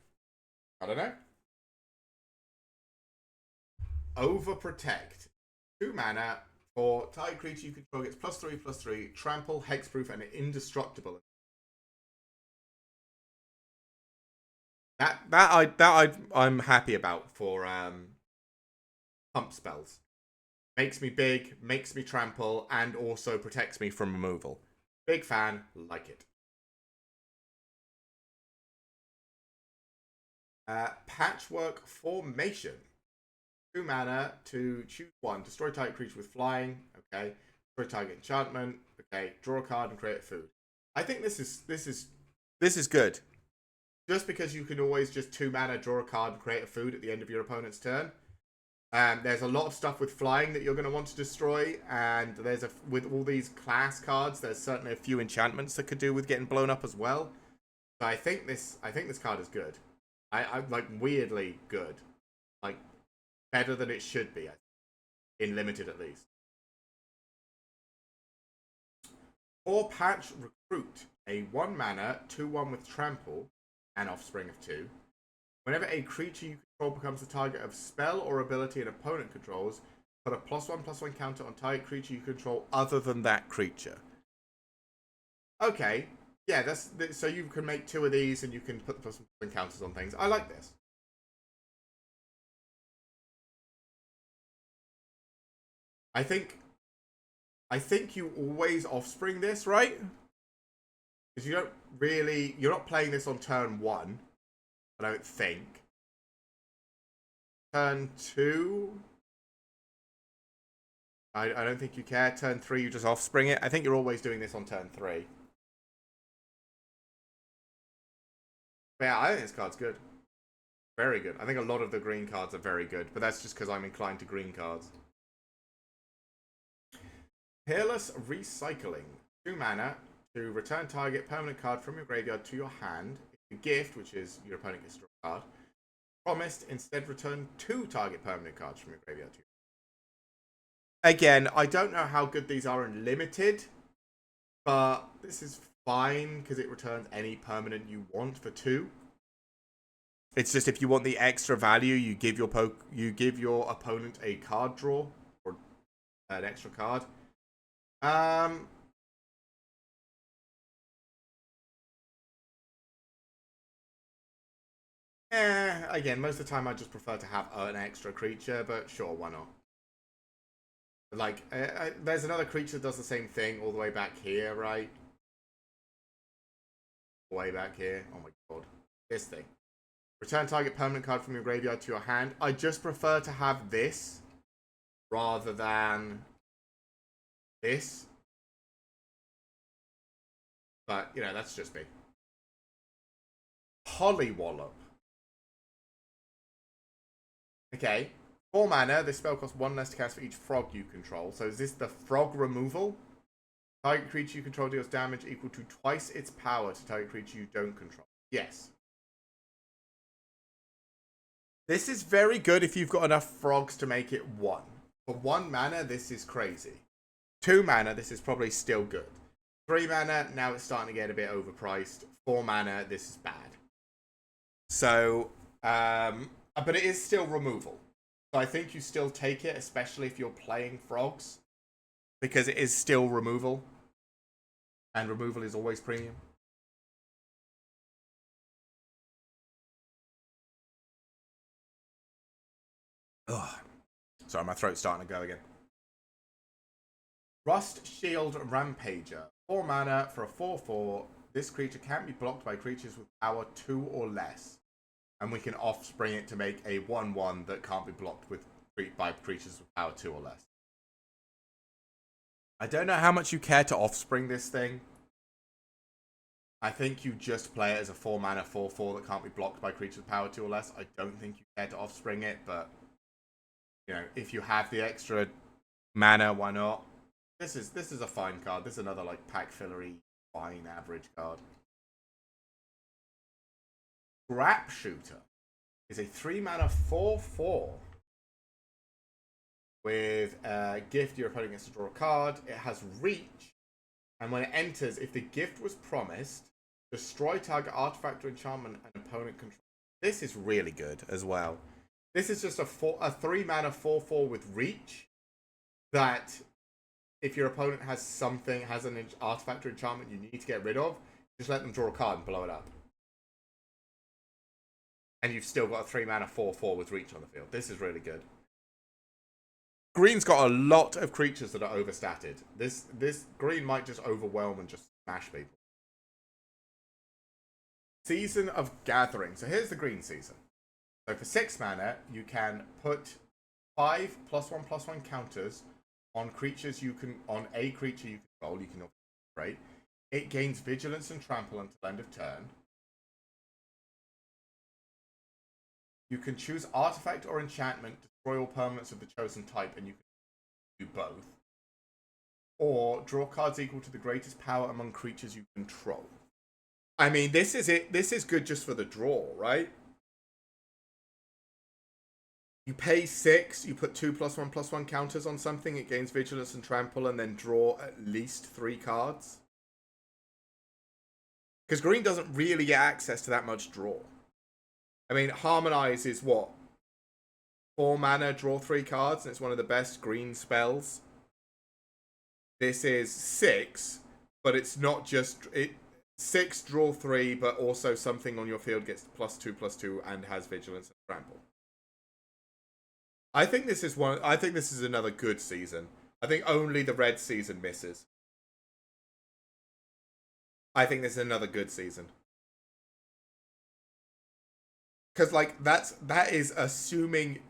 A: I don't know. Overprotect. 2 mana for target creature you control gets +3/+3, trample, hexproof, and indestructible. I'm happy about for pump spells. Makes me big, makes me trample, and also protects me from removal. Big fan, like it. Patchwork Formation. 2 mana to choose one. Destroy target creature with flying. Okay. Destroy target enchantment. Okay. Draw a card and create food. I think this is good. Just because you can always just 2 mana, draw a card and create a food at the end of your opponent's turn. There's a lot of stuff with flying that you're going to want to destroy, and with all these class cards, there's certainly a few enchantments that could do with getting blown up as well. So I think this card is good. I like weirdly good, like better than it should be, in limited at least. Or Patch Recruit, a 1 mana 2/1 with trample and offspring of 2. Whenever a creature you control becomes the target of spell or ability an opponent controls, put a +1/+1 counter on target creature you control other than that creature. Okay, yeah, so you can make 2 of these and you can put the +1 counters on things. I like this. I think you always offspring this, right? Because you're not playing this on turn 1. I don't think. Turn 2, I don't think you care. Turn 3, you just offspring it. I think you're always doing this on turn 3. But yeah, I think this card's good. Very good. I think a lot of the green cards are very good, but that's just because I'm inclined to green cards. Peerless Recycling. 2 mana to return target permanent card from your graveyard to your hand. The gift, which is your opponent gets to draw a card. Promised, instead return 2 target permanent cards from your graveyard to your hand. Again, I don't know how good these are in limited, but this is fine because it returns any permanent you want for 2. It's just if you want the extra value, you give your opponent a card draw or an extra card. Again, most of the time I just prefer to have an extra creature, but sure, why not? Like, there's another creature that does the same thing all the way back here, right? Way back here. Oh my god. This thing. Return target permanent card from your graveyard to your hand. I just prefer to have this rather than this. But, you know, that's just me. Pollywallop. Okay. 4 mana. This spell costs 1 less to cast for each frog you control. So is this the frog removal? Target creature you control deals damage equal to twice its power to target creature you don't control. Yes. This is very good if you've got enough frogs to make it 1. For 1 mana, this is crazy. 2 mana, this is probably still good. 3 mana, now it's starting to get a bit overpriced. 4 mana, this is bad. So, but it is still removal. So I think you still take it, especially if you're playing frogs. Because it is still removal. And removal is always premium. Ugh. Sorry, my throat's starting to go again. Rust Shield Rampager. 4 mana for a 4/4. This creature can't be blocked by creatures with power 2 or less. And we can offspring it to make a 1/1 that can't be blocked by creatures with power 2 or less. I don't know how much you care to offspring this thing. I think you just play it as a 4 mana 4/4 that can't be blocked by creatures with power 2 or less. I don't think you care to offspring it, but you know, if you have the extra mana, why not? This is a fine card. This is another like pack fillery fine average card. Scrap Shooter is a 3 mana 4/4 with gift. Your opponent gets to draw a card. It has reach, and when it enters, if the gift was promised, destroy target artifact or enchantment an opponent controls. This is really good as well. This is just a 3 mana 4/4 with reach that if your opponent has an artifact or enchantment you need to get rid of, just let them draw a card and blow it up. And you've still got a 3 mana 4/4 with reach on the field. This is really good. Green's got a lot of creatures that are overstatted. This green might just overwhelm and just smash people. Season of Gathering. So here's the green season. So for 6 mana, you can put 5 +1/+1 counters on creatures on a creature you control. You can right. It gains vigilance and trample until end of turn. You can choose artifact or enchantment, destroy all permanents of the chosen type, and you can do both. Or draw cards equal to the greatest power among creatures you control. I mean, this is it. This is good just for the draw, right? You pay 6, you put 2 +1/+1 counters on something, it gains vigilance and trample, and then draw at least 3 cards. Because green doesn't really get access to that much draw. I mean, Harmonize is what? 4 mana, draw 3 cards, and it's one of the best green spells. This is 6, but it's not just... 6, draw 3, but also something on your field gets +2/+2 and has vigilance and trample. I think this is another good season. I think only the red season misses. I think this is another good season. Because like that is assuming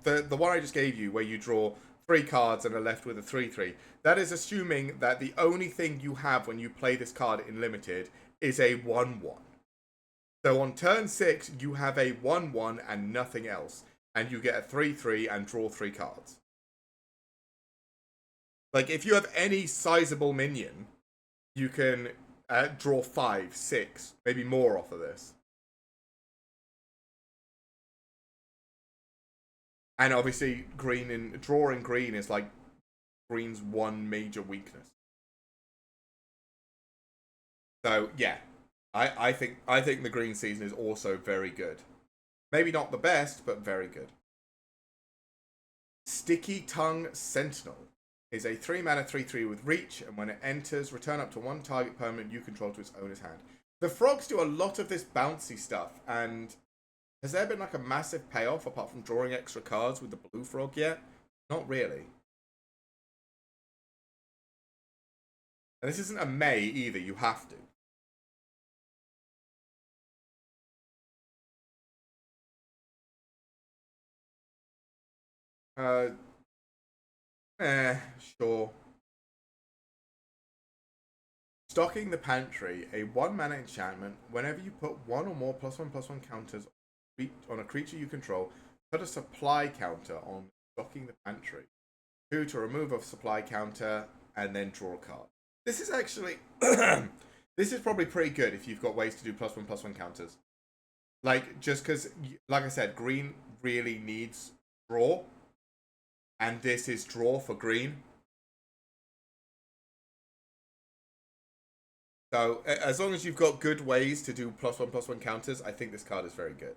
A: the one I just gave you, where you draw 3 cards and are left with a 3/3. That is assuming that the only thing you have when you play this card in limited is a 1/1. So on turn 6, you have a 1/1 and nothing else. And you get a 3/3 and draw 3 cards. Like, if you have any sizable minion, you can draw 5, 6, maybe more off of this. And obviously, drawing green is like green's one major weakness. So yeah, I think the green season is also very good. Maybe not the best, but very good. Sticky Tongue Sentinel is a 3 mana 3/3 with reach, and when it enters, return up to 1 target permanent you control to its owner's hand. The frogs do a lot of this bouncy stuff, and has there been like a massive payoff apart from drawing extra cards with the blue frog yet? Not really. And this isn't a may either, you have to. Sure. Stocking the Pantry, a 1 mana enchantment. Whenever you put 1 or more +1/+1 counters on a creature you control, put a supply counter on Stocking the Pantry. 2 to remove a supply counter, and then draw a card. This is actually... this is probably pretty good if you've got ways to do +1/+1 counters. Like, just because, like I said, green really needs draw. And this is draw for green. So, as long as you've got good ways to do +1/+1 counters, I think this card is very good.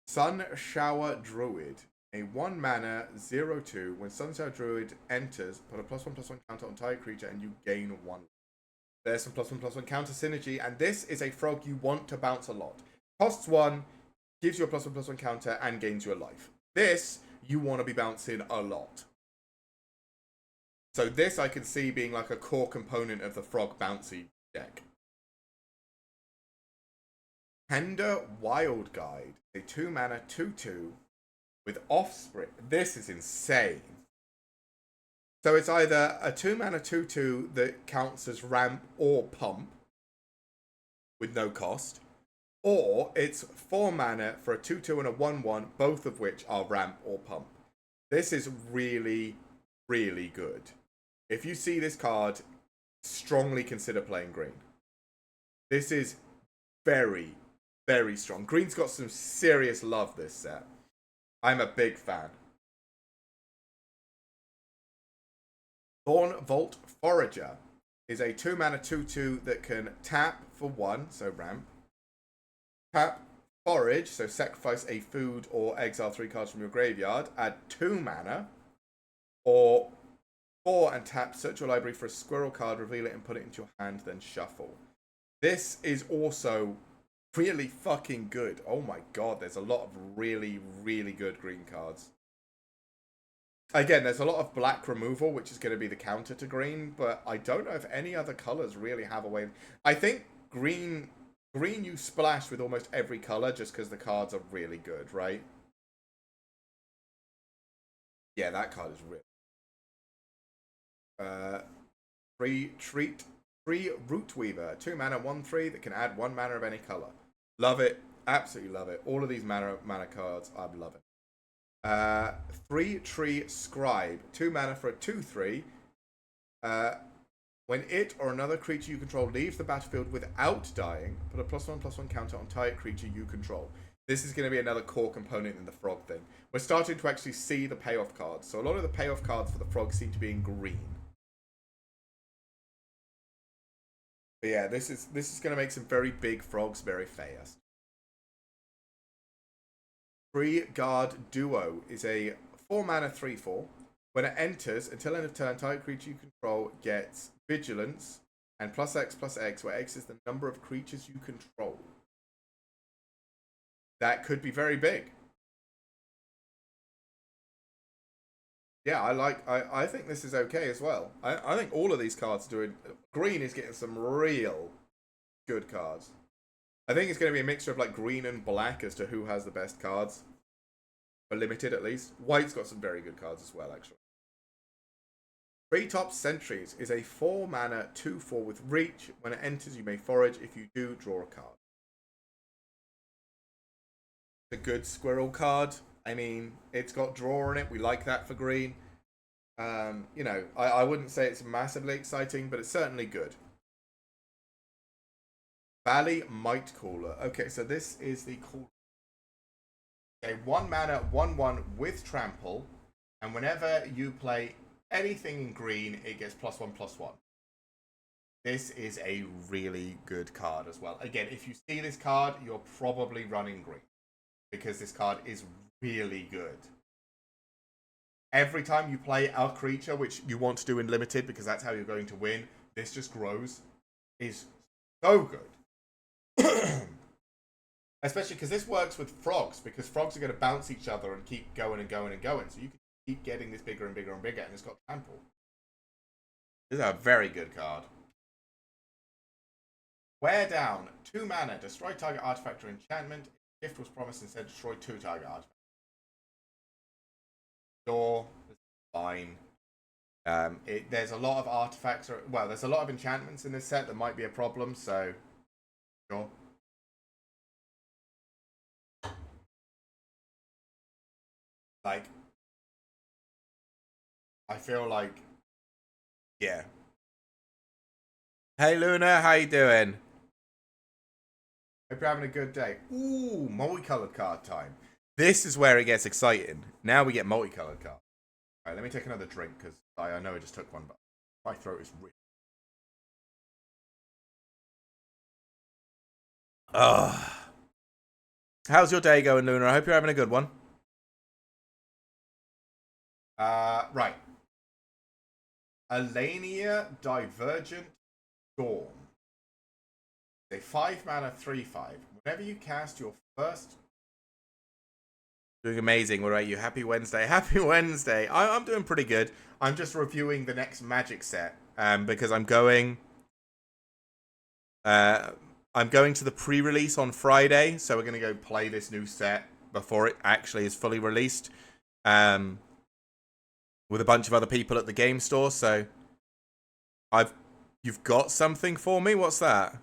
A: Sun Shower Druid. A 1 mana 0/2. When Sun Shower Druid enters, put a +1/+1 counter on target creature and you gain 1. There's some +1/+1 counter synergy, and this is a frog you want to bounce a lot. Costs 1, gives you a +1/+1 counter, and gains you a life. This, you want to be bouncing a lot. So this I can see being like a core component of the frog bouncy deck. Tender Wild Guide, a 2 mana 2/2 with Offspring. This is insane. So it's either a 2 mana 2/2 that counts as ramp or pump with no cost, or it's 4 mana for a 2/2 and a 1/1, both of which are ramp or pump. This is really, really good. If you see this card, strongly consider playing green. This is very, very strong. Green's got some serious love this set. I'm a big fan. Thorn Vault Forager is a 2 mana 2/2 that can tap for 1, so ramp. Tap, forage, so sacrifice a food or exile 3 cards from your graveyard, add 2 mana, or 4 and tap, search your library for a squirrel card, reveal it and put it into your hand, then shuffle. This is also really fucking good. Oh my god, there's a lot of really, really good green cards. Again, there's a lot of black removal, which is going to be the counter to green, but I don't know if any other colors really have a way. I think green Green, you splash with almost every color just because the cards are really good, right? Yeah, that card is real. Free Root Weaver, 2 mana, 1/3 that can add 1 mana of any color. Love it, absolutely love it. All of these mana cards, I'm loving. 3 Tree Scribe, 2 mana for a 2/3. When it or another creature you control leaves the battlefield without dying, put a +1/+1 counter on target creature you control. This is going to be another core component in the frog thing. We're starting to actually see the payoff cards. So a lot of the payoff cards for the frog seem to be in green. But yeah, this is going to make some very big frogs very fast. Free Guard Duo is a 4 mana 3/4. When it enters, until end of turn, target creature you control gets Vigilance and +X/+X, where X is the number of creatures you control. That could be very big. Yeah, I think this is okay as well. I think all of these cards are doing. Green is getting some real good cards. I think it's going to be a mixture of like green and black as to who has the best cards. For limited at least. White's got some very good cards as well, actually. Treetop Sentries is a 4 mana 2/4 with reach. When it enters, you may forage. If you do, draw a card. It's a good squirrel card. I mean, it's got draw in it. We like that for green. You know, I wouldn't say it's massively exciting, but it's certainly good. Valley Might Cooler. Okay, so this is the cooler. Okay, 1 mana, 1/1 with trample, and whenever you play anything in green, it gets +1/+1. This is a really good card as well. Again, if you see this card, you're probably running green, because this card is really good. Every time you play a creature, which you want to do in limited, because that's how you're going to win, this just grows, is so good. Especially because this works with frogs, because frogs are going to bounce each other and keep going and going and going. So you can keep getting this bigger and bigger and bigger, and it's got trample. This is a very good card. Wear Down, 2 mana, destroy target artifact or enchantment. If gift was promised, instead destroy 2 target artifacts. Sure, it's fine. There's a lot of artifacts, well, there's a lot of enchantments in this set that might be a problem, so sure. Like, I feel like, yeah. Hey Luna, how you doing? Hope you're having a good day. Ooh, multicolored card time. This is where it gets exciting. Now we get multicolored cards. Alright, let me take another drink, because I know I just took one, but my throat is really... Ugh. How's your day going, Luna? I hope you're having a good one. Right. Alania Divergent Storm. A 5 mana 3/5. Whenever you cast your first... Doing amazing. What about you? Happy Wednesday. Happy Wednesday. I'm doing pretty good. I'm just reviewing the next Magic set. Because I'm going to the pre-release on Friday. So we're going to go play this new set before it actually is fully released. With a bunch of other people at the game store. So you've got something for me? What's that?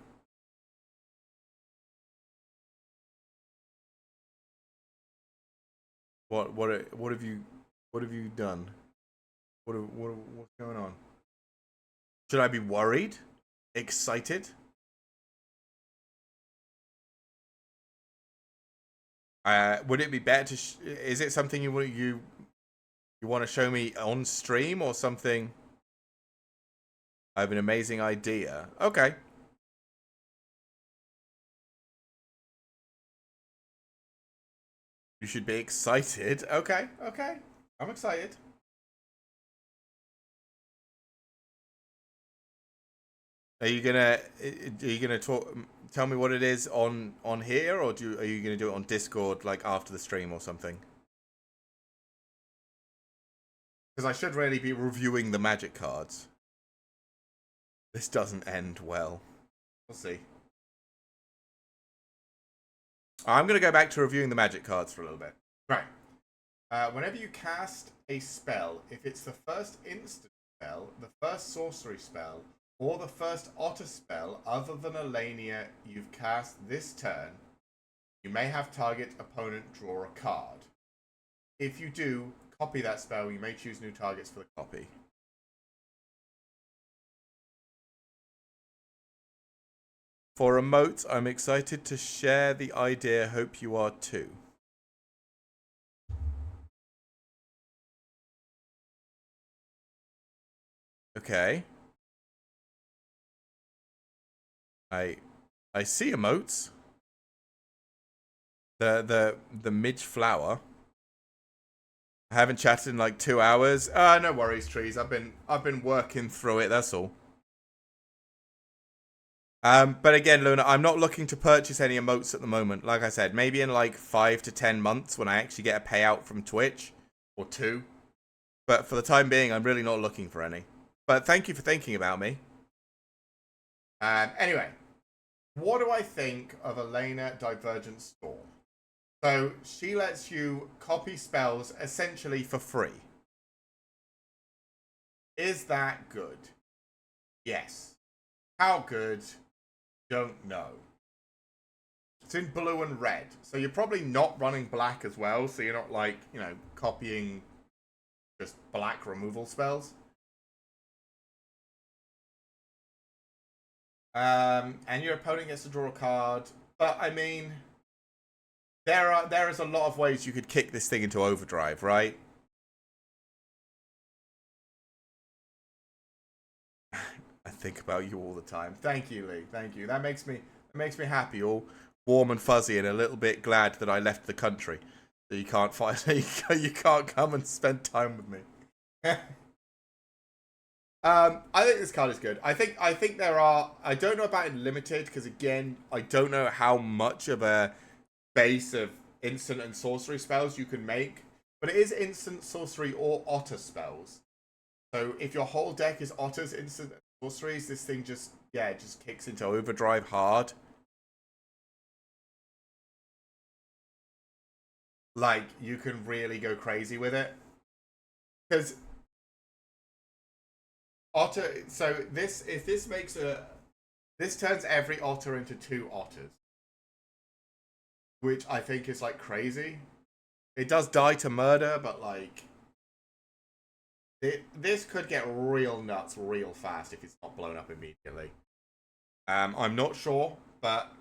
A: What have you done? What's going on? Should I be worried? Excited? Would it be better to? Is it something you want to show me on stream or something? I have an amazing idea. Okay. You should be excited. Okay. I'm excited. Are you gonna tell me what it is on here, or are you gonna do it on Discord like after the stream or something? Because I should really be reviewing the Magic cards. This doesn't end well. We'll see. I'm going to go back to reviewing the magic cards for a little bit. Right. Whenever you cast a spell, if it's the first instant spell, the first sorcery spell, or the first otter spell other than Elenia you've cast this turn, you may have target opponent draw a card. If you do, copy that spell. You may choose new targets for the copy. For emotes, I'm excited to share the idea. Hope you are too. Okay. I see emotes. The midge flower. I haven't chatted in like 2 hours. No worries, trees. I've been working through it, that's all. But again, Luna, I'm not looking to purchase any emotes at the moment. Like I said, maybe in like 5 to 10 months when I actually get a payout from Twitch. Or 2. But for the time being, I'm really not looking for any. But thank you for thinking about me. Anyway, what do I think of Elena Divergent Storm? So she lets you copy spells essentially for free. Is that good? Yes. How good? Don't know. It's in blue and red. So you're probably not running black as well. So you're not like, you know, copying just black removal spells. And your opponent gets to draw a card. But I mean, there is a lot of ways you could kick this thing into overdrive, right? I think about you all the time. Thank you, Lee. Thank you. That makes me happy, all warm and fuzzy, and a little bit glad that I left the country. So you can't find, you can't come and spend time with me. I think this card is good. I think there are. I don't know about in limited because again, I don't know how much of a base of instant and sorcery spells you can make, but it is instant, sorcery, or otter spells. So if your whole deck is otters, instant, and sorceries, this thing just kicks into overdrive hard. Like you can really go crazy with it because otter. So this turns every otter into 2 otters, which I think is like crazy. It does die to murder, but like this could get real nuts real fast if it's not blown up immediately. I'm not sure, but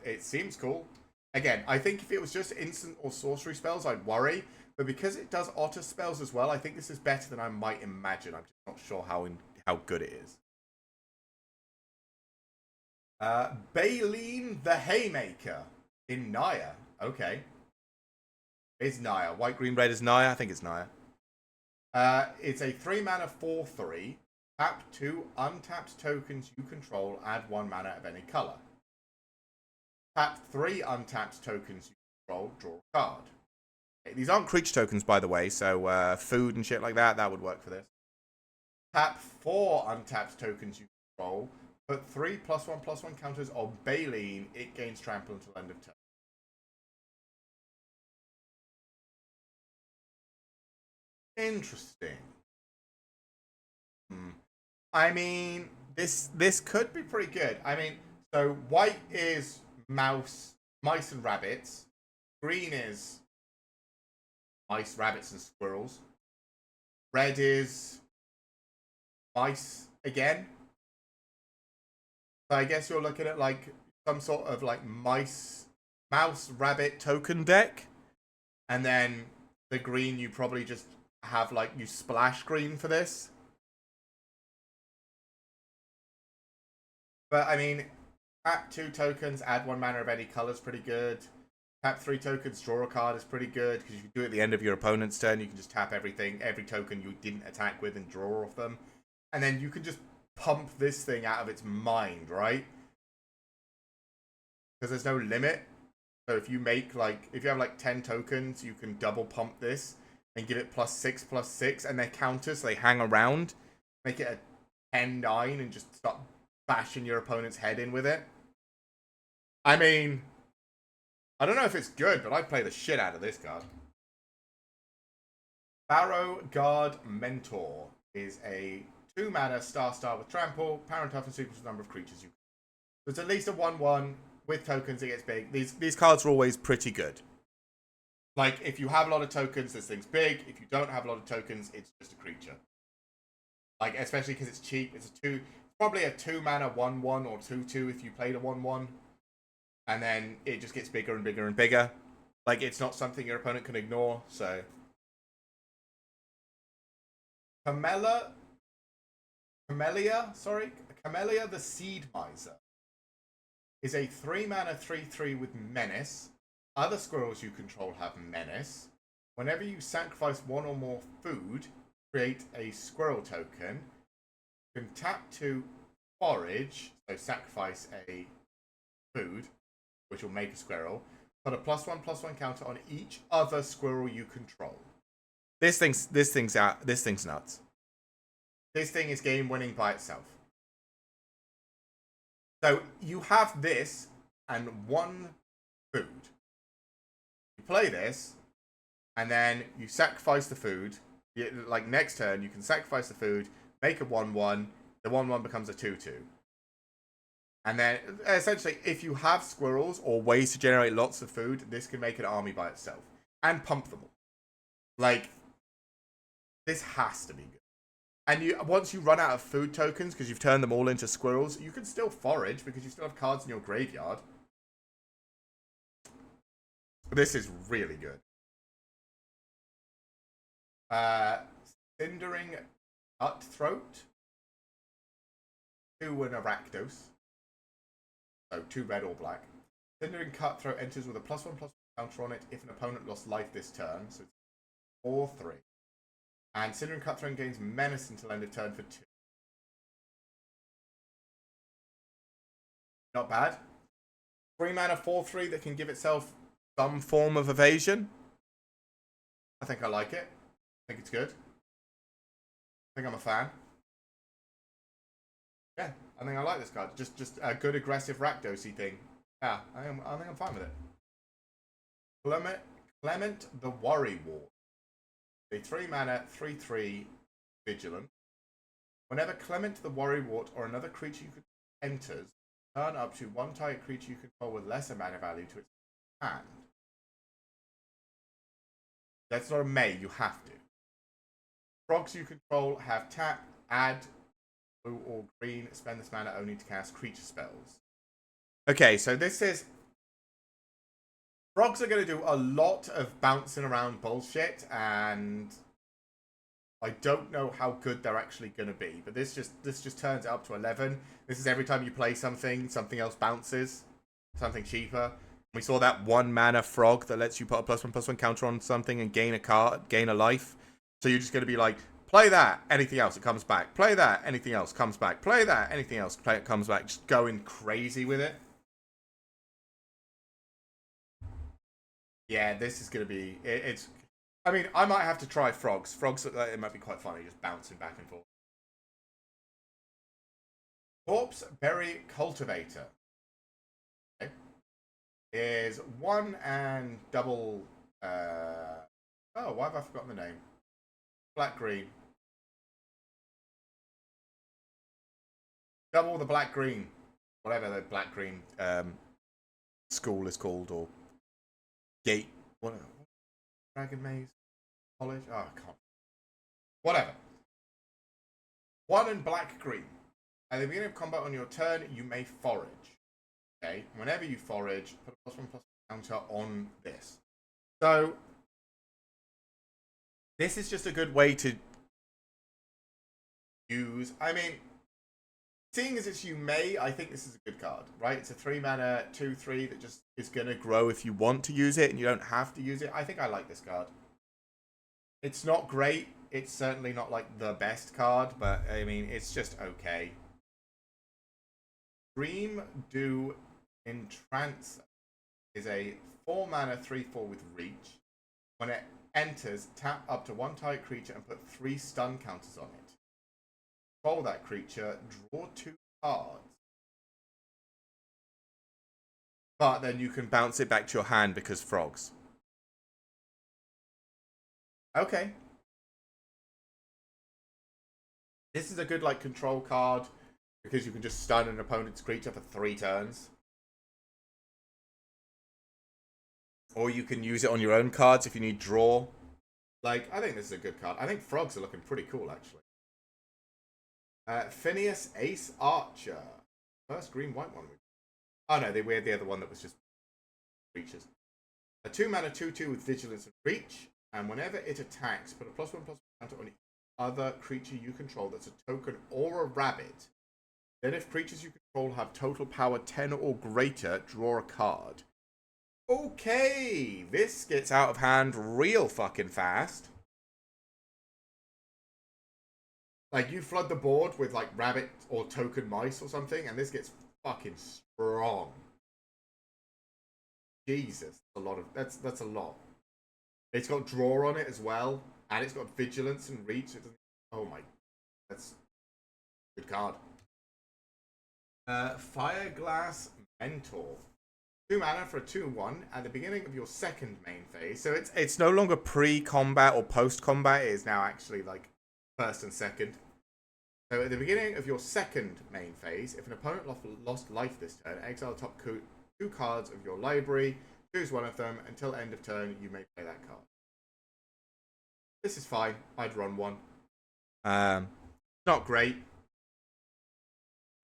A: it seems cool. Again, I think if it was just instant or sorcery spells, I'd worry. But because it does otter spells as well, I think this is better than I might imagine. I'm just not sure how good it is. Baleen the Haymaker in Naya. Okay. It's Naya. White, green, red is Naya. I think it's Naya. It's a 3 mana 4/3. Tap 2 untapped tokens you control. Add 1 mana of any color. Tap 3 untapped tokens you control. Draw a card. Okay, these aren't creature tokens, by the way, so food and shit like that would work for this. Tap 4 untapped tokens you control. Put 3 +1/+1 counters on Baleen. It gains trample until end of turn. Interesting. I mean, this could be pretty good. I mean, so white is mice and rabbits. Green is mice, rabbits, and squirrels. Red is mice again. So I guess you're looking at like some sort of like mouse rabbit token deck. And then the green you probably just have like you splash green for this. But I mean, tap 2 tokens, add 1 mana of any color is pretty good. Tap 3 tokens, draw a card is pretty good because you can do it at the end of your opponent's turn. You can just tap every token you didn't attack with and draw off them. And then you can just pump this thing out of its mind, right? Because there's no limit. So if you have like 10 tokens, you can double pump this and give it +6/+6, and their counters, they hang around, make it a 10-9 and just start bashing your opponent's head in with it. I mean, I don't know if it's good, but I'd play the shit out of this card. Barrow Guard Mentor is a 2-mana star with trample, power and toughness equals the number of creatures you. So it's at least a 1/1 with tokens. It gets big. These cards are always pretty good. Like if you have a lot of tokens, this thing's big. If you don't have a lot of tokens, it's just a creature. Like especially because it's cheap. It's probably a 2-mana 1/1 or 2/2 if you played a 1/1, and then it just gets bigger and bigger and bigger. Like it's not something your opponent can ignore. So. Camellia the Seed Miser is a 3-mana 3/3 with Menace. Other squirrels you control have Menace. Whenever you sacrifice one or more food, create a squirrel token. You can tap to forage, so sacrifice a food, which will make a squirrel. Put a +1/+1 counter on each other squirrel you control. This thing's nuts. This thing is game winning by itself. So you have this and one food. You play this, and then you sacrifice the food. Like next turn, you can sacrifice the food, make a 1/1. The 1/1 becomes a 2/2. And then essentially, if you have squirrels or ways to generate lots of food, this can make an army by itself and pump them all. Like. This has to be good. And once you run out of food tokens, because you've turned them all into squirrels, you can still forage, because you still have cards in your graveyard. This is really good. Cindering Cutthroat. 2 and a Rakdos. So 2 red or black. Cindering Cutthroat enters with a +1/+1 counter on it if an opponent lost life this turn. So it's 4/3. And Cindering Cutthroat gains Menace until end of turn for 2. Not bad. 3-mana 4/3 that can give itself some form of evasion. I think I like it. I think it's good. I think I'm a fan. Yeah, I think I like this card. Just a good aggressive Rakdosy thing. Yeah, I think I'm fine with it. Clement the Worry Ward. A 3-mana 3/3 Vigilant. Whenever Clement the Worrywart or another creature you control enters, turn up to 1 target creature you control with lesser mana value to its hand. That's not a may, you have to. Frogs you control have tap, add, blue or green, spend this mana only to cast creature spells. Okay, so this is... Frogs are going to do a lot of bouncing around bullshit, and I don't know how good they're actually going to be. But this just turns it up to 11. This is every time you play something else bounces. Something cheaper. We saw that 1-mana frog that lets you put a +1/+1 counter on something and gain a life. So you're just going to be like, play that, anything else, it comes back. Play that, anything else, comes back. Play that, anything else, it comes back. Just going crazy with it. Yeah, this is going to be... It's. I mean, I might have to try frogs. Frogs, it might be quite funny, just bouncing back and forth. Corpse Berry Cultivator. Okay. Is 1 and double... Oh, why have I forgotten the name? Black-green. Double the black-green. Whatever the black-green school is called, or... Gate, what? Dragon Maze, College. Oh, I can't. Whatever. 1 and black-green. At the beginning of combat on your turn, you may forage. Okay. Whenever you forage, put a +1/+1 counter on this. So this is just a good way to use. I mean, seeing as it's you may, I think this is a good card, right? It's a 3-mana 2/3 that just is going to grow if you want to use it and you don't have to use it. I think I like this card. It's not great. It's certainly not like the best card, but I mean, it's just okay. Dream Do Entrance is a 4-mana 3/4 with reach. When it enters, tap up to 1 target creature and put 3 stun counters on it. Control that creature, draw 2 cards. But then you can bounce it back to your hand because frogs. Okay. This is a good, like, control card because you can just stun an opponent's creature for 3 turns. Or you can use it on your own cards if you need draw. Like, I think this is a good card. I think frogs are looking pretty cool, actually. Phineas Ace Archer. First green-white one. Oh, no, they weird the other one that was just creatures. A 2-mana 2/2 with Vigilance and Reach. And whenever it attacks, put a +1/+1 counter on each other creature you control that's a token or a rabbit. Then if creatures you control have total power 10 or greater, draw a card. Okay, this gets out of hand real fucking fast. Like, you flood the board with, like, rabbit or token mice or something, and this gets fucking strong. Jesus, that's a lot. It's got draw on it as well, and it's got vigilance and reach. It doesn't, oh my, that's a good card. Fireglass Mentor. 2 mana for a 2/1 at the beginning of your second main phase. So it's no longer pre-combat or post-combat. It is now actually like first and second. So at the beginning of your second main phase, if an opponent lost life this turn, exile the top 2 cards of your library. Choose one of them. Until end of turn, you may play that card. This is fine. I'd run one. Not great.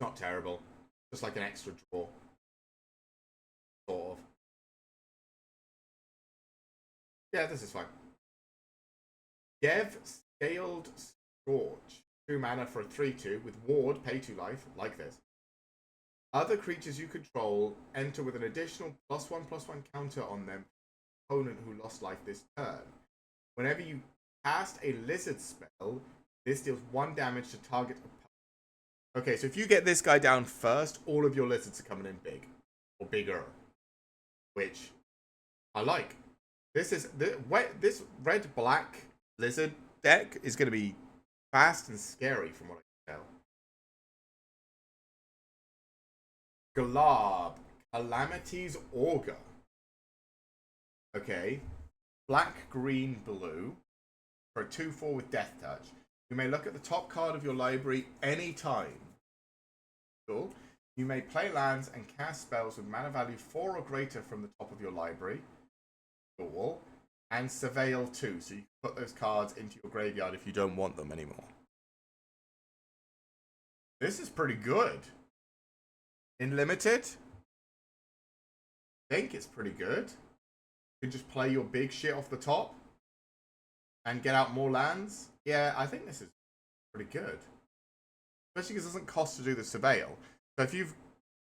A: Not terrible. Just like an extra draw. Sort of. Yeah, this is fine. Gev Scaled Scourge. 2 mana for a 3/2 with ward, pay 2 life, like this. Other creatures you control enter with an additional +1/+1 counter on them opponent who lost life this turn. Whenever you cast a lizard spell, this deals 1 damage to target opponent. Okay, so if you get this guy down first, all of your lizards are coming in big. Or bigger. Which I like. This red-black lizard deck is going to be fast and scary from what I can tell. Glab, Calamity's Augur. Okay. Black, green, blue. For a 2/4 with Death Touch. You may look at the top card of your library anytime. Cool. You may play lands and cast spells with mana value 4 or greater from the top of your library. Cool. And Surveil 2. So you can put those cards into your graveyard if you don't want them anymore. This is pretty good. In Limited, I think it's pretty good. You can just play your big shit off the top and get out more lands. Yeah, I think this is pretty good. Especially because it doesn't cost to do the Surveil. So if you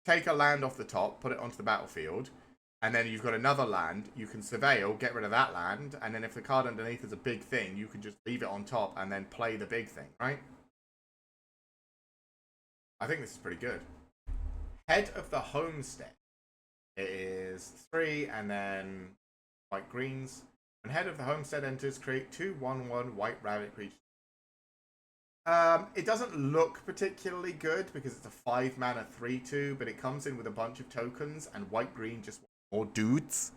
A: take a land off the top, put it onto the battlefield, and then you've got another land, you can Surveil, get rid of that land, and then if the card underneath is a big thing, you can just leave it on top and then play the big thing, right? I think this is pretty good. Head of the Homestead. It is 3 and then white greens. When Head of the Homestead enters, create 2/1/1 white rabbit creatures. It doesn't look particularly good because it's a 5 mana 3/2, but it comes in with a bunch of tokens and white green just more dudes.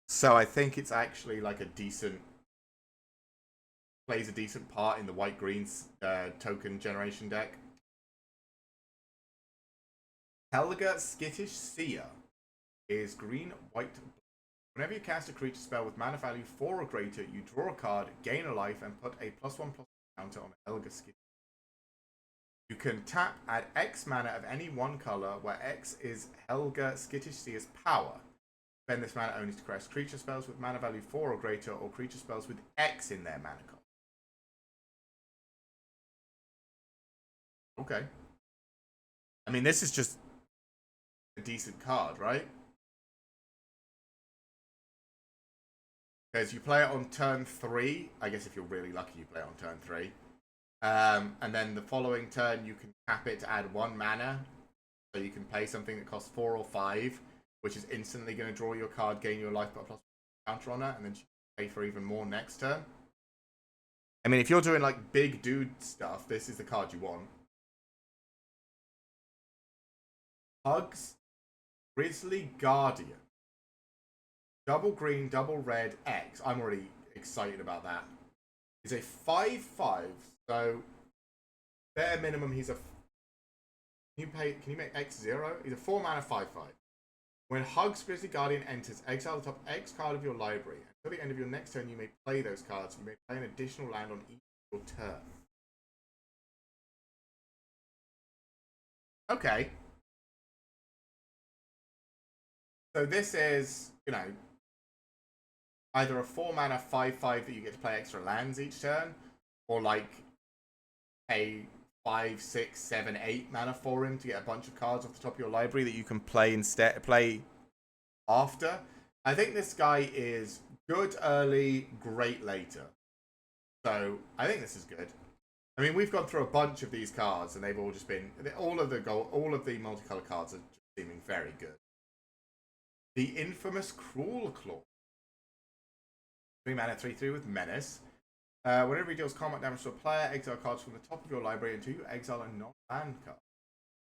A: So I think it's actually like a decent, plays a decent part in the white green's token generation deck. Helga Skittish Seer is green, white, blue. Whenever you cast a creature spell with mana value 4 or greater, you draw a card, gain a life, and put a +1/+1 counter on Helga Skittish. You can tap, add X mana of any one color, where X is Helga Skittish Seer's power. Spend this mana only to cast creature spells with mana value 4 or greater, or creature spells with X in their mana cost. Okay. I mean, this is just a decent card, right? Because you play it on turn 3. I guess if you're really lucky, you play it on turn 3. And then the following turn, you can tap it to add 1 mana. So you can play something that costs 4 or 5, which is instantly going to draw your card, gain your life, put a +1 counter on it, and then pay for even more next turn. I mean, if you're doing like big dude stuff, this is the card you want. Hugs Grizzly Guardian. Double green, double red, X. I'm already excited about that. He's a 5/5, so bare minimum he's a... Can you make X 0? He's a 4 mana 5/5. When Hugs Grizzly Guardian enters, exile the top X card of your library. Until the end of your next turn, you may play those cards. You may play an additional land on each of your turn. Okay. So this is, you know, either a 4 mana 5/5 that you get to play extra lands each turn, or like a 5, 6, 7, 8 mana for him to get a bunch of cards off the top of your library that you can play after. I think this guy is good early, great later. So I think this is good. I mean, we've gone through a bunch of these cards, and they've all just been all of the multicolored cards are just seeming very good. The infamous Cruel Claw. 3 mana 3/3 with Menace. Whenever he deals combat damage to a player, exile cards from the top of your library until you exile a non-land card.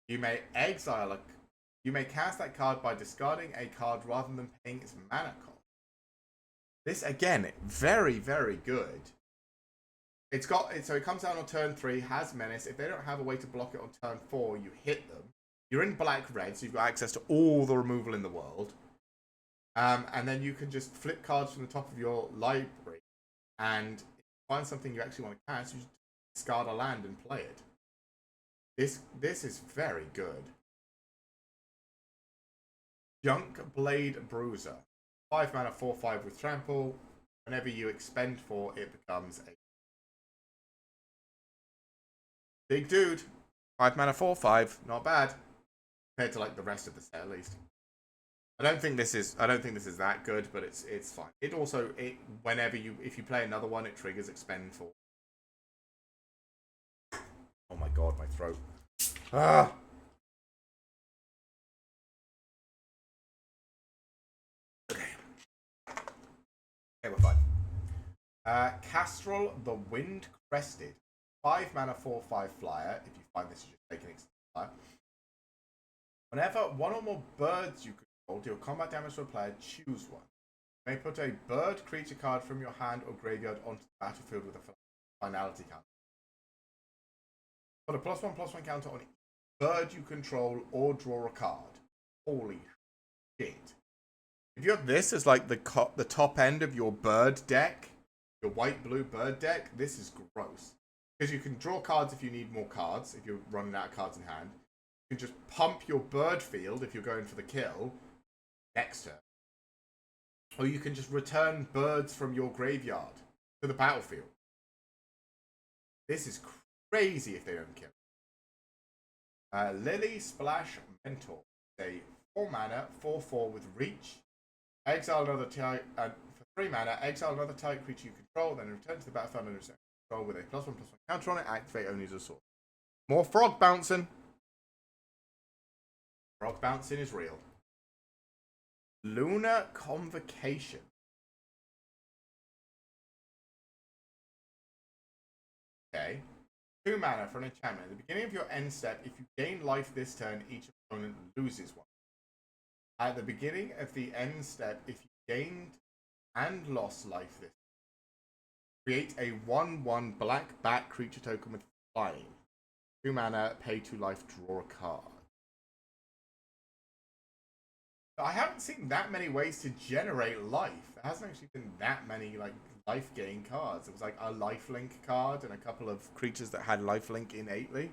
A: You may cast that card by discarding a card rather than paying its mana cost. This again, very, very good. So it comes down on turn 3, has Menace. If they don't have a way to block it on turn 4, you hit them. You're in black-red, so you've got access to all the removal in the world. And then you can just flip cards from the top of your library, and if you find something you actually want to cast, you just discard a land and play it. This is very good. Junk Blade Bruiser. 5 mana 4/5 with trample. Whenever you expend 4, it becomes a big dude. 5 mana 4/5, not bad. Compared to like the rest of the set at least. I don't think this is that good, but it's fine. It also if you play another one, it triggers expend 4. Oh my god, my throat. Ah. Okay, we're fine. Castrol the Wind Crested. 5 mana 4/5 flyer. If you find this, you just take an extra flyer. Whenever one or more birds you control deal combat damage to a player, choose one. You may put a bird creature card from your hand or graveyard onto the battlefield with a finality counter. Put a +1/+1 counter on each bird you control or draw a card. Holy shit. If you have this as like the top end of your bird deck, your white-blue bird deck, this is gross. Because you can draw cards if you need more cards, if you're running out of cards in hand. You can just pump your bird field if you're going for the kill next turn. Or you can just return birds from your graveyard to the battlefield. This is crazy if they don't kill. Lily Splash Mentor. A 4 mana 4/4 with reach. Exile another type, for 3 mana, exile another type creature you control, then return to the battlefield and control with a +1/+1 counter on it. Activate only as a sword. More frog bouncing. Frog bouncing is real. Lunar Convocation. Okay. 2 mana for an enchantment. At the beginning of your end step, if you gain life this turn, each opponent loses 1. At the beginning of the end step, if you gained and lost life this turn, create a 1/1 black bat creature token with flying. 2 mana, pay 2 life, draw a card. I haven't seen that many ways to generate life. There hasn't actually been that many like life gain cards. It was like a lifelink card and a couple of creatures that had lifelink innately.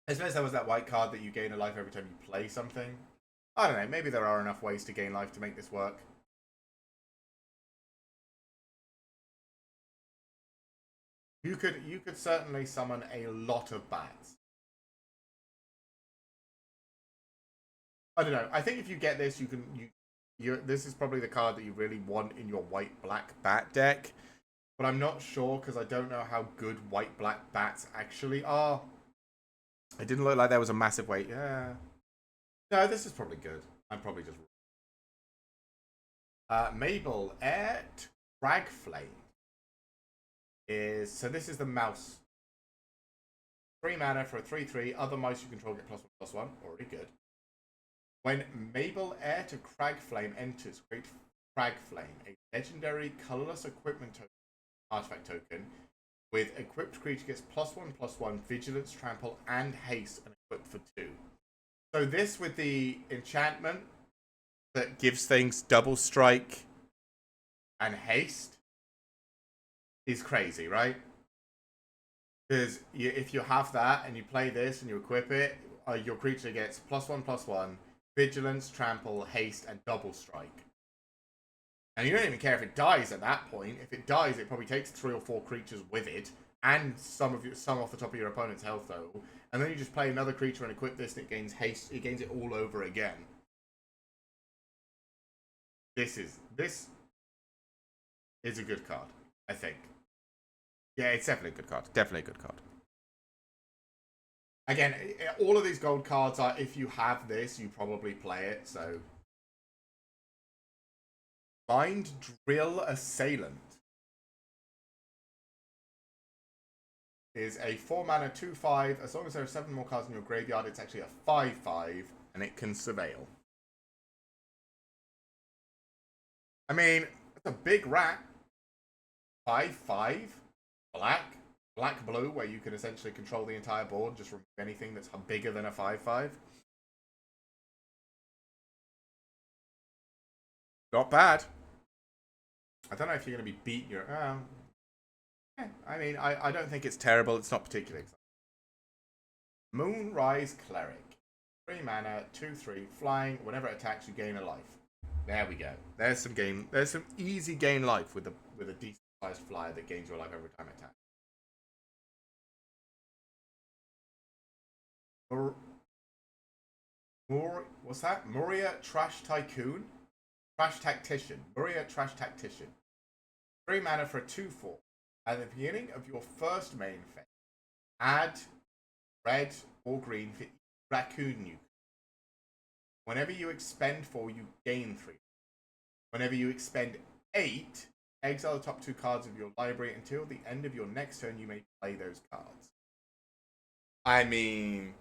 A: I suppose there was that white card that you gain a life every time you play something. I don't know, maybe there are enough ways to gain life to make this work. You could certainly summon a lot of bats. I don't know. I think if you get this, this is probably the card that you really want in your white-black bat deck. But I'm not sure because I don't know how good white-black bats actually are. It didn't look like there was a massive weight. Yeah. No, this is probably good. I'm probably just... Mabel, Air Dragflame. So this is the mouse. 3 mana for a 3/3. Other mice you control get +1/+1. Already good. When Mabel Heir to Cragflame enters, create Cragflame, a legendary colorless equipment token, artifact token, with equipped creature gets +1/+1, vigilance, trample, and haste, and equipped for 2. So this with the enchantment that gives things double strike and haste is crazy, right? Because if you have that and you play this and you equip it, your creature gets +1/+1, vigilance, trample, haste, and double strike. And you don't even care if it dies at that point. If it dies, it probably takes 3 or 4 creatures with it, and some off the top of your opponent's health total. And then you just play another creature and equip this, and it gains haste. It gains it all over again. This is a good card, I think. Yeah, it's definitely a good card. Definitely a good card. Again, all of these gold cards are, if you have this, you probably play it, so. Mind Drill Assailant is a 4-mana 2/5. As long as there are 7 more cards in your graveyard, it's actually a 5/5, and it can surveil. I mean, it's a big rat. 5/5, black blue, where you can essentially control the entire board, just remove anything that's bigger than a 5/5. Not bad. I don't know if you're going to be beating your... I mean, I don't think it's terrible. It's not particularly exciting. Moonrise Cleric. 3 mana, 2/3, flying. Whenever it attacks, you gain a life. There we go. There's some easy gain life with a decent sized flyer that gains your life every time it attacks. What's that? Muria Trash Tycoon? Trash Tactician. Muria Trash Tactician. 3 mana for a 2/4. At the beginning of your first main phase, add red or green for each raccoon you. Whenever you expend 4, you gain 3. Whenever you expend 8, exile the top 2 cards of your library. Until the end of your next turn, you may play those cards. I mean,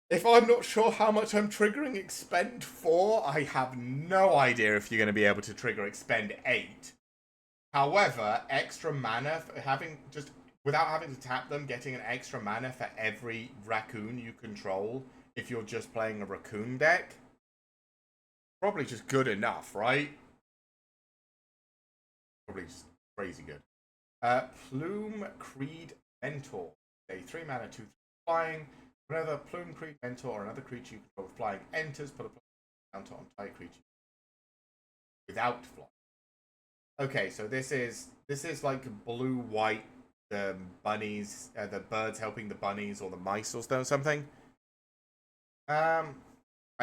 A: if I'm not sure how much I'm triggering expend 4, I have no idea if you're going to be able to trigger expend 8. However, extra mana, without having to tap them, getting an extra mana for every raccoon you control, if you're just playing a raccoon deck, probably just good enough, right? Probably just crazy good. Plume Creed Mentor. A 3 mana, 2/3 flying. Whenever Plume Creed Mentor or another creature you control with flying enters, put a counter on target creature without flying. Okay, so this is like blue-white, the bunnies, the birds helping the bunnies, or the mice or something. I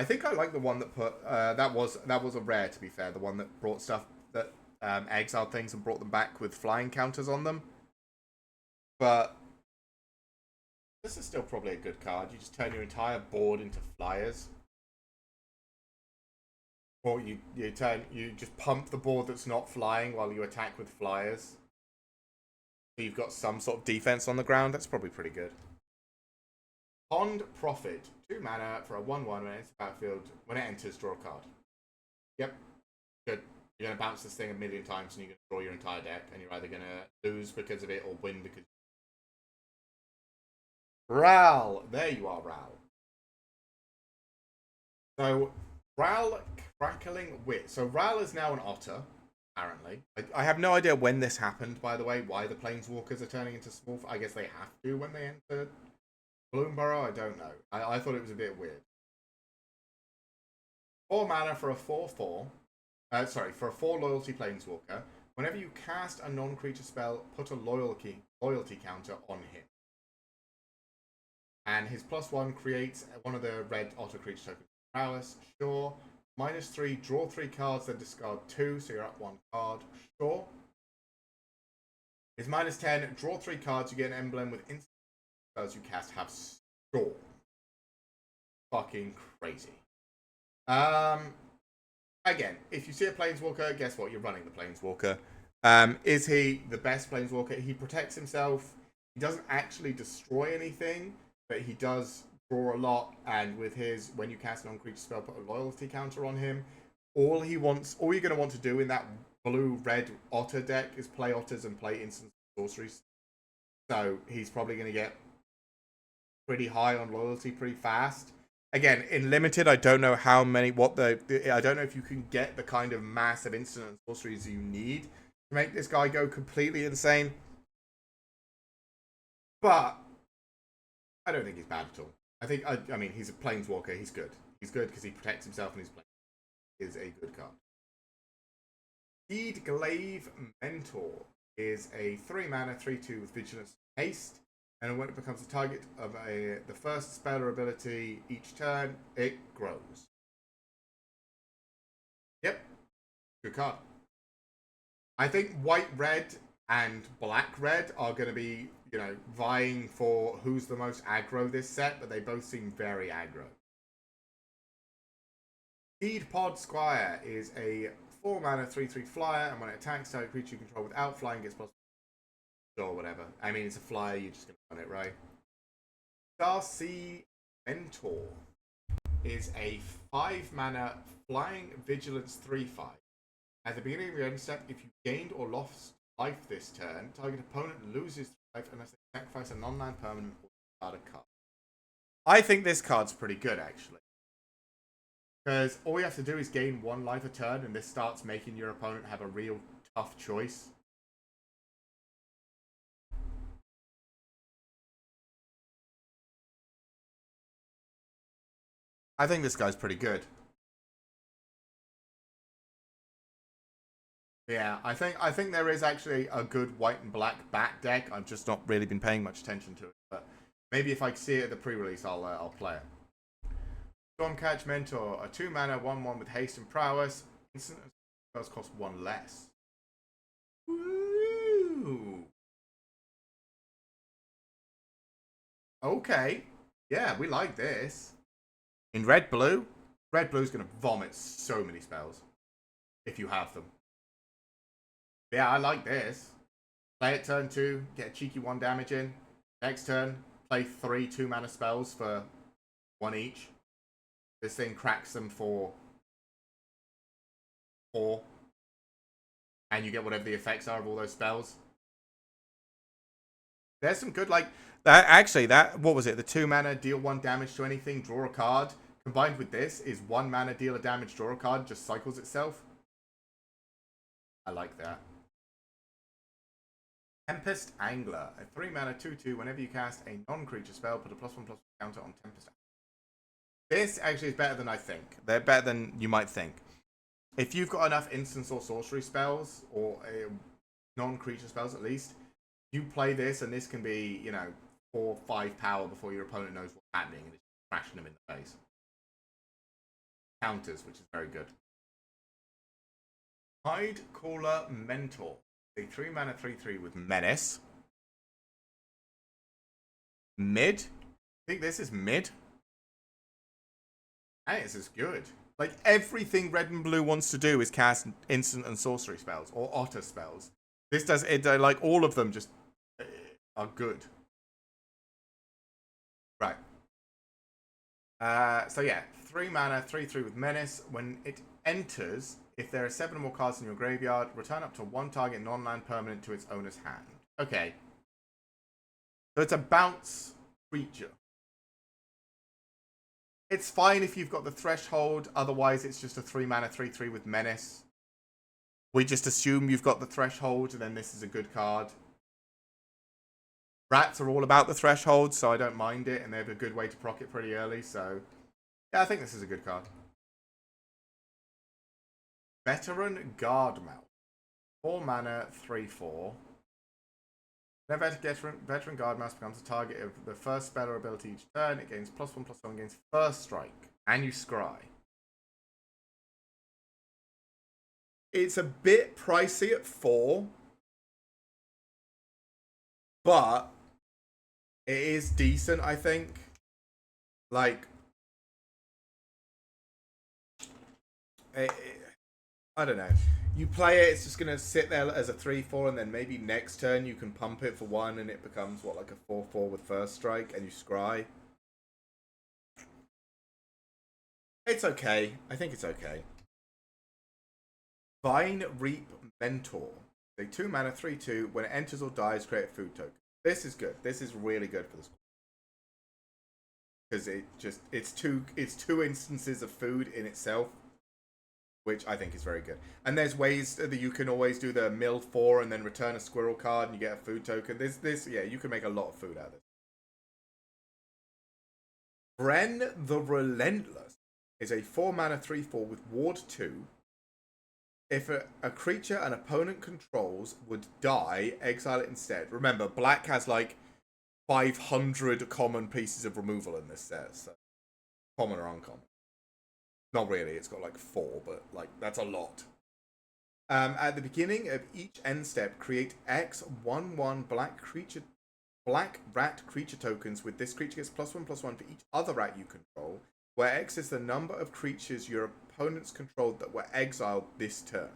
A: think I like the one that put that was a rare, to be fair. The one that brought stuff that exiled things and brought them back with flying counters on them. But this is still probably a good card. You just turn your entire board into flyers. Or you just pump the board that's not flying while you attack with flyers. So you've got some sort of defense on the ground. That's probably pretty good. Pond Prophet. 2 mana for a 1/1 when it enters the battlefield. When it enters, draw a card. Yep. Good. You're going to bounce this thing a million times and you're going to draw your entire deck. And you're either going to lose because of it or win because... Ral. There you are, Ral. So, Ral... Crackling Wit. So Ral is now an otter, apparently. I have no idea when this happened, by the way, why the Planeswalkers are turning into small... I guess they have to when they enter BloomBurrow. I don't know. I thought it was a bit weird. 4 mana for a 4/4. For a 4 loyalty Planeswalker. Whenever you cast a non-creature spell, put a loyalty counter on him. And his +1 creates one of the red otter creature tokens. Prowess, sure. -3, draw 3 cards, then discard 2, so you're up 1 card. Sure. His -10, draw 3 cards, you get an emblem with instant spells you cast have Storm. Fucking crazy. Again, if you see a Planeswalker, guess what? You're running the Planeswalker. Is he the best Planeswalker? He protects himself. He doesn't actually destroy anything, but he does draw a lot, and with his, when you cast a non-creature spell, put a loyalty counter on him. All you're going to want to do in that blue-red otter deck is play otters and play instant sorceries. So he's probably going to get pretty high on loyalty pretty fast. Again, in limited, I don't know how many, I don't know if you can get the kind of massive instant and sorceries you need to make this guy go completely insane. But I don't think he's bad at all. I mean, he's a planeswalker. He's good. He's good because he protects himself and his plane is a good card. Seed Glaive Mentor is a 3-mana 3/2 with Vigilance and Haste. And when it becomes the target of the first spell or ability each turn, it grows. Yep. Good card. I think white-red and black-red are going to be, vying for who's the most aggro this set, but they both seem very aggro. Seed Pod Squire is a 4-mana 3/3 flyer, and when it attacks target creature you control without flying gets plus or whatever. I mean, it's a flyer, you're just going to run it, right? Starseed Mentor is a 5-mana flying vigilance 3/5. At the beginning of your end step, if you gained or lost life this turn, target opponent loses life unless they sacrifice a non-land permanent or discard a card. I think this card's pretty good, actually. Because all you have to do is gain 1 life a turn, and this starts making your opponent have a real tough choice. I think this guy's pretty good. Yeah, I think there is actually a good white and black back deck. I've just not really been paying much attention to it, but maybe if I see it at the pre-release, I'll play it. Stormcatch Mentor, a 2-mana 1/1 with haste and prowess. Instant spells cost 1 less. Woo! Okay, yeah, we like this. In red blue's gonna vomit so many spells if you have them. Yeah, I like this. Play it turn 2, get a cheeky 1 damage in. Next turn, play 3 2-mana spells for 1 each. This thing cracks them for 4. And you get whatever the effects are of all those spells. There's some good, what was it? The 2-mana, deal 1 damage to anything, draw a card. Combined with this is 1 mana, deal a damage, draw a card, just cycles itself. I like that. Tempest Angler, a 3-mana 2/2. Whenever you cast a non-creature spell, put a +1/+1 counter on Tempest Angler. This actually is better than I think. They're better than you might think. If you've got enough instance or sorcery spells, or non-creature spells at least, you play this and this can be, 4 or 5 power before your opponent knows what's happening and it's crashing them in the face. Counters, which is very good. Hidecaller Mentor, a 3-mana 3/3 with Menace. Mid? I think this is mid. Hey, this is good. Like, everything red and blue wants to do is cast instant and sorcery spells, or otter spells. This does it, like, all of them just are good. Right. So yeah, 3-mana, 3/3 with Menace. When it enters, if there are 7 or more cards in your graveyard, return up to 1 target non-land permanent to its owner's hand. Okay. So it's a bounce creature. It's fine if you've got the threshold, otherwise it's just a 3-mana 3/3 with Menace. We just assume you've got the threshold, and then this is a good card. Rats are all about the threshold, so I don't mind it, and they have a good way to proc it pretty early, so yeah, I think this is a good card. Veteran Guardmouth, 4-mana 3/4. Whenever Veteran Guardmouse becomes a target of the first spell or ability each turn, it gains +1/+1 against first strike, and you scry. It's a bit pricey at 4, but it is decent, I think. Like, I don't know. You play it, it's just going to sit there as a 3/4, and then maybe next turn you can pump it for 1, and it becomes, like a 4/4 with first strike, and you scry. It's okay. I think it's okay. Vine Reap Mentor. A 2 mana 3/2. When it enters or dies, create a food token. This is good. This is really good for this. Because it's two instances of food in itself, which I think is very good. And there's ways that you can always do the mill 4 and then return a squirrel card and you get a food token. Yeah, you can make a lot of food out of this. Bren the Relentless is a 4 mana 3/4 with Ward 2. If a creature an opponent controls would die, exile it instead. Remember, black has like 500 common pieces of removal in this set. So common or uncommon. Not really, it's got like 4, but like that's a lot. At the beginning of each end step, create X 1/1 black rat creature tokens with this creature gets +1/+1 for each other rat you control, where X is the number of creatures your opponents controlled that were exiled this turn.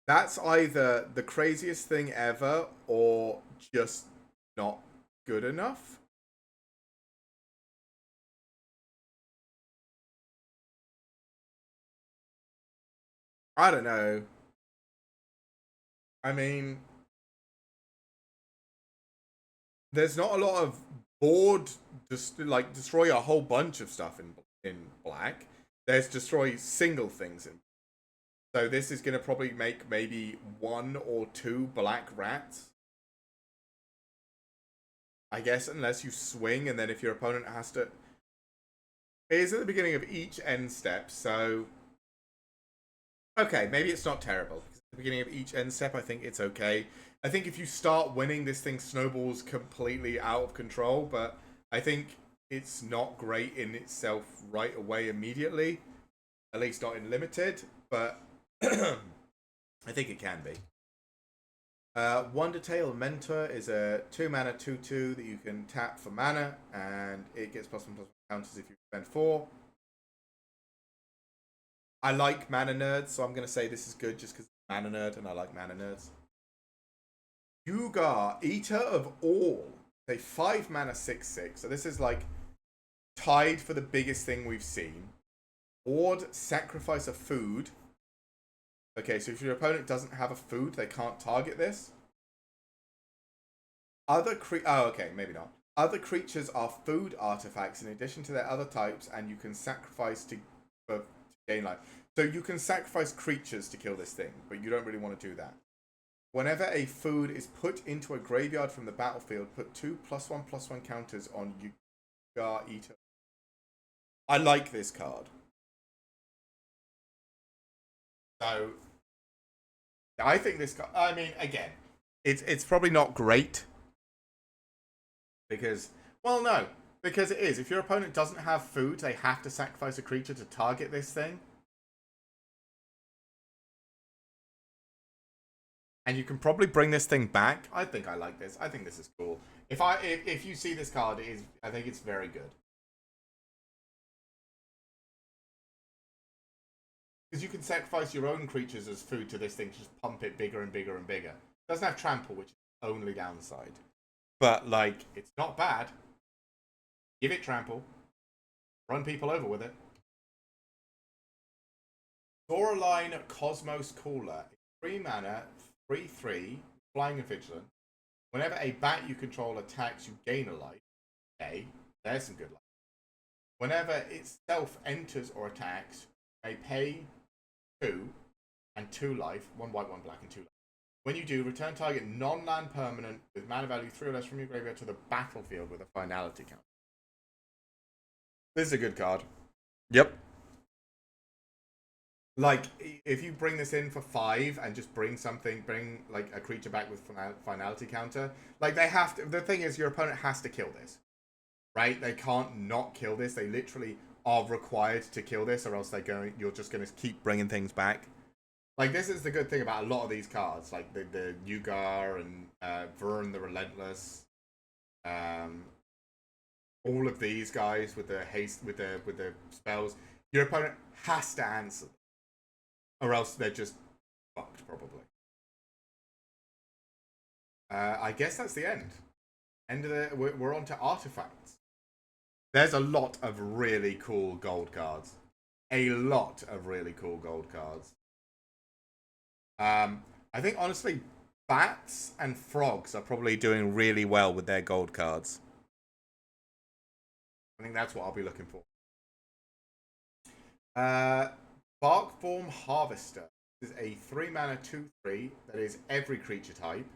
A: That's either the craziest thing ever or just not good enough. I don't know. I mean, there's not a lot of board just like destroy a whole bunch of stuff in black. There's destroy single things in. So this is gonna probably make maybe 1 or 2 black rats. I guess unless you swing and then if your opponent has to. It is at the beginning of each end step, so okay, maybe it's not terrible. At the beginning of each end step, I think it's okay. I think if you start winning, this thing snowballs completely out of control, but I think it's not great in itself right away immediately. At least not in limited, but I think it can be. Wondertail Mentor is a 2 mana 2/2 that you can tap for mana, and it gets +1/+1 counters if you spend 4. I like mana nerds, so I'm going to say this is good just because I'm a mana nerd and I like mana nerds. Yugar, Eater of All. A 5 mana 6/6. So this is like tied for the biggest thing we've seen. Ward, sacrifice a food. Okay, so if your opponent doesn't have a food, they can't target this. Oh, okay, maybe not. Other creatures are food artifacts in addition to their other types, and you can sacrifice to gain life. So you can sacrifice creatures to kill this thing, but you don't really want to do that. Whenever a food is put into a graveyard from the battlefield, put 2 +1/+1 counters on Yugar Eater. I like this card. So I think this card. I mean, again, it's probably not great because, well, no, because it is. If your opponent doesn't have food, they have to sacrifice a creature to target this thing. And you can probably bring this thing back. I think I like this. I think this is cool. If you see this card, I think it's very good. Because you can sacrifice your own creatures as food to this thing to just pump it bigger and bigger and bigger. It doesn't have trample, which is the only downside. But, like, it's not bad. Give it trample. Run people over with it. Doraline Cosmos Caller. 3 mana, 3/3, flying and vigilant. Whenever a bat you control attacks, you gain a life. Okay, there's some good life. Whenever itself enters or attacks, you may pay 2 and 2 life, 1 white, 1 black, and 2 life. When you do, return target non-land permanent with mana value 3 or less from your graveyard to the battlefield with a finality count. This is a good card. Yep. Like, if you bring this in for 5 and just bring like a creature back with finality counter, like they have to. The thing is, your opponent has to kill this, right? They can't not kill this. They literally are required to kill this, or else you're just going to keep bringing things back. Like, this is the good thing about a lot of these cards, like the Yugar and Vern the Relentless, all of these guys with the haste with the spells. Your opponent has to answer, or else they're just fucked probably. I guess that's the end. We're on to artifacts. There's a lot of really cool gold cards. A lot of really cool gold cards. I think honestly, bats and frogs are probably doing really well with their gold cards. I think that's what I'll be looking for. Bark Form Harvester is a 3-mana 2/3 that is every creature type.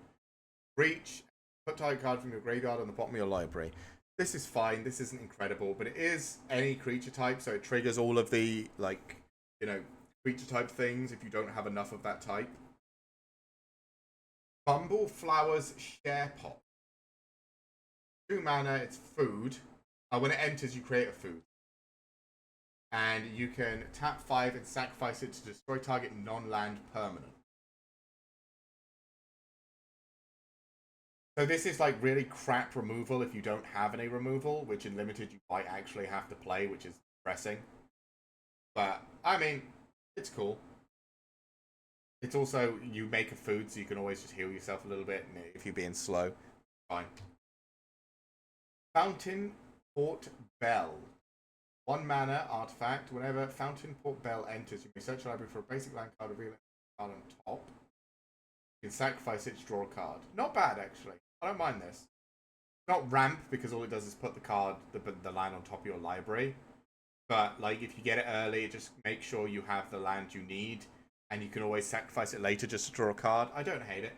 A: Reach, put target card from your graveyard on the bottom of your library. This is fine. This isn't incredible, but it is any creature type, so it triggers all of the, like, you know, creature type things if you don't have enough of that type. Bumbleflower's Share Pot. 2 mana, it's food. When it enters, you create a food. And you can tap 5 and sacrifice it to destroy target non-land permanent. So this is like really crap removal if you don't have any removal, which in limited you might actually have to play, which is depressing. But, I mean, it's cool. It's also, you make a food, so you can always just heal yourself a little bit if you're being slow. Fine. Fountain Port Bell. 1 mana artifact. Whenever Fountain Port Bell enters, you may search your library for a basic land card, reveal it card on top. You can sacrifice it to draw a card. Not bad, actually. I don't mind this. Not ramp, because all it does is put the card, the land on top of your library. But, like, if you get it early, just make sure you have the land you need. And you can always sacrifice it later just to draw a card. I don't hate it.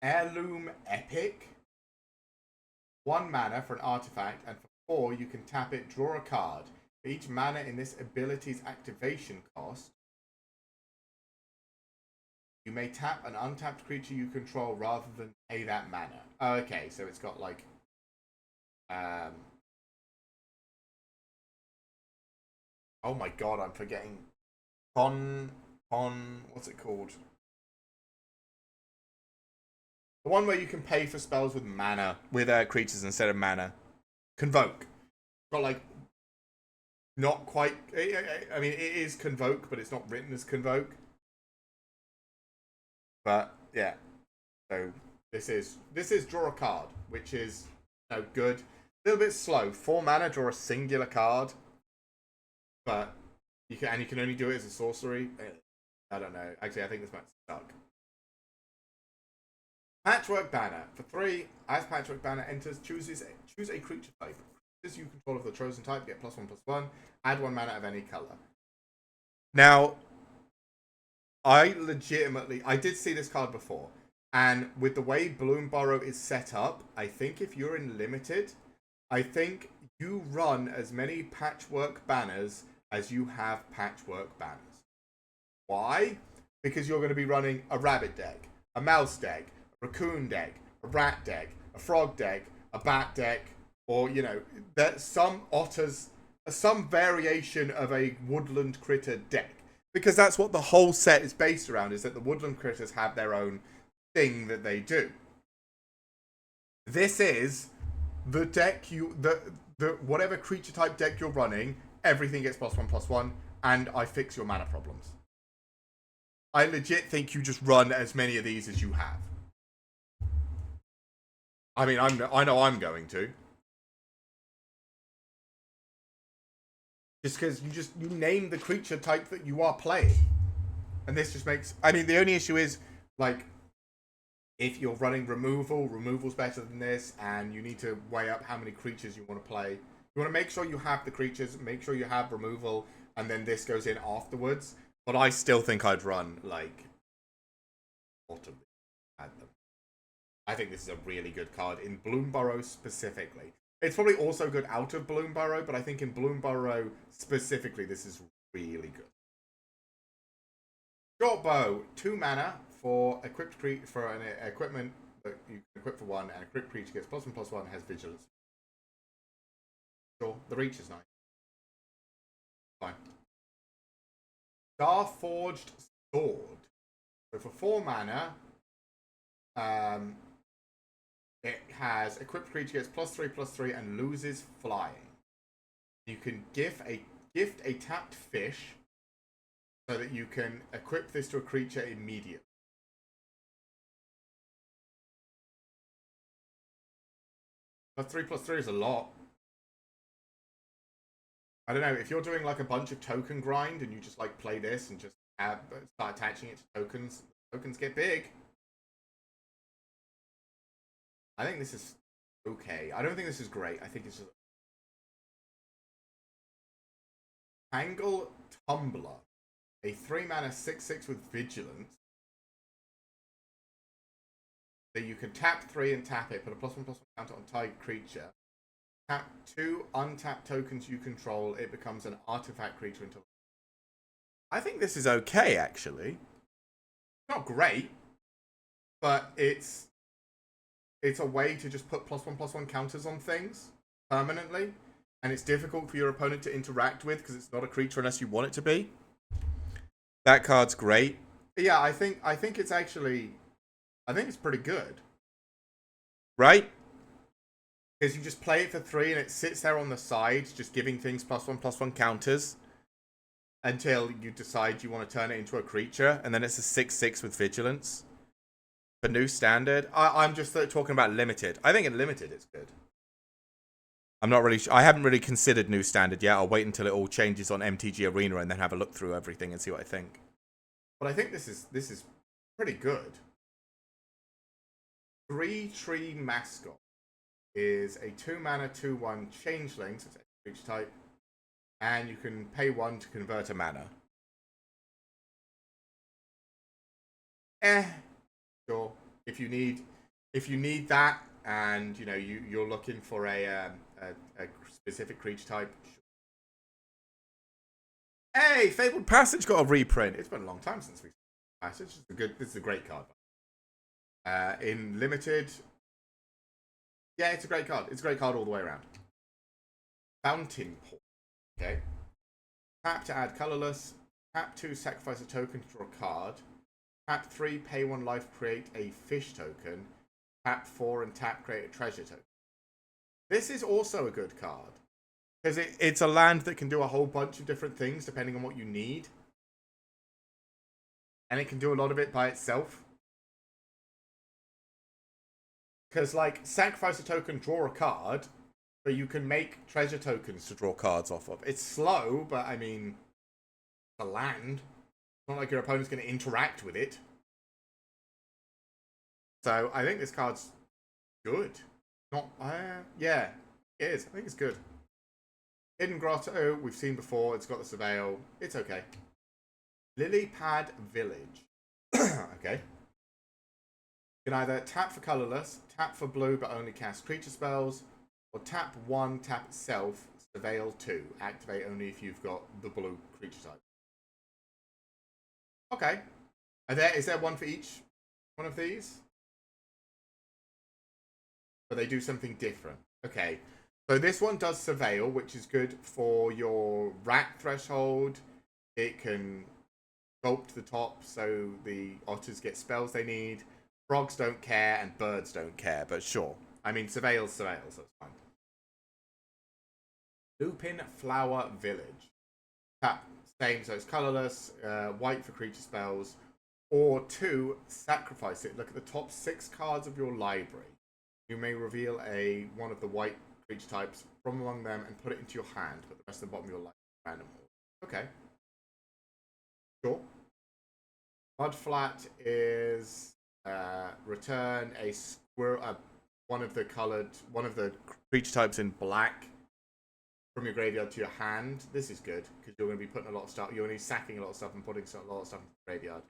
A: Heirloom Epic. 1 mana for an artifact, and for 4 you can tap it, draw a card. For each mana in this ability's activation cost, you may tap an untapped creature you control rather than pay that mana. Oh, okay, so it's got like oh my god, I'm forgetting. What's it called? The one where you can pay for spells with mana, with creatures instead of mana. Convoke. Got like, not quite, I mean, it is Convoke, but it's not written as Convoke. But, yeah. So, this is draw a card, which is, you know, good. A little bit slow. 4 mana, draw a singular card. But, you can only do it as a sorcery. I don't know. Actually, I think this might suck. Patchwork Banner. For 3, as Patchwork Banner enters, choose a creature type. Creatures you control of the chosen type get +1/+1. Add 1 mana of any color. Now, I did see this card before. And with the way BloomBurrow is set up, I think if you're in Limited, I think you run as many Patchwork Banners as you have Patchwork Banners. Why? Because you're going to be running a rabbit deck, a mouse deck, raccoon deck, a rat deck, a frog deck, a bat deck, or, you know, there's some otters, some variation of a woodland critter deck. Because that's what the whole set is based around, is that the woodland critters have their own thing that they do. This is the deck whatever creature type deck you're running, everything gets +1/+1, and I fix your mana problems. I legit think you just run as many of these as you have. I mean, I know I'm going to. Just because you name the creature type that you are playing. And this just makes... I mean, the only issue is, like, if you're running removal's better than this, and you need to weigh up how many creatures you want to play. You want to make sure you have the creatures, make sure you have removal, and then this goes in afterwards. But I still think I'd run, like, bottom at them. I think this is a really good card, in BloomBurrow specifically. It's probably also good out of BloomBurrow, but I think in BloomBurrow specifically, this is really good. Short Bow, 2 mana for an equipment that you can equip for 1, and equipped creature gets +1/+1, has vigilance. Sure, the reach is nice. Fine. Starforged Sword. So for 4 mana, it has equipped creature gets +3/+3 and loses flying. You can gift a tapped fish so that you can equip this to a creature immediately. +3/+3 is a lot. I don't know, if you're doing like a bunch of token grind and you just like play this and just start attaching it to tokens, tokens get big. I think this is okay. I don't think this is great. I think it's just Tangle Tumbler, a 3-mana 6/6 with Vigilance. So you can tap 3 and tap it, put a +1/+1 counter on target creature. Tap 2 untapped tokens you control. It becomes an artifact creature until. I think this is okay, actually. Not great, but it's a way to just put +1/+1 counters on things permanently, and it's difficult for your opponent to interact with because it's not a creature unless you want it to be. That card's great. But yeah, I think it's actually, I think it's pretty good, right? Because you just play it for 3 and it sits there on the side, just giving things +1/+1 counters until you decide you want to turn it into a creature, and then it's a 6/6 with Vigilance. For new standard, I'm just talking about limited. I think in limited it's good. I'm not really. I haven't really considered new standard yet. I'll wait until it all changes on MTG Arena and then have a look through everything and see what I think. But I think this is pretty good. 3-Tree Mascot is a 2-mana 2/1 changeling, so it's a creature type, and you can pay 1 to convert a mana. Sure. If you need that, and you know you're looking for a specific creature type. Hey, Fabled Passage got a reprint. It's been a long time since we Passage. This is a great card. In limited, yeah, it's a great card. It's a great card all the way around. Fountain Port. Okay. Tap to add colorless. Tap 2, sacrifice a token to draw a card. Tap 3, pay 1 life, create a fish token. Tap 4 and tap, create a treasure token. This is also a good card. Because it's a land that can do a whole bunch of different things depending on what you need. And it can do a lot of it by itself. Because, like, sacrifice a token, draw a card, but you can make treasure tokens to draw cards off of. It's slow, but, I mean, it's a land. It's not like your opponent's going to interact with it. So, I think this card's good. Not, yeah, it is. I think it's good. Hidden Grotto, we've seen before. It's got the Surveil. It's okay. Lilypad Village. Okay. You can either tap for colorless, tap for blue but only cast creature spells, or tap 1, tap itself, Surveil 2. Activate only if you've got the blue creature type. Okay. Is there one for each one of these? But they do something different. Okay. So this one does Surveil, which is good for your rat threshold. It can sculpt the top so the otters get spells they need. Frogs don't care and birds don't care, but sure. I mean, Surveil's Surveil, so it's fine. Lupin Flower Village. Tap, same, so it's colorless, white for creature spells, or 2, sacrifice it. Look at the top 6 cards of your library. You may reveal one of the white creature types from among them and put it into your hand. Put the rest at the bottom of your library. Random. Okay. Sure. Mudflat is return a squirrel, one of the creature types in black from your graveyard to your hand. This is good because you're going to be putting a lot of stuff. You're going to be sacking a lot of stuff and putting a lot of stuff in the graveyard.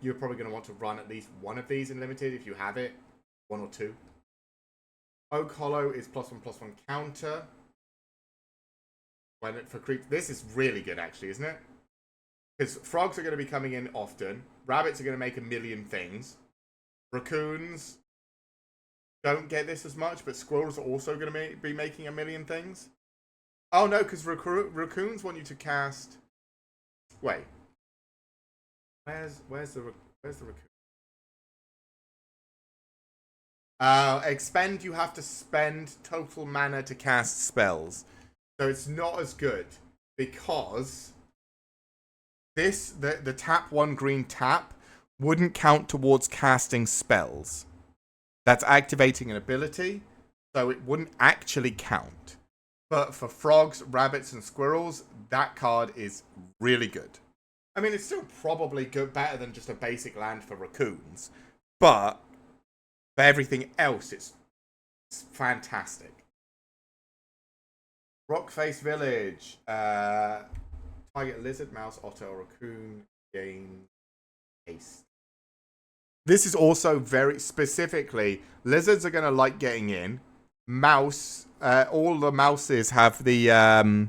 A: You're probably going to want to run at least one of these in limited if you have it, 1 or 2. Oak Hollow is +1/+1 counter. For creep, this is really good actually, isn't it? Because frogs are going to be coming in often. Rabbits are going to make a million things. Raccoons don't get this as much, but squirrels are also going to be making a million things. Oh no, because raccoons want you to cast. Wait, where's the raccoon? Expend, you have to spend total mana to cast spells. So it's not as good because the tap 1 green tap wouldn't count towards casting spells. That's activating an ability. So it wouldn't actually count. But for frogs, rabbits, and squirrels, that card is really good. I mean, it's still probably good, better than just a basic land for raccoons. But for everything else, it's fantastic. Rockface Village. Target lizard, mouse, otter, or raccoon gain haste. This is also very specifically, lizards are going to like getting in. Mouse, all the mouses have the,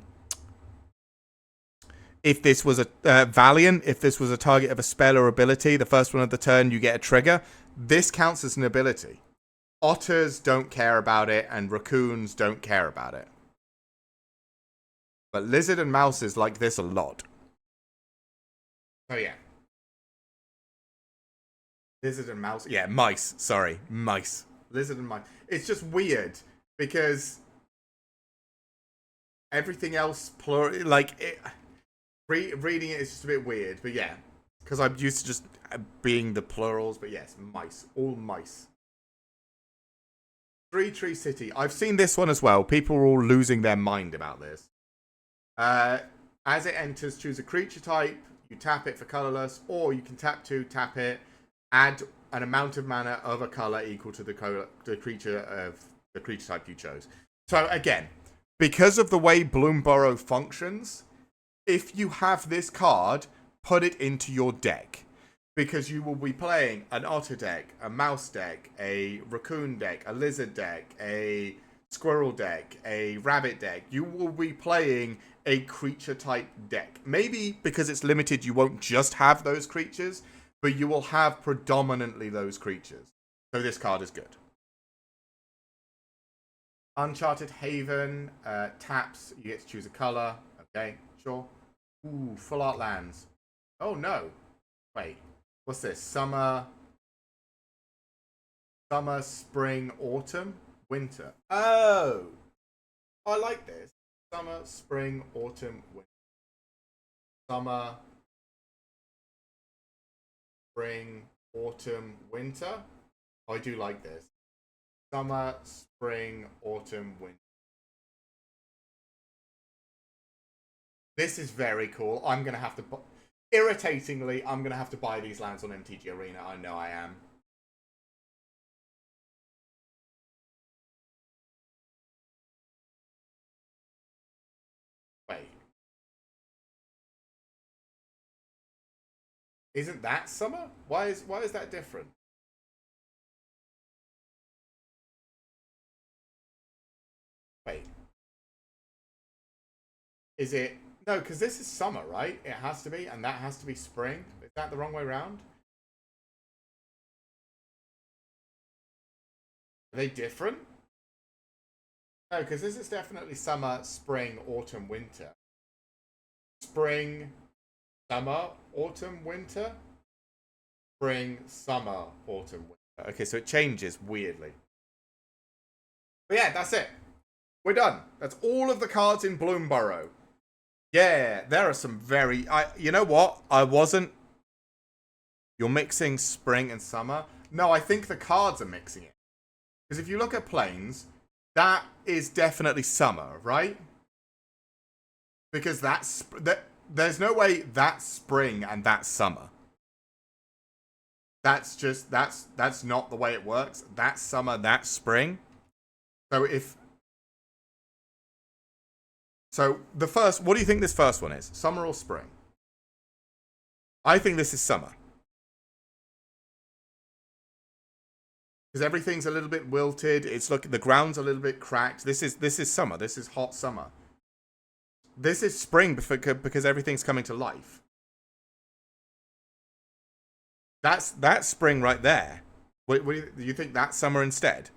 A: if this was a Valiant, if this was a target of a spell or ability, the first one of the turn, you get a trigger. This counts as an ability. Otters don't care about it, and raccoons don't care about it. But lizard and mouses like this a lot. Oh, yeah. Lizard and mouse. Yeah, mice. Sorry. Mice. Lizard and mice. It's just weird because everything else, plural, like, reading it is just a bit weird. But yeah, because I'm used to just being the plurals. But yes, mice. All mice. Three Tree City. I've seen this one as well. People are all losing their mind about this. As it enters, choose a creature type. You tap it for colorless, or you can tap 2, tap it, add an amount of mana of a color equal to the creature type you chose. So again, because of the way BloomBurrow functions, if you have this card, put it into your deck. Because you will be playing an otter deck, a mouse deck, a raccoon deck, a lizard deck, a squirrel deck, a rabbit deck. You will be playing a creature type deck. Maybe because it's limited, you won't just have those creatures, but you will have predominantly those creatures. So this card is good. Uncharted Haven, taps, you get to choose a color. Okay, sure. Ooh, full art lands. Oh no. Wait, what's this? Summer, spring, autumn, winter. Oh, I like this. Summer, spring, autumn, winter. Summer, spring, autumn, winter. I do like this. Summer, spring, autumn, winter. This is very cool. I'm going to have to... Irritatingly, I'm going to have to buy these lands on MTG Arena. I know I am. Wait. Isn't that summer? Why is that different? Wait. Is it... No, because this is summer, right? It has to be, and that has to be spring. Is that the wrong way around? Are they different? No, because this is definitely summer, spring, autumn, winter. Spring, summer, autumn, winter. Spring, summer, autumn, winter. Okay, so it changes weirdly. But yeah, that's it. We're done. That's all of the cards in BloomBurrow. Yeah, there are some very... you know what? I wasn't... You're mixing spring and summer. No, I think the cards are mixing it. Because if you look at planes, that is definitely summer, right? Because there's no way that's spring and that's summer. That's just... That's not the way it works. That's summer, that's spring. So if... So, the first... What do you think this first one is? Summer or spring? I think this is summer. Because everything's a little bit wilted. It's the ground's a little bit cracked. This is summer. This is hot summer. This is spring because everything's coming to life. That's spring right there. Do you think that's summer instead?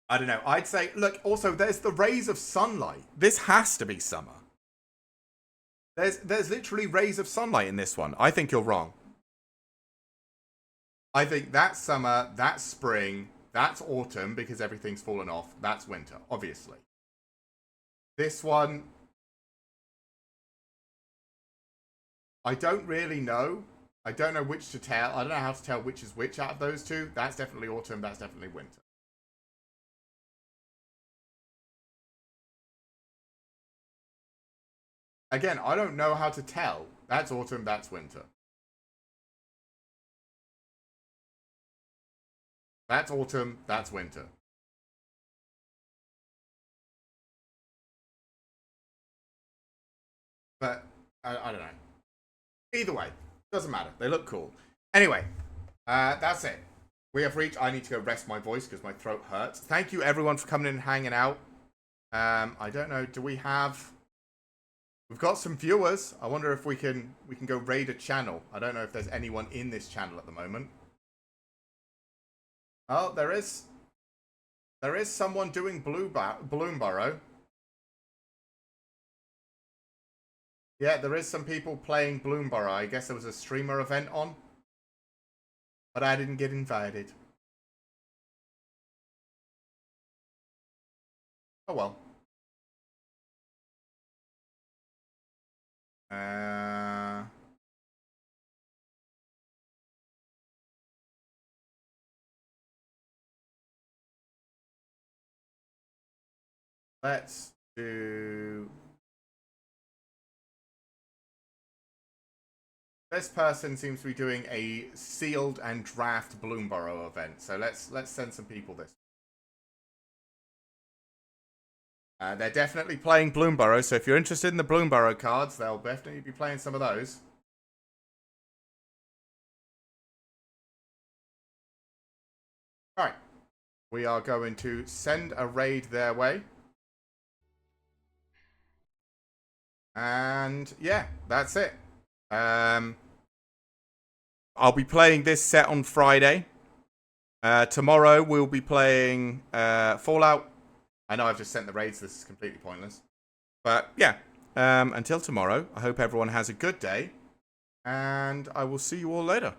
A: I don't know. I'd say, look, also, there's the rays of sunlight. This has to be summer. There's literally rays of sunlight in this one. I think you're wrong. I think that's summer, that's spring, that's autumn because everything's fallen off, that's winter, obviously. This one, I don't really know. I don't know which to tell. I don't know how to tell which is which out of those two. That's definitely autumn. That's definitely winter. Again, I don't know how to tell. That's autumn. That's winter. That's autumn. That's winter. But I don't know. Either way, doesn't matter. They look cool. Anyway, that's it. We have reached. I need to go rest my voice because my throat hurts. Thank you everyone for coming in and hanging out. I don't know. Do we have? We've got some viewers. I wonder if we can go raid a channel. I don't know if there's anyone in this channel at the moment. Oh, there is. There is someone doing BloomBurrow. Yeah, there is some people playing BloomBurrow. I guess there was a streamer event on. But I didn't get invited. Oh well. Let's do... This person seems to be doing a sealed and draft BloomBurrow event. So let's send some people this. They're definitely playing BloomBurrow, so if you're interested in the BloomBurrow cards, they'll definitely be playing some of those. Alright. We are going to send a raid their way. And yeah, that's it. I'll be playing this set on Friday. Tomorrow we'll be playing Fallout. I know I've just sent the raids, this is completely pointless. But yeah, until tomorrow, I hope everyone has a good day. And I will see you all later.